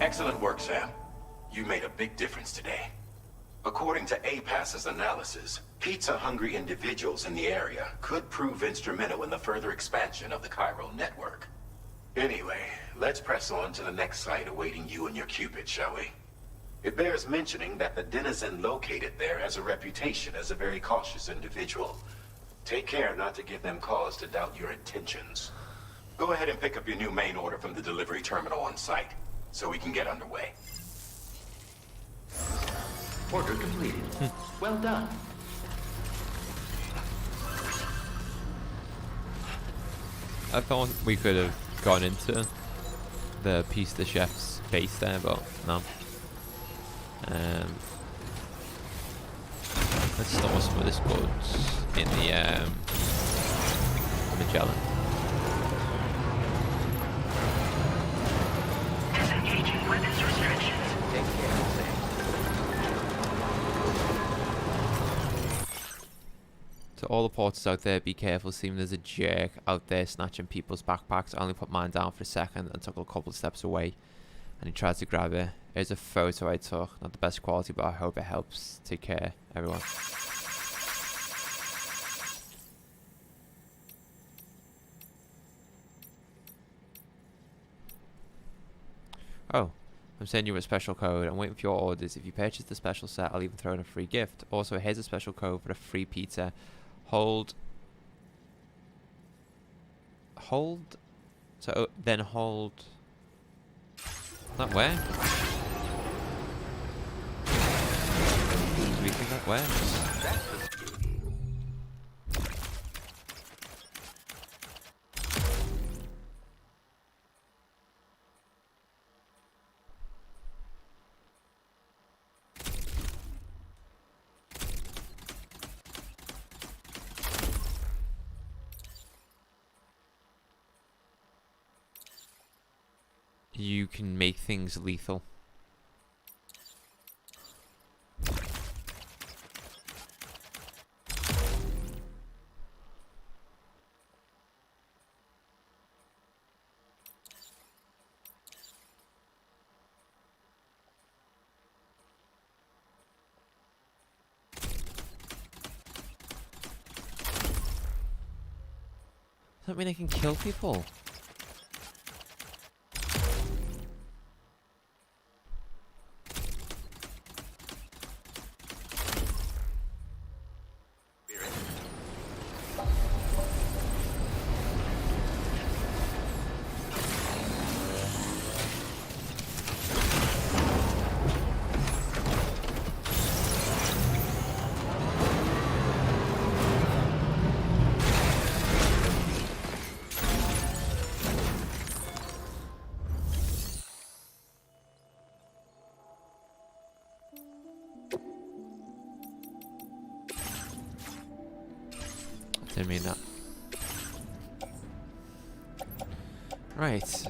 Excellent work, Sam. You made a big difference today. According to APAS's analysis, pizza-hungry individuals in the area could prove instrumental in the further expansion of the chiral network. Anyway, let's press on to the next site awaiting you and your Cupid, shall we? It bears mentioning that the denizen located there has a reputation as a very cautious individual. Take care not to give them cause to doubt your intentions. Go ahead and pick up your new main order from the delivery terminal on site, so we can get underway. Order completed. Well done. I thought we could have gone into the piece the chef's base there, but no. Let's store some of this goods in the Magellan. Disengaging weapons restrictions. Take care, Sam. To all the porters out there, be careful. Seeing there's a jerk out there snatching people's backpacks. I only put mine down for a second and took a couple of steps away, and he tried to grab it. Here's a photo I took. Not the best quality, but I hope it helps. Take care, everyone. Oh, I'm sending you a special code. I'm waiting for your orders. If you purchase the special set, I'll even throw in a free gift. Also, here's a special code for a free pizza. Hold. So then hold. That where? Do we think that works? You can make things lethal. Does that mean I can kill people? Didn't mean that. Right.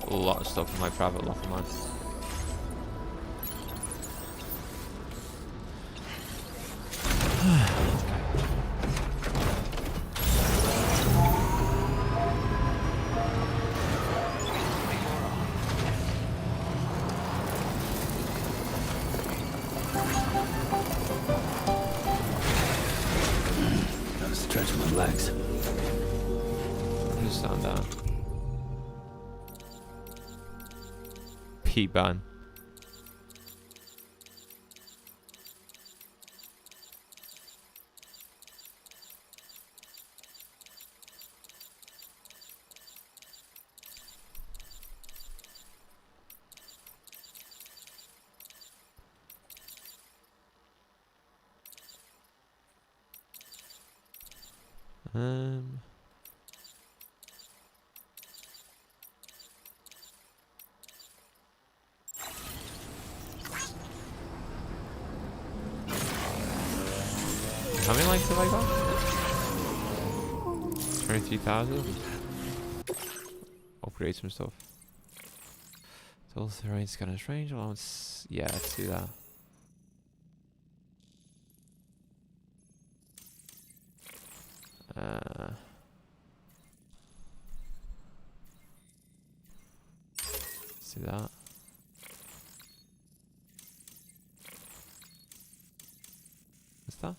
A lot of stuff in my private locker, man. Gotta stretch my legs. Understand that. P-ban. How many likes have I got? 23,000. Upgrade some stuff. Total terrain scanner's range allowance. Yeah, let's do that. Let's do that. What's that?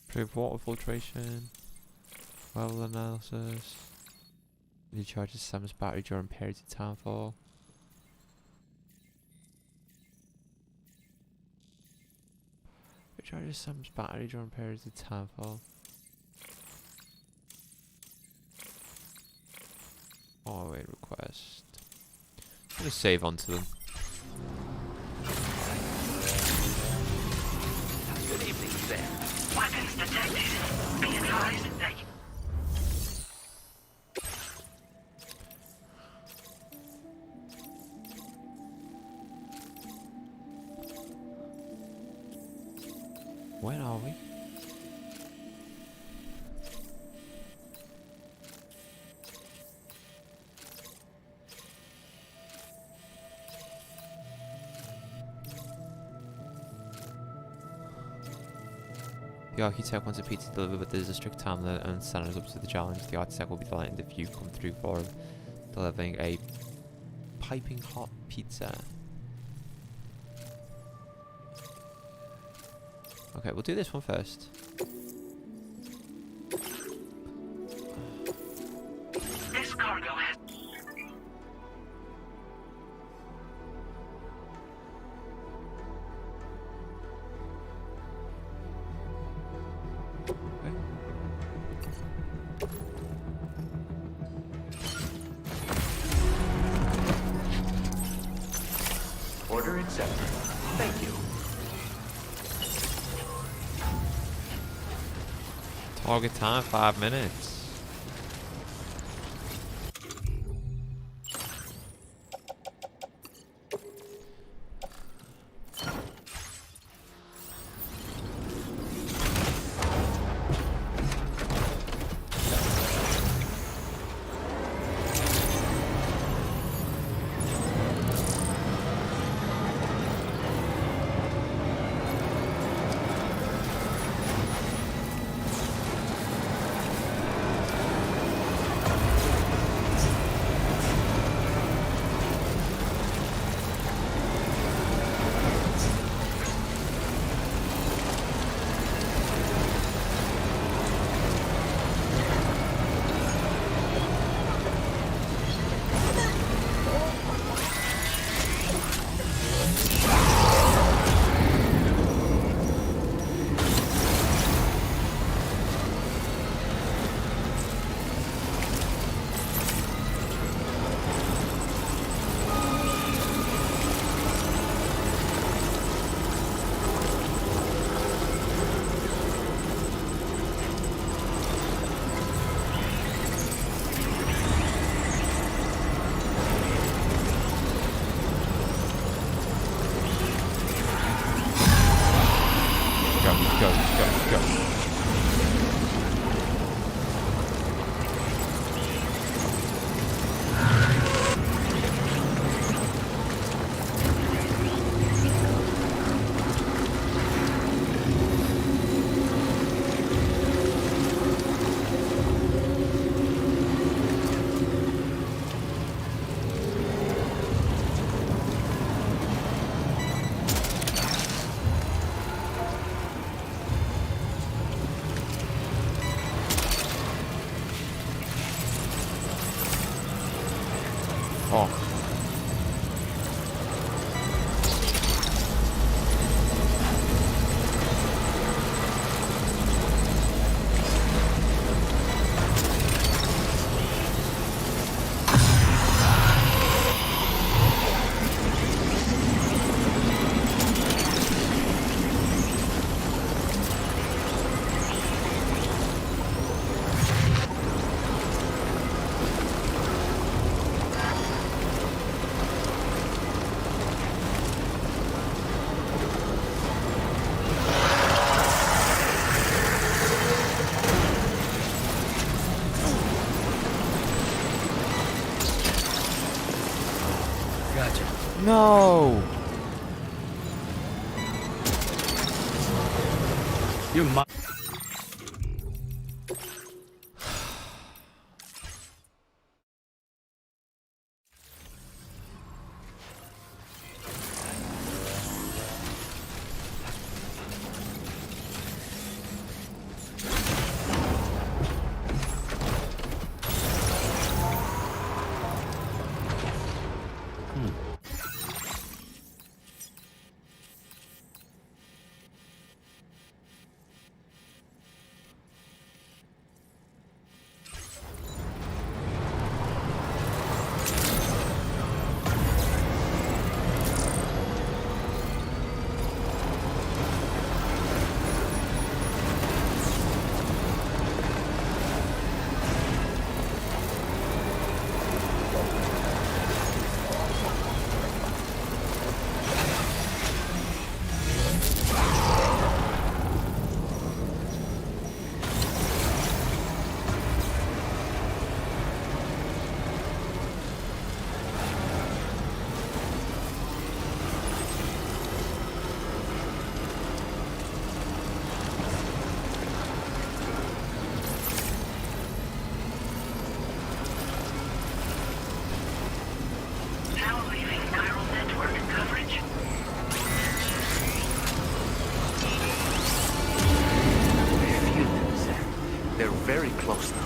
Improve water filtration, well analysis, recharges Sam's battery during periods of townfall. Recharges Sam's battery during periods of townfall. Oh wait, request. I'm gonna save onto them. Good evening, Sam. Weapons detected. Be advised that Where are we? The architect wants a pizza delivered, but there's a strict time limit and standards up to the challenge. The architect will be delighted if you come through for him, delivering a piping hot pizza. Okay, we'll do this one first. this cargo has Order accepted. Thank you. Target time 5 minutes. Go. Oh. No! You might. They're very close now.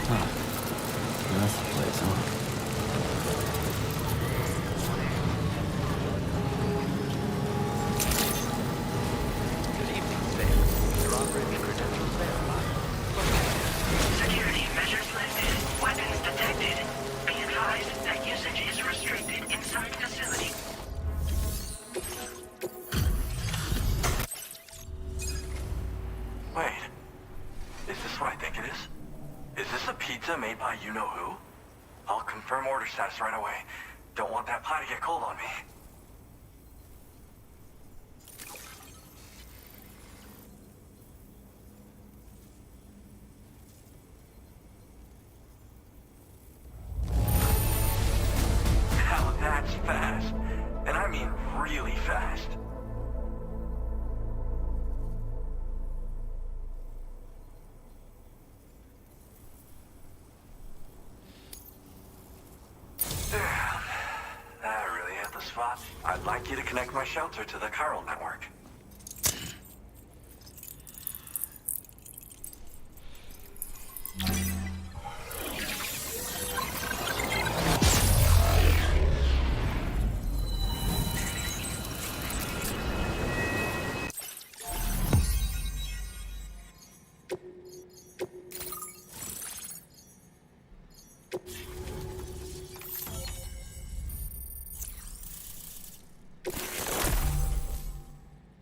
That's the place, huh? Good evening, Sam. Drawbridge credentials verified. Security measures lifted. Weapons detected. Be advised that usage is restricted inside facility. Wait. Is this what I think it is? Is this a pizza made by you-know-who? I'll confirm order status right away. Don't want that pie to get cold on me. Now that's fast. And I mean really fast. Damn. That really hit the spot. I'd like you to connect my shelter to the chiral network.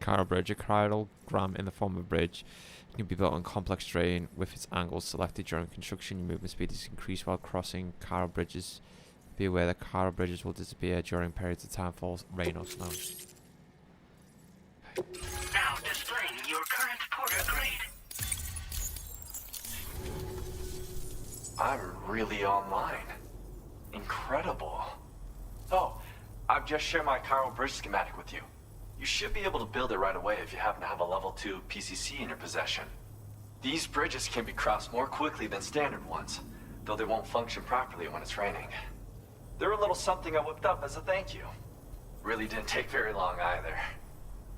Chiral bridge, a chiralgram in the form of a bridge. It can be built on complex terrain with its angles selected during construction. Your movement speed is increased while crossing chiral bridges. Be aware that chiral bridges will disappear during periods of time for rain or snow. Now displaying your current porter grade. I'm really online. Incredible. Oh, I've just shared my chiral bridge schematic with you. You should be able to build it right away if you happen to have a level 2 PCC in your possession. These bridges can be crossed more quickly than standard ones, though they won't function properly when it's raining. They're a little something I whipped up as a thank you. Really didn't take very long either.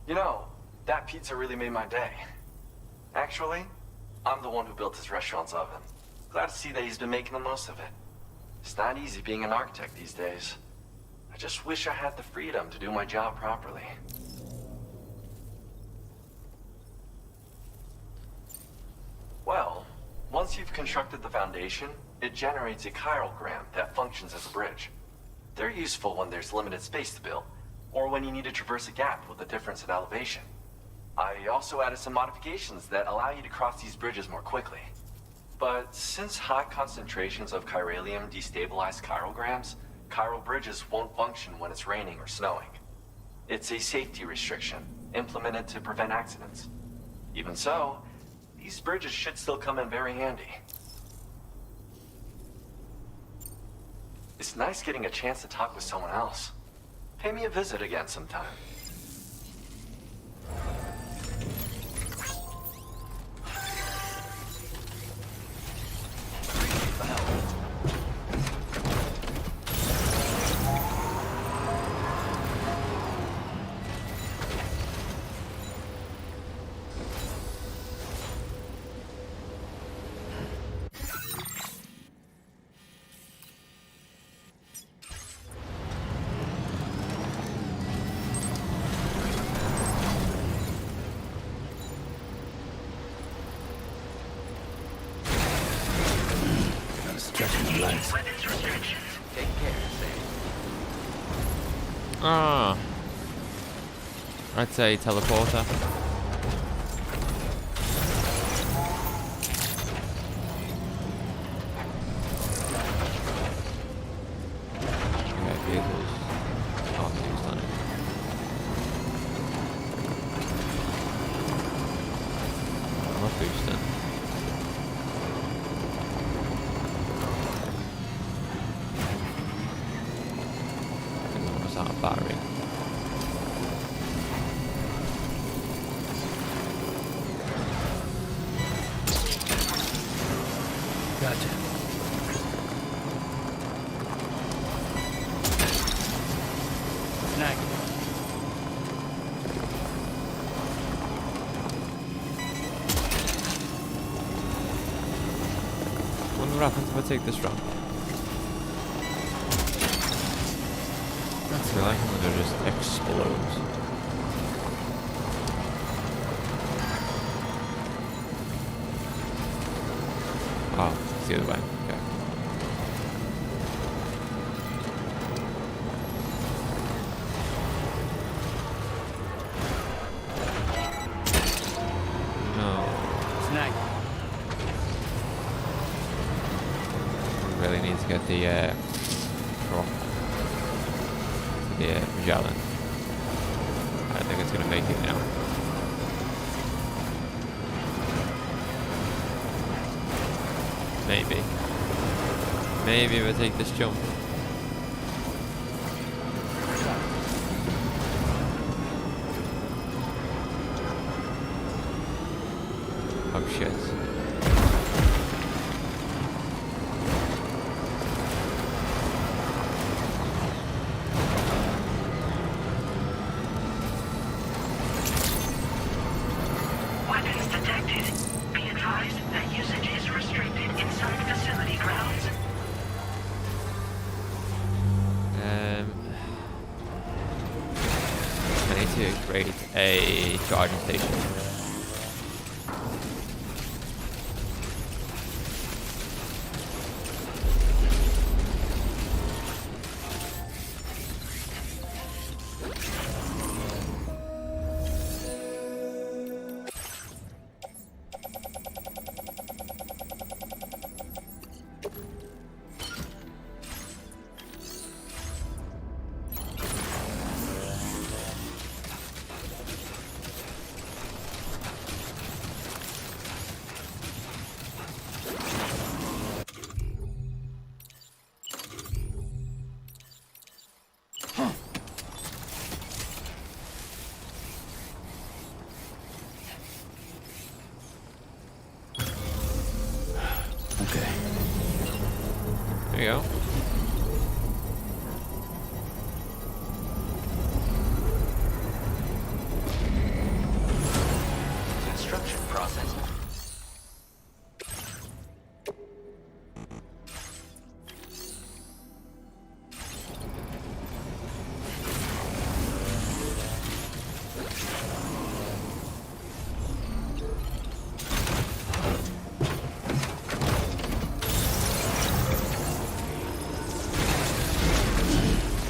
You know, that pizza really made my day. Actually, I'm the one who built his restaurant's oven. Glad to see that he's been making the most of it. It's not easy being an architect these days. I just wish I had the freedom to do my job properly. Well, once you've constructed the foundation, it generates a chiralgram that functions as a bridge. They're useful when there's limited space to build, or when you need to traverse a gap with a difference in elevation. I also added some modifications that allow you to cross these bridges more quickly. But since high concentrations of chiralium destabilize chiralgrams, chiral bridges won't function when it's raining or snowing. It's a safety restriction, implemented to prevent accidents. Even so, these bridges should still come in very handy. It's nice getting a chance to talk with someone else. Pay me a visit again sometime. Stretching the legs. Take care, Sam. Ah. I'd say teleporter. Okay, vehicles. Can't use that. I'm not boosting. Out of battery. Gotcha. Snag it. Wonder What happens if I take this wrong? I like when it just explodes. Oh, it's the other way. Okay. No. Snag. Really need to get the prop. The Magellan. I don't think it's gonna make it now. Maybe. Maybe if I take this jump. Oh shit. Weapons detected. Be advised that usage is restricted inside facility grounds. I need to create a charging station. Okay. There you go. Construction process.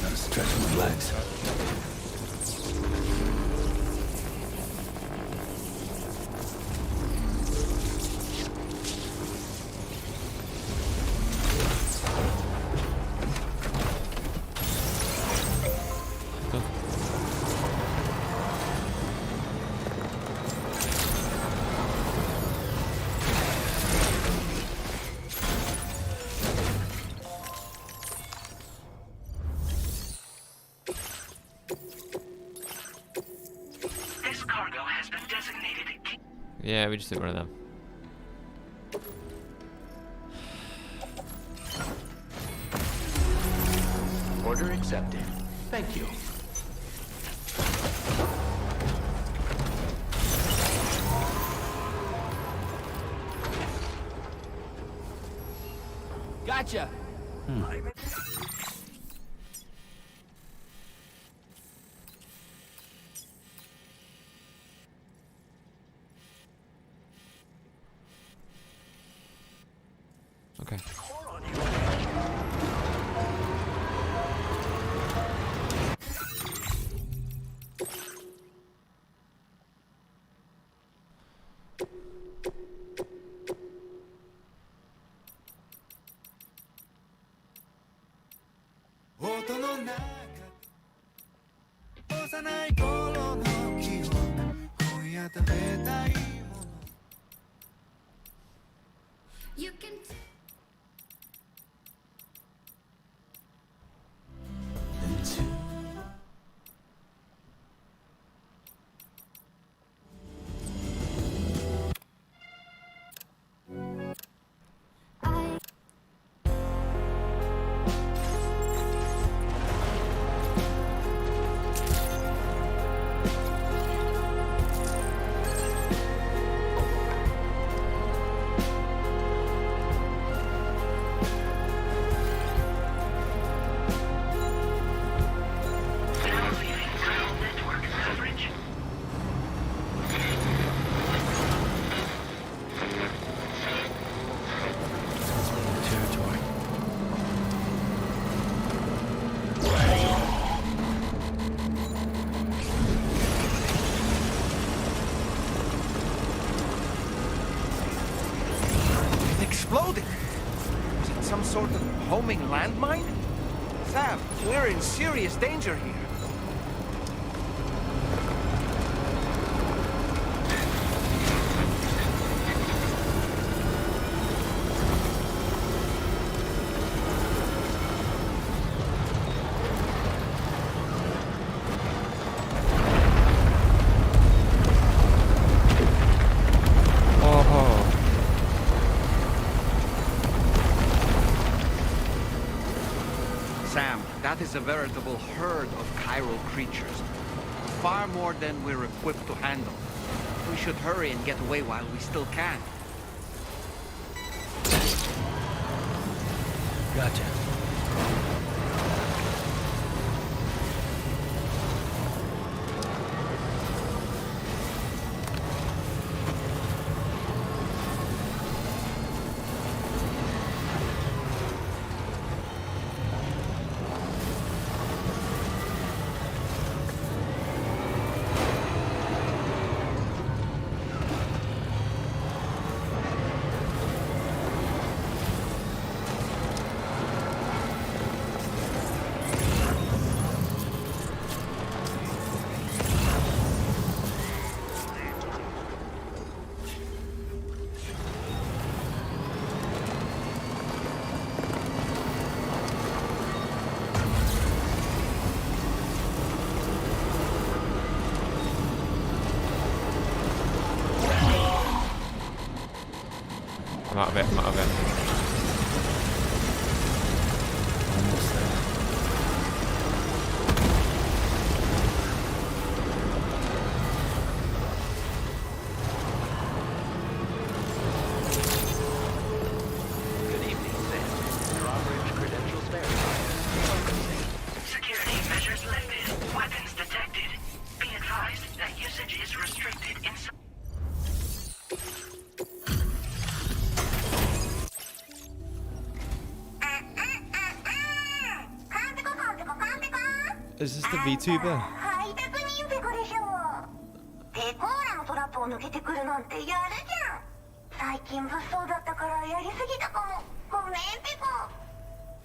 Gotta stretch my legs. This cargo has been designated. Yeah, we just did one of them. Order accepted. Thank you. Gotcha. Okay. You can. some sort of homing landmine? Sam, we're in serious danger here. Sam, that is a veritable herd of chiral creatures. Far more than we're equipped to handle. We should hurry and get away while we still can. Gotcha. I'm out of it, I'm out of it. Almost there. Good evening, Sam. Drawbridge credentials verified. Focusing. Security measures lifted. Weapons detected. Be advised that usage is restricted inside. Is this the VTuber? ハイテク人ペコでしょ。ペコーラのトラップを抜けてくるなんてやるじゃん。最近物騒だったからやりすぎたかも。ごめんペコ。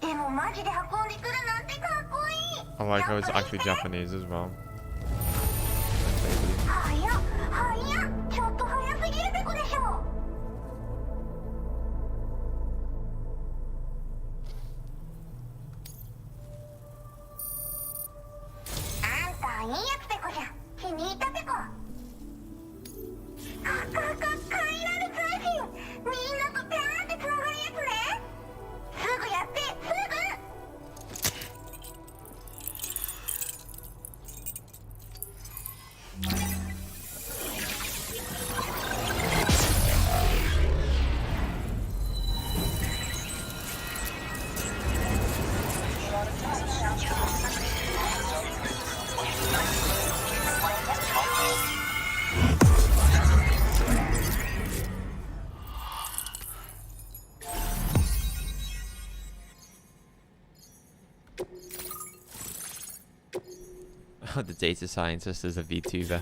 でもマジで運んでくるなんてかっこいい。 I like how it's actually Japanese as well. 早っ早っ。ちょっと早すぎるペコでしょ。あんたいいやつペコじゃん。気に入ったペコ。カイラル通信。みんなとピャーってつながるやつね。すぐやってすぐ。The data scientist is a VTuber.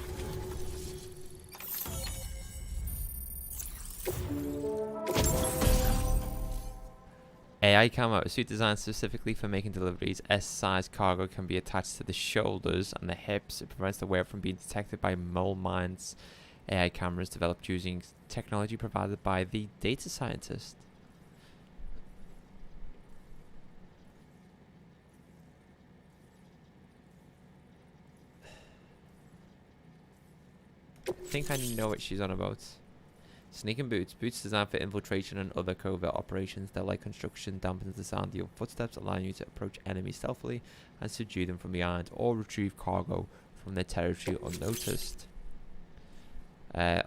AI camera, a suit designed specifically for making deliveries. S-sized cargo can be attached to the shoulders and the hips. It prevents the wearer from being detected by mole mines. AI cameras developed using technology provided by the data scientist. I think I know what she's on about. Sneaking boots. Boots designed for infiltration and other covert operations. Their light construction dampens the sound of your footsteps, allowing you to approach enemies stealthily and subdue them from behind, or retrieve cargo from their territory unnoticed. A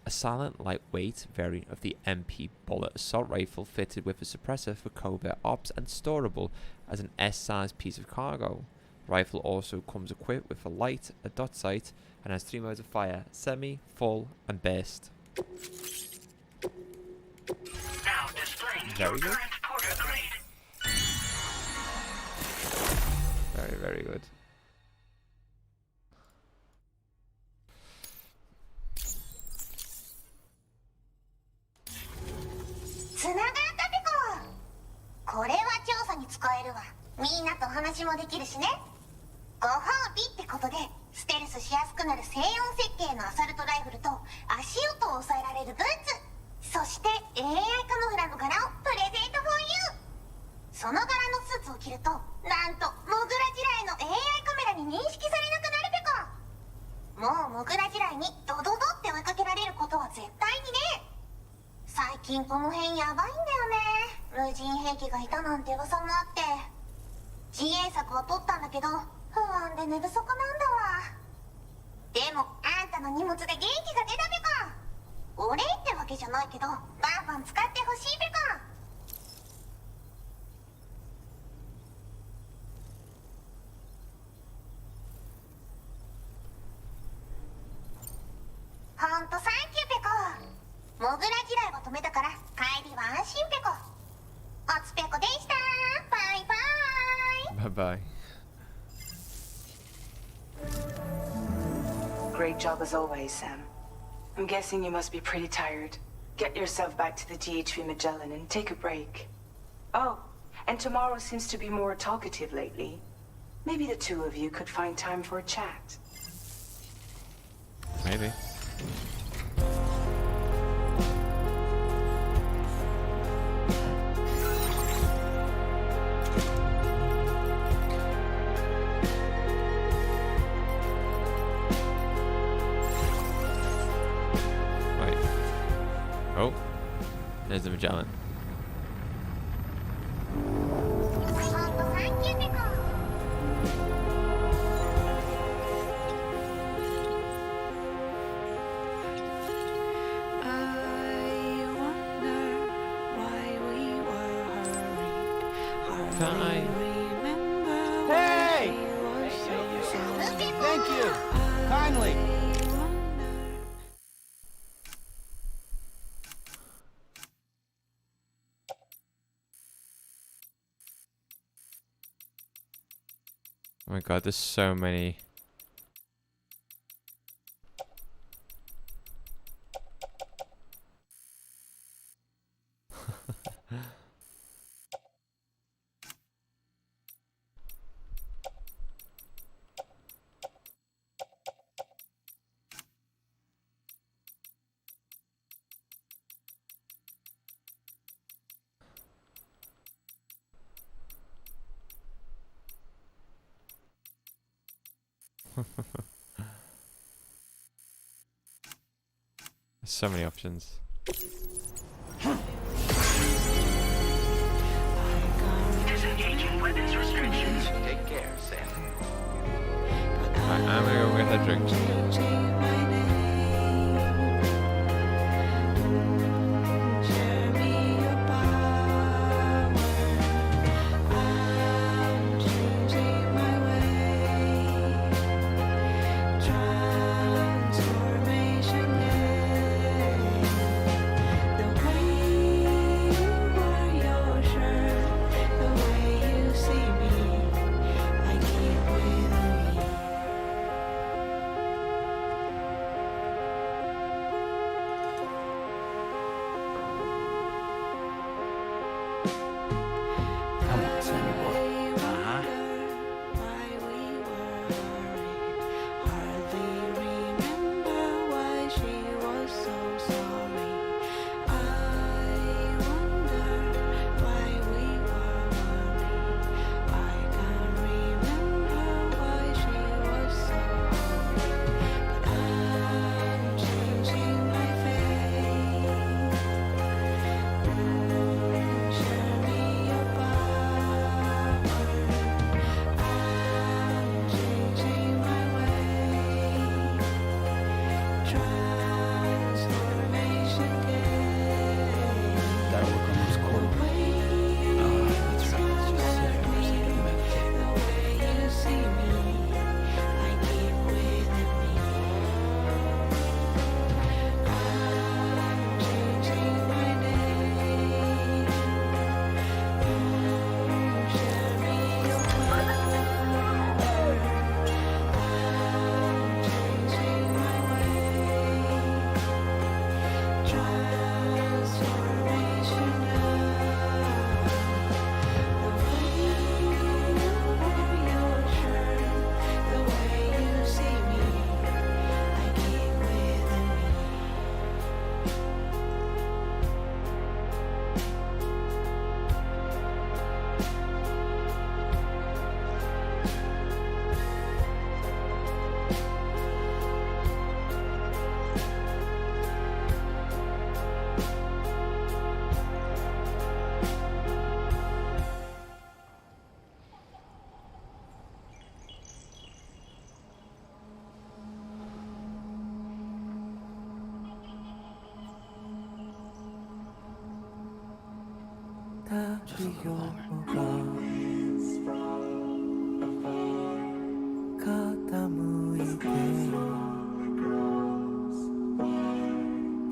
silent, lightweight variant of the MP bullet assault rifle fitted with a suppressor for covert ops and storable as an S-sized piece of cargo. Rifle also comes equipped with a light, a dot sight, and has 3 modes of fire: semi, full, and burst. Now displaying Very your good. current porter grade. Very, very good. みんなと話もできるしね。ご褒美ってことでステルスしやすくなる静音設計のアサルトライフルと足音を抑えられるブーツ、そして AI カモフラの柄をプレゼント for you。 その柄のスーツを着るとなんとモグラ地雷の AI カメラに認識されなくなるペコ。もうモグラ地雷にドドドって追いかけられることは絶対にね。最近この辺やばいんだよね。無人兵器がいたなんて噂もあって、自衛策は取ったんだけど不安で寝不足なんだわ。でもあんたの荷物で元気が出たペコ。お礼ってわけじゃないけどバンバン使ってほしいペコ。ほんとサンキューペコ。モグラ地雷は止めたから帰りは安心ペコ。おつペコでした。バイバイ。 Bye bye. Great job as always, Sam. I'm guessing you must be pretty tired. Get yourself back to the GHV Magellan and take a break. Oh, and tomorrow seems to be more talkative lately. Maybe the two of you could find time for a chat. Maybe. Wait. Oh, there's the Magellan. Hey! Thank you. Kindly. Oh my god, there's so many. So many options. Disengaging weapons restrictions. Take care, Sam. I'm gonna go get that drink.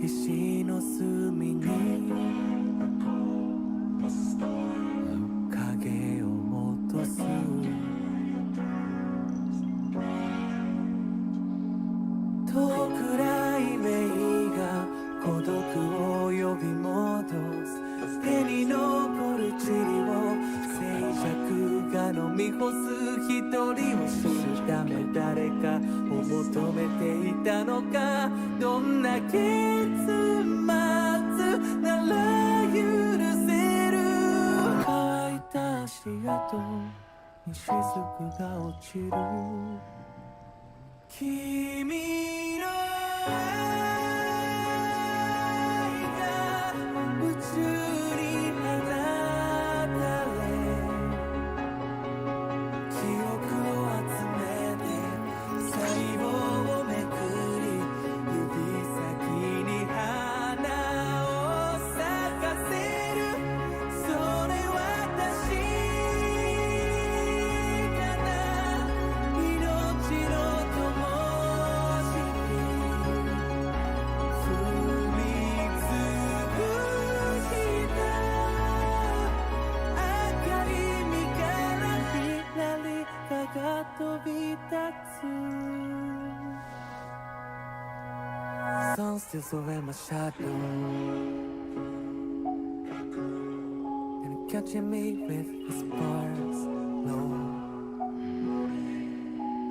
石の隅に影を落とす遠くない目が孤独を呼び戻す手に残る塵を静寂が飲み干す一人を知るため誰かを求めていたのかどんな結末なら許せる乾いた足跡に雫が落ちる君の愛が宇宙に放たれ記憶を集めて細胞をめくり指先に花を咲かせるそれ私かな命の飛び立つ Sun still survey my shadow And catching me with the sparks low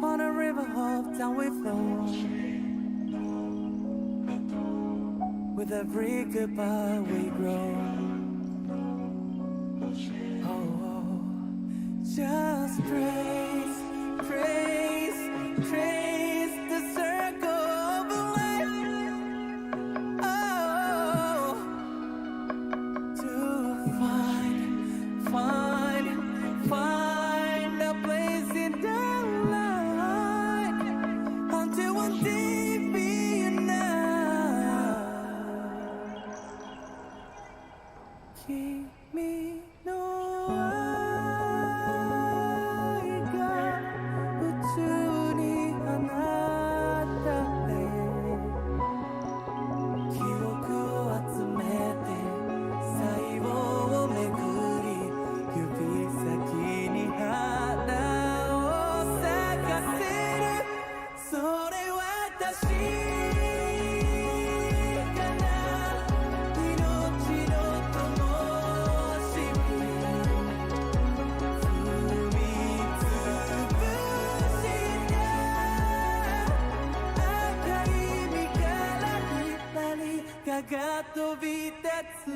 On a river of down we flow With every goodbye we grow Just praise, trace the circle of life. Oh, to find a place in the light until one day be enough. Keep me no.が飛び立つ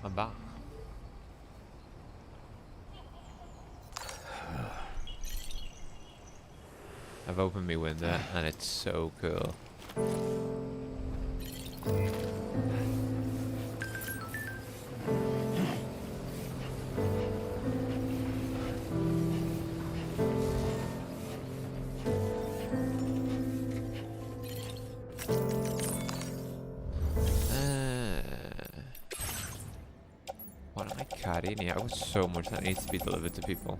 I'm back. I've opened my window and it's so cool. What am I carrying here? I've got so much that needs to be delivered to people.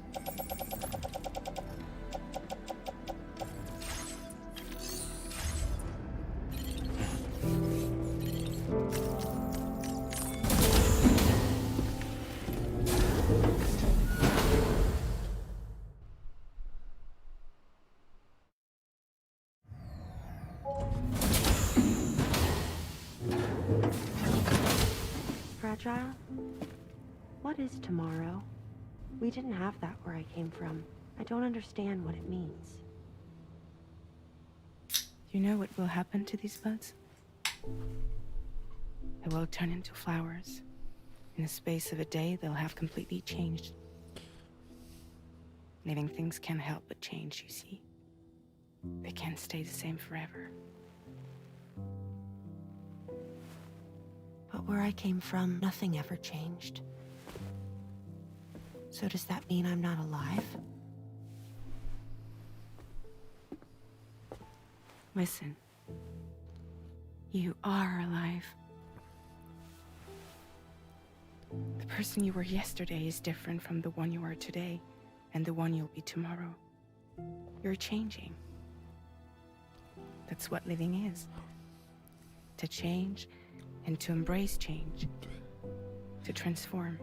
Fragile? What is tomorrow? We didn't have that where I came from. I don't understand what it means. You know what will happen to these buds? They will turn into flowers. In the space of a day, they'll have completely changed. Living things can't help but change, you see. They can't stay the same forever. But where I came from, nothing ever changed. So does that mean I'm not alive? Listen. You are alive. The person you were yesterday is different from the one you are today, and the one you'll be tomorrow. You're changing. That's what living is. To change, and to embrace change. To transform.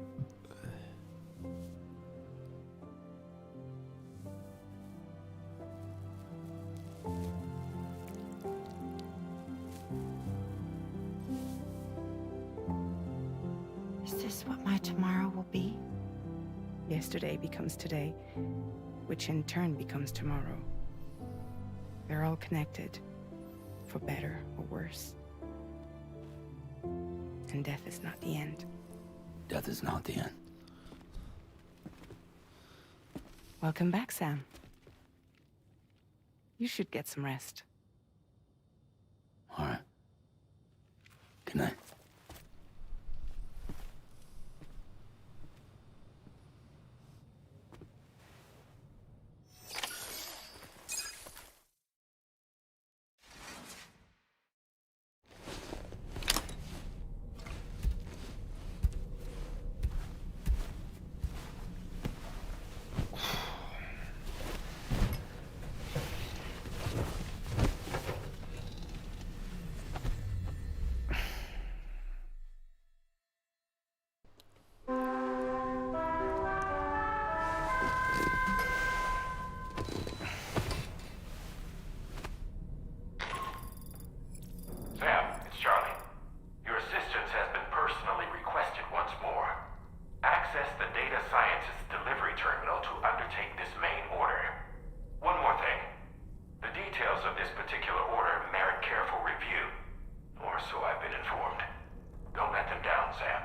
Is this what my tomorrow will be? Yesterday becomes today, which in turn becomes tomorrow. They're all connected, for better or worse. And death is not the end. Death is not the end. Welcome back, Sam. You should get some rest. All right. Good night. Sam, it's Charlie. Your assistance has been personally requested once more. Access the Data Sciences Delivery Terminal to undertake this main order. One more thing. The details of this particular order merit careful review. Or so I've been informed. Don't let them down, Sam.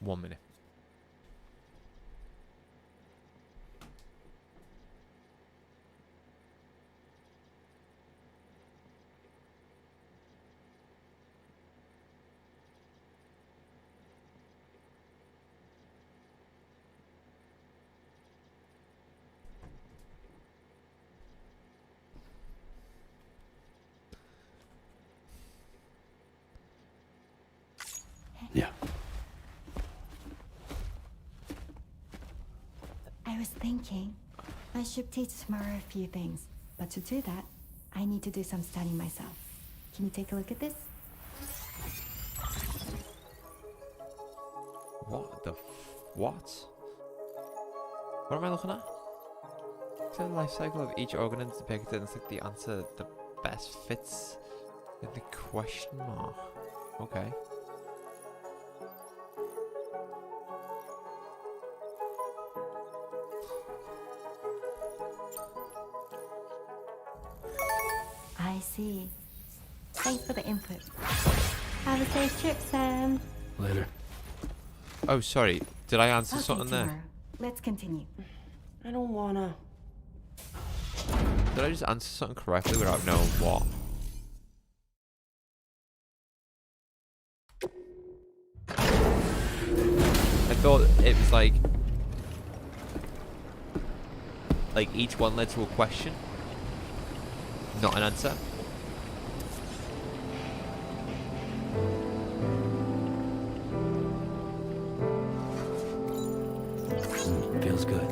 1 minute. Yeah. I was thinking, I should teach Samara a few things, but to do that, I need to do some studying myself. Can you take a look at this? What the what? What am I looking at? The life cycle of each organ is depicted, and it's like the answer that best fits in the question mark. Okay. I see. Thanks for the input. Have a safe trip, Sam. Later. Oh, sorry. Did I answer Okay, something there? Tamara, let's continue. I don't wanna. Did I just answer something correctly without knowing what? I thought it was like each one led to a question, not an answer. Feels good.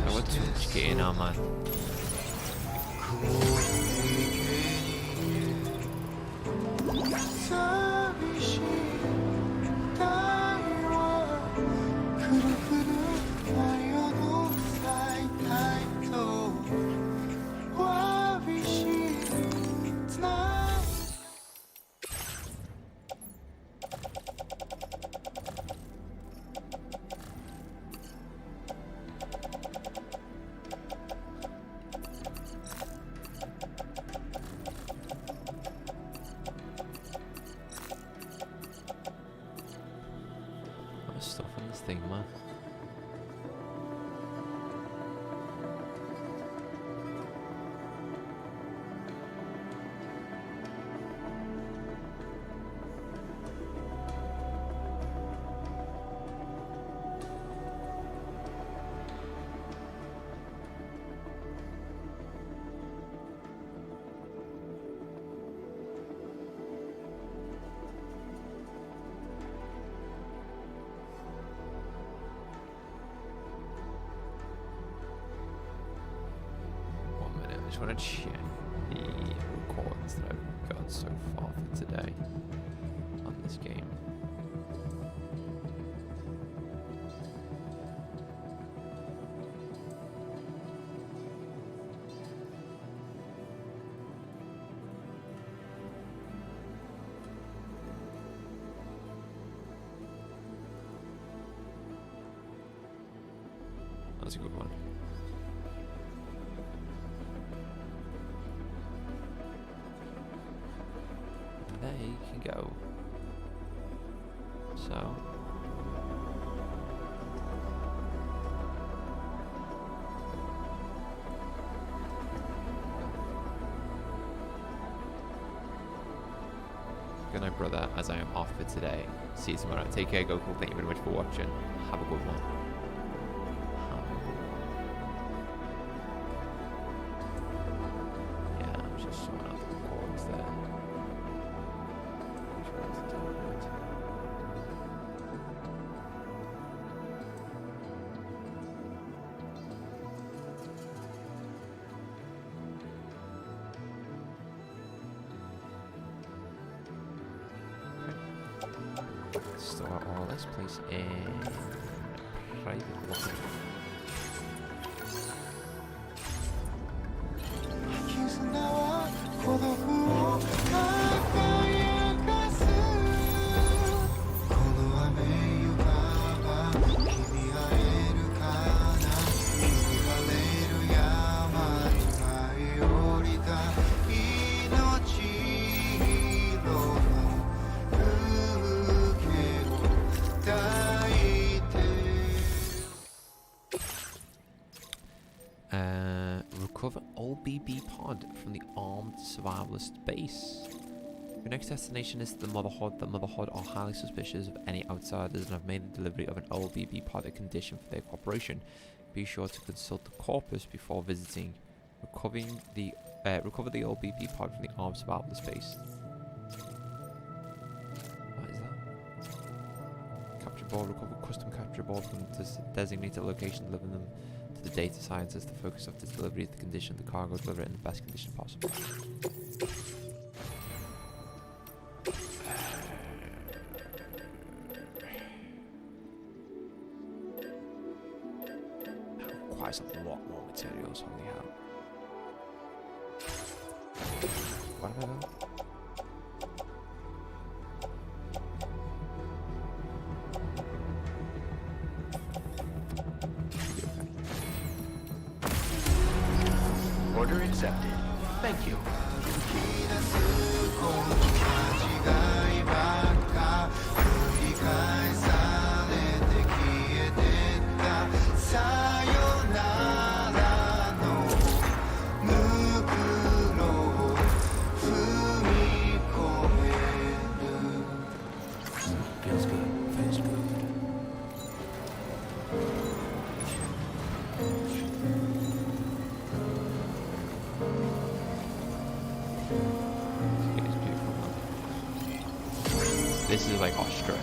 I went too much getting on, man. Stuff on this thing, man. I just want to check the recordings that I've got so far for today on this game. That's a good one. There you can go. So good night, brother, as I am off for today. See you tomorrow. Take care, Goku. Thank you very much for watching. Have a good one. Yeah, I'm just sorting out the recordings there. Store all this place in private location.絆は孤独を LBB pod from the armed survivalist base. Your next destination is the Motherhood. The Motherhood are highly suspicious of any outsiders and have made the delivery of an LBB pod a condition for their cooperation. Be sure to consult the corpus before visiting. Recover the LBB pod from the armed survivalist base. What is that? Capture board. Recover custom capture board from this designated location. Deliver them to the data scientist. The focus of this delivery is the condition of the cargo. Deliver it in the best condition possible. Requires a lot more materials. Holy hell! What have I done? Order accepted. Thank you. Feels good. Feels good. This is like Australia.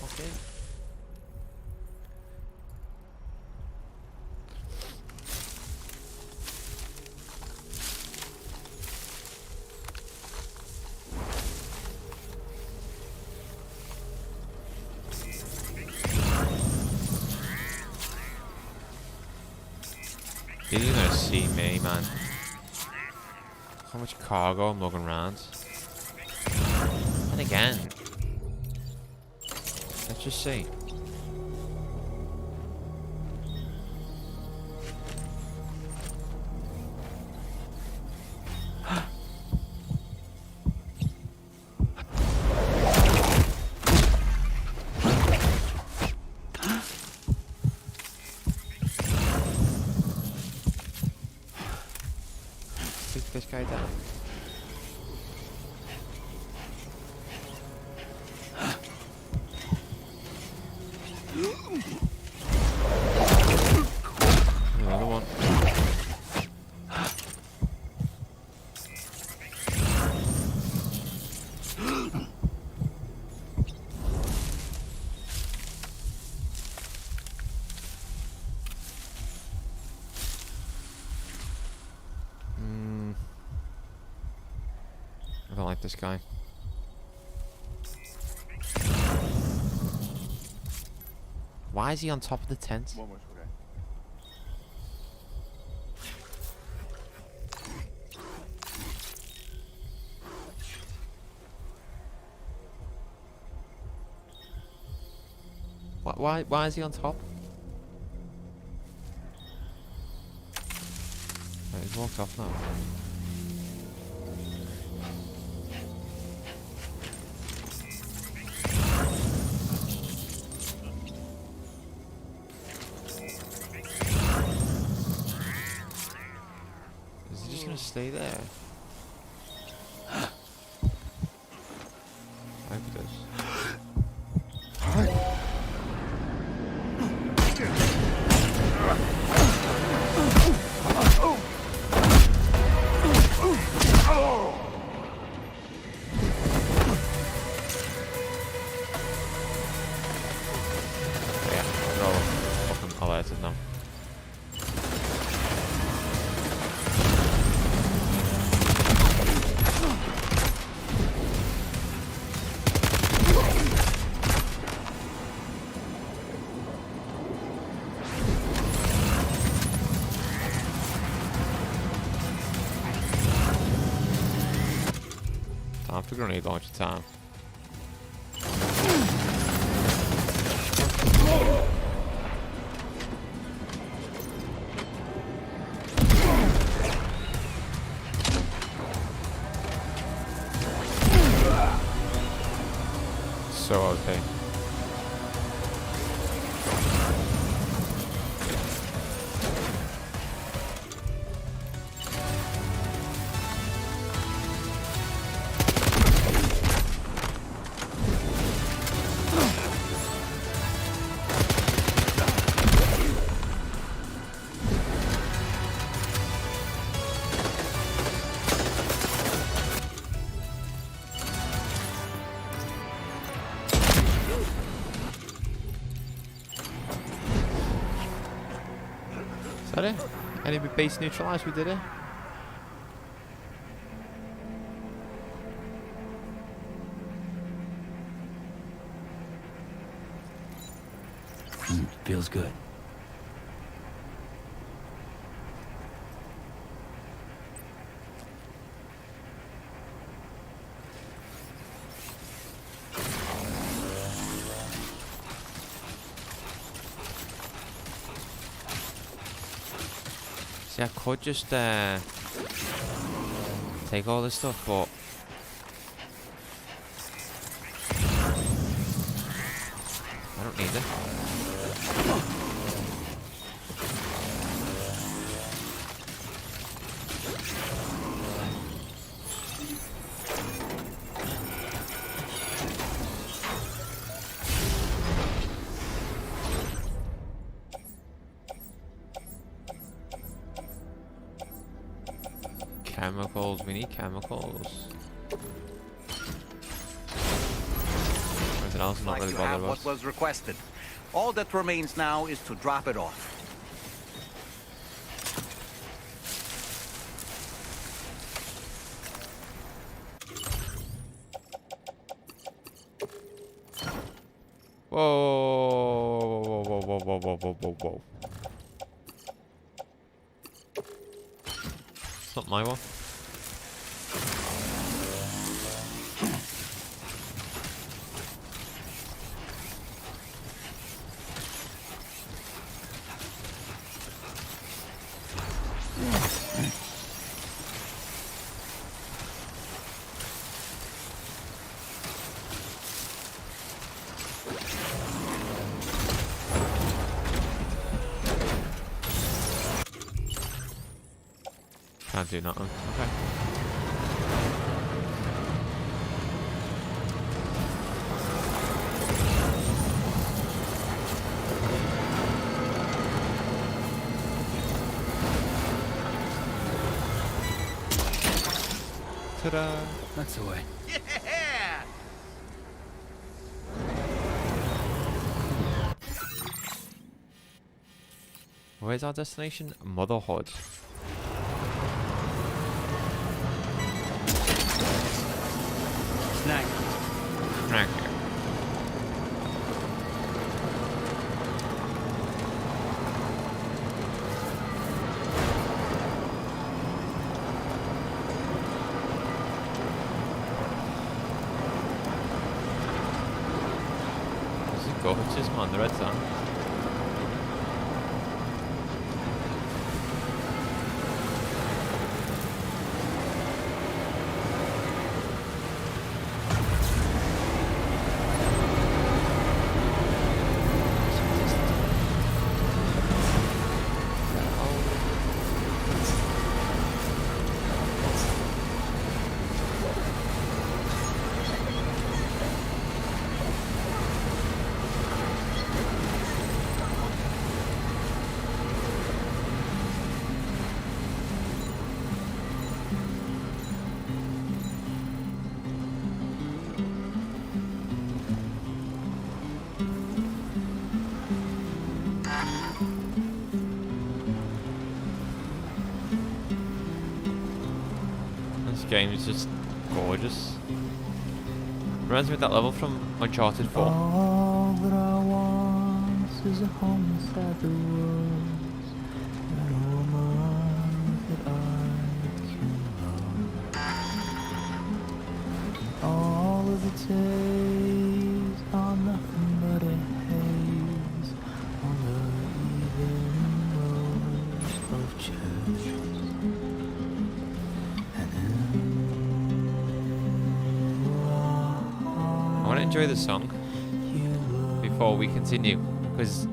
Okay. You're gonna see me, man. How much cargo I'm lugging around. And again. Let's just see. Take this guy down. Another one. I don't like this guy. Why is he on top of the tent? Why is he on top? Oh, he's walked off now. Is he just gonna stay there? I hope he does. Yeah, they're all fucking alerted now. Time for grenade launcher time. So okay. Is that it? Enemy base neutralized, we did it. Feels good. See, I could just take all this stuff, but I don't need it. Chemicals, we need chemicals. Everything else is not really You have bothered what us. was requested. All that remains now is to drop it off. Whoa, whoa, whoa, whoa, whoa, whoa, whoa, whoa. It's not my one. Can't do nothing. Okay. Ta-da! That's the way. Yeah! Where's our destination? Motherhood. Snack. Snack. Is it gorgeous, man. The red sand. This game is just gorgeous. Reminds me of that level from Uncharted 4. All that I want is a home inside the woods, and a woman that I can love. And all of the days are nothing but a haze on the even road of church. I want to enjoy the song before we continue, because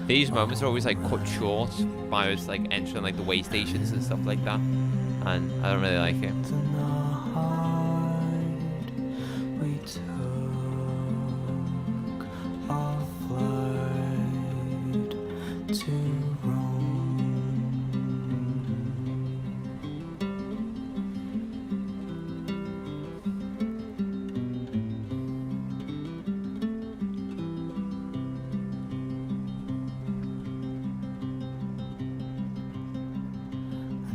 these moments are always like cut short by us like entering like the way stations and stuff like that, and I don't really like it. We took our flight to Rome.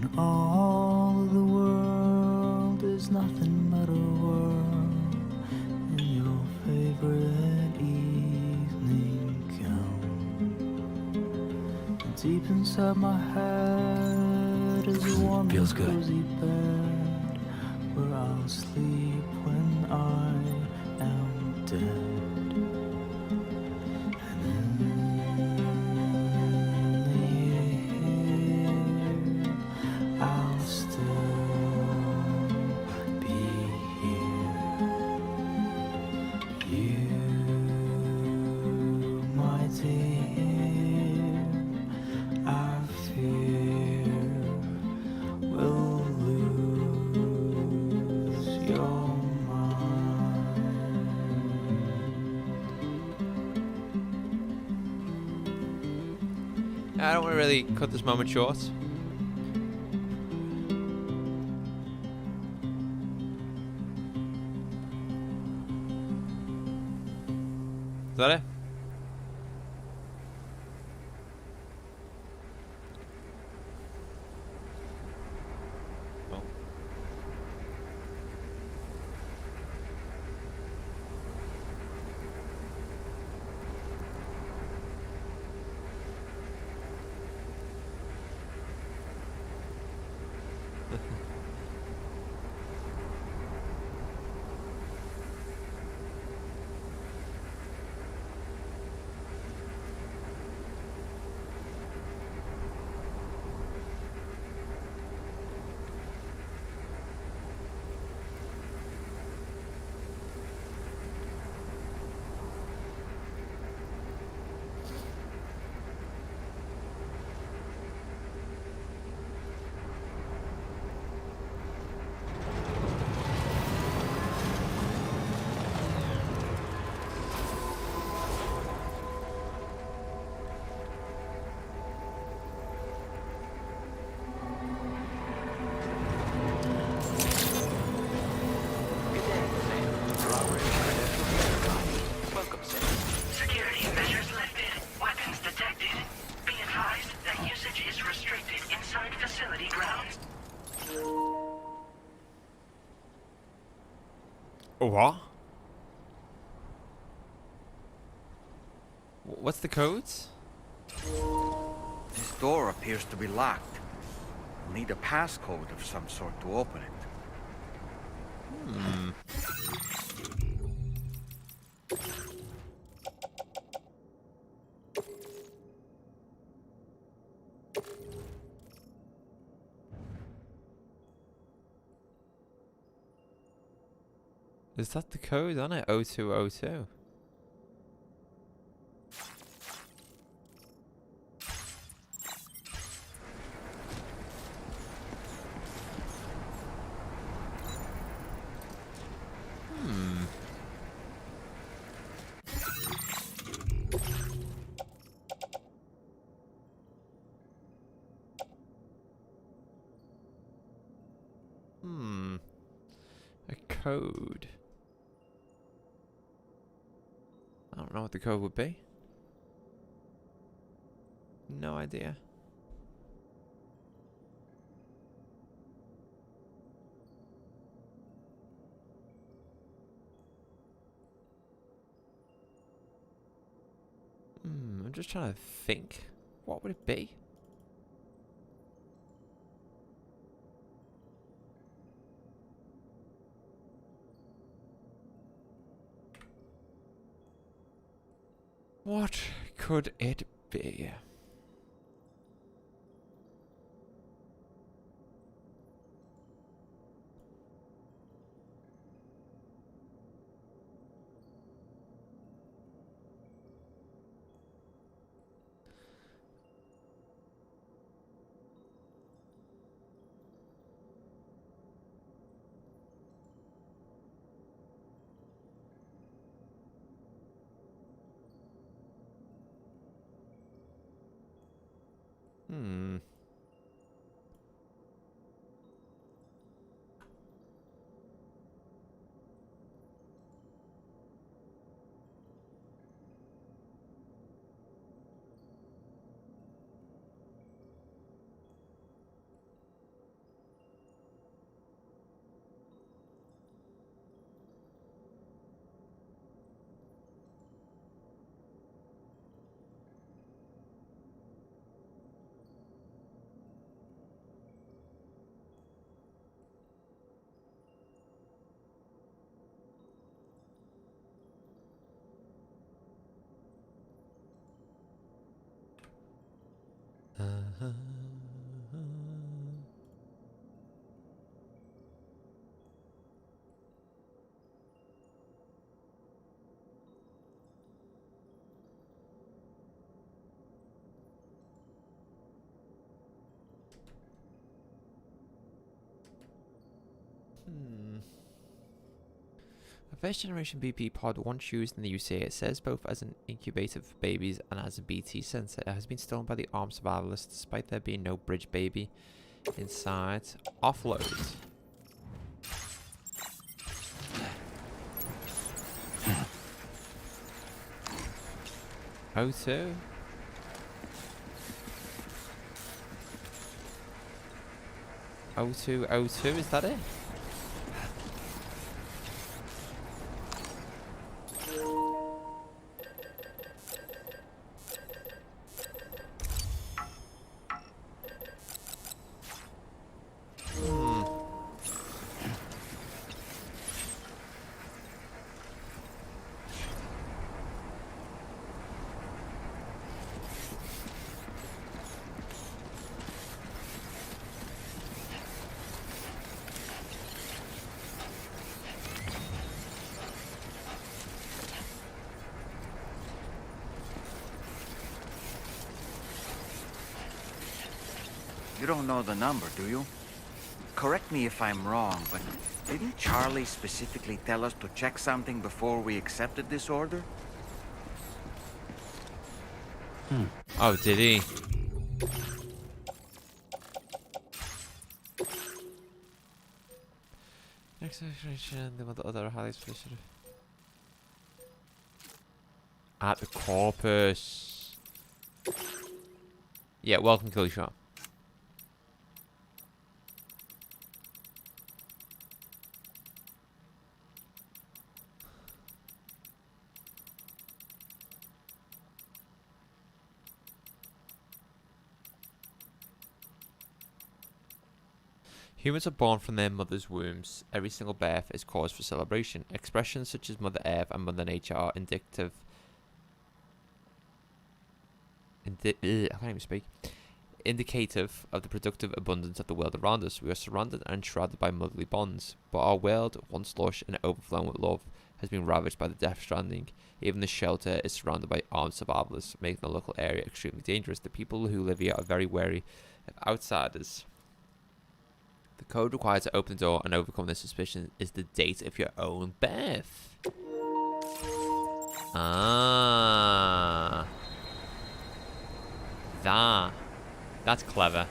And all the world is nothing but a world in your favorite evening gown. And deep inside my head is a warm Feels good. cozy bed where I'll sleep when I am dead. I'll still be here. You, my dear, I fear will lose your mind. I don't want to really cut this moment short. Is that it? Oh. Security measures lifted. Weapons detected. Be advised that usage is restricted inside facility grounds. What? What's the codes? This door appears to be locked. I'll need a passcode of some sort to open it. Is that the code on it? 0202. A code. I don't know what the code would be. No idea. I'm just trying to think. What would it be? What could it be? Hmm. A first generation BP pod once used in the UCA, it says both as an incubator for babies and as a BT sensor. It has been stolen by the armed survivalists despite there being no bridge baby inside. Offload. O2. O2, is that it? You don't know the number, do you? Correct me if I'm wrong, but didn't Charlie specifically tell us to check something before we accepted this order? Oh, did he? Next generation, the other highlights for this. At the corpus. Yeah, welcome, Kill Shot. Humans are born from their mother's wombs. Every single birth is cause for celebration. Expressions such as Mother Earth and Mother Nature are indicative. I can't even speak. indicative of the productive abundance of the world around us. We are surrounded and shrouded by motherly bonds, but our world, once lush and overflowing with love, has been ravaged by the Death Stranding. Even the shelter is surrounded by armed survivalists, making the local area extremely dangerous. The people who live here are very wary of outsiders. The code required to open the door and overcome this suspicion is the date of your own birth. Ah. That's clever.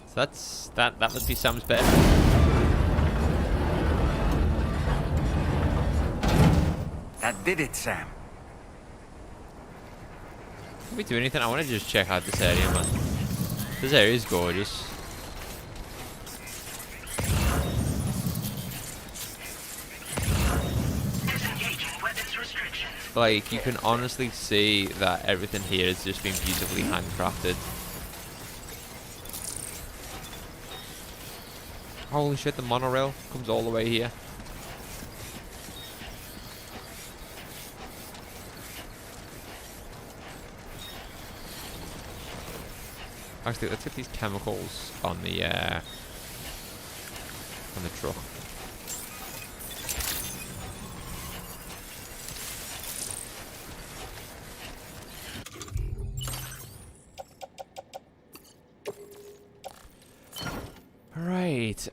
So that must be Sam's bed. That did it, Sam. Can we do anything? I want to just check out this area, man. This area is gorgeous. Like, you can honestly see that everything here has just been beautifully handcrafted. Holy shit, the monorail comes all the way here. Actually, let's get these chemicals on the truck. Right,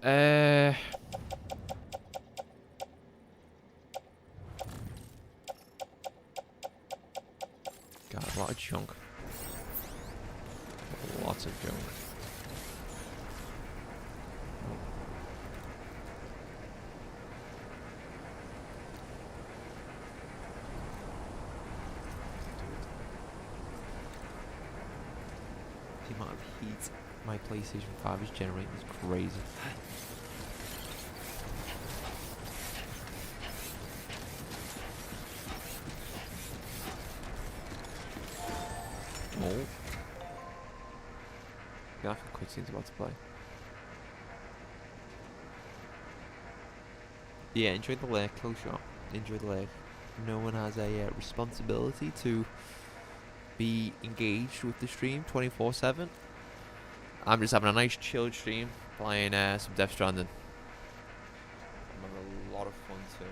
got a lot of junk. Lots of junk. The amount of heat my PlayStation 5 is generating is crazy. Oh. Yeah, I think cutscene's about to play. Yeah, enjoy the lake, close shot. Enjoy the lake. No one has a responsibility to be engaged with the stream 24/7. I'm just having a nice chilled stream, playing some Death Stranding. I'm having a lot of fun too.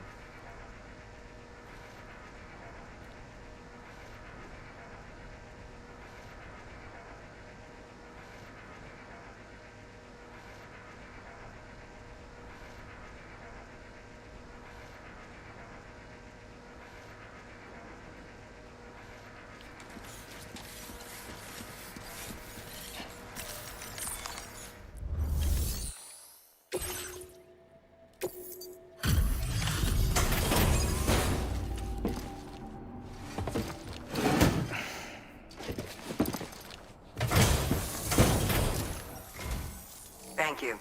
Thank you.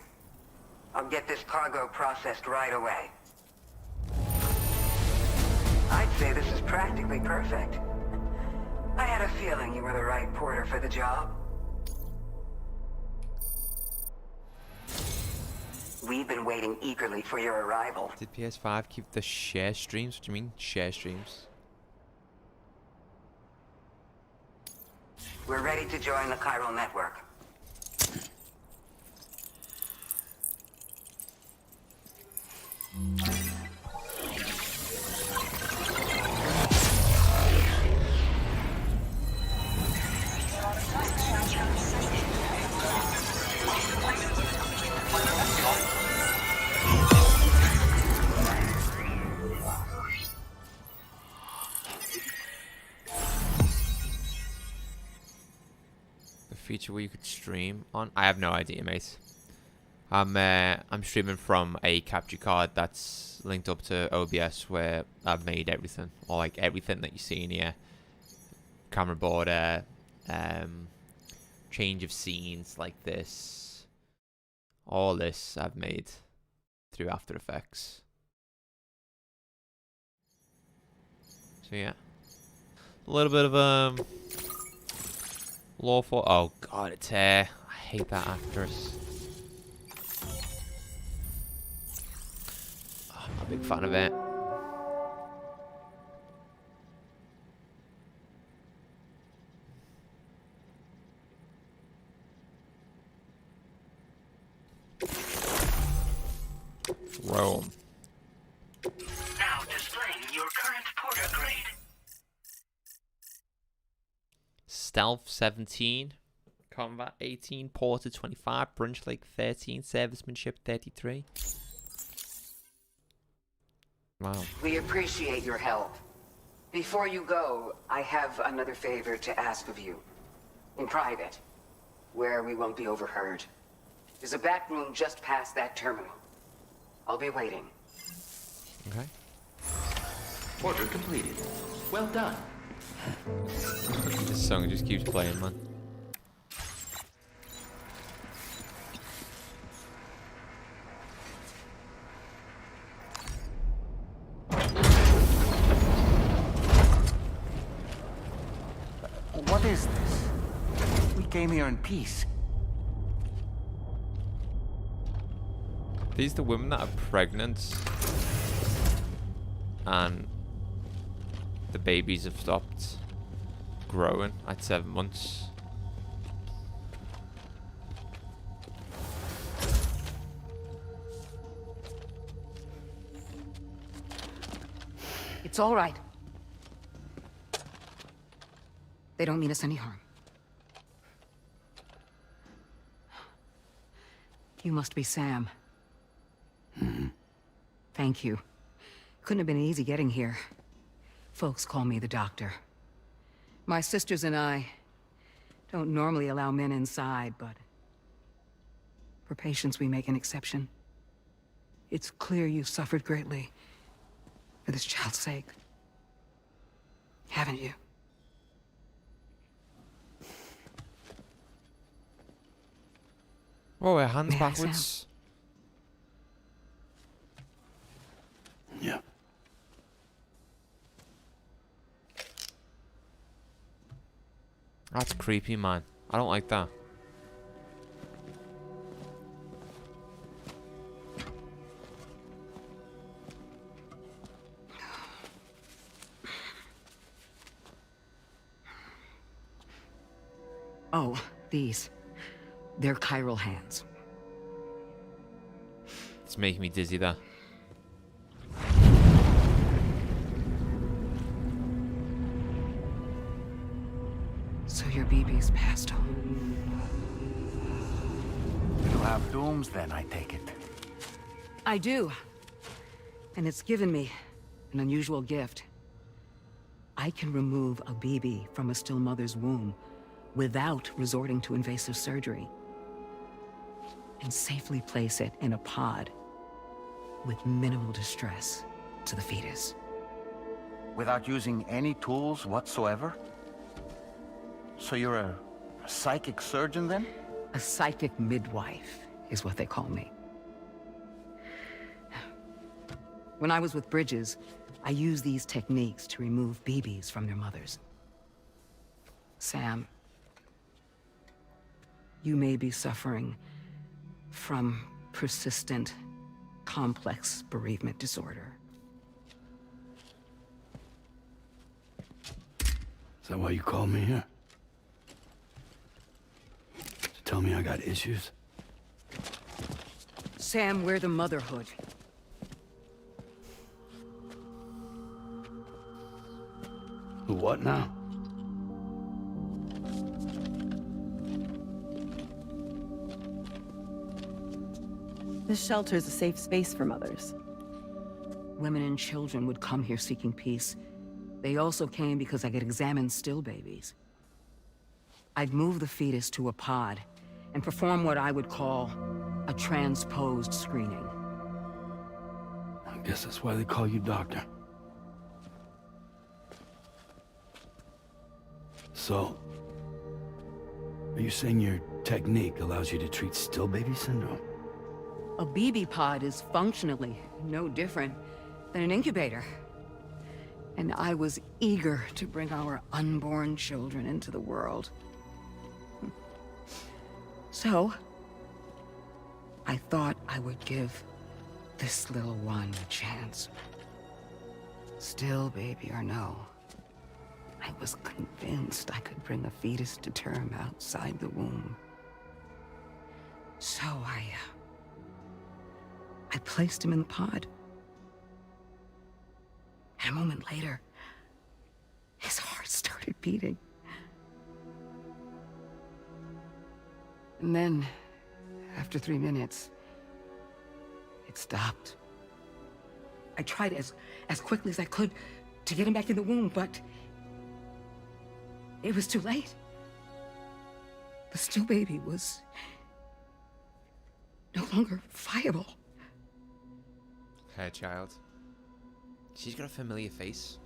I'll get this cargo processed right away. I'd say this is practically perfect. I had a feeling you were the right porter for the job. We've been waiting eagerly for your arrival. Did PS5 keep the share streams? What do you mean, share streams? We're ready to join the chiral network. Feature where you could stream on? I have no idea, mate. I'm streaming from a capture card that's linked up to OBS where I've made everything, or like everything that you see in here. Camera border, change of scenes like this. All this I've made through After Effects. So yeah, a little bit of lawful. Oh god, it's I hate that actress. Oh, I'm a big fan of it. Rome. Now displaying your current porter grade. Stealth 17. Combat 18. Porter 25. Brunch Lake 13. Servicemanship 33. Wow. We appreciate your help. Before you go, I have another favor to ask of you. In private, where we won't be overheard. There's a back room just past that terminal. I'll be waiting. Okay. Order completed. Well done. This song just keeps playing, man. What is this? We came here in peace. These the women that are pregnant and the babies have stopped growing at 7 months. It's all right. They don't mean us any harm. You must be Sam. Thank you. Couldn't have been easy getting here. Folks call me the doctor. My sisters and I don't normally allow men inside, but for patients we make an exception. It's clear you've suffered greatly for this child's sake. Haven't you? Whoa, her hands May I, backwards. Yeah. That's creepy, man. I don't like that. Oh, these. They're chiral hands. It's making me dizzy, that. So your BB's passed on. You have dooms then, I take it. I do. And it's given me an unusual gift. I can remove a BB from a still mother's womb without resorting to invasive surgery. And safely place it in a pod with minimal distress to the fetus. Without using any tools whatsoever? So you're a psychic surgeon then? A psychic midwife is what they call me. When I was with Bridges, I used these techniques to remove BBs from their mothers. Sam, you may be suffering from persistent, complex bereavement disorder. Is that why you called me here? To tell me I got issues? Sam, we're the motherhood. The what now? This shelter is a safe space for mothers. Women and children would come here seeking peace. They also came because I could examine still babies. I'd move the fetus to a pod and perform what I would call a transposed screening. I guess that's why they call you doctor. So, are you saying your technique allows you to treat still baby syndrome? A BB pod is functionally no different than an incubator. And I was eager to bring our unborn children into the world. So, I thought I would give this little one a chance. Still, baby or no, I was convinced I could bring a fetus to term outside the womb. So I placed him in the pod. And a moment later, his heart started beating. And then, after 3 minutes, it stopped. I tried as quickly as I could to get him back in the womb, but it was too late. The still baby was no longer viable. Her child. She's got a familiar face.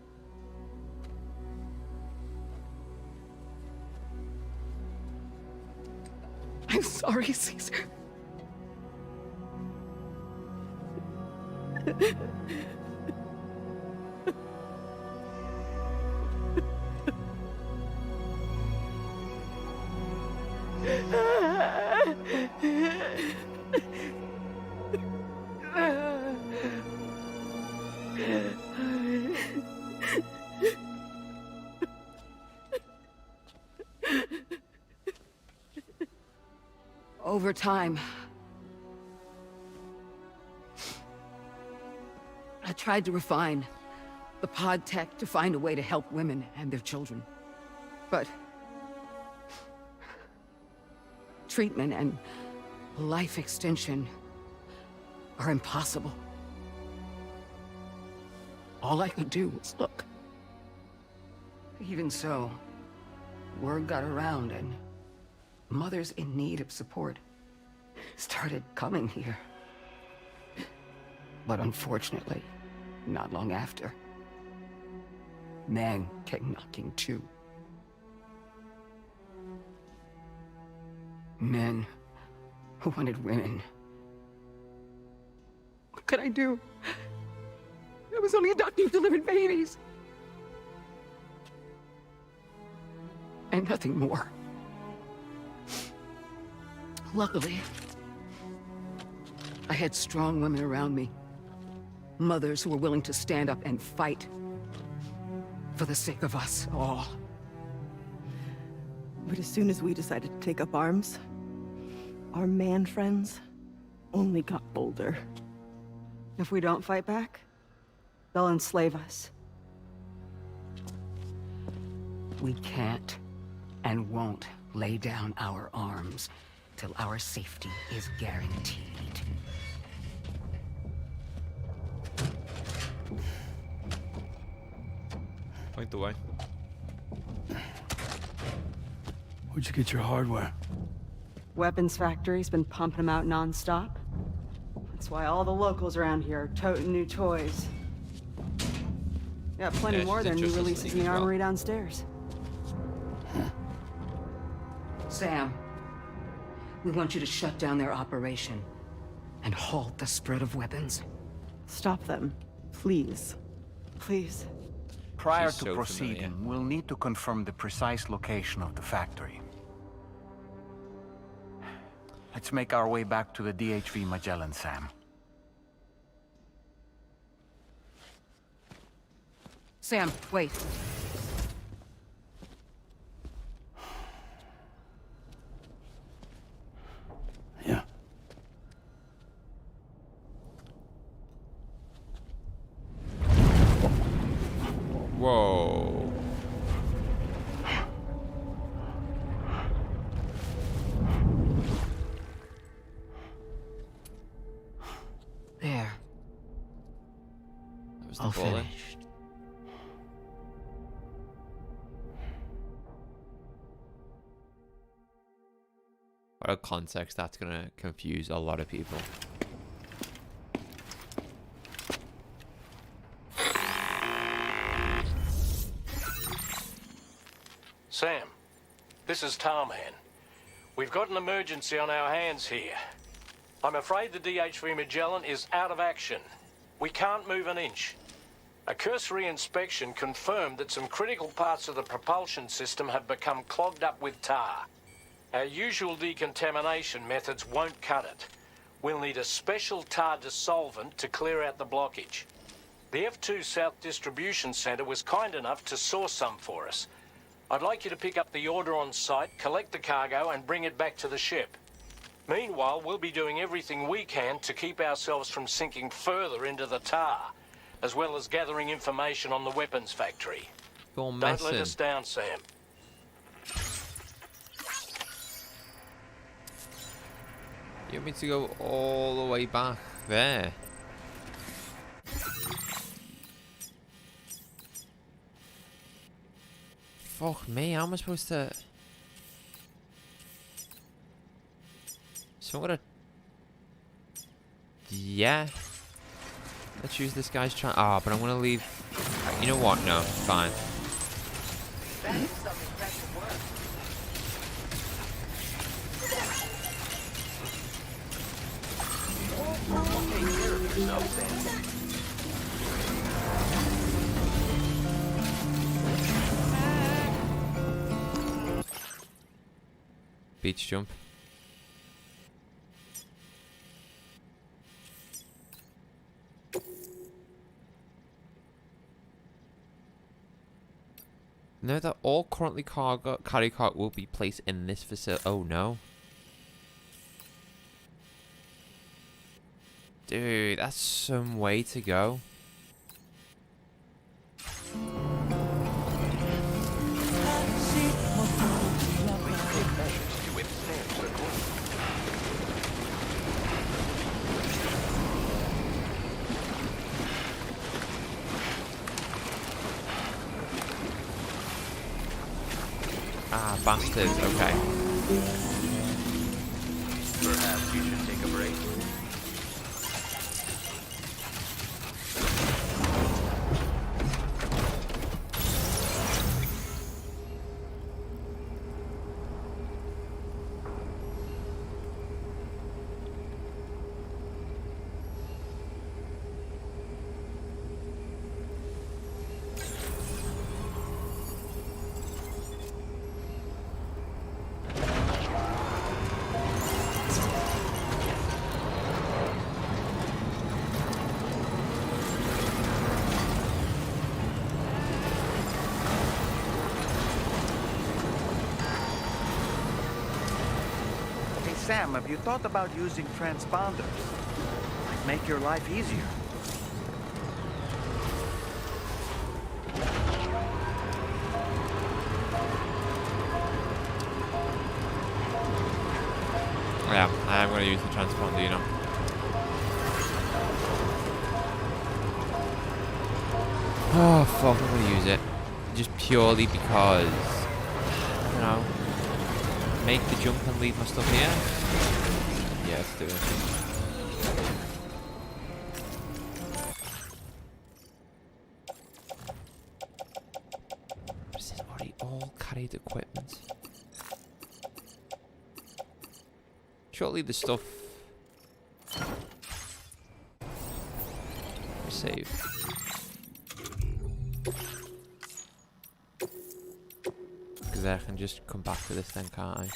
I'm sorry, Caesar. Over time, I tried to refine the pod tech to find a way to help women and their children. But treatment and life extension are impossible. All I could do was look. Even so, word got around and mothers in need of support started coming here. But unfortunately, not long after, men came knocking too. Men who wanted women. What could I do? I was only a doctor who delivered babies. And nothing more. Luckily, I had strong women around me. Mothers who were willing to stand up and fight for the sake of us all. But as soon as we decided to take up arms, our man friends only got bolder. If we don't fight back, they'll enslave us. We can't and won't lay down our arms till our safety is guaranteed. Point the way. Where'd you get your hardware? Weapons factory's been pumping them out non-stop. That's why all the locals around here are toting new toys. Got plenty more than new releases in the armory downstairs. Sam, we want you to shut down their operation and halt the spread of weapons. Stop them, please. Please. Prior to proceeding, we'll need to confirm the precise location of the factory. Let's make our way back to the DHV Magellan, Sam. Sam, wait. Yeah. Whoa. There. That was the All bullet. finished. What a context that's gonna confuse a lot of people. Sam, this is Tarman. We've got an emergency on our hands here. I'm afraid the DHV Magellan is out of action. We can't move an inch. A cursory inspection confirmed that some critical parts of the propulsion system have become clogged up with tar. Our usual decontamination methods won't cut it. We'll need a special tar dissolvent to clear out the blockage. The F2 South Distribution Centre was kind enough to source some for us. I'd like you to pick up the order on site, collect the cargo, and bring it back to the ship. Meanwhile, we'll be doing everything we can to keep ourselves from sinking further into the tar, as well as gathering information on the weapons factory. You're Don't messing. let us down, Sam. You want me to go all the way back there? Fuck me, how am I supposed to... So I'm gonna... Yeah. Let's use this guy's try. Ah, but I'm gonna leave... You know what? No, fine. That is some impressive work. Take care of yourself, Sam. Beach jump. Note that all currently carry cart will be placed in this facility. Oh no. Dude, that's some way to go. Ah, bastards, okay. Perhaps you should take a break. Sam, have you thought about using transponders? Might make your life easier. Yeah, I am going to use the transponder, you know. Oh, fuck, I'm going to use it. Just purely because, you know, make the jump and leave my stuff here. Yeah, let's do it. This is already all carried equipment. Surely the stuff... Save. Because I can just come back to this then, can't I?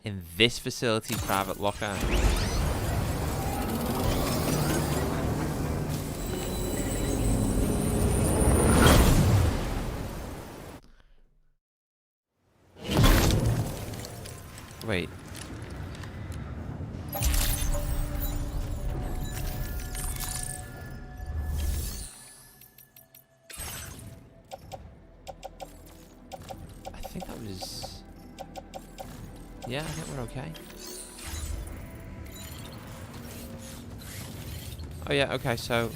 In this facility's private locker. Wait. I think that was... Yeah, I think we're okay. Oh yeah, okay, so...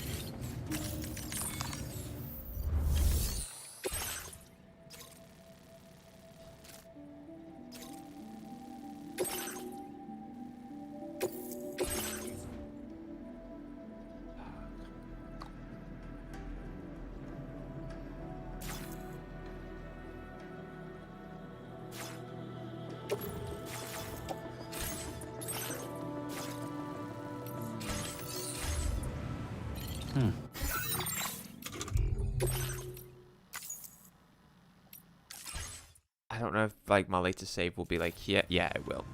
don't know if like my latest save will be like here. Yeah, it will.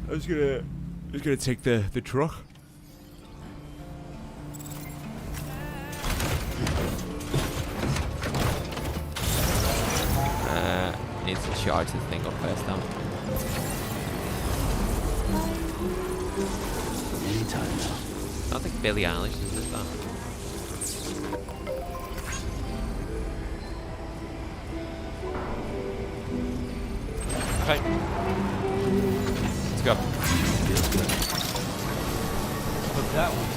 I was gonna take the truck. Needs to charge the thing up first now. Anytime now. I don't think Billie Eilish does this though. Okay. Let's go. Feels good. Look that one.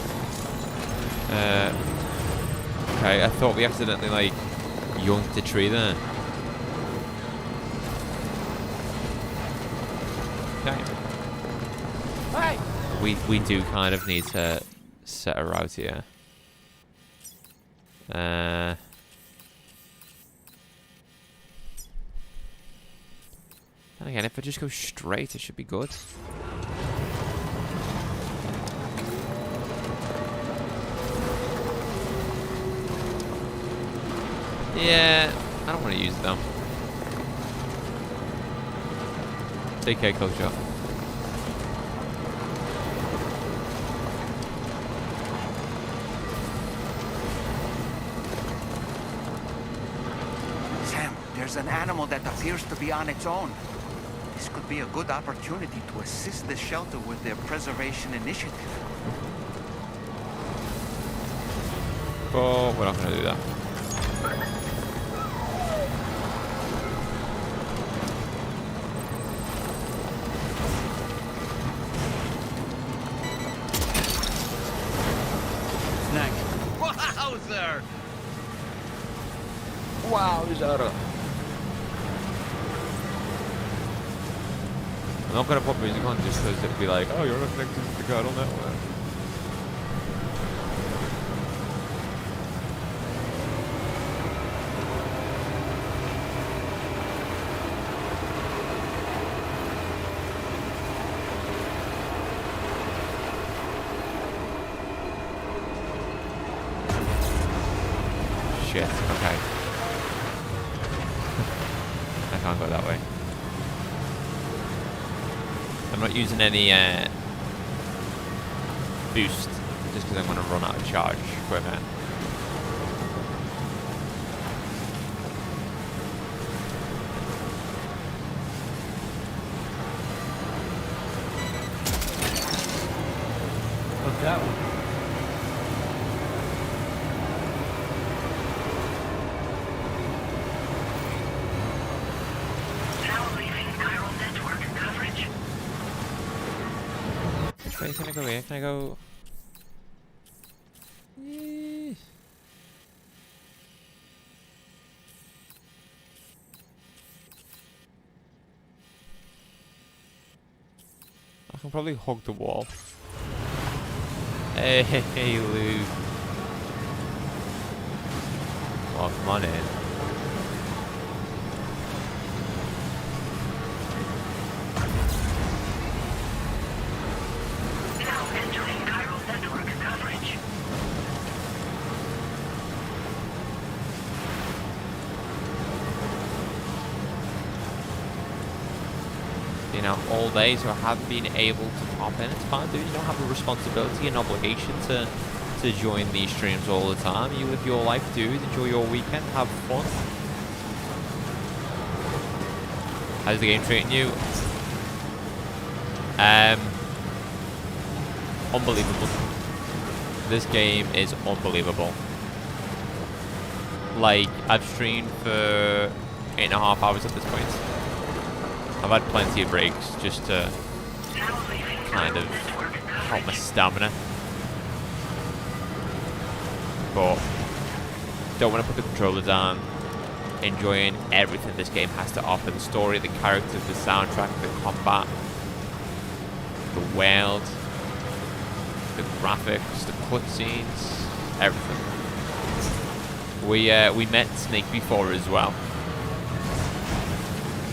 Okay, I thought we accidentally like yoinked the tree there. Okay. Hey! We do kind of need to set a route here. And again, if I just go straight, it should be good. Yeah, I don't want to use them. Take care, Coach. Sam, there's an animal that appears to be on its own. This could be a good opportunity to assist the shelter with their preservation initiative. But we're not going to do that. Wowzer! Wowzer! I'm not going to put music on just because it'd be like, oh, you're not connected to the Cardinal Network. Shit, okay. I can't go that way. I'm not using any boost, just because I'm going to run out of charge for a minute. Look that one. Wait, can I go here? Can I go? I can probably hug the wall. Hey, Luke. Oh, come on in. You know, all day, so I haven't been able to pop in. It's fine, dude. You don't have a responsibility and obligation to join these streams all the time. You live your life, dude. Enjoy your weekend. Have fun. How's the game treating you? Unbelievable. This game is unbelievable. Like, I've streamed for 8.5 hours at this point. I've had plenty of breaks just to kind of help my stamina. But don't want to put the controller down. Enjoying everything this game has to offer. The story, the characters, the soundtrack, the combat, the world, the graphics, the cutscenes, everything. We met Snake before as well.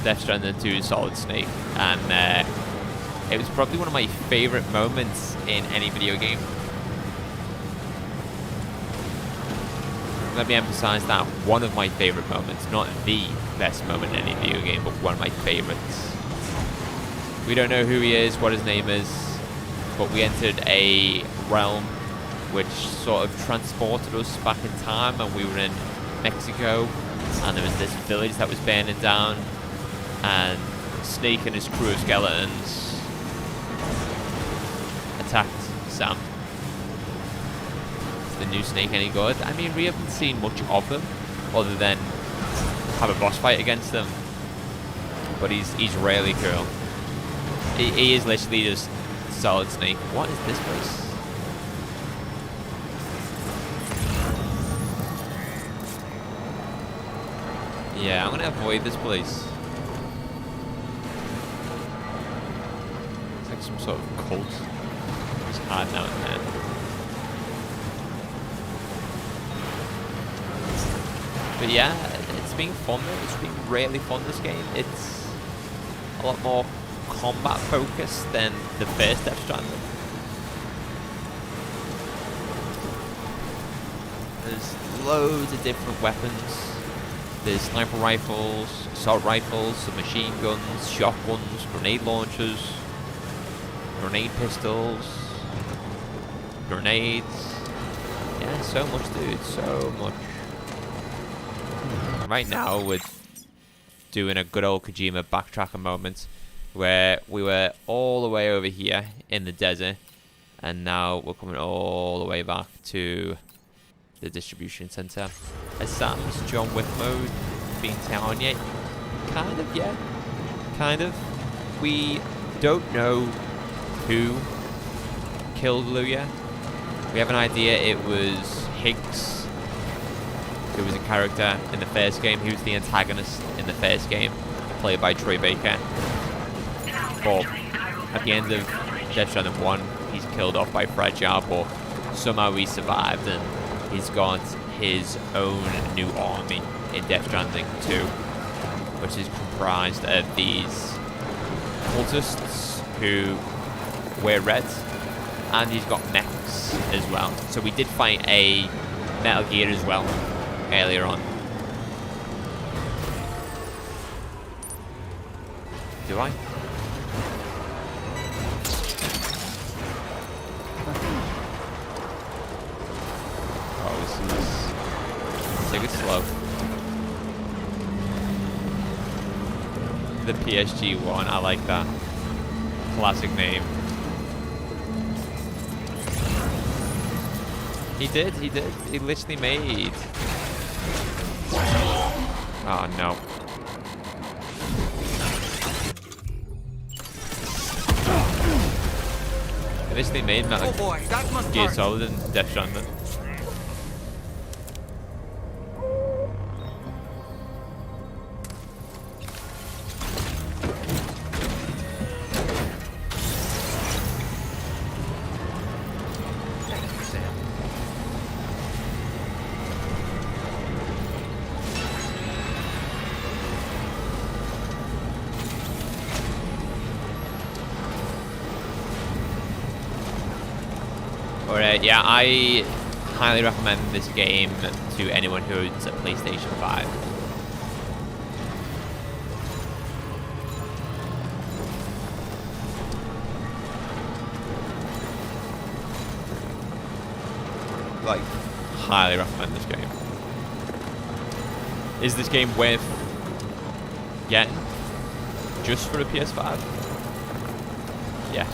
Death Stranding 2 Solid Snake, and it was probably one of my favorite moments in any video game. let me emphasize that one of my favorite moments, not the best moment in any video game, but one of my favorites. We don't know who he is, what his name is, but we entered a realm which sort of transported us back in time, and we were in Mexico, and there was this village that was burning down, and Snake and his crew of skeletons attacked Sam. Is the new Snake any good? I mean, we haven't seen much of him other than have a boss fight against him, but he's really cool. He is literally just Solid Snake. What is this place? Yeah, I'm gonna avoid this place. It's like some sort of cult. It's hard now and then. But yeah, it's been fun though. It's been really fun, this game. It's a lot more combat focused than the first Death Stranding. There's loads of different weapons. There's sniper rifles, assault rifles, submachine guns, shotguns, grenade launchers, grenade pistols, grenades. Yeah, so much, dude, so much. Right now, we're doing a good old Kojima backtracker moment where we were all the way over here in the desert, and now we're coming all the way back to the distribution center. Has Sam's John Wick mode been down yet? Kind of, yeah. Kind of. We don't know who killed Lou yet. We have an idea it was Higgs, who was a character in the first game. He was the antagonist in the first game, played by Troy Baker. But at the end of Death Stranding 1, he's killed off by Fragile, but somehow he survived, and he's got his own new army in Death Stranding 2, which is comprised of these cultists who wear red, and he's got mechs as well. So we did fight a Metal Gear as well earlier on. Do I? Take it slow. The PSG one, I like that. Classic name. He did. He literally made... Oh no. He literally made Metal Gear Solid and Death Stranding. Alright, yeah, I highly recommend this game to anyone who owns a PlayStation 5. Like, highly recommend this game. Is this game worth getting just for a PS5? Yes.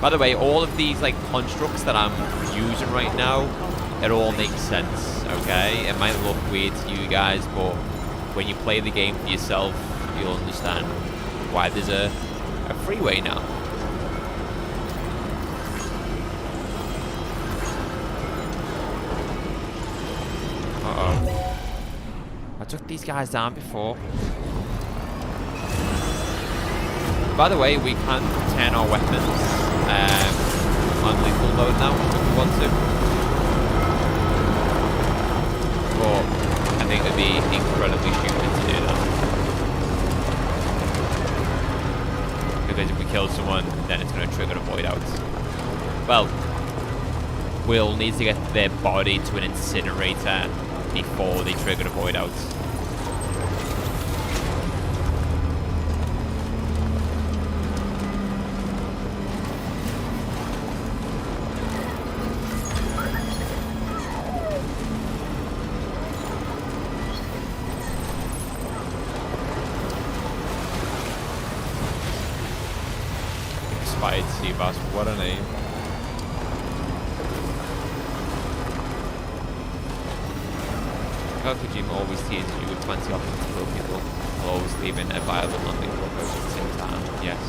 By the way, all of these like constructs that I'm using right now, it all makes sense, okay? It might look weird to you guys, but when you play the game for yourself, you'll understand why there's a freeway now. Uh-oh. I took these guys down before. By the way, we can turn our weapons on lethal mode now if we want to. But I think it would be incredibly stupid to do that. because if we kill someone, then it's going to trigger a void out. Well, we'll need to get their body to an incinerator before they trigger a void out. Expired sea bass, what a name. How kojima always teases you with 20 options to kill people, while always leaving a viable non-lethal approach at the same time. Yes.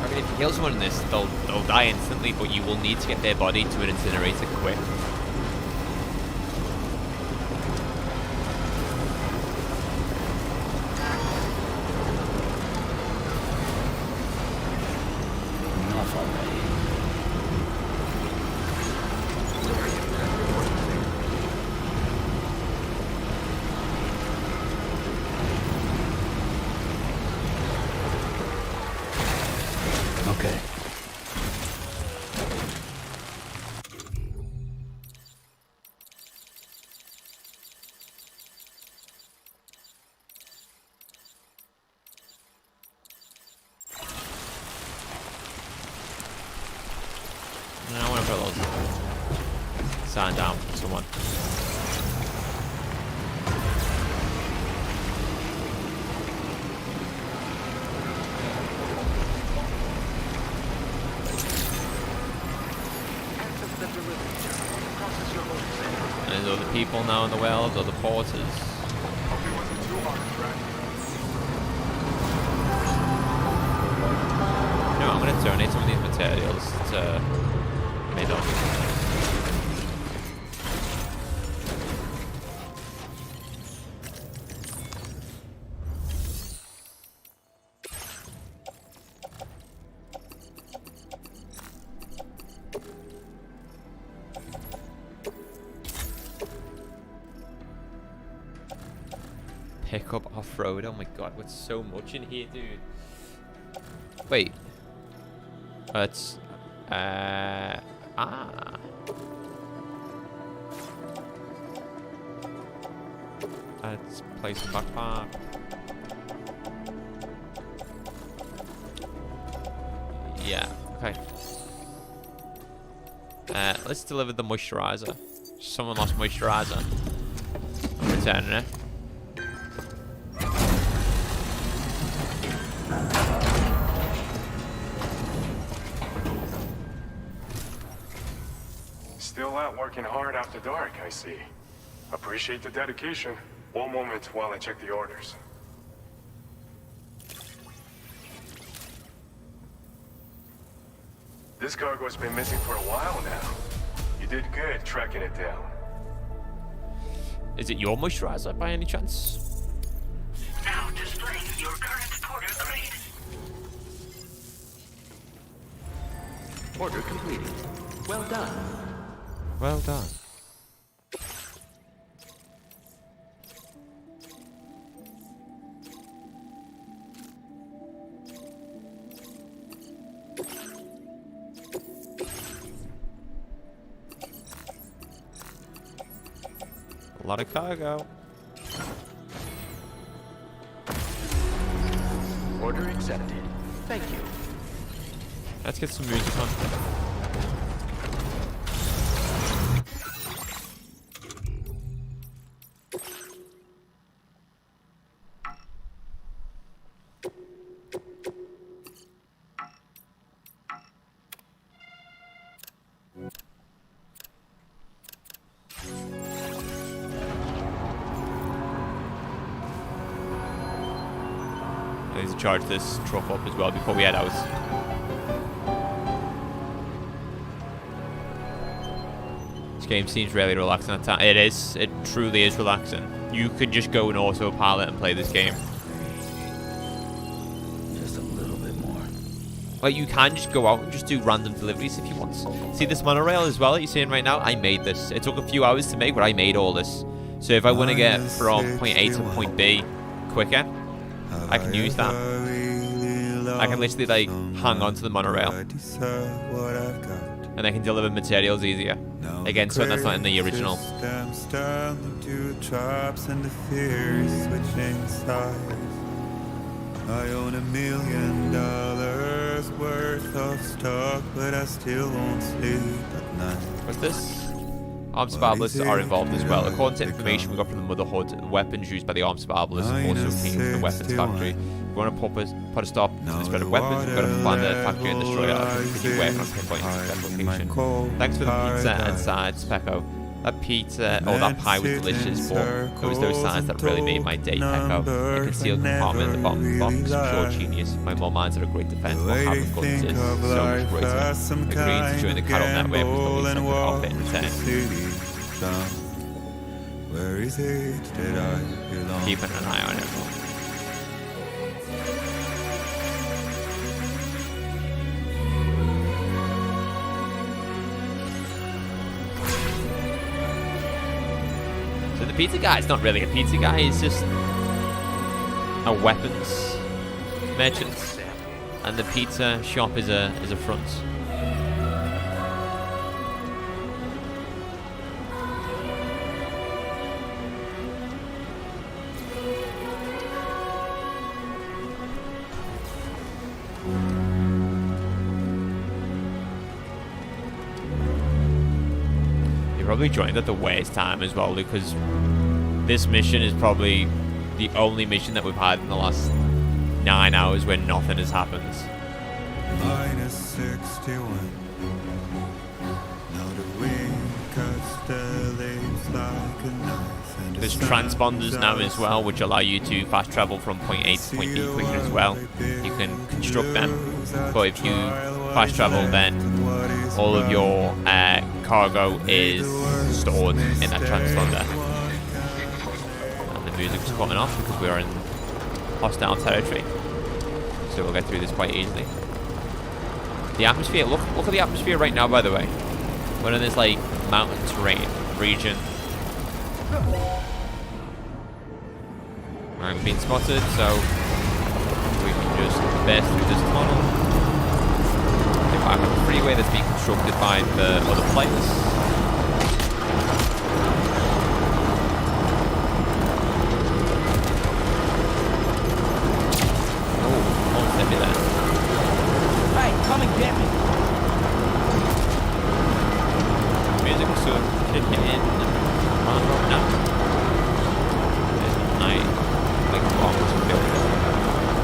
I mean, if you kill someone in this, they'll die instantly, but you will need to get their body to an incinerator quick. Enough already. Okay. I want to put those sign down for someone. And there's other people now in the world, other porters. You know, I'm going to donate some of these materials to Middle. Pick up off-road. Oh my god, what's so much in here, dude? Wait. Let's let's place a backpack. Yeah, okay. Let's deliver the moisturizer. Someone lost moisturizer. I'm returning it. Still out working hard after dark, I see. Appreciate the dedication. One moment while I check the orders. This cargo's been missing for a while now. You did good tracking it down. Is it your moisturizer by any chance? Now displaying your current porter grade. Order completed. Well done. Well done. A lot of cargo. Order accepted. Thank you. Let's get some music on. I need to charge this truck up as well before we head out. This game seems really relaxing at times. It is. It truly is relaxing. You can just go in autopilot and play this game. Just a little bit more. Like, you can just go out and just do random deliveries if you want. See this monorail as well that you're seeing right now? I made this. It took a few hours to make, but I made all this. So if I want to get from point A to point B quicker, I can use that. I can literally like hang on to the monorail, and I can deliver materials easier. Again, something that's not in the original. I own $1 million worth of stock, but I still won't sleep at night. What's this? Armed survivalists are involved as well. According to information we got from the Motherhood, the weapons used by the armed survivalists also came from the weapons factory. If we want to put a stop to the spread of weapons, we've got to find the factory and destroy it. I'll continue working on pinpointing the location. Thanks for the pizza and sides, Pecco. That pizza, or that pie was delicious, but it was those sides that really made my day, Pecco. A concealed compartment at the bottom of the box, pure genius. My mom minds are a great defense, but having guns is so much greater. Agreeing to join the Carol Network was the least I could offer in return. Where is it that I belong? Keeping an eye on it. So the pizza guy is not really a pizza guy, he's just a weapons merchant. And the pizza shop is a front. Probably joined at the worst time as well, because this mission is probably the only mission that we've had in the last 9 hours where nothing has happened. -61. Now the wind cuts the leaves like a knife, and There's transponders now as well, which allow you to fast travel from point A to point B quicker as well. You can construct them, but if you fast travel, then all of your cargo is stored in that transponder. And the music is coming off because we're in hostile territory, so we'll get through this quite easily. The atmosphere, look at the atmosphere right now, by the way. We're in this like mountain terrain region. Alright, we've been spotted, so we can just burst through this tunnel. I have a freeway that's being constructed by the other players. Oh, almost hit me there. Hey, come and get me! Music will soon kick in. On the road now. There's night. Like bombs and buildings.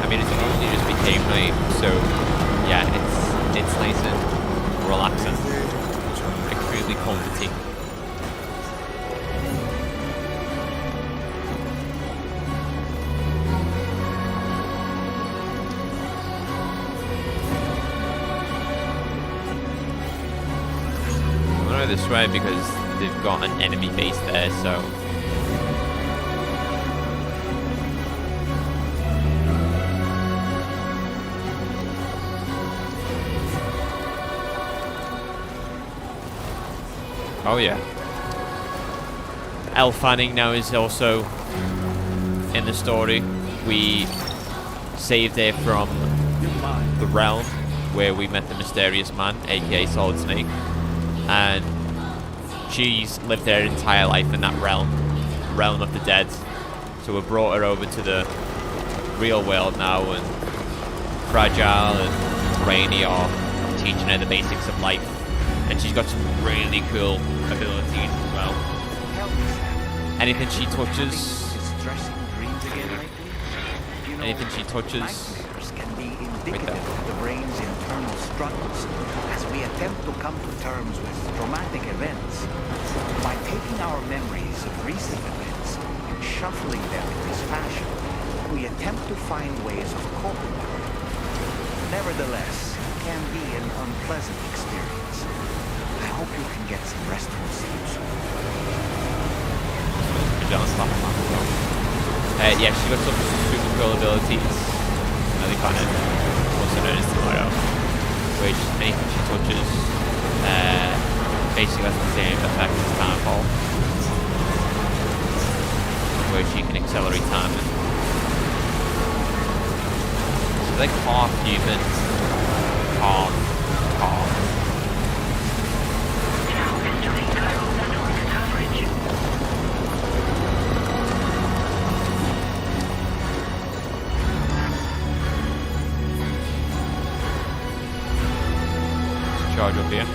I mean, it's only just became night, so yeah, it's nice and relaxing. Extremely comforting. I'm going this way because they've got an enemy base there, so. Oh yeah. Elle Fanning now is also in the story. We saved her from the realm where we met the mysterious man, aka Solid Snake, and she's lived her entire life in that realm of the dead. So we brought her over to the real world now, and Fragile and Rainy are teaching her the basics of life. And she's got some really cool abilities as well. Anything she touches, anything she touches, can be indicative of the brain's internal struggles as we attempt to come to terms with traumatic events. By taking our memories of recent events and shuffling them in this fashion, we attempt to find ways of coping with them. Nevertheless, it can be an unpleasant experience. I hope you can get some restful sleep soon. Yeah, she's got some super cool abilities. Really kind of also known as Tomorrow, which anything she touches basically has the same effect as Timefall, where she can accelerate time. So like half human, half car. Charge up here.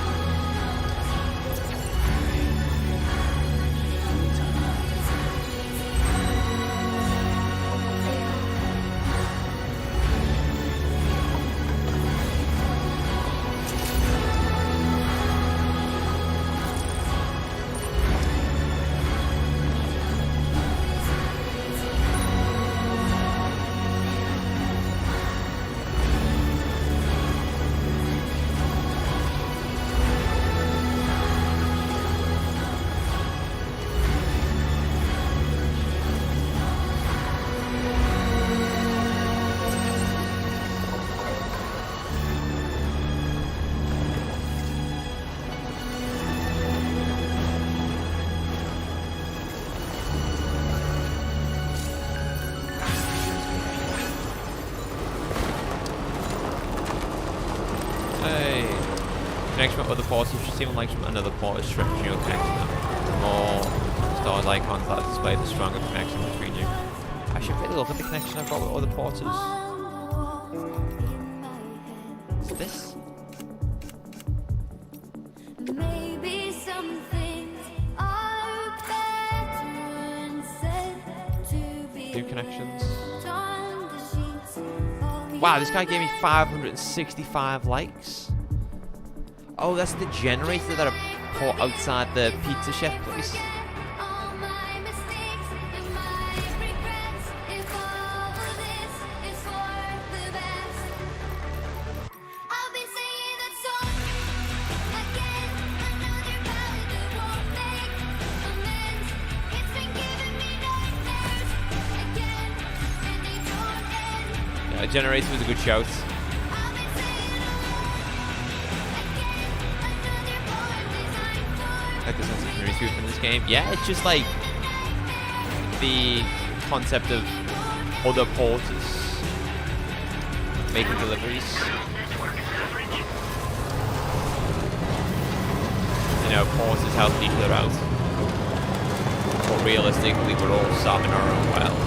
Connection with other ports. If you see one like from another port is stretching your connection up. The more stars icons that display, the stronger the connection between you. I should really look at the connection I've got with other porters. Is this? Maybe some things are better said to be. New connections. Wow, this guy gave me 565 likes. Oh, that's the generator that I bought outside the pizza chef place. Yeah, generator was a good shout. Like the sense of community from this game. Yeah, it's just like the concept of other porters making deliveries. You know, porters helping each other out. But realistically, we're all sat in our own world.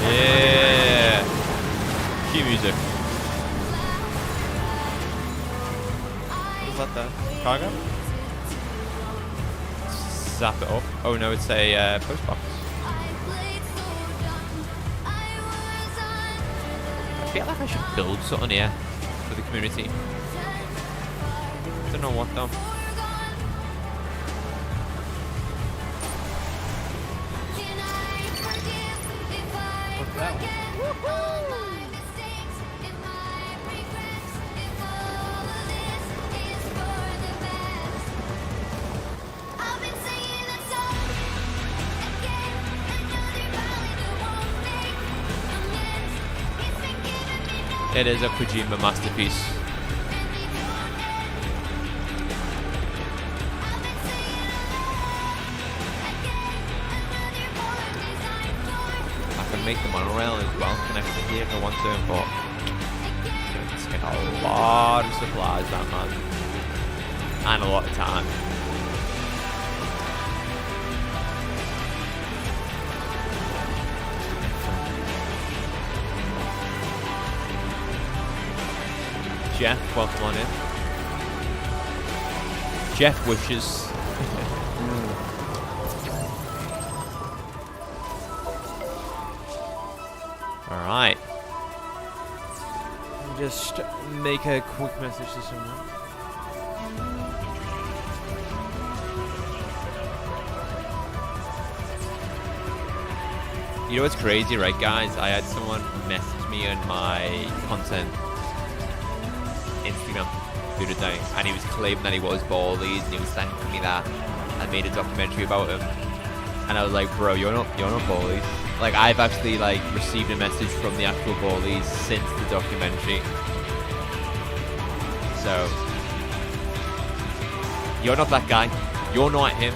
Yeah. Cue music. What is that there? Cargo? Zap it up. Oh no, it's a post box. I feel like I should build something here for the community. Don't know what though. It is a Kojima masterpiece. I can make the monorail as well connected here if I want to, but it's going to take a lot of supplies, that man, and a lot of time. Jeff, welcome on in. Jeff wishes. Alright. Just make a quick message to someone. You know what's crazy, right, guys? I had someone message me on my content Instagram the other day, and he was claiming that he was Baldies, and he was thanking me that I made a documentary about him. And I was like, bro, you're not Baldies. Like, I've actually like received a message from the actual Baldies since the documentary. So you're not that guy. You're not him.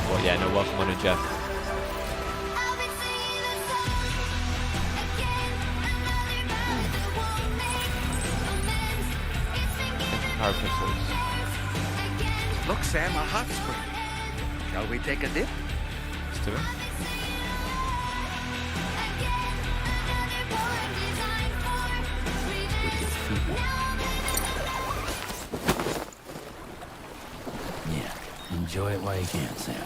Well, yeah, no, welcome on in, Jeff. Power pistols. Look, Sam, a hot spring. Shall we take a dip? Let's do it. Yeah, enjoy it while you can, Sam.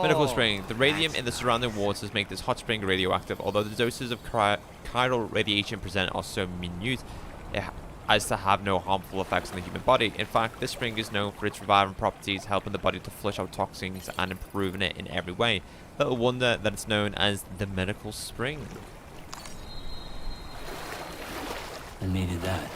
Medical spring. The radium in the surrounding waters make this hot spring radioactive. Although the doses of chiral radiation present are so minute as to have no harmful effects on the human body. In fact, this spring is known for its reviving properties, helping the body to flush out toxins and improving it in every way. Little wonder that it's known as the medical spring. I needed that.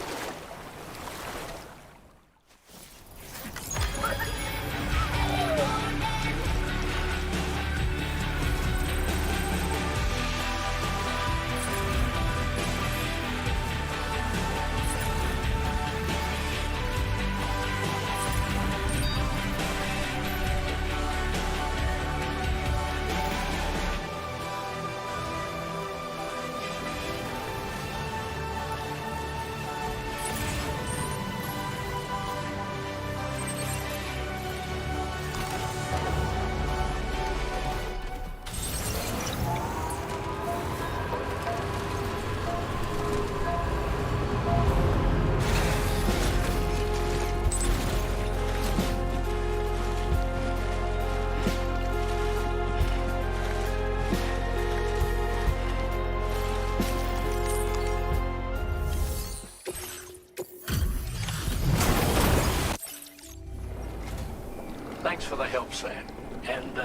Thanks for the help, Sam. And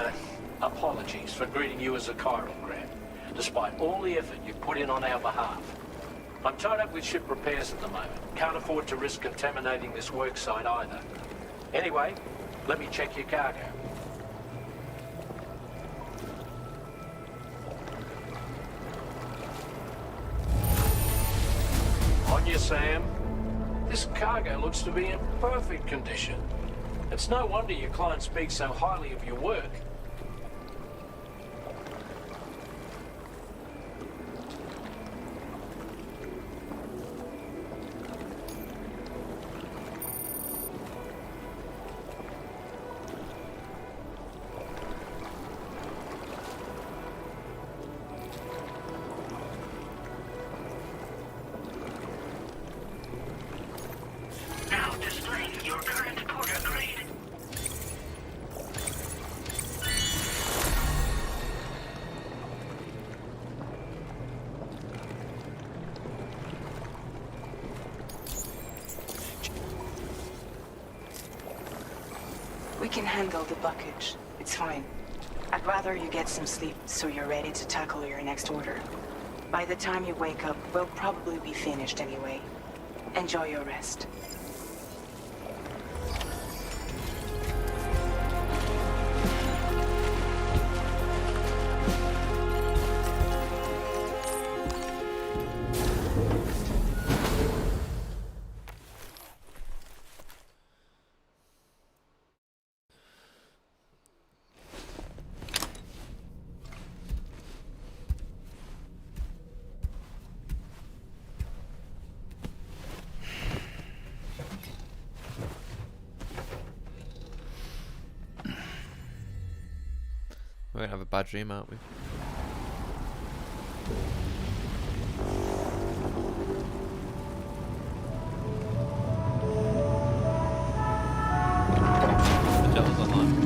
apologies for greeting you as a chiral grant, despite all the effort you put in on our behalf. I'm tied up with ship repairs at the moment. Can't afford to risk contaminating this work site either. Anyway, let me check your cargo. On you, Sam. This cargo looks to be in perfect condition. It's no wonder your client speaks so highly of your work. Now displaying your current porter grade. We can handle the blockage. It's fine. I'd rather you get some sleep so you're ready to tackle your next order. By the time you wake up, we'll probably be finished anyway. Enjoy your rest. We're gonna have a bad dream, aren't we? The devil's online.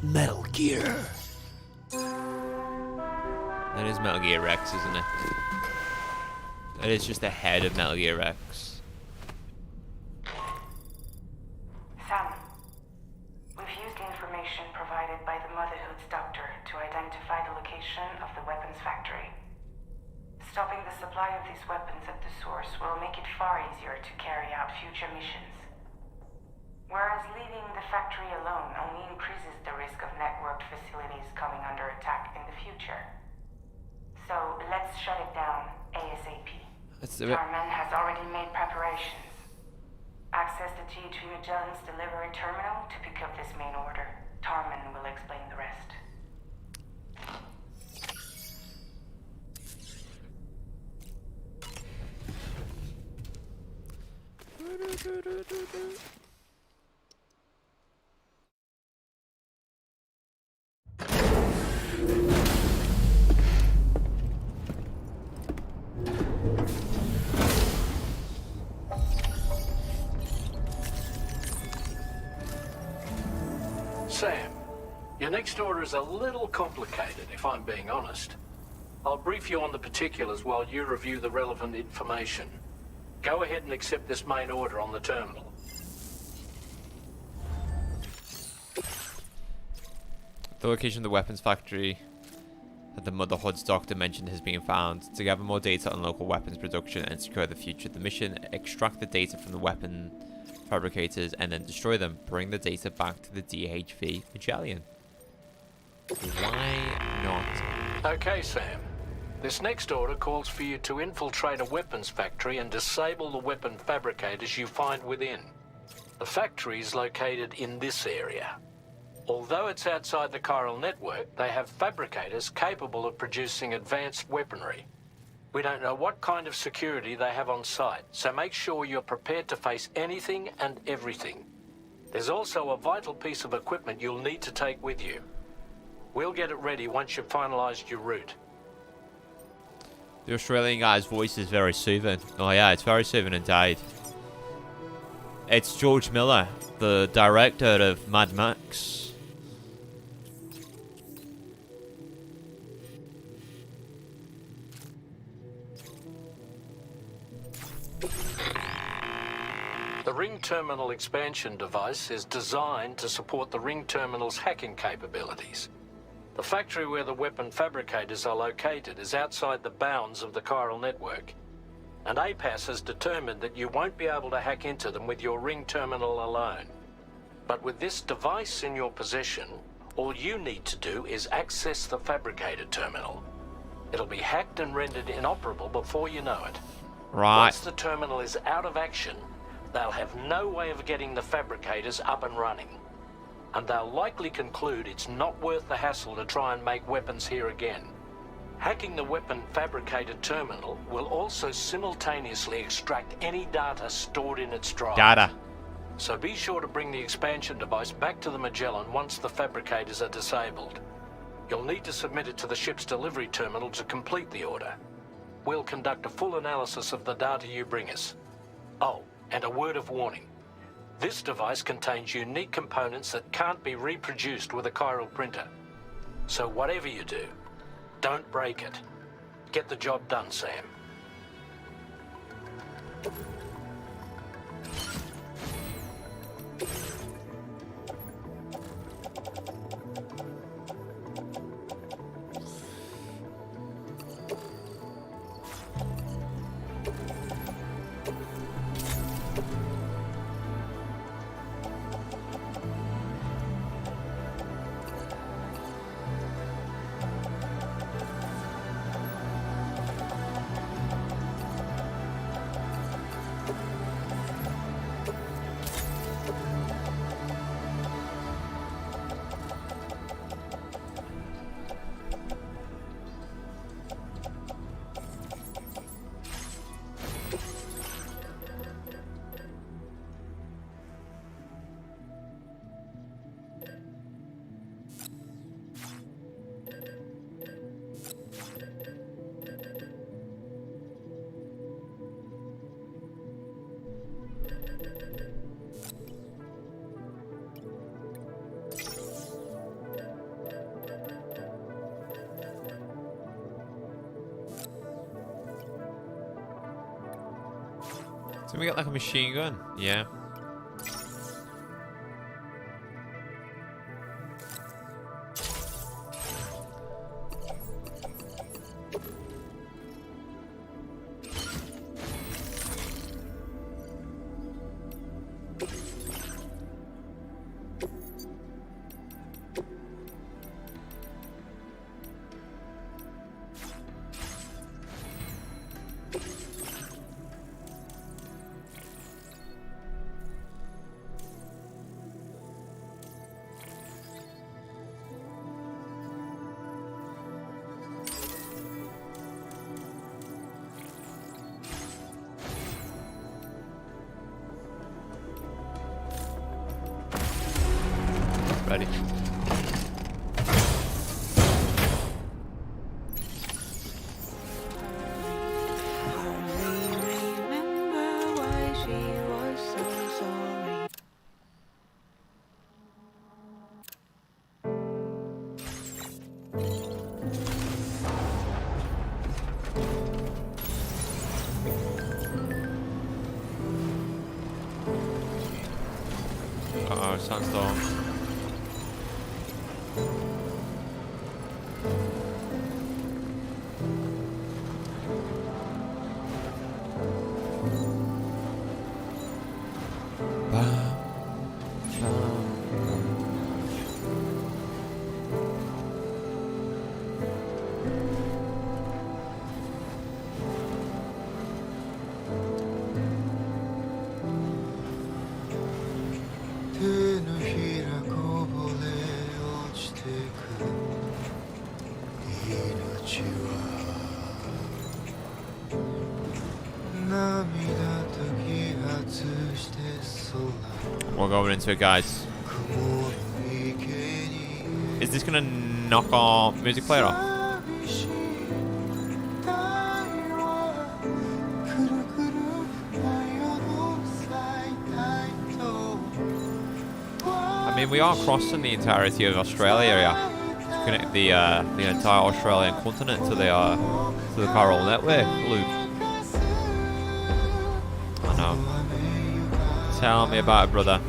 Metal Gear. That is Metal Gear Rex, isn't it? That is just the head of Metal Gear Rex. Sam, we've used the information provided by the Motherhood's doctor to identify the location of the weapons factory. Stopping the supply of these weapons at the source will make it far easier to carry out future missions. Whereas leaving the factory alone only increases the risk of networked facilities coming under attack in the future. So let's shut it down ASAP. Let's do it. Tarman has already made preparations. Access the T3 Magellan's delivery terminal to pick up this main order. Tarman will explain the rest. Sam, your next order is a little complicated, if I'm being honest. I'll brief you on the particulars while you review the relevant information. Go ahead and accept this main order on the terminal. The location of the weapons factory that the Motherhood's doctor mentioned has been found. To gather more data on local weapons production and secure the future of the mission, extract the data from the weapon fabricators and then destroy them. Bring the data back to the DHV Magellan. Why not? Okay, Sam. This next order calls for you to infiltrate a weapons factory and disable the weapon fabricators you find within. The factory is located in this area. Although it's outside the chiral network, they have fabricators capable of producing advanced weaponry. We don't know what kind of security they have on site, so make sure you're prepared to face anything and everything. There's also a vital piece of equipment you'll need to take with you. We'll get it ready once you've finalized your route. The Australian guy's voice is very soothing. Oh yeah, it's very soothing indeed. It's George Miller, the director of Mad Max. The Ring Terminal expansion device is designed to support the Ring Terminal's hacking capabilities. The factory where the weapon fabricators are located is outside the bounds of the chiral network, and APAS has determined that you won't be able to hack into them with your Ring Terminal alone. But with this device in your possession, all you need to do is access the fabricator terminal. It'll be hacked and rendered inoperable before you know it. Right. Once the terminal is out of action, they'll have no way of getting the fabricators up and running. And they'll likely conclude it's not worth the hassle to try and make weapons here again. Hacking the weapon fabricator terminal will also simultaneously extract any data stored in its drive. Data. So be sure to bring the expansion device back to the Magellan once the fabricators are disabled. You'll need to submit it to the ship's delivery terminal to complete the order. We'll conduct a full analysis of the data you bring us. Oh, and a word of warning. This device contains unique components that can't be reproduced with a chiral printer. So whatever you do, don't break it. Get the job done, Sam. So we got like a machine gun? Yeah. Ready. Uh-oh, sandstorm. We're going into it, guys. Is this gonna knock our music player off? I mean, we are crossing the entirety of Australia, yeah. Connect the entire Australian continent to the chiral network, Luke. I know. Tell me about it, brother.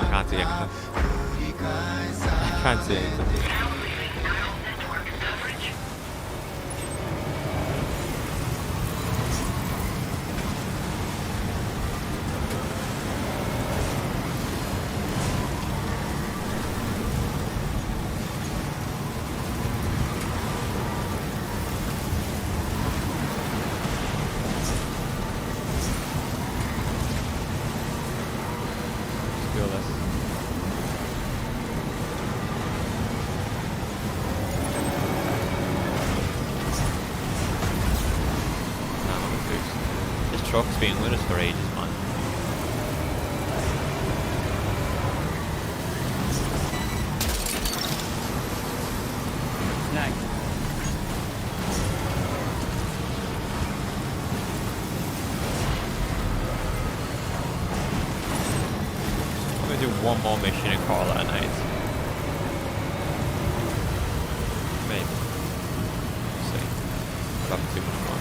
I can't see anything. I can't see anything. Truck's been with us for ages, man. Next. I'm gonna do one more mission and call that a night. Maybe. We'll see. Not too much more.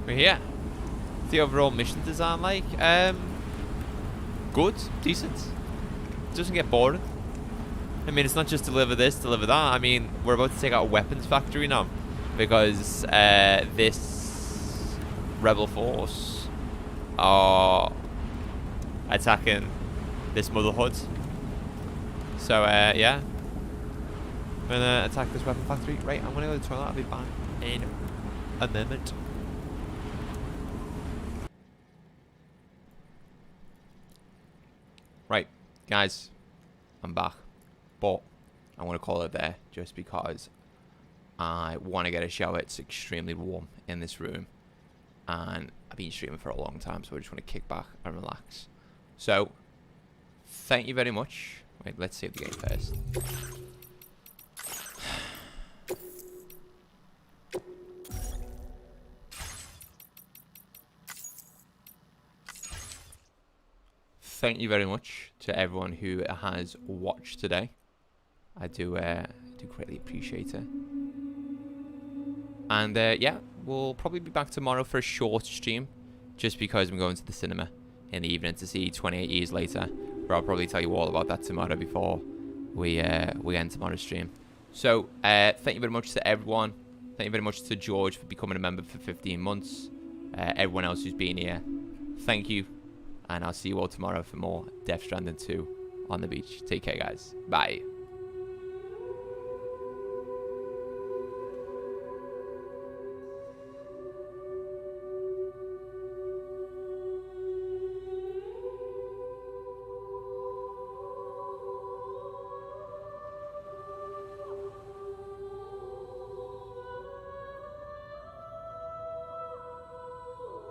We're here. The overall mission design like? Good, decent. Doesn't get boring. I mean, it's not just deliver this, deliver that. I mean, we're about to take out a weapons factory now because this rebel force are attacking this motherhood. So, yeah. I'm gonna attack this weapon factory. Right, I'm gonna go to the toilet. I'll be back in a moment. Right, guys. I'm back. But I want to call it there just because I want to get a shower. It's extremely warm in this room. And I've been streaming for a long time, so I just want to kick back and relax. So, thank you very much. Wait, let's save the game first. Thank you very much to everyone who has watched today. I do greatly appreciate it. And yeah, we'll probably be back tomorrow for a short stream, just because I'm going to the cinema in the evening to see 28 Years Later. But I'll probably tell you all about that tomorrow before we end tomorrow's stream. So thank you very much to everyone. Thank you very much to George for becoming a member for 15 months. Everyone else who's been here, thank you. And I'll see you all tomorrow for more Death Stranding 2 on the beach. Take care, guys. Bye.